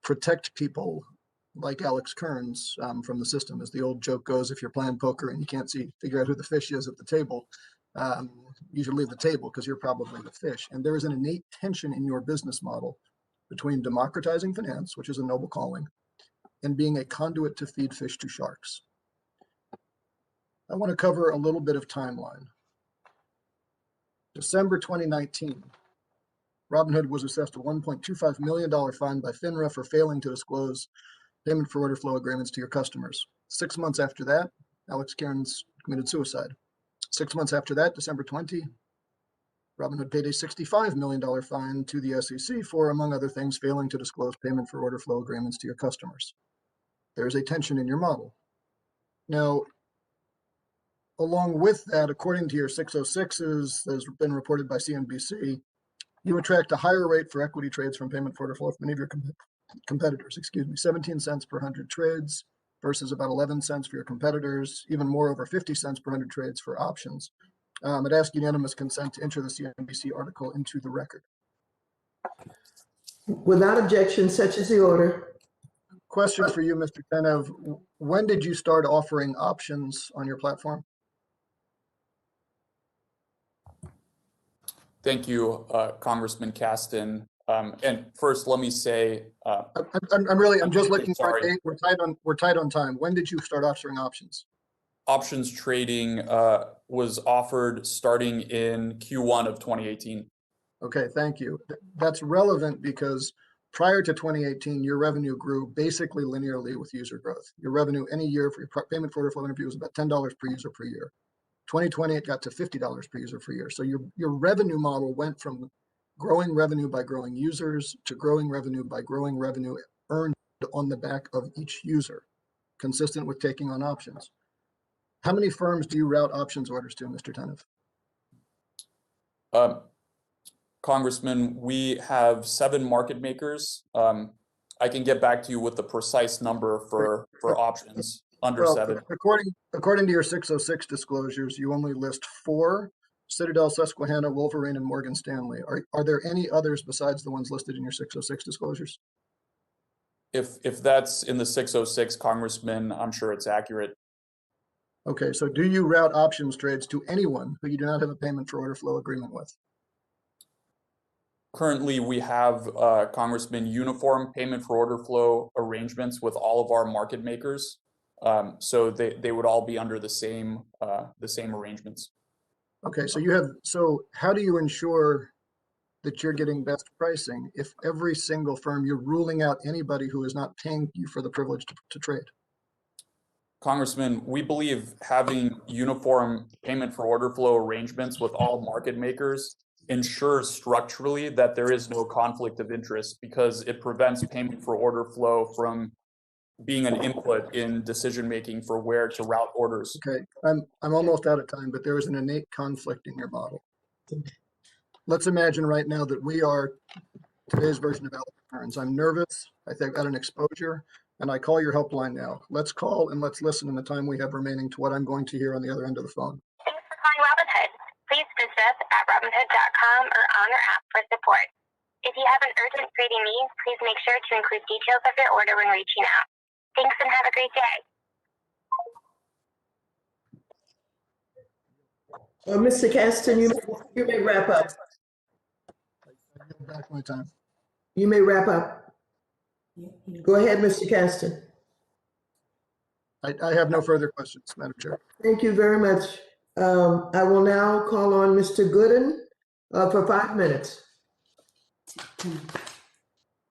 protect people like Alex Kearns from the system. As the old joke goes, if you're playing poker and you can't figure out who the fish is at the table, you should leave the table because you're probably the fish. And there is an innate tension in your business model between democratizing finance, which is a noble calling, and being a conduit to feed fish to sharks. I want to cover a little bit of timeline. December 2019, Robinhood was assessed a $1.25 million fine by FINRA for failing to disclose payment for order flow agreements to your customers. 6 months after that, Alex Kearns committed suicide. 6 months after that, December 20, Robinhood paid a $65 million fine to the SEC for, among other things, failing to disclose payment for order flow agreements to your customers. There's a tension in your model. Now, along with that, according to your 606s, as been reported by CNBC, you attract a higher rate for equity trades from payment for order flow from many of your competitors, 17 cents per 100 trades versus about 11 cents for your competitors, even more, over 50 cents per 100 trades for options. I'd ask unanimous consent to enter the CNBC article into the record. Without objection, such is the order. Question for you, Mr. Tenev. When did you start offering options on your platform? Thank you, Congressman Caston. And first, let me say, I'm just looking for a date. We're tight on time. When did you start offering options? Options trading was offered starting in Q1 of 2018. Okay, thank you. That's relevant because prior to 2018, your revenue grew basically linearly with user growth. Your revenue any year for your payment for order flow interview was about $10 per user per year. 2020, it got to $50 per user per year. So your revenue model went from growing revenue by growing users to growing revenue by growing revenue earned on the back of each user, consistent with taking on options. How many firms do you route options orders to, Mr. Tenev? Congressman, we have 7 market makers. I can get back to you with the precise number for options under 7. According to your 606 disclosures, you only list 4: Citadel, Susquehanna, Wolverine, and Morgan Stanley. Are there any others besides the ones listed in your 606 disclosures? If that's in the 606, Congressman, I'm sure it's accurate. Okay, so do you route options trades to anyone who you do not have a payment for order flow agreement with? Currently, we have, Congressman, uniform payment for order flow arrangements with all of our market makers. So they would all be under the same arrangements. Okay, so how do you ensure that you're getting best pricing if every single firm, you're ruling out anybody who is not paying you for the privilege to trade? Congressman, we believe having uniform payment for order flow arrangements with all market makers ensures structurally that there is no conflict of interest, because it prevents payment for order flow from being an input in decision making for where to route orders. Okay, I'm almost out of time, but there is an innate conflict in your model. Let's imagine right now that we are today's version of Alex Burns. I'm nervous. I think I've got an exposure, and I call your helpline now. Let's call and let's listen in the time we have remaining to what I'm going to hear on the other end of the phone. Thanks for calling Robinhood. Please visit us at robinhood.com or on our app for support. If you have an urgent trading need, please make sure to include details of your order when reaching out. Thanks and have a great day. Mr. Caston, you may wrap up. Back my time. You may wrap up. Go ahead, Mr. Caston. I have no further questions, Madam Chair. Thank you very much. I will now call on Mr. Gooden for 5 minutes.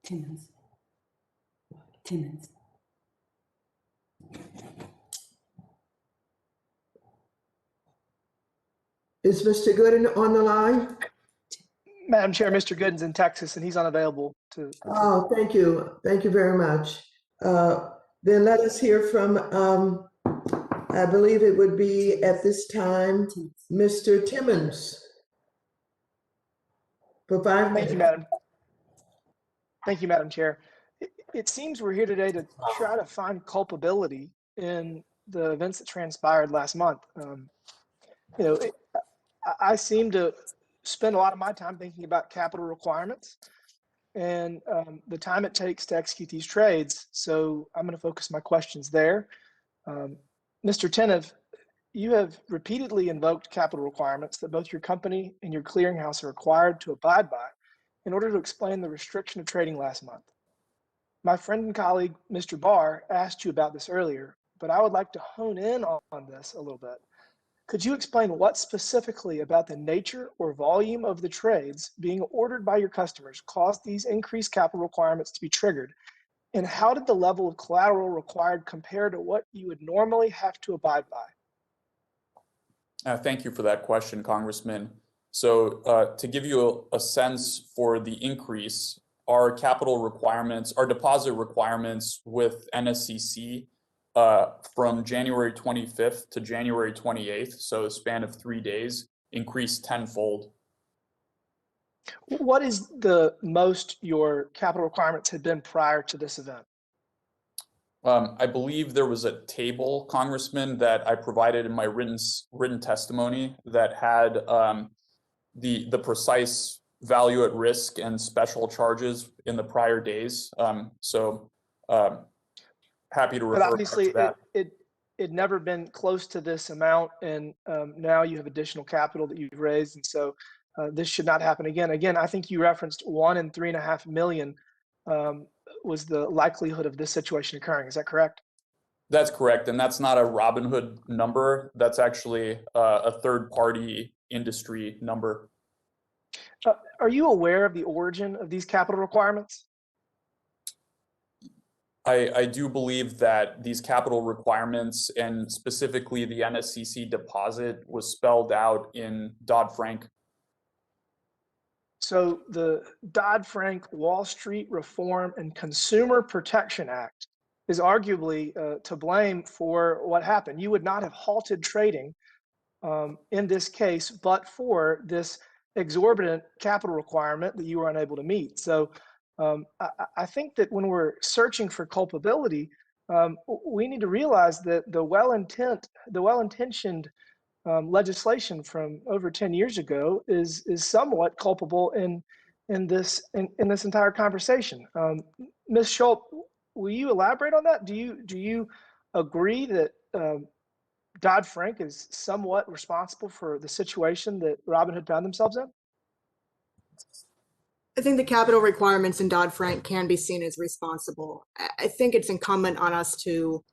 Timmons. Is Mr. Gooden on the line? Madam Chair, Mr. Gooden's in Texas and he's unavailable to. Oh, thank you. Thank you very much. Then let us hear from, I believe it would be at this time, Mr. Timmons. For 5 minutes. Thank you, Madam Chair. It seems we're here today to try to find culpability in the events that transpired last month. I seem to spend a lot of my time thinking about capital requirements and the time it takes to execute these trades. So I'm going to focus my questions there. Mr. Tenev, you have repeatedly invoked capital requirements that both your company and your clearinghouse are required to abide by in order to explain the restriction of trading last month. My friend and colleague, Mr. Barr, asked you about this earlier, but I would like to hone in on this a little bit. Could you explain what specifically about the nature or volume of the trades being ordered by your customers caused these increased capital requirements to be triggered? And how did the level of collateral required compare to what you would normally have to abide by? Thank you for that question, Congressman. So to give you a sense for the increase, our capital requirements, our deposit requirements with NSCC from January 25th to January 28th, so a span of 3 days, increased tenfold. What is the most your capital requirements had been prior to this event? I believe there was a table, Congressman, that I provided in my written testimony that had the precise value at risk and special charges in the prior days. Happy to refer but obviously to that. It never been close to this amount, and now you have additional capital that you've raised, and so this should not happen again. Again, I think you referenced 1 in 3.5 million was the likelihood of this situation occurring. Is that correct? That's correct, and that's not a Robinhood number. That's actually a third-party industry number. Are you aware of the origin of these capital requirements? I do believe that these capital requirements, and specifically the NSCC deposit, was spelled out in Dodd-Frank. So the Dodd-Frank Wall Street Reform and Consumer Protection Act is arguably to blame for what happened. You would not have halted trading in this case, but for this exorbitant capital requirement that you were unable to meet. So I think that when we're searching for culpability, we need to realize that the well-intentioned legislation from over 10 years ago is somewhat culpable in this entire conversation. Ms. Schultz, will you elaborate on that? Do you agree that Dodd-Frank is somewhat responsible for the situation that Robinhood found themselves in? I think the capital requirements in Dodd-Frank can be seen as responsible. I think it's incumbent on us to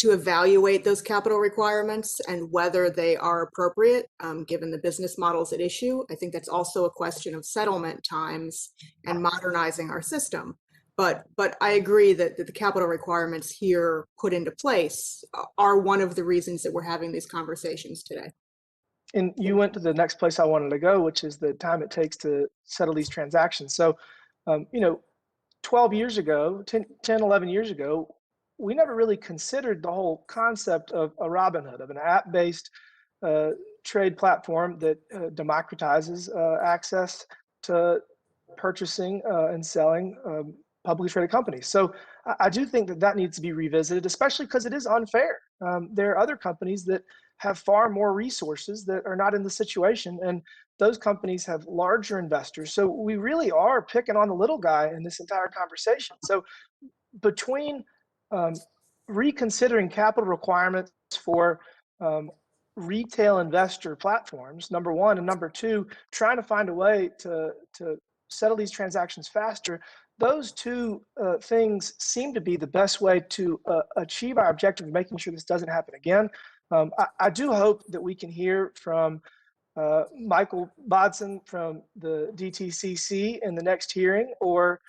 evaluate those capital requirements and whether they are appropriate, given the business models at issue. I think that's also a question of settlement times and modernizing our system. But I agree that the capital requirements here put into place are one of the reasons that we're having these conversations today. And you went to the next place I wanted to go, which is the time it takes to settle these transactions. So, 12 years ago, 10, 11 years ago, we never really considered the whole concept of a Robinhood, of an app-based trade platform that democratizes access to purchasing and selling publicly traded companies. So I do think that needs to be revisited, especially because it is unfair. There are other companies that have far more resources that are not in the situation, and those companies have larger investors. So we really are picking on the little guy in this entire conversation. So between reconsidering capital requirements for retail investor platforms, number one, and number two, trying to find a way to settle these transactions faster, those two things seem to be the best way to achieve our objective of making sure this doesn't happen again. I do hope that we can hear from Michael Bodson from the DTCC in the next hearing, or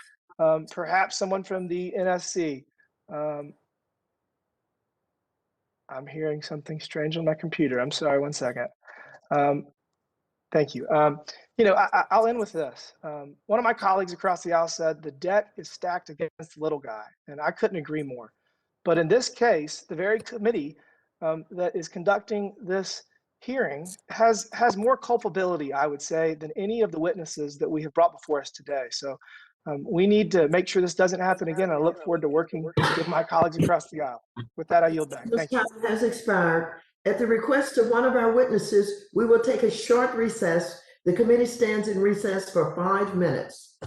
perhaps someone from the NSC. I'm hearing something strange on my computer. I'm sorry, one second. Thank you. I'll end with this. One of my colleagues across the aisle said the deck is stacked against the little guy, and I couldn't agree more. But in this case, the very committee that is conducting this hearing has more culpability, I would say, than any of the witnesses that we have brought before us today. So we need to make sure this doesn't happen again. I look forward to working with my colleagues across the aisle. With that, I yield back. This Thank you. time has expired. At the request of one of our witnesses, we will take a short recess. The committee stands in recess for 5 minutes.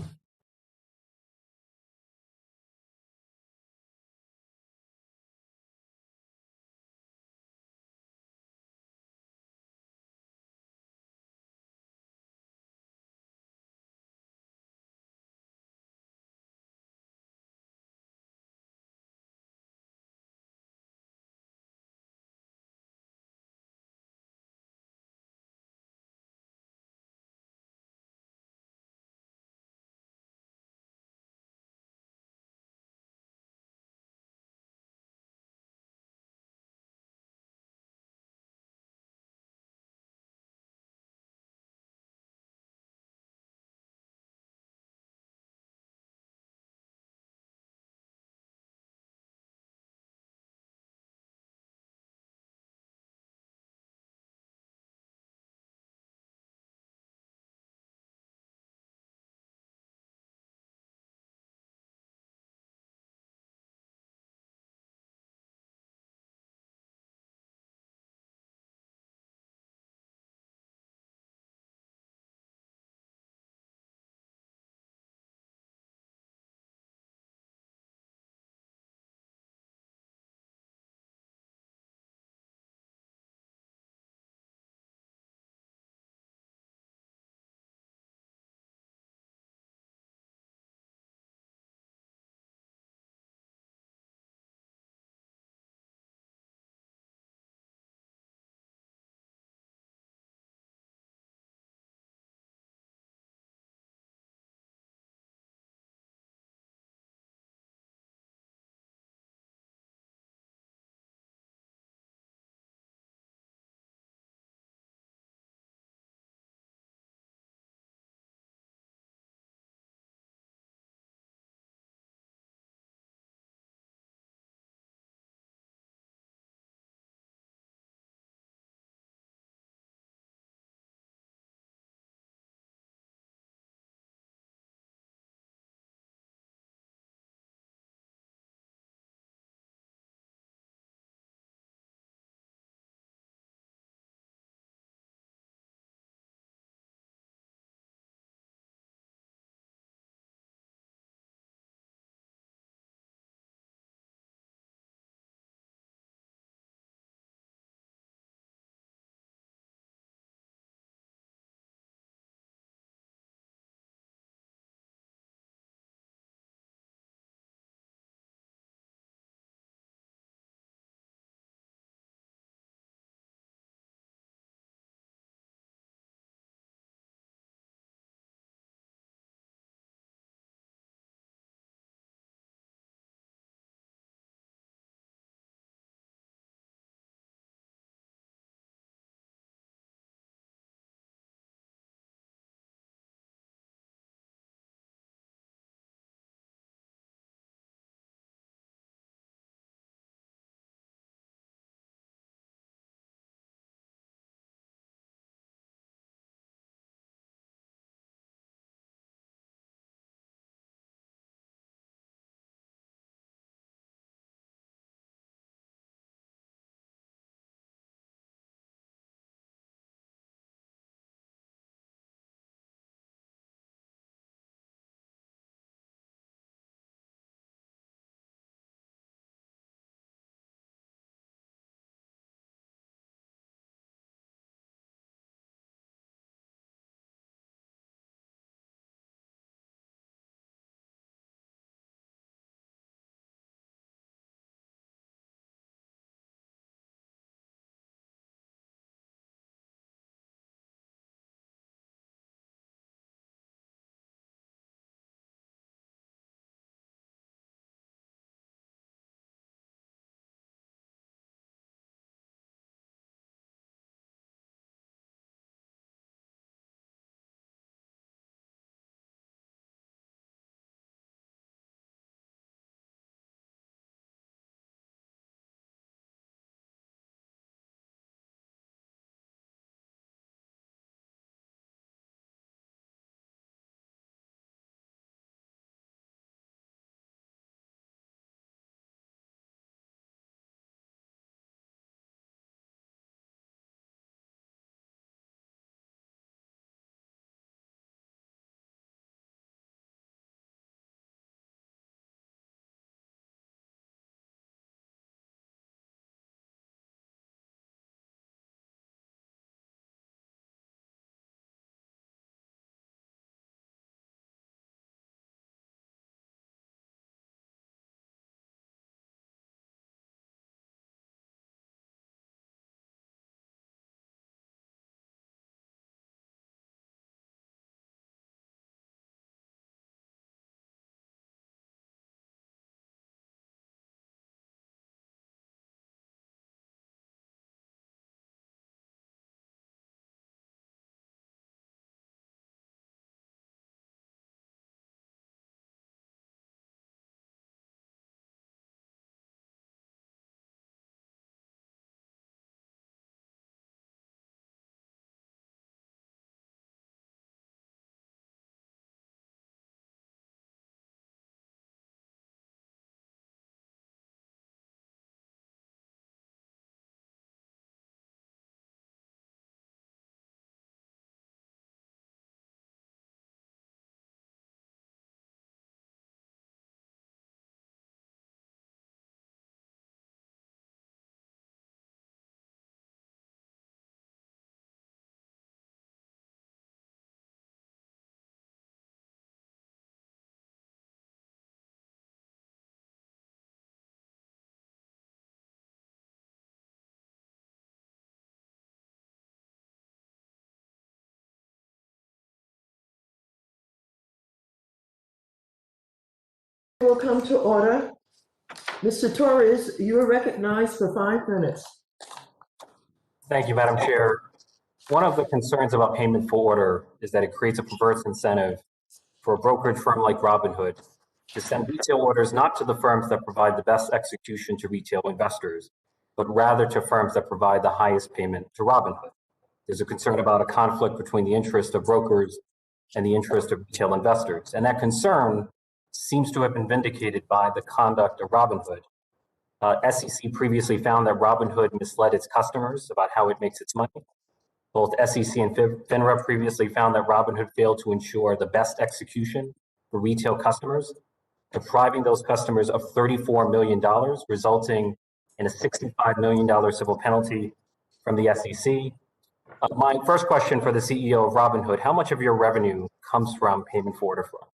will come to order. Mr. Torres, you are recognized for 5 minutes. Thank you, Madam Chair. One of the concerns about payment for order is that it creates a perverse incentive for a brokerage firm like Robinhood to send retail orders not to the firms that provide the best execution to retail investors, but rather to firms that provide the highest payment to Robinhood. There's a concern about a conflict between the interest of brokers and the interest of retail investors. And that concern seems to have been vindicated by the conduct of Robinhood. SEC previously found that Robinhood misled its customers about how it makes its money. Both SEC and FINRA previously found that Robinhood failed to ensure the best execution for retail customers, depriving those customers of $34 million, resulting in a $65 million civil penalty from the SEC. My first question for the CEO of Robinhood: how much of your revenue comes from payment for order flow?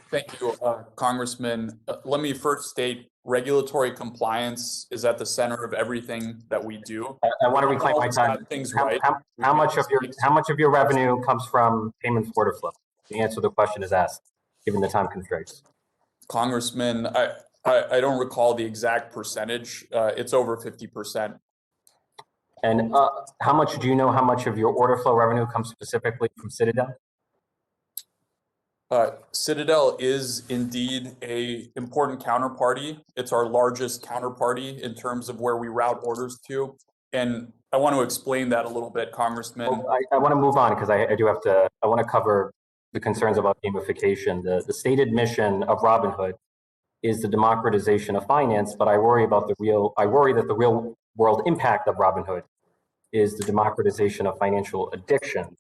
Thank you, Congressman. Let me first state regulatory compliance is at the center of everything that we do. I want to reclaim my time. How much of your revenue comes from payment for order flow? The answer to the question is asked, given the time constraints. Congressman, I don't recall the exact percentage. It's over 50%. And how much do you know? How much of your order flow revenue comes specifically from Citadel? Citadel is indeed an important counterparty. It's our largest counterparty in terms of where we route orders to. And I want to explain that a little bit, Congressman. Well, I want to move on because I do have to, I want to cover the concerns about gamification. The stated mission of Robinhood is the democratization of finance, but I worry that the real world impact of Robinhood is the democratization of financial addiction.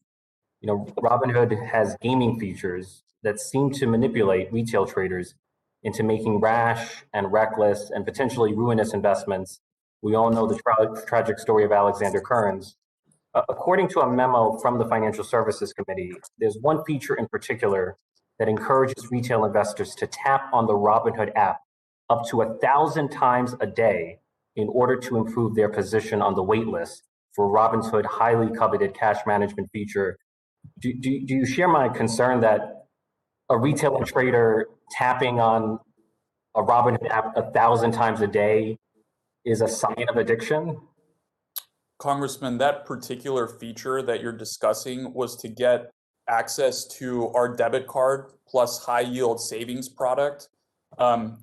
You know, Robinhood has gaming features that seem to manipulate retail traders into making rash and reckless and potentially ruinous investments. We all know the tragic story of Alexander Kearns. According to a memo from the Financial Services Committee, there's one feature in particular that encourages retail investors to tap on the Robinhood app up to 1,000 times a day in order to improve their position on the wait list for Robinhood's highly coveted cash management feature. Do you share my concern that a retailer trader tapping on a Robinhood app 1,000 times a day is a sign of addiction? Congressman, that particular feature that you're discussing was to get access to our debit card plus high yield savings product,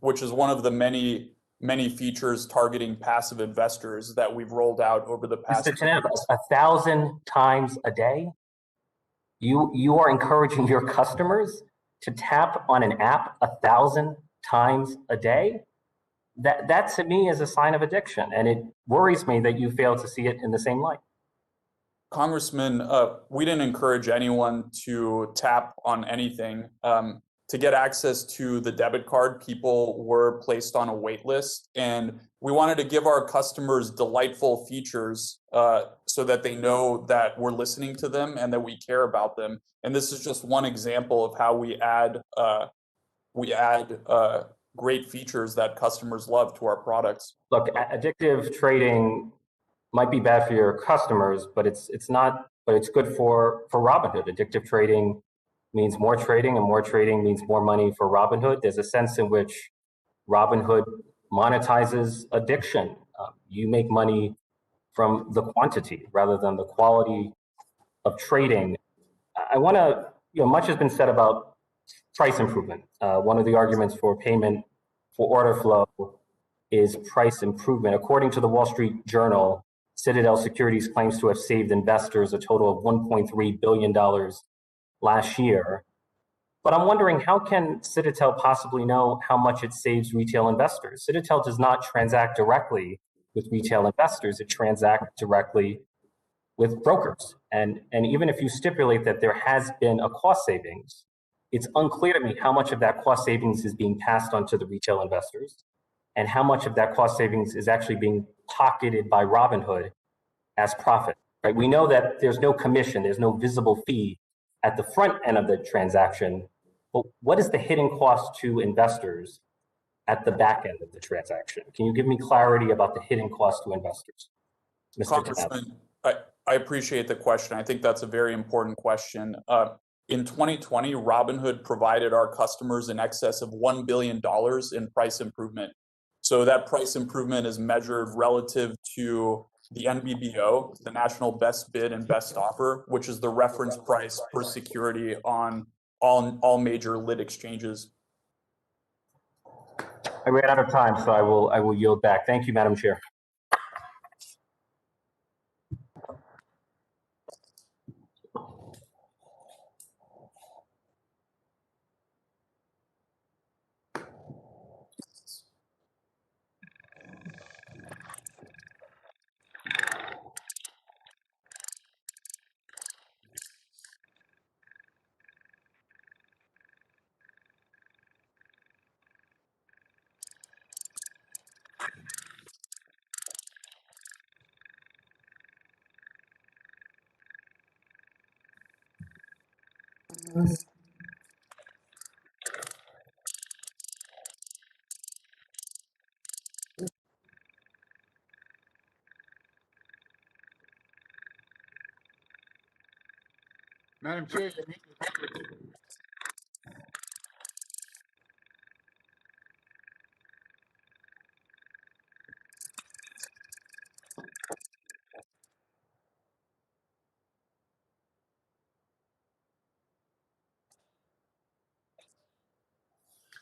which is one of the many features targeting passive investors that we've rolled out over the past. Mr. Tenev, 1,000 times a day? You are encouraging your customers to tap on an app 1,000 times a day? That to me is a sign of addiction, and it worries me that you fail to see it in the same light. Congressman, we didn't encourage anyone to tap on anything. To get access to the debit card, people were placed on a wait list, and we wanted to give our customers delightful features so that they know that we're listening to them and that we care about them. And this is just one example of how we add great features that customers love to our products. Look, addictive trading might be bad for your customers, but it's good for Robinhood. Addictive trading means more trading, and more trading means more money for Robinhood. There's a sense in which Robinhood monetizes addiction. You make money from the quantity rather than the quality of trading. I want to, much has been said about price improvement. One of the arguments for payment for order flow is price improvement. According to the Wall Street Journal, Citadel Securities claims to have saved investors a total of $1.3 billion last year. But I'm wondering, how can Citadel possibly know how much it saves retail investors? Citadel does not transact directly with retail investors. It transacts directly with brokers. And even if you stipulate that there has been a cost savings, it's unclear to me how much of that cost savings is being passed on to the retail investors and how much of that cost savings is actually being pocketed by Robinhood as profit. Right? We know that there's no commission, there's no visible fee at the front end of the transaction, but what is the hidden cost to investors at the back end of the transaction? Can you give me clarity about the hidden cost to investors? Congressman, I appreciate the question. I think that's a very important question. In 2020, Robinhood provided our customers in excess of $1 billion in price improvement. So that price improvement is measured relative to the NBBO, the National Best Bid and Best Offer, which is the reference price per security on all major lit exchanges. I ran out of time, so I will yield back. Thank you, Madam Chair. Madam Chair,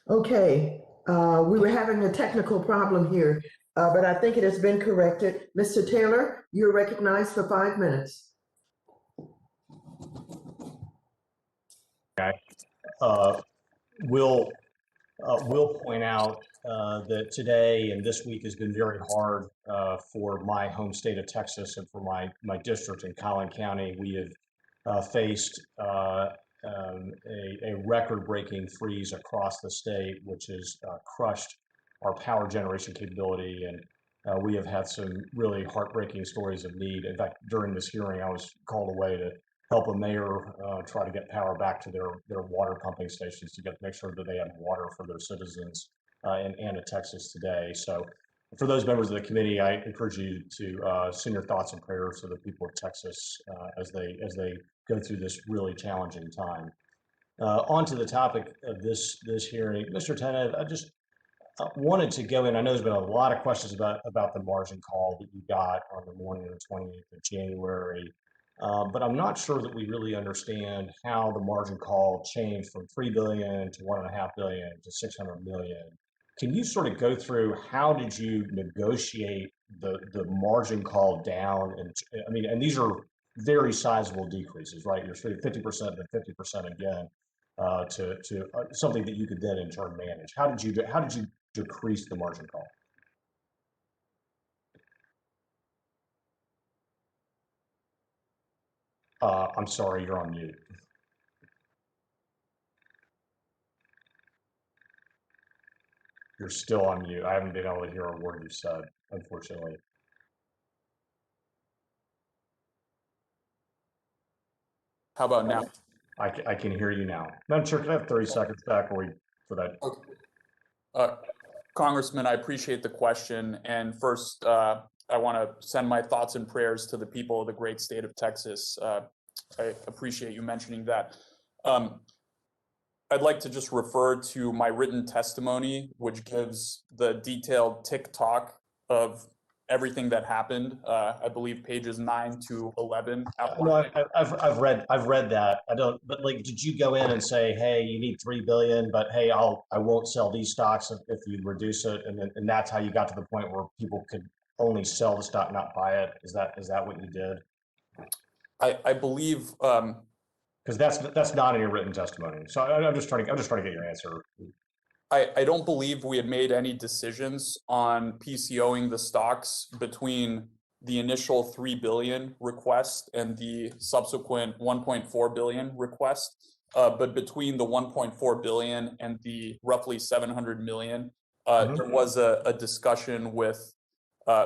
Okay, we were having a technical problem here, but I think it has been corrected. Mr. Taylor, you're recognized for 5 minutes. Okay. Will point out that today and this week has been very hard for my home state of Texas and for my district in Collin County. We have faced a record-breaking freeze across the state, which has crushed our power generation capability, and we have had some really heartbreaking stories of need. In fact, during this hearing, I was called away to help a mayor try to get power back to their water pumping stations to make sure that they had water for their citizens in Anna, Texas today. So for those members of the committee, I encourage you to send your thoughts and prayers to the people of Texas as they go through this really challenging time. On to the topic of this hearing. Mr. Tennant, I just wanted to go in. I know there's been a lot of questions about the margin call that you got on the morning of the 28th of January. But I'm not sure that we really understand how the margin call changed from $3 billion to $1.5 billion to $600 million. Can you sort of go through how did you negotiate the margin call down? And I mean, and these are very sizable decreases, right? You're 50% to 50% again to something that you could then in turn manage. How did you decrease the margin call? I'm sorry, you're on mute. You're still on mute. I haven't been able to hear a word you said, unfortunately. How about now? I can hear you now. Madam Chair, can I have 30 seconds back for that? Okay. Congressman, I appreciate the question. And first, I want to send my thoughts and prayers to the people of the great state of Texas. I appreciate you mentioning that. I'd like to just refer to my written testimony, which gives the detailed tick-tock of everything that happened. I believe pages 9 to 11. No, I've read that. I don't. But like, did you go in and say, hey, you need $3 billion, but hey, I won't sell these stocks if you reduce it, and that's how you got to the point where people could only sell the stock, not buy it? Is that what you did? I believe. Because that's not in your written testimony. So I'm just trying to get your answer. I don't believe we had made any decisions on PCOing the stocks between the initial $3 billion request and the subsequent $1.4 billion request. But between the $1.4 billion and the roughly $700 million, there was a discussion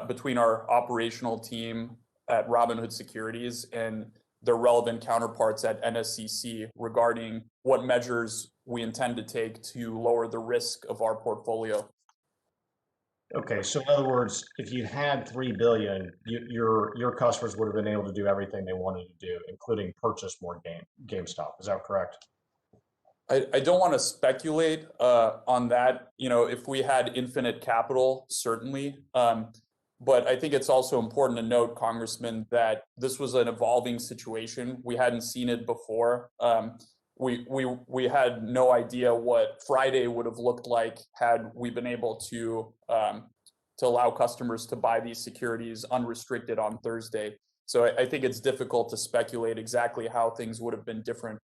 between our operational team at Robinhood Securities and their relevant counterparts at NSCC regarding what measures we intend to take to lower the risk of our portfolio. Okay, so in other words, if you had 3 billion, your customers would have been able to do everything they wanted to do, including purchase more GameStop. Is that correct? I don't want to speculate on that. You know, if we had infinite capital, certainly. But I think it's also important to note, Congressman, that this was an evolving situation. We hadn't seen it before. We had no idea what Friday would have looked like had we been able to allow customers to buy these securities unrestricted on Thursday. So I think it's difficult to speculate exactly how things would have been different.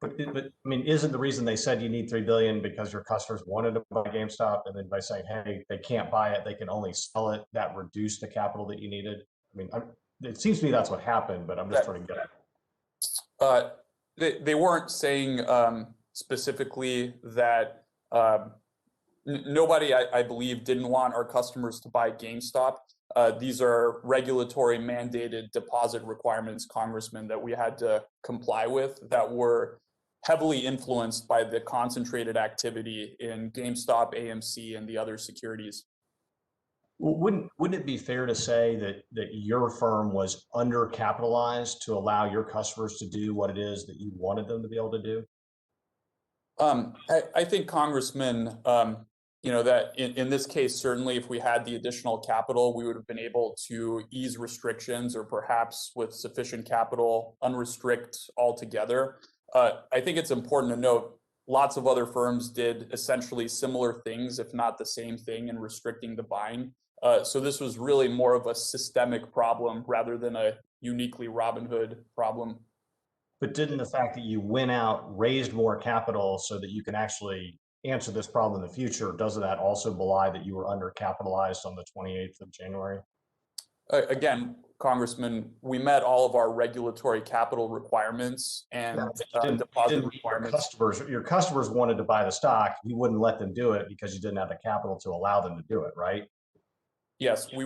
But I mean, isn't the reason they said you need 3 billion because your customers wanted to buy GameStop, and then by saying, hey, they can't buy it, they can only sell it, that reduced the capital that you needed? I mean, it seems to me that's what happened, but I'm just trying to get it. They weren't saying specifically that nobody, I believe, didn't want our customers to buy GameStop. These are regulatory mandated deposit requirements, Congressman, that we had to comply with that were heavily influenced by the concentrated activity in GameStop, AMC, and the other securities. Well, wouldn't it be fair to say that your firm was undercapitalized to allow your customers to do what it is that you wanted them to be able to do? I think, Congressman, you know, that in this case, certainly if we had the additional capital, we would have been able to ease restrictions or perhaps with sufficient capital, unrestrict altogether. I think it's important to note lots of other firms did essentially similar things, if not the same thing, in restricting the buying. So this was really more of a systemic problem rather than a uniquely Robinhood problem. But didn't the fact that you went out, raised more capital so that you can actually answer this problem in the future, doesn't that also belie that you were undercapitalized on the 28th of January? Again, Congressman, we met all of our regulatory capital requirements and deposit requirements. Your customers wanted to buy the stock. You wouldn't let them do it because you didn't have the capital to allow them to do it, right? Yes, we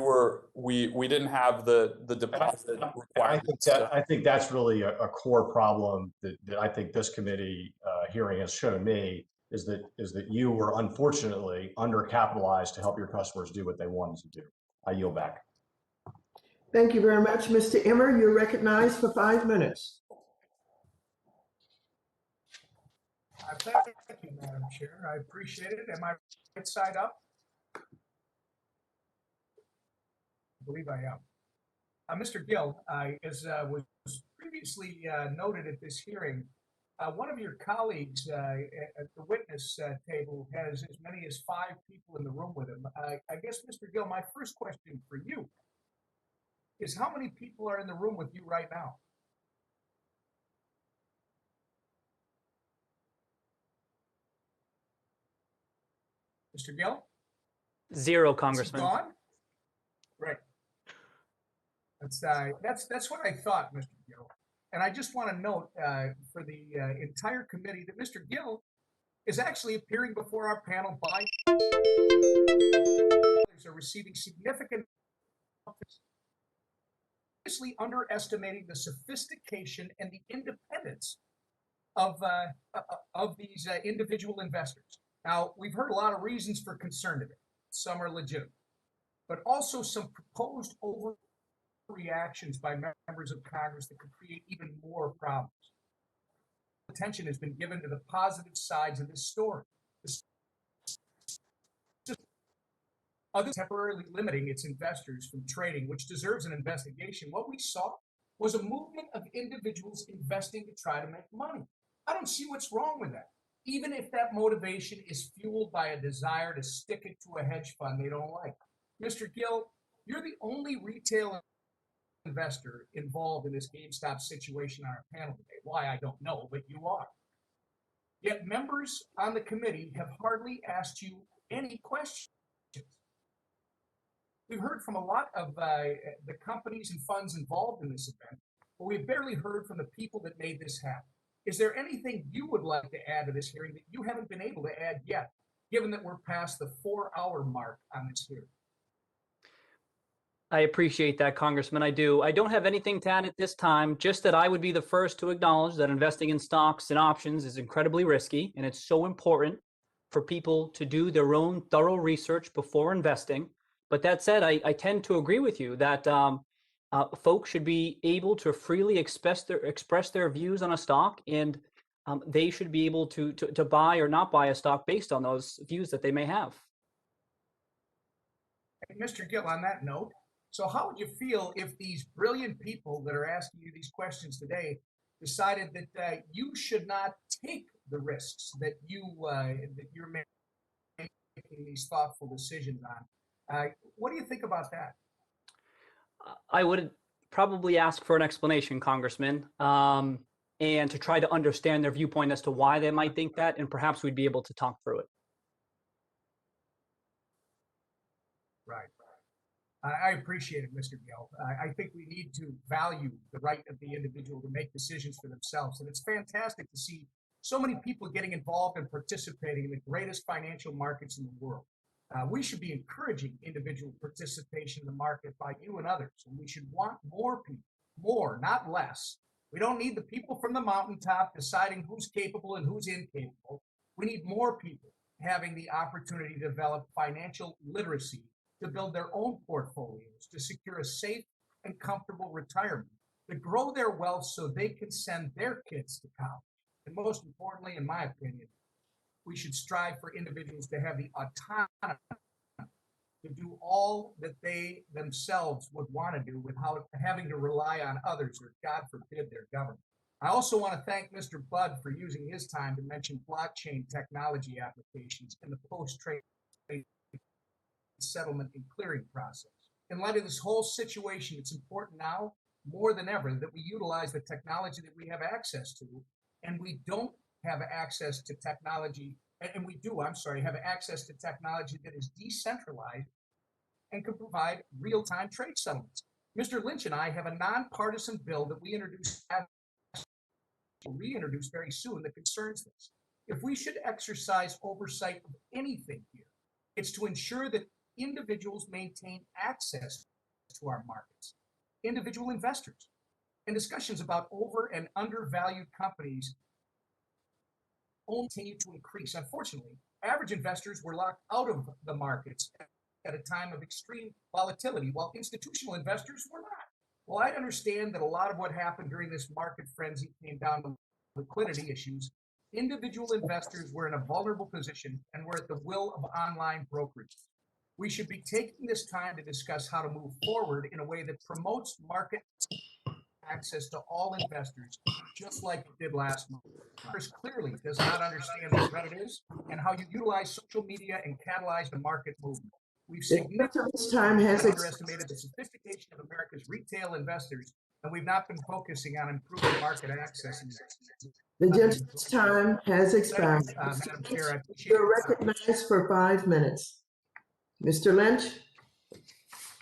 didn't have the deposit requirements. I think that's really a core problem that I think this committee hearing has shown me is that you were unfortunately undercapitalized to help your customers do what they wanted to do. I yield back. Thank you very much, Mr. Emmer. You're recognized for 5 minutes. Thank you, Madam Chair. I appreciate it. Am I right side up? I believe I am. Mr. Gill, as was previously noted at this hearing, one of your colleagues at the witness table has as many as 5 people in the room with him. I guess, Mr. Gill, my first question for you is how many people are in the room with you right now? Mr. Gill? 0, Congressman. Gone? Right. That's what I thought, Mr. Gill. And I just want to note for the entire committee that Mr. Gill is actually appearing before our panel by are receiving significant underestimating the sophistication and the independence of these individual investors. Now, we've heard a lot of reasons for concern today. Some are legitimate, but also some proposed overreactions by members of Congress that could create even more problems. Attention has been given to the positive sides of this story. Other temporarily limiting its investors from trading, which deserves an investigation. What we saw was a movement of individuals investing to try to make money. I don't see what's wrong with that, even if that motivation is fueled by a desire to stick it to a hedge fund they don't like. Mr. Gill, you're the only retail investor involved in this GameStop situation on our panel today. Why, I don't know, but you are. Yet members on the committee have hardly asked you any questions. We've heard from a lot of the companies and funds involved in this event, but we've barely heard from the people that made this happen. Is there anything you would like to add to this hearing that you haven't been able to add yet, given that we're past the 4-hour mark on this hearing? I appreciate that, Congressman. I do. I don't have anything to add at this time, just that I would be the first to acknowledge that investing in stocks and options is incredibly risky, and it's so important for people to do their own thorough research before investing. But that said, I tend to agree with you that folks should be able to freely express their views on a stock, and they should be able to buy or not buy a stock based on those views that they may have. Mr. Gill, on that note, so how would you feel if these brilliant people that are asking you these questions today decided that you should not take the risks that you're making these thoughtful decisions on? What do you think about that? I would probably ask for an explanation, Congressman, and to try to understand their viewpoint as to why they might think that, and perhaps we'd be able to talk through it. Right. I appreciate it, Mr. Gill. I think we need to value the right of the individual to make decisions for themselves. And it's fantastic to see so many people getting involved and participating in the greatest financial markets in the world. We should be encouraging individual participation in the market by you and others. And we should want more people, more, not less. We don't need the people from the mountaintop deciding who's capable and who's incapable. We need more people having the opportunity to develop financial literacy, to build their own portfolios, to secure a safe and comfortable retirement, to grow their wealth so they can send their kids to college. And most importantly, in my opinion, we should strive for individuals to have the autonomy to do all that they themselves would want to do without having to rely on others or, God forbid, their government. I also want to thank Mr. Budd for using his time to mention blockchain technology applications in the post-trade settlement and clearing process. In light of this whole situation, it's important now more than ever that we utilize the technology that we have access to, and we don't have access to technology, and we do, have access to technology that is decentralized and can provide real-time trade settlements. Mr. Lynch and I have a nonpartisan bill that we will reintroduce very soon that concerns this. If we should exercise oversight of anything here, it's to ensure that individuals maintain access to our markets, individual investors, and discussions about over and undervalued companies only continue to increase. Unfortunately, average investors were locked out of the markets at a time of extreme volatility, while institutional investors were not. Well, I understand that a lot of what happened during this market frenzy came down to liquidity issues. Individual investors were in a vulnerable position and were at the will of online brokerage. We should be taking this time to discuss how to move forward in a way that promotes market access to all investors, just like it did last month. Congress clearly does not understand what credit is and how you utilize social media and catalyze the market movement. We've significantly underestimated the sophistication of America's retail investors, and we've not been focusing on improving market access. The gentleman's time has expired. Madam Chair, I appreciate You're recognized for 5 minutes. Mr. Lynch?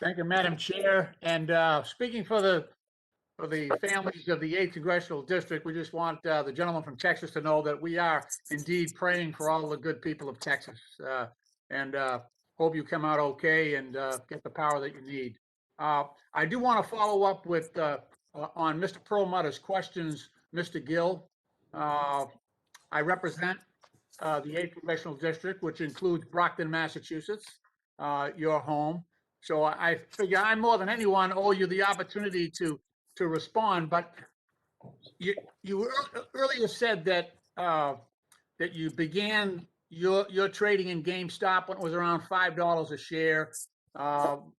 Thank you, Madam Chair. And speaking for the families of the 8th Congressional District, we just want the gentleman from Texas to know that we are indeed praying for all the good people of Texas, and hope you come out okay and get the power that you need. I do want to follow up with on Mr. Perlmutter's questions, Mr. Gill. I represent the 8th Congressional District, which includes Brockton, Massachusetts, your home. So I figure I more than anyone owe you the opportunity to respond. But you earlier said that that you began your trading in GameStop when it was around $5 a share,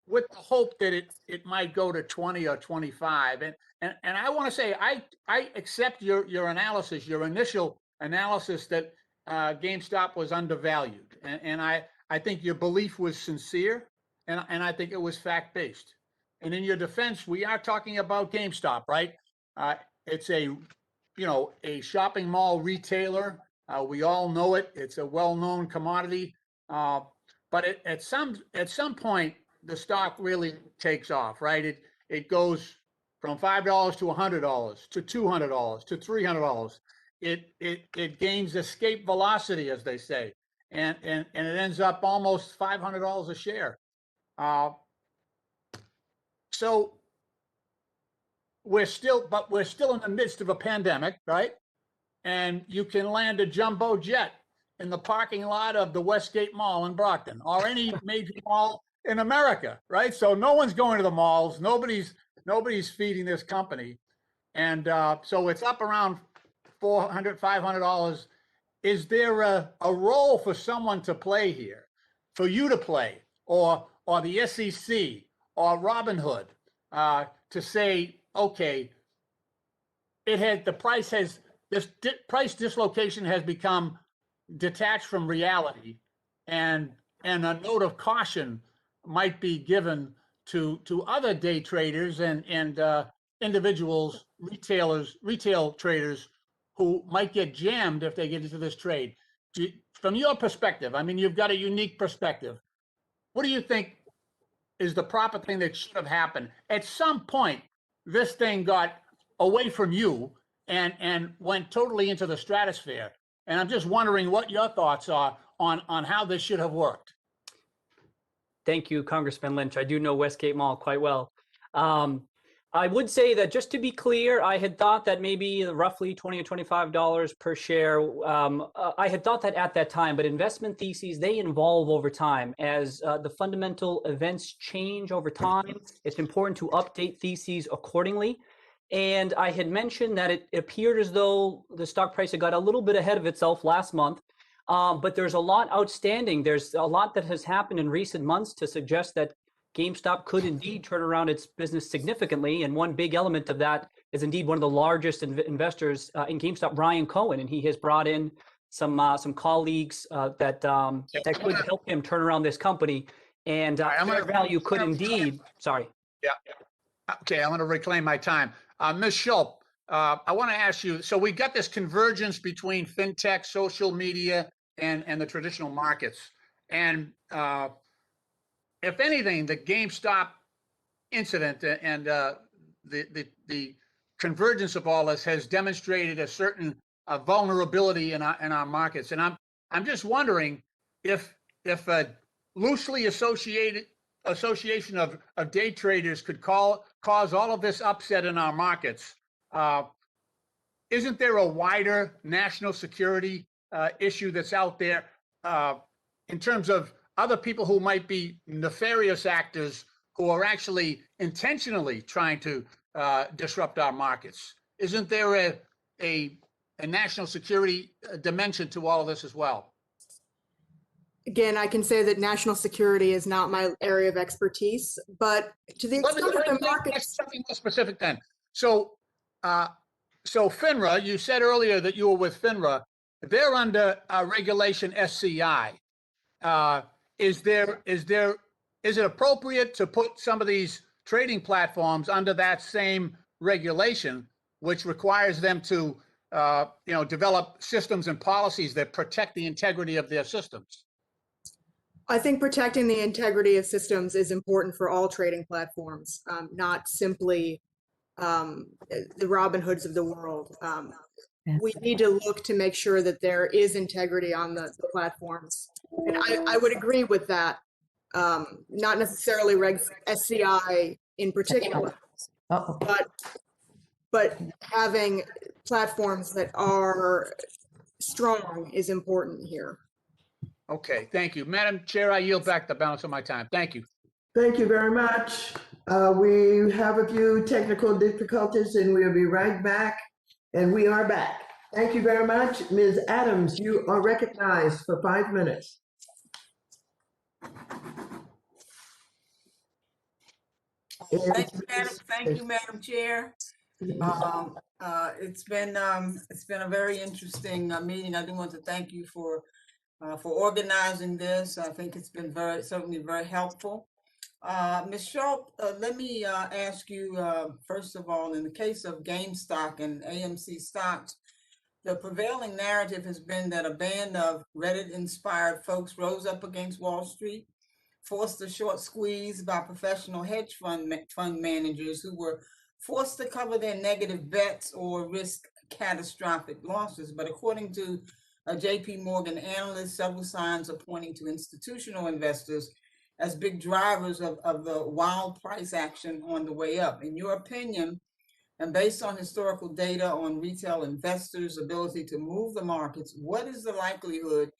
with the hope that it might go to 20 or 25. And I want to say I accept your analysis, your initial analysis that GameStop was undervalued, and I think your belief was sincere, and I think it was fact-based. And in your defense, we are talking about GameStop, right? It's a shopping mall retailer. We all know it. It's a well-known commodity. But at some point, the stock really takes off, right? It goes from $5 to $100 to $200 to $300. It gains escape velocity, as they say, and it ends up almost $500 a share. So we're still in the midst of a pandemic, right? And you can land a jumbo jet in the parking lot of the Westgate Mall in Brockton, or any major mall in America, right? So no one's going to the malls. Nobody's feeding this company. And so it's up around $400, $500. Is there a role for someone to play here, for you to play, or the SEC or Robinhood to say, okay, this price dislocation has become detached from reality, and a note of caution might be given to other day traders and individuals, retail traders who might get jammed if they get into this trade. From your perspective, I mean, you've got a unique perspective. What do you think is the proper thing that should have happened? At some point, this thing got away from you and went totally into the stratosphere. And I'm just wondering what your thoughts are on how this should have worked. Thank you, Congressman Lynch. I do know Westgate Mall quite well. I would say that, just to be clear, I had thought that maybe roughly $20 or $25 per share. I had thought that at that time, but investment theses, they evolve over time. As the fundamental events change over time, it's important to update theses accordingly. And I had mentioned that it appeared as though the stock price had got a little bit ahead of itself last month. But there's a lot outstanding. There's a lot that has happened in recent months to suggest that GameStop could indeed turn around its business significantly. And one big element of that is indeed one of the largest investors in GameStop, Ryan Cohen, and he has brought in some colleagues that could help him turn around this company. And fair value could indeed. Sorry. Yeah. Okay, I'm going to reclaim my time. Ms. Schulp, I want to ask you, so we got this convergence between fintech, social media, and the traditional markets. And if anything, the GameStop incident and the convergence of all this has demonstrated a certain vulnerability in our markets. And I'm just wondering if a loosely association of day traders could cause all of this upset in our markets. Isn't there a wider national security issue that's out there in terms of other people who might be nefarious actors who are actually intentionally trying to disrupt our markets? Isn't there a national security dimension to all of this as well? Again, I can say that national security is not my area of expertise, but to the extent that the markets... Something more specific then. So FINRA, you said earlier that you were with FINRA. They're under regulation SCI. Is it appropriate to put some of these trading platforms under that same regulation, which requires them to develop systems and policies that protect the integrity of their systems? I think protecting the integrity of systems is important for all trading platforms, not simply the Robinhoods of the world. We need to look to make sure that there is integrity on the platforms. And I would agree with that. Not necessarily SCI in particular, but having platforms that are strong is important here. Okay, thank you. Madam Chair, I yield back the balance of my time. Thank you. Thank you very much. We have a few technical difficulties and we'll be right back. And we are back. Thank you very much. Ms. Adams, you are recognized for 5 minutes. Thank you, Madam Chair. It's been a very interesting meeting. I do want to thank you for organizing this. I think it's been certainly very helpful. Ms. Schulp, let me ask you, first of all, in the case of GameStop and AMC stocks, the prevailing narrative has been that a band of Reddit-inspired folks rose up against Wall Street, forced a short squeeze by professional hedge fund managers who were forced to cover their negative bets or risk catastrophic losses. But according to a JP Morgan analyst, several signs are pointing to institutional investors as big drivers of the wild price action on the way up. In your opinion, and based on historical data on retail investors' ability to move the markets, what is the likelihood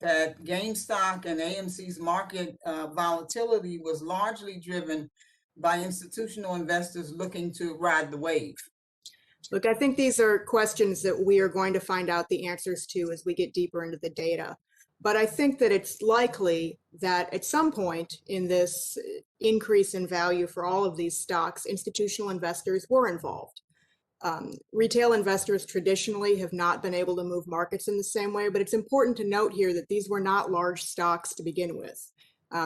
that GameStop and AMC's market volatility was largely driven by institutional investors looking to ride the wave? Look, I think these are questions that we are going to find out the answers to as we get deeper into the data. But I think that it's likely that at some point in this increase in value for all of these stocks, institutional investors were involved. Retail investors traditionally have not been able to move markets in the same way, but it's important to note here that these were not large stocks to begin with.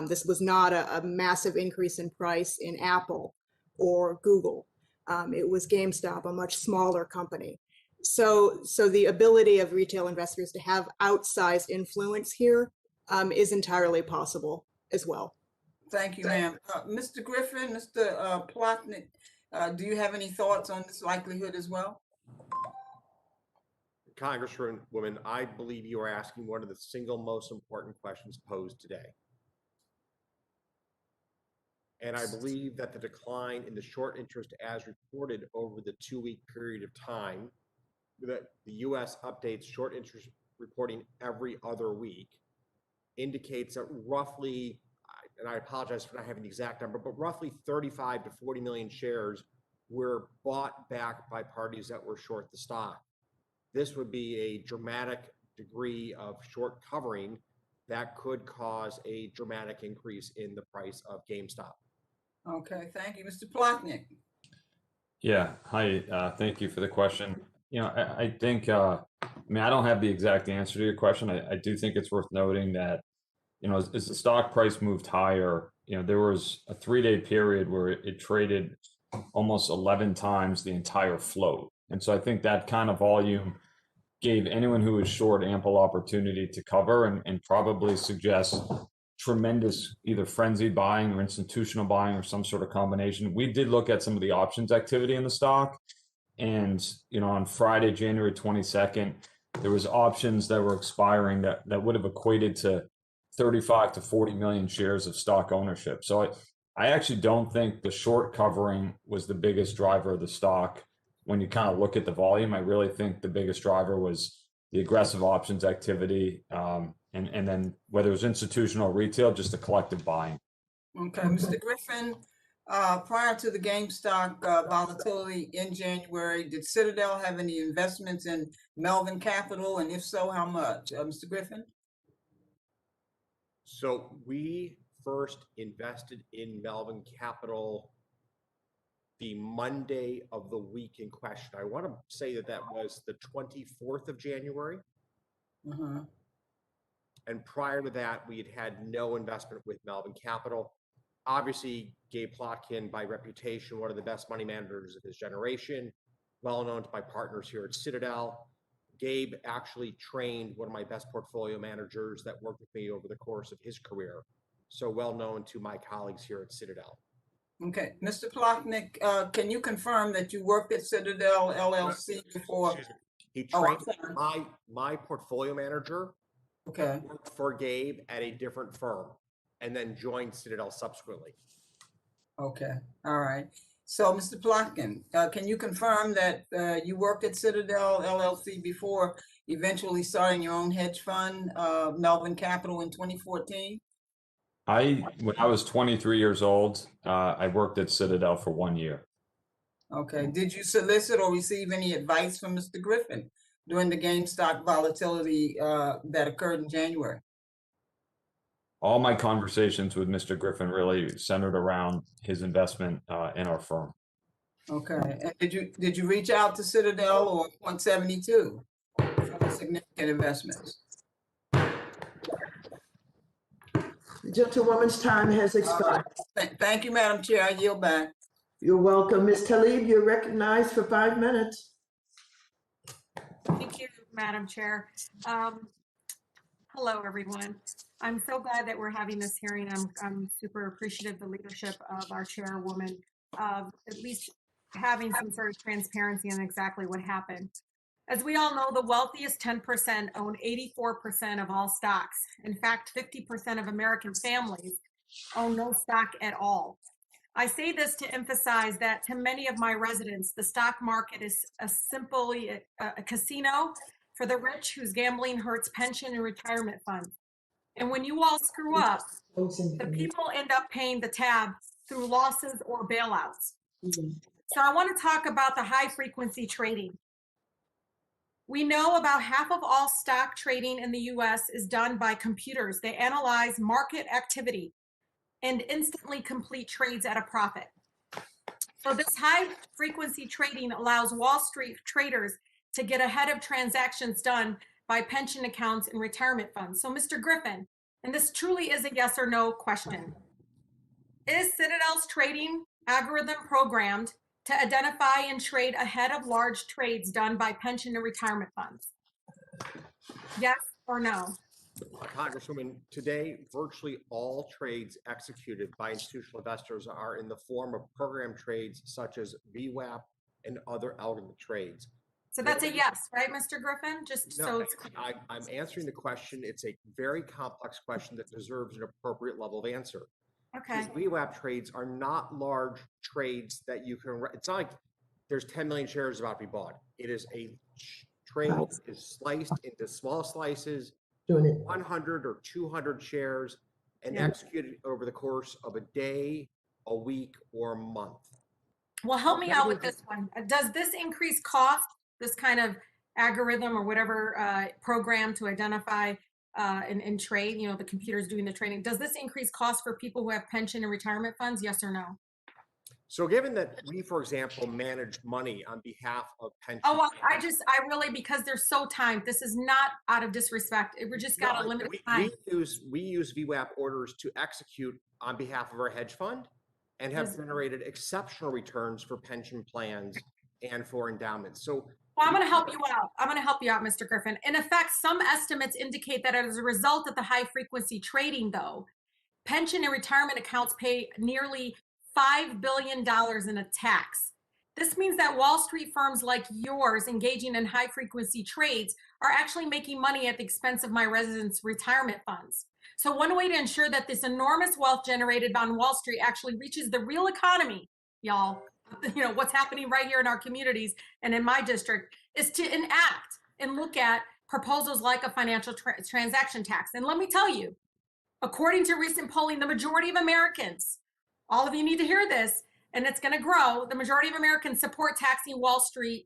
This was not a massive increase in price in Apple or Google. It was GameStop, a much smaller company. So the ability of retail investors to have outsized influence here is entirely possible as well. Thank you, ma'am. Mr. Griffin, Mr. Plotnick, do you have any thoughts on this likelihood as well? Congresswoman, I believe you are asking one of the single most important questions posed today. And I believe that the decline in the short interest as reported over the 2-week period of time, that the US updates short interest reporting every other week, indicates that roughly, and I apologize for not having the exact number, but roughly 35 to 40 million shares were bought back by parties that were short the stock. This would be a dramatic degree of short covering that could cause a dramatic increase in the price of GameStop. Okay, thank you. Mr. Plotnick. Yeah, hi, thank you for the question. I think, I don't have the exact answer to your question. I do think it's worth noting that, as the stock price moved higher, there was a 3-day period where it traded almost 11 times the entire float. And so I think that kind of volume gave anyone who was short ample opportunity to cover and probably suggests tremendous either frenzied buying or institutional buying or some sort of combination. We did look at some of the options activity in the stock. And, on Friday, January 22nd, there was options that were expiring that would have equated to 35 to 40 million shares of stock ownership. So I actually don't think the short covering was the biggest driver of the stock. When you kind of look at the volume, I really think the biggest driver was the aggressive options activity, and then whether it was institutional or retail, just the collective buying. Okay, Mr. Griffin, prior to the GameStop volatility in January, did Citadel have any investments in Melvin Capital? And if so, how much? Mr. Griffin? So we first invested in Melvin Capital the Monday of the week in question. I want to say that was the 24th of January. Uh-huh. And prior to that, we had no investment with Melvin Capital. Obviously, Gabe Plotkin, by reputation, one of the best money managers of his generation, well known to my partners here at Citadel. Gabe actually trained one of my best portfolio managers that worked with me over the course of his career. So well known to my colleagues here at Citadel. Okay, Mr. Plotnick, can you confirm that you worked at Citadel LLC before? He trained my portfolio manager. Okay. Worked for Gabe at a different firm and then joined Citadel subsequently. Okay, all right. So, Mr. Plotkin, can you confirm that you worked at Citadel LLC before eventually starting your own hedge fund, Melvin Capital, in 2014? When I was 23 years old, I worked at Citadel for 1 year. Okay. Did you solicit or receive any advice from Mr. Griffin during the GameStop volatility that occurred in January? All my conversations with Mr. Griffin really centered around his investment in our firm. Okay. And did you reach out to Citadel or 172 for significant investments? The gentlewoman's time has expired. Thank you, Madam Chair. I yield back. You're welcome. Ms. Talib, you're recognized for 5 minutes. Thank you, Madam Chair. Hello, everyone. I'm so glad that we're having this hearing. I'm super appreciative of the leadership of our chairwoman, at least having some sort of transparency on exactly what happened. As we all know, the wealthiest 10% own 84% of all stocks. In fact, 50% of American families own no stock at all. I say this to emphasize that to many of my residents, the stock market is simply a casino for the rich whose gambling hurts pension and retirement funds. And when you all screw up, the people end up paying the tab through losses or bailouts. So I want to talk about the high frequency trading. We know about half of all stock trading in the US is done by computers. They analyze market activity and instantly complete trades at a profit. So this high frequency trading allows Wall Street traders to get ahead of transactions done by pension accounts and retirement funds. So Mr. Griffin, and this truly is a yes or no question, is Citadel's trading algorithm programmed to identify and trade ahead of large trades done by pension and retirement funds? Yes or no? Congresswoman, today, virtually all trades executed by institutional investors are in the form of program trades such as VWAP and other algorithmic trades. So that's a yes, right, Mr. Griffin? Just No, so it's clear. I'm answering the question. It's a very complex question that deserves an appropriate level of answer. Okay. These VWAP trades are not large trades that you can, it's not like there's 10 million shares about to be bought. It is a trade that is sliced into small slices, 100 or 200 shares, and executed over the course of a day, a week, or a month. Well, help me out with this one. Does this increase cost, this kind of algorithm or whatever program to identify and trade, you know, the computer's doing the trading, does this increase cost for people who have pension and retirement funds, yes or no? So given that we, for example, manage money on behalf of pension. Oh, well, I really, because they're so timed, this is not out of disrespect. We just got a limited time. We use VWAP orders to execute on behalf of our hedge fund and have generated exceptional returns for pension plans and for endowments. So well, I'm going to help you out. I'm going to help you out, Mr. Griffin. In effect, some estimates indicate that as a result of the high frequency trading, though, pension and retirement accounts pay nearly $5 billion in a tax. This means that Wall Street firms like yours engaging in high frequency trades are actually making money at the expense of my residents' retirement funds. So one way to ensure that this enormous wealth generated on Wall Street actually reaches the real economy, y'all, you know, what's happening right here in our communities and in my district, is to enact and look at proposals like a financial transaction tax. And let me tell you, according to recent polling, the majority of Americans, all of you need to hear this, and it's going to grow, the majority of Americans support taxing Wall Street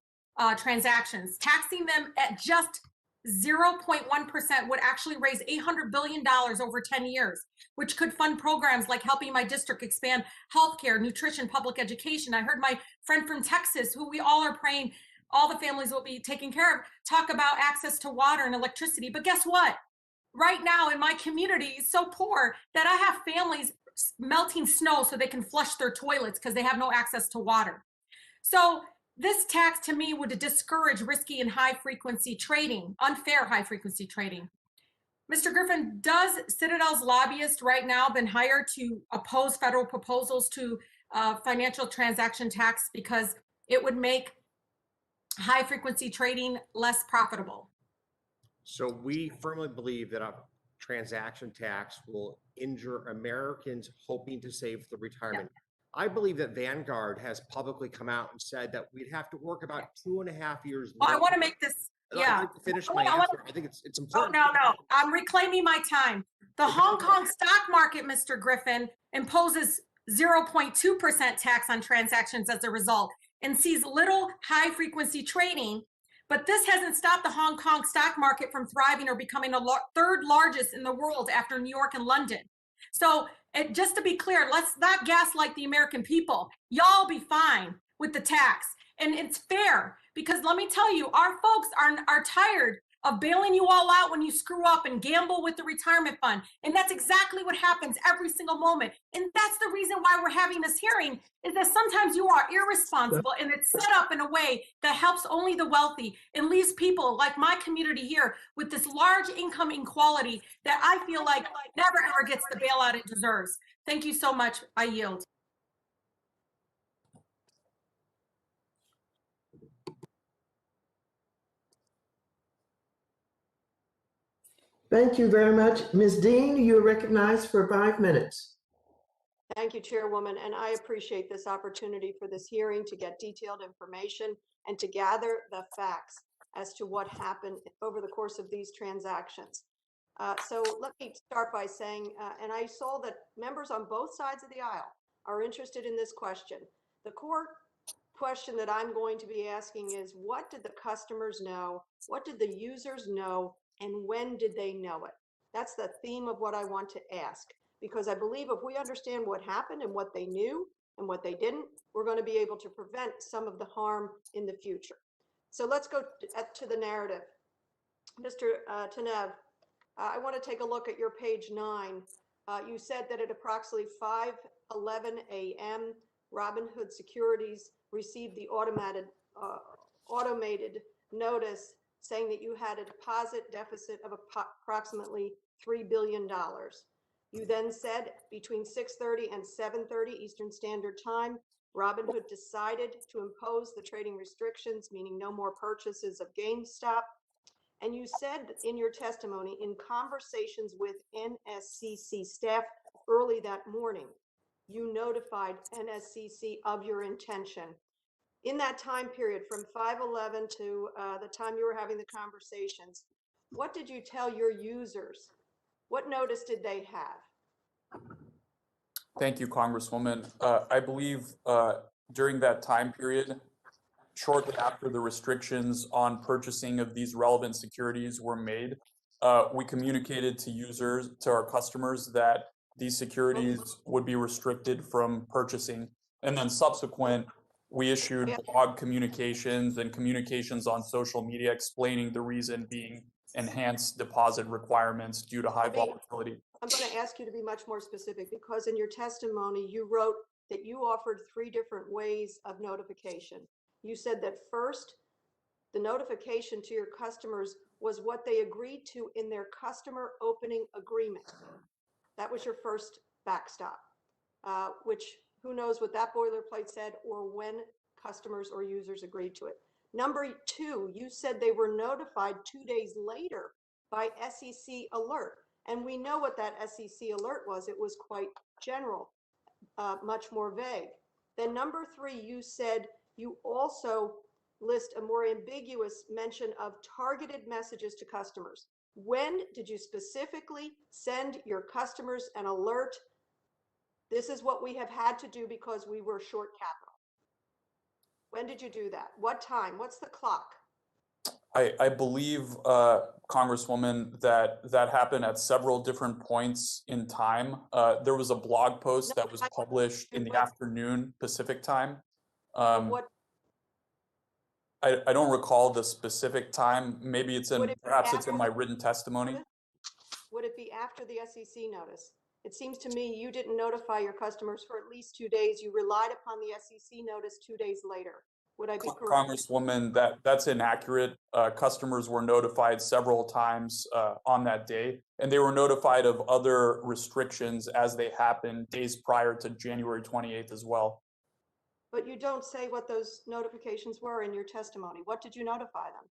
transactions. Taxing them at just 0.1% would actually raise $800 billion over 10 years, which could fund programs like helping my district expand healthcare, nutrition, public education. I heard my friend from Texas, who we all are praying all the families will be taken care of, talk about access to water and electricity. But guess what? Right now in my community, it's so poor that I have families melting snow so they can flush their toilets because they have no access to water. So this tax to me would discourage risky and high frequency trading, unfair high frequency trading. Mr. Griffin, does Citadel's lobbyist right now been hired to oppose federal proposals to financial transaction tax because it would make high frequency trading less profitable? So we firmly believe that a transaction tax will injure Americans hoping to save the retirement. I believe that Vanguard has publicly come out and said that we'd have to work about 2.5 years. Well, I want to make this, I'd like to finish my answer. I think it's important. Oh, no. I'm reclaiming my time. The Hong Kong stock market, Mr. Griffin, imposes 0.2% tax on transactions as a result and sees little high frequency trading. But this hasn't stopped the Hong Kong stock market from thriving or becoming the third largest in the world after New York and London. So just to be clear, let's not gaslight the American people. Y'all be fine with the tax. And it's fair because let me tell you, our folks are tired of bailing you all out when you screw up and gamble with the retirement fund. And that's exactly what happens every single moment. And that's the reason why we're having this hearing, is that sometimes you are irresponsible and it's set up in a way that helps only the wealthy and leaves people like my community here with this large income inequality that I feel like never ever gets the bailout it deserves. Thank you so much. I yield. Thank you very much. Ms. Dean, you're recognized for 5 minutes. Thank you, Chairwoman, and I appreciate this opportunity for this hearing to get detailed information and to gather the facts as to what happened over the course of these transactions. So let me start by saying, and I saw that members on both sides of the aisle are interested in this question. The core question that I'm going to be asking is, what did the customers know? What did the users know? And when did they know it? That's the theme of what I want to ask, because I believe if we understand what happened and what they knew and what they didn't, we're going to be able to prevent some of the harm in the future. So let's go to the narrative. Mr. Tanev, I want to take a look at your page 9. You said that at approximately 5:11 a.m., Robinhood Securities received the automated notice saying that you had a deposit deficit of approximately $3 billion. You then said between 6:30 and 7:30 Eastern Standard Time, Robinhood decided to impose the trading restrictions, meaning no more purchases of GameStop. And you said in your testimony, in conversations with NSCC staff early that morning, you notified NSCC of your intention. In that time period from 5:11 to the time you were having the conversations, what did you tell your users? What notice did they have? Thank you, Congresswoman. I believe during that time period, shortly after the restrictions on purchasing of these relevant securities were made, we communicated to users, to our customers, that these securities would be restricted from purchasing. And then subsequent, we issued blog communications and communications on social media explaining the reason being enhanced deposit requirements due to high volatility. I'm going to ask you to be much more specific, because in your testimony, you wrote that you offered 3 different ways of notification. You said that first, the notification to your customers was what they agreed to in their customer opening agreement. That was your first backstop, which who knows what that boilerplate said or when customers or users agreed to it. Number 2, you said they were notified 2 days later by SEC alert. And we know what that SEC alert was. It was quite general, much more vague. Then number 3, you said you also list a more ambiguous mention of targeted messages to customers. When did you specifically send your customers an alert? This is what we have had to do because we were short capital. When did you do that? What time? What's the clock? I believe, Congresswoman, that happened at several different points in time. There was a blog post that was published in the afternoon Pacific time. What? I don't recall the specific time. Maybe it's in, perhaps it's in my written testimony. Would it be after the SEC notice? It seems to me you didn't notify your customers for at least 2 days. You relied upon the SEC notice 2 days later. Would I be correct? Congresswoman, that's inaccurate. Customers were notified several times on that day, and they were notified of other restrictions as they happened days prior to January 28th as well. But you don't say what those notifications were in your testimony. What did you notify them?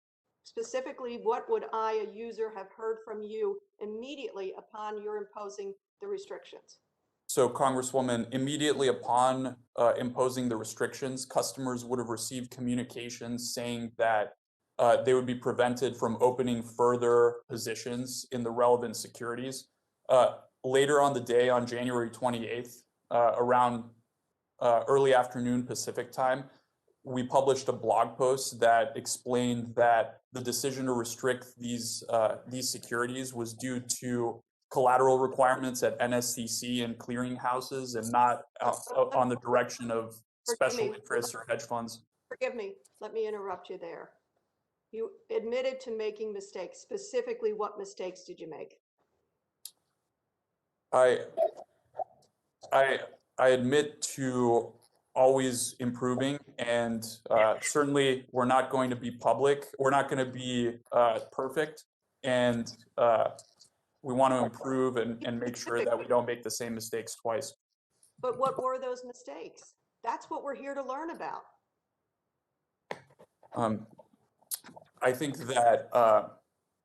Specifically, what would I, a user, have heard from you immediately upon your imposing the restrictions? So, Congresswoman, immediately upon imposing the restrictions, customers would have received communications saying that they would be prevented from opening further positions in the relevant securities. Later on the day, on January 28th, around early afternoon Pacific time, we published a blog post that explained that the decision to restrict these securities was due to collateral requirements at NSCC and clearinghouses, and not on the direction of special interests or hedge funds. Forgive me, let me interrupt you there. You admitted to making mistakes. Specifically, what mistakes did you make? I admit to always improving, and certainly we're not going to be public. We're not going to be perfect, and we want to improve and make sure that we don't make the same mistakes twice. But what were those mistakes? That's what we're here to learn about. I think that,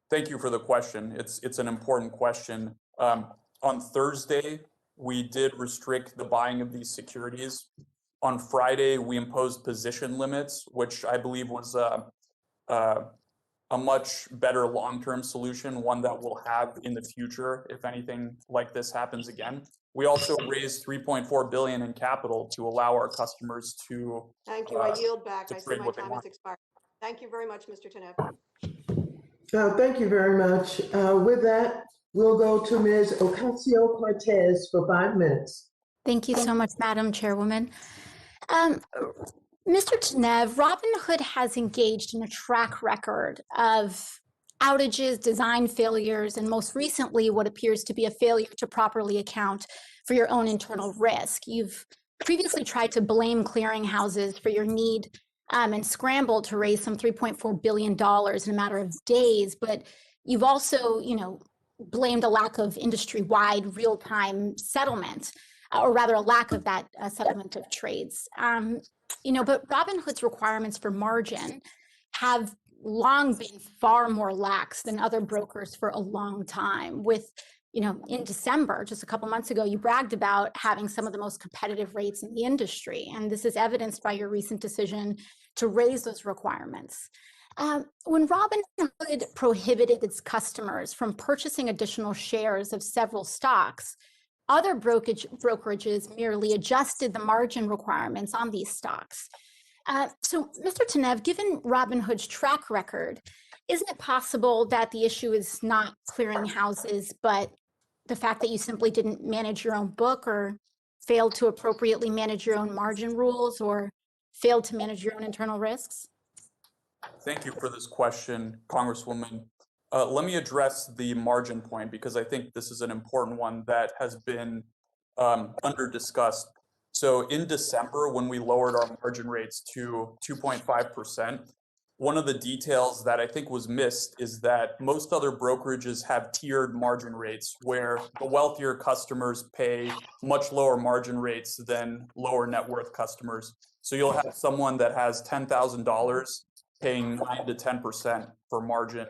thank you for the question. It's an important question. On Thursday, we did restrict the buying of these securities. On Friday, we imposed position limits, which I believe was a a much better long-term solution, one that we'll have in the future if anything like this happens again. We also raised 3.4 billion in capital to allow our customers to Thank you. I yield back. to I see trade my what they time want. has expired. Thank you very much, Mr. Tanev. Thank you very much. With that, we'll go to Ms. Ocasio-Cortez for 5 minutes. Thank you so much, Madam Chairwoman. Mr. Tanev, Robinhood has engaged in a track record of outages, design failures, and most recently, what appears to be a failure to properly account for your own internal risk. You've previously tried to blame clearinghouses for your need and scrambled to raise some $3.4 billion in a matter of days, but you've also, blamed a lack of industry-wide real-time settlement, or rather a lack of that settlement of trades. But Robinhood's requirements for margin have long been far more lax than other brokers for a long time. With, in December, just a couple months ago, you bragged about having some of the most competitive rates in the industry. And this is evidenced by your recent decision to raise those requirements. When Robinhood prohibited its customers from purchasing additional shares of several stocks, other brokerages merely adjusted the margin requirements on these stocks. So, Mr. Tanev, given Robinhood's track record, isn't it possible that the issue is not clearinghouses, but the fact that you simply didn't manage your own book, or failed to appropriately manage your own margin rules, or failed to manage your own internal risks? Thank you for this question, Congresswoman. Let me address the margin point because I think this is an important one that has been under discussed. So in December, when we lowered our margin rates to 2.5%, one of the details that I think was missed is that most other brokerages have tiered margin rates where the wealthier customers pay much lower margin rates than lower net worth customers. So you'll have someone that has $10,000 paying 9 to 10% for margin,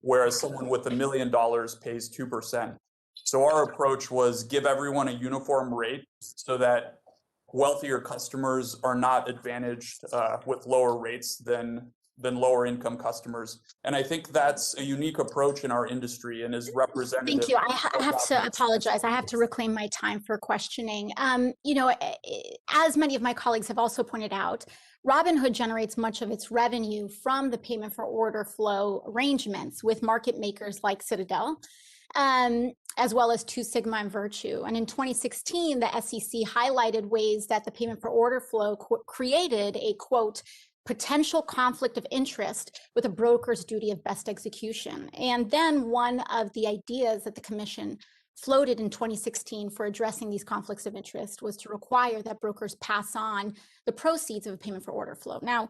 whereas someone with $1 million pays 2%. So our approach was give everyone a uniform rate so that wealthier customers are not advantaged with lower rates than lower income customers. And I think that's a unique approach in our industry and is representative. Thank you. I have to apologize. I have to reclaim my time for questioning. As many of my colleagues have also pointed out, Robinhood generates much of its revenue from the payment for order flow arrangements with market makers like Citadel, as well as Two Sigma and Virtue. And in 2016, the SEC highlighted ways that the payment for order flow created a, quote, potential conflict of interest with a broker's duty of best execution. And then one of the ideas that the commission floated in 2016 for addressing these conflicts of interest was to require that brokers pass on the proceeds of a payment for order flow. Now,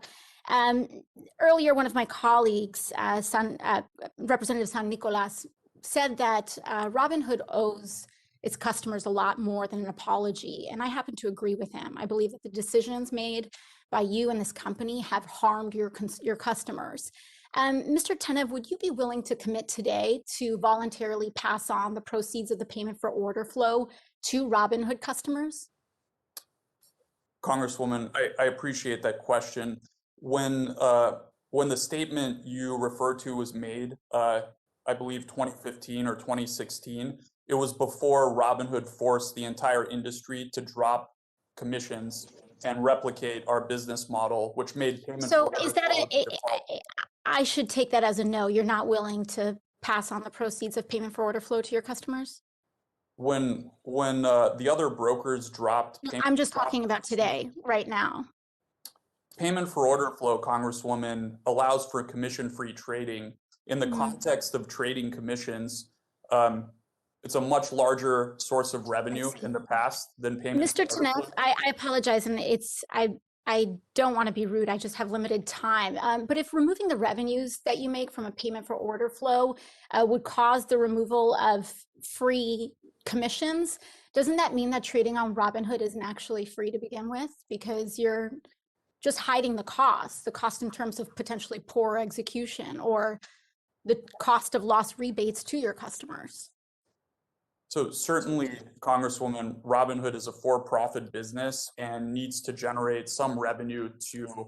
earlier, one of my colleagues, Representative San Nicolas, said that Robinhood owes its customers a lot more than an apology. And I happen to agree with him. I believe that the decisions made by you and this company have harmed your customers. Mr. Tanev, would you be willing to commit today to voluntarily pass on the proceeds of the payment for order flow to Robinhood customers? Congresswoman, I appreciate that question. When the statement you referred to was made, I believe 2015 or 2016, it was before Robinhood forced the entire industry to drop commissions and replicate our business model, which made payment. So is that I should take that as a no? You're not willing to pass on the proceeds of payment for order flow to your customers? When the other brokers dropped, I'm just talking about today, right now. Payment for order flow, Congresswoman, allows for commission-free trading. In the context of trading commissions, it's a much larger source of revenue in the past than payment. Mr. Tanev, I apologize, and I don't want to be rude. I just have limited time. But if removing the revenues that you make from a payment for order flow would cause the removal of free commissions, doesn't that mean that trading on Robinhood isn't actually free to begin with? Because you're just hiding the cost in terms of potentially poor execution or the cost of lost rebates to your customers. So certainly, Congresswoman, Robinhood is a for-profit business and needs to generate some revenue to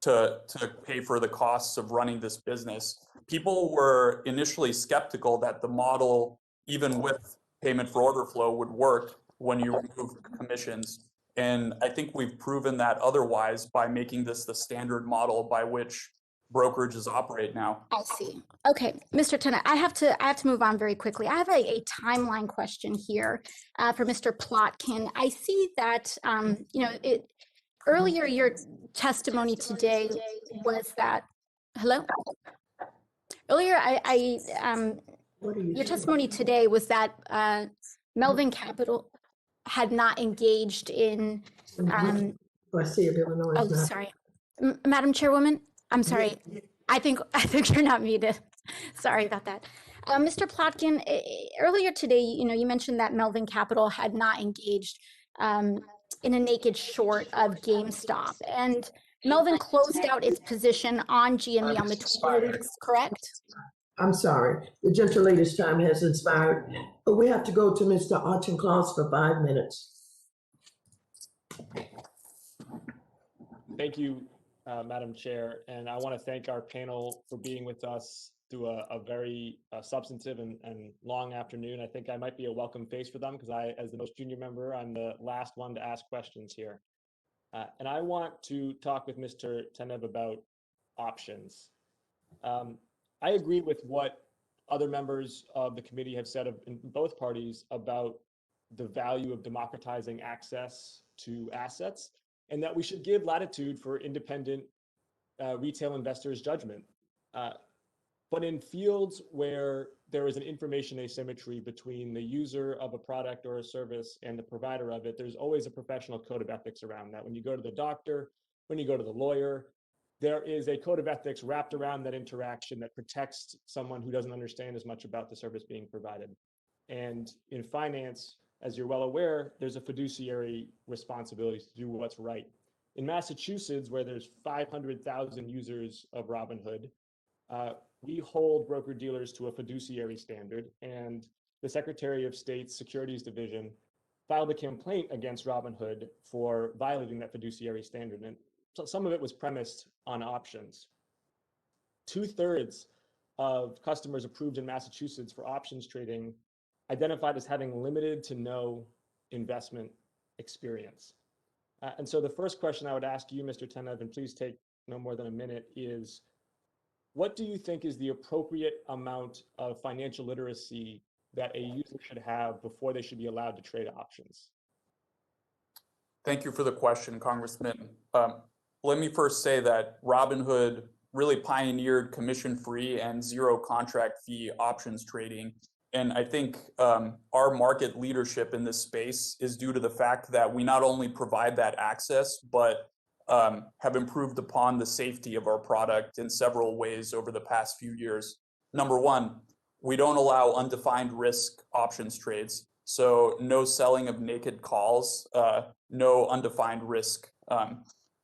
to pay for the costs of running this business. People were initially skeptical that the model, even with payment for order flow, would work when you remove commissions. And I think we've proven that otherwise by making this the standard model by which brokerages operate now. I see. Okay, Mr. Tennant, I have to move on very quickly. I have a timeline question here for Mr. Plotkin. I see that earlier your testimony today was that hello. Earlier, your testimony today was that Melvin Capital had not engaged in. I see it, Illinois. Oh, sorry, Madam Chairwoman. I'm sorry. I think you're not muted. Sorry about that. Mr. Plotkin, earlier today, you mentioned that Melvin Capital had not engaged in a naked short of GameStop, and Melvin closed out its position on GME on the 28th, correct? I'm sorry, the gentlelady's time has expired. But we have to go to Mr. Auchincloss for 5 minutes. Thank you, Madam Chair, and I want to thank our panel for being with us through a very substantive and long afternoon. I think I might be a welcome face for them because as the most junior member, I'm the last one to ask questions here. And I want to talk with Mr. Tenev about options. I agree with what other members of the committee have said in both parties about the value of democratizing access to assets, and that we should give latitude for independent retail investors' judgment. But in fields where there is an information asymmetry between the user of a product or a service and the provider of it, there's always a professional code of ethics around that. When you go to the doctor, when you go to the lawyer, there is a code of ethics wrapped around that interaction that protects someone who doesn't understand as much about the service being provided. And in finance, as you're well aware, there's a fiduciary responsibility to do what's right. In Massachusetts, where there's 500,000 users of Robinhood, we hold broker-dealers to a fiduciary standard, and the Secretary of State's Securities Division filed a complaint against Robinhood for violating that fiduciary standard. And so some of it was premised on options. 2/3 of customers approved in Massachusetts for options trading identified as having limited to no investment experience. And so the first question I would ask you, Mr. Tenev, and please take no more than a minute, is what do you think is the appropriate amount of financial literacy that a user should have before they should be allowed to trade options? Thank you for the question, Congressman. Let me first say that Robinhood really pioneered commission-free and zero contract fee options trading. And I think our market leadership in this space is due to the fact that we not only provide that access, but have improved upon the safety of our product in several ways over the past few years. Number one, we don't allow undefined risk options trades. So no selling of naked calls, no undefined risk.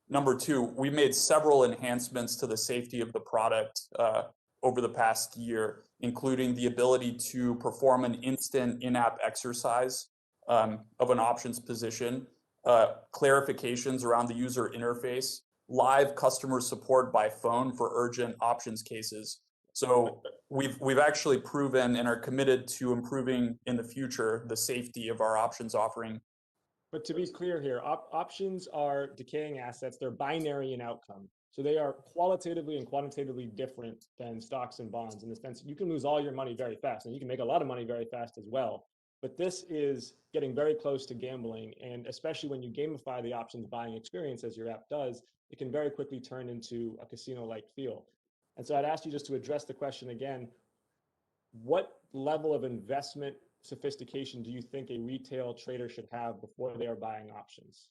Number two, we made several enhancements to the safety of the product over the past year, including the ability to perform an instant in-app exercise of an options position, clarifications around the user interface, live customer support by phone for urgent options cases. So we've actually proven and are committed to improving in the future the safety of our options offering. But to be clear here, options are decaying assets. They're binary in outcome. So they are qualitatively and quantitatively different than stocks and bonds in the sense you can lose all your money very fast, and you can make a lot of money very fast as well. But this is getting very close to gambling, and especially when you gamify the options buying experience, as your app does, it can very quickly turn into a casino-like feel. And so I'd ask you just to address the question again, what level of investment sophistication do you think a retail trader should have before they are buying options?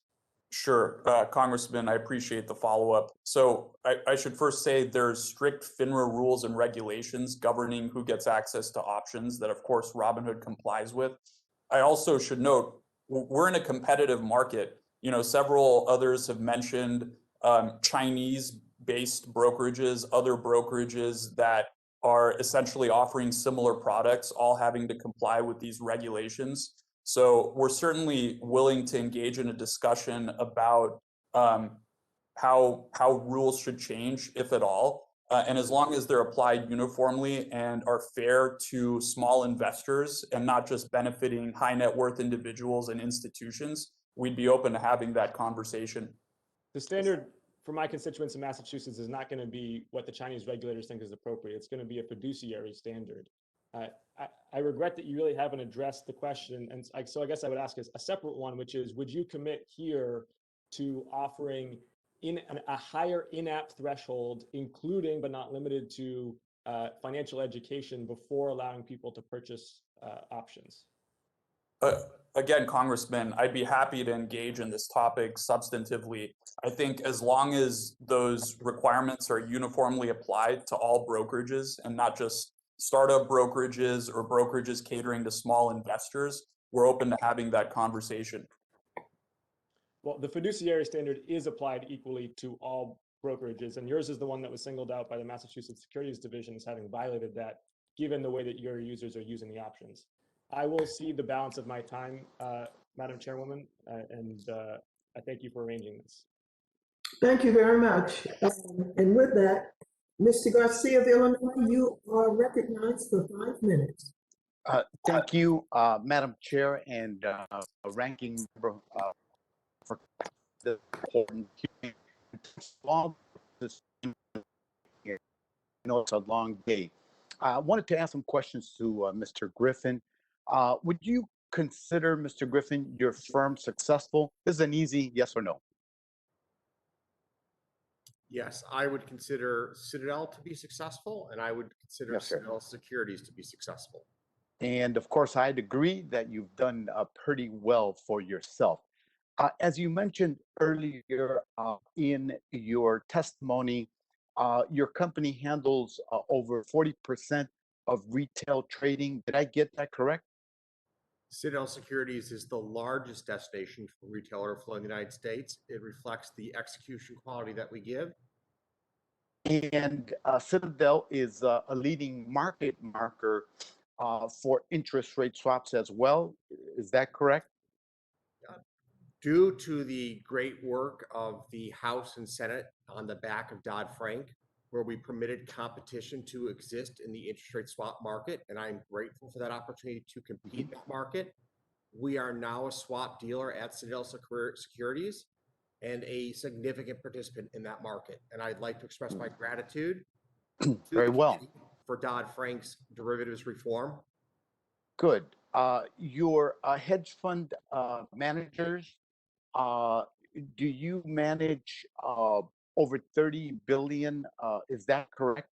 Sure, Congressman, I appreciate the follow-up. So I should first say there's strict FINRA rules and regulations governing who gets access to options that, of course, Robinhood complies with. I also should note, we're in a competitive market. Several others have mentioned Chinese-based brokerages, other brokerages that are essentially offering similar products, all having to comply with these regulations. So we're certainly willing to engage in a discussion about how rules should change, if at all. And as long as they're applied uniformly and are fair to small investors and not just benefiting high net worth individuals and institutions, we'd be open to having that conversation. The standard for my constituents in Massachusetts is not going to be what the Chinese regulators think is appropriate. It's going to be a fiduciary standard. I regret that you really haven't addressed the question. And so I guess I would ask a separate one, which is, would you commit here to offering a higher in-app threshold, including but not limited to financial education, before allowing people to purchase options? Again, Congressman, I'd be happy to engage in this topic substantively. I think as long as those requirements are uniformly applied to all brokerages and not just startup brokerages or brokerages catering to small investors, we're open to having that conversation. Well, the fiduciary standard is applied equally to all brokerages, and yours is the one that was singled out by the Massachusetts Securities Division as having violated that, given the way that your users are using the options. I will cede the balance of my time, Madam Chairwoman, and I thank you for arranging this. Thank you very much. And with that, Mr. Garcia of Illinois, you are recognized for 5 minutes. Thank you, Madam Chair and Ranking Member, for the important hearing. I know it's a long day. I wanted to ask some questions to Mr. Griffin. Would you consider, Mr. Griffin, your firm successful? This is an easy yes or no. Yes, I would consider Citadel to be successful, and I would consider Citadel Securities to be successful. And of course, I'd agree that you've done pretty well for yourself. As you mentioned earlier in your testimony, your company handles over 40% of retail trading. Did I get that correct? Citadel Securities is the largest destination for retail order flow in the United States. It reflects the execution quality that we give. And Citadel is a leading market marker for interest rate swaps as well. Is that correct? Due to the great work of the House and Senate on the back of Dodd-Frank, where we permitted competition to exist in the interest rate swap market, and I'm grateful for that opportunity to compete in that market. We are now a swap dealer at Citadel Securities and a significant participant in that market. And I'd like to express my gratitude Very well for Dodd-Frank's derivatives reform. Good. Your hedge fund managers, do you manage over 30 billion? Is that correct?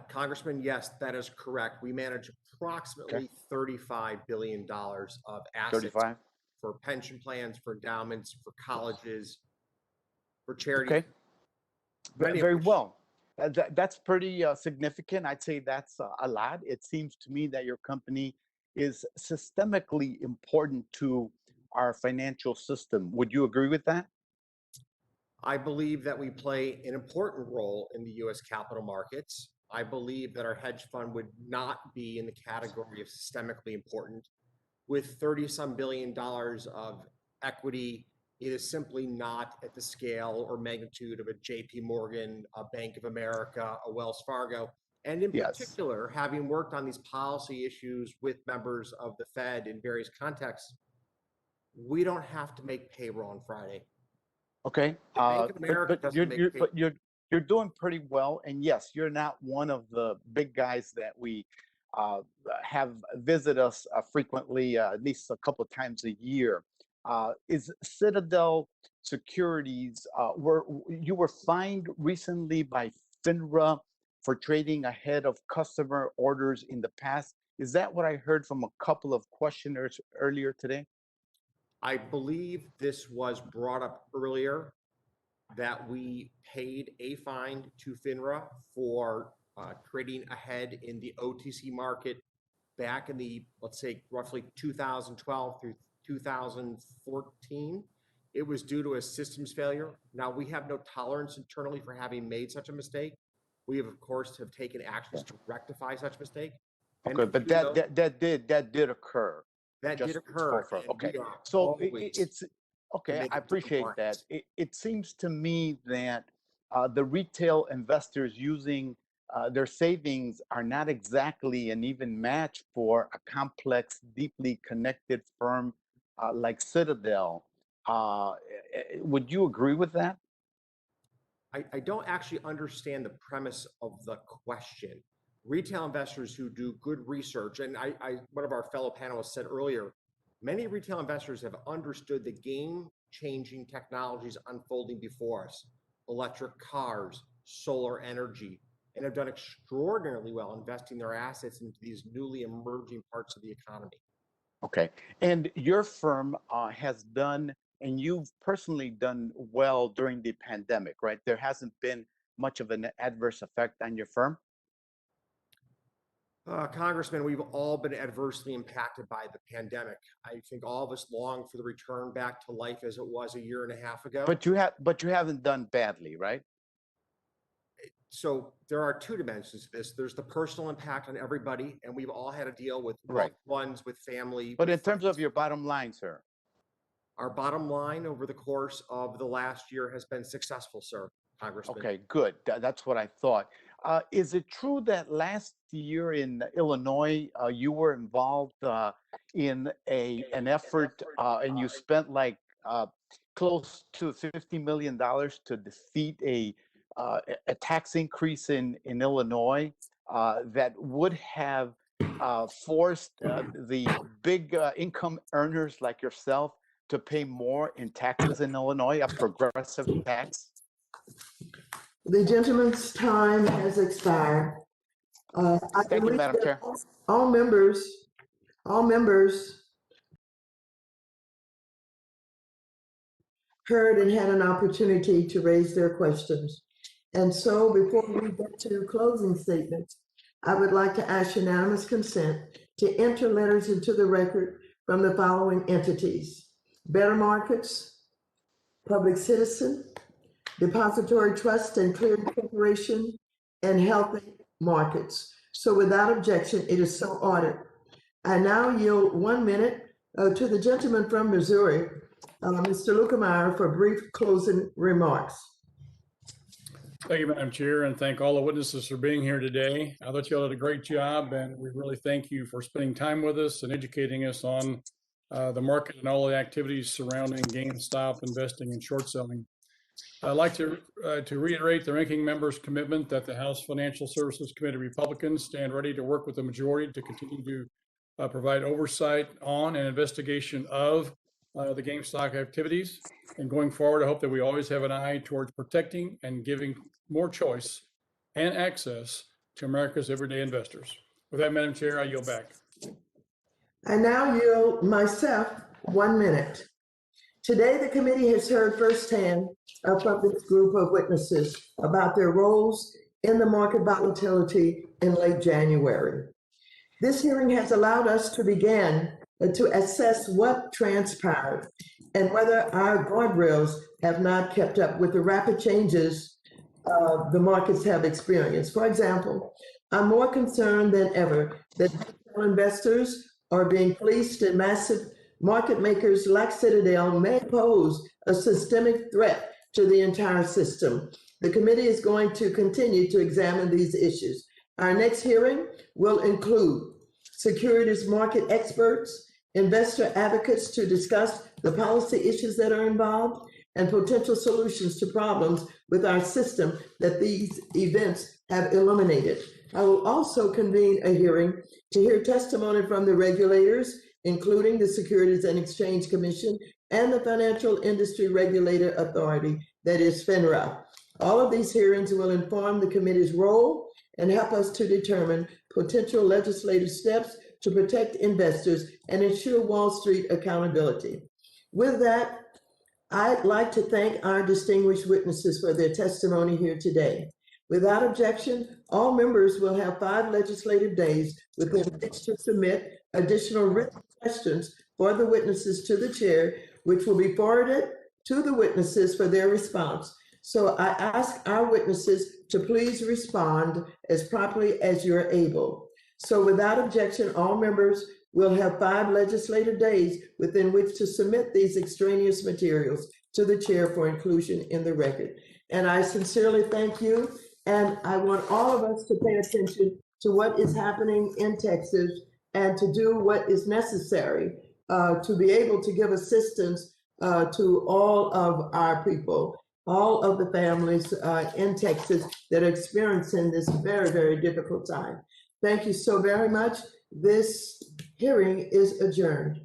Congressman, yes, that is correct. We manage approximately $35 billion of assets 35? For pension plans, for endowments, for colleges, for charities. Okay. Very well. That's pretty significant. I'd say that's a lot. It seems to me that your company is systemically important to our financial system. Would you agree with that? I believe that we play an important role in the U.S. capital markets. I believe that our hedge fund would not be in the category of systemically important. With 30-some billion dollars of equity, it is simply not at the scale or magnitude of a JP Morgan, a Bank of America, a Wells Fargo. And in particular, having worked on these policy issues with members of the Fed in various contexts, we don't have to make payroll on Friday. Okay, but you're doing pretty well, and yes, you're not one of the big guys that we have visit us frequently, at least a couple of times a year. Is Citadel Securities you were fined recently by FINRA for trading ahead of customer orders in the past? Is that what I heard from a couple of questioners earlier today? I believe this was brought up earlier, that we paid a fine to FINRA for trading ahead in the OTC market back in the, let's say, roughly 2012 through 2014. It was due to a systems failure. Now, we have no tolerance internally for having made such a mistake. We have, of course, have taken actions to rectify such mistake. Okay, but that did occur. That did occur. Okay, so it's Okay, make I it to appreciate that. compliance. It seems to me that the retail investors using their savings are not exactly an even match for a complex, deeply connected firm like Citadel. Would you agree with that? I don't actually understand the premise of the question. Retail investors who do good research, and one of our fellow panelists said earlier, many retail investors have understood the game-changing technologies unfolding before us, electric cars, solar energy, and have done extraordinarily well investing their assets into these newly emerging parts of the economy. Okay. And your firm has done, and you've personally done well during the pandemic, right? There hasn't been much of an adverse effect on your firm? Congressman, we've all been adversely impacted by the pandemic. I think all of us long for the return back to life as it was a year and a half ago. But you haven't done badly, right? So there are two dimensions to this. There's the personal impact on everybody, and we've all had to deal with Right. loved ones, with family. But with in terms friends. of your bottom line, sir? Our bottom line over the course of the last year has been successful, sir, Congressman. Okay, good. That's what I thought. Is it true that last year in Illinois, you were involved in an effort and you spent like close to $50 million to defeat a tax increase in Illinois that would have forced the big income earners like yourself to pay more in taxes in Illinois, a progressive tax? The gentleman's time has expired. I Thank you, believe Madam that Chair. all members heard and had an opportunity to raise their questions. And so before we get to closing statements, I would like to ask unanimous consent to enter letters into the record from the following entities: Better Markets, Public Citizen, Depository Trust and Clearing Corporation, and Healthy Markets. So without objection, it is so ordered. I now yield 1 minute to the gentleman from Missouri, Mr. Lukemeyer, for brief closing remarks. Thank you, Madam Chair, and thank all the witnesses for being here today. I thought you all did a great job, and we really thank you for spending time with us and educating us on the market and all the activities surrounding GameStop investing and short selling. I'd like to reiterate the ranking member's commitment that the House Financial Services Committee Republicans stand ready to work with the majority to continue to provide oversight on and investigation of the GameStop activities. And going forward, I hope that we always have an eye towards protecting and giving more choice and access to America's everyday investors. With that, Madam Chair, I yield back. I now yield myself 1 minute. Today, the committee has heard firsthand from this group of witnesses about their roles in the market volatility in late January. This hearing has allowed us to begin to assess what transpired and whether our guardrails have not kept up with the rapid changes the markets have experienced. For example, I'm more concerned than ever that retail investors are being fleeced and massive market makers like Citadel may pose a systemic threat to the entire system. The committee is going to continue to examine these issues. Our next hearing will include securities market experts, investor advocates to discuss the policy issues that are involved and potential solutions to problems with our system that these events have illuminated. I will also convene a hearing to hear testimony from the regulators, including the Securities and Exchange Commission and the Financial Industry Regulator Authority, that is FINRA. All of these hearings will inform the committee's role and help us to determine potential legislative steps to protect investors and ensure Wall Street accountability. With that, I'd like to thank our distinguished witnesses for their testimony here today. Without objection, all members will have 5 legislative days within which to submit additional written questions for the witnesses to the chair, which will be forwarded to the witnesses for their response. So I ask our witnesses to please respond as promptly as you're able. So without objection, all members We'll have 5 legislative days within which to submit these extraneous materials to the chair for inclusion in the record. And I sincerely thank you. And I want all of us to pay attention to what is happening in Texas and to do what is necessary to be able to give assistance to all of our people, all of the families in Texas that are experiencing this very, very difficult time. Thank you so very much. This hearing is adjourned.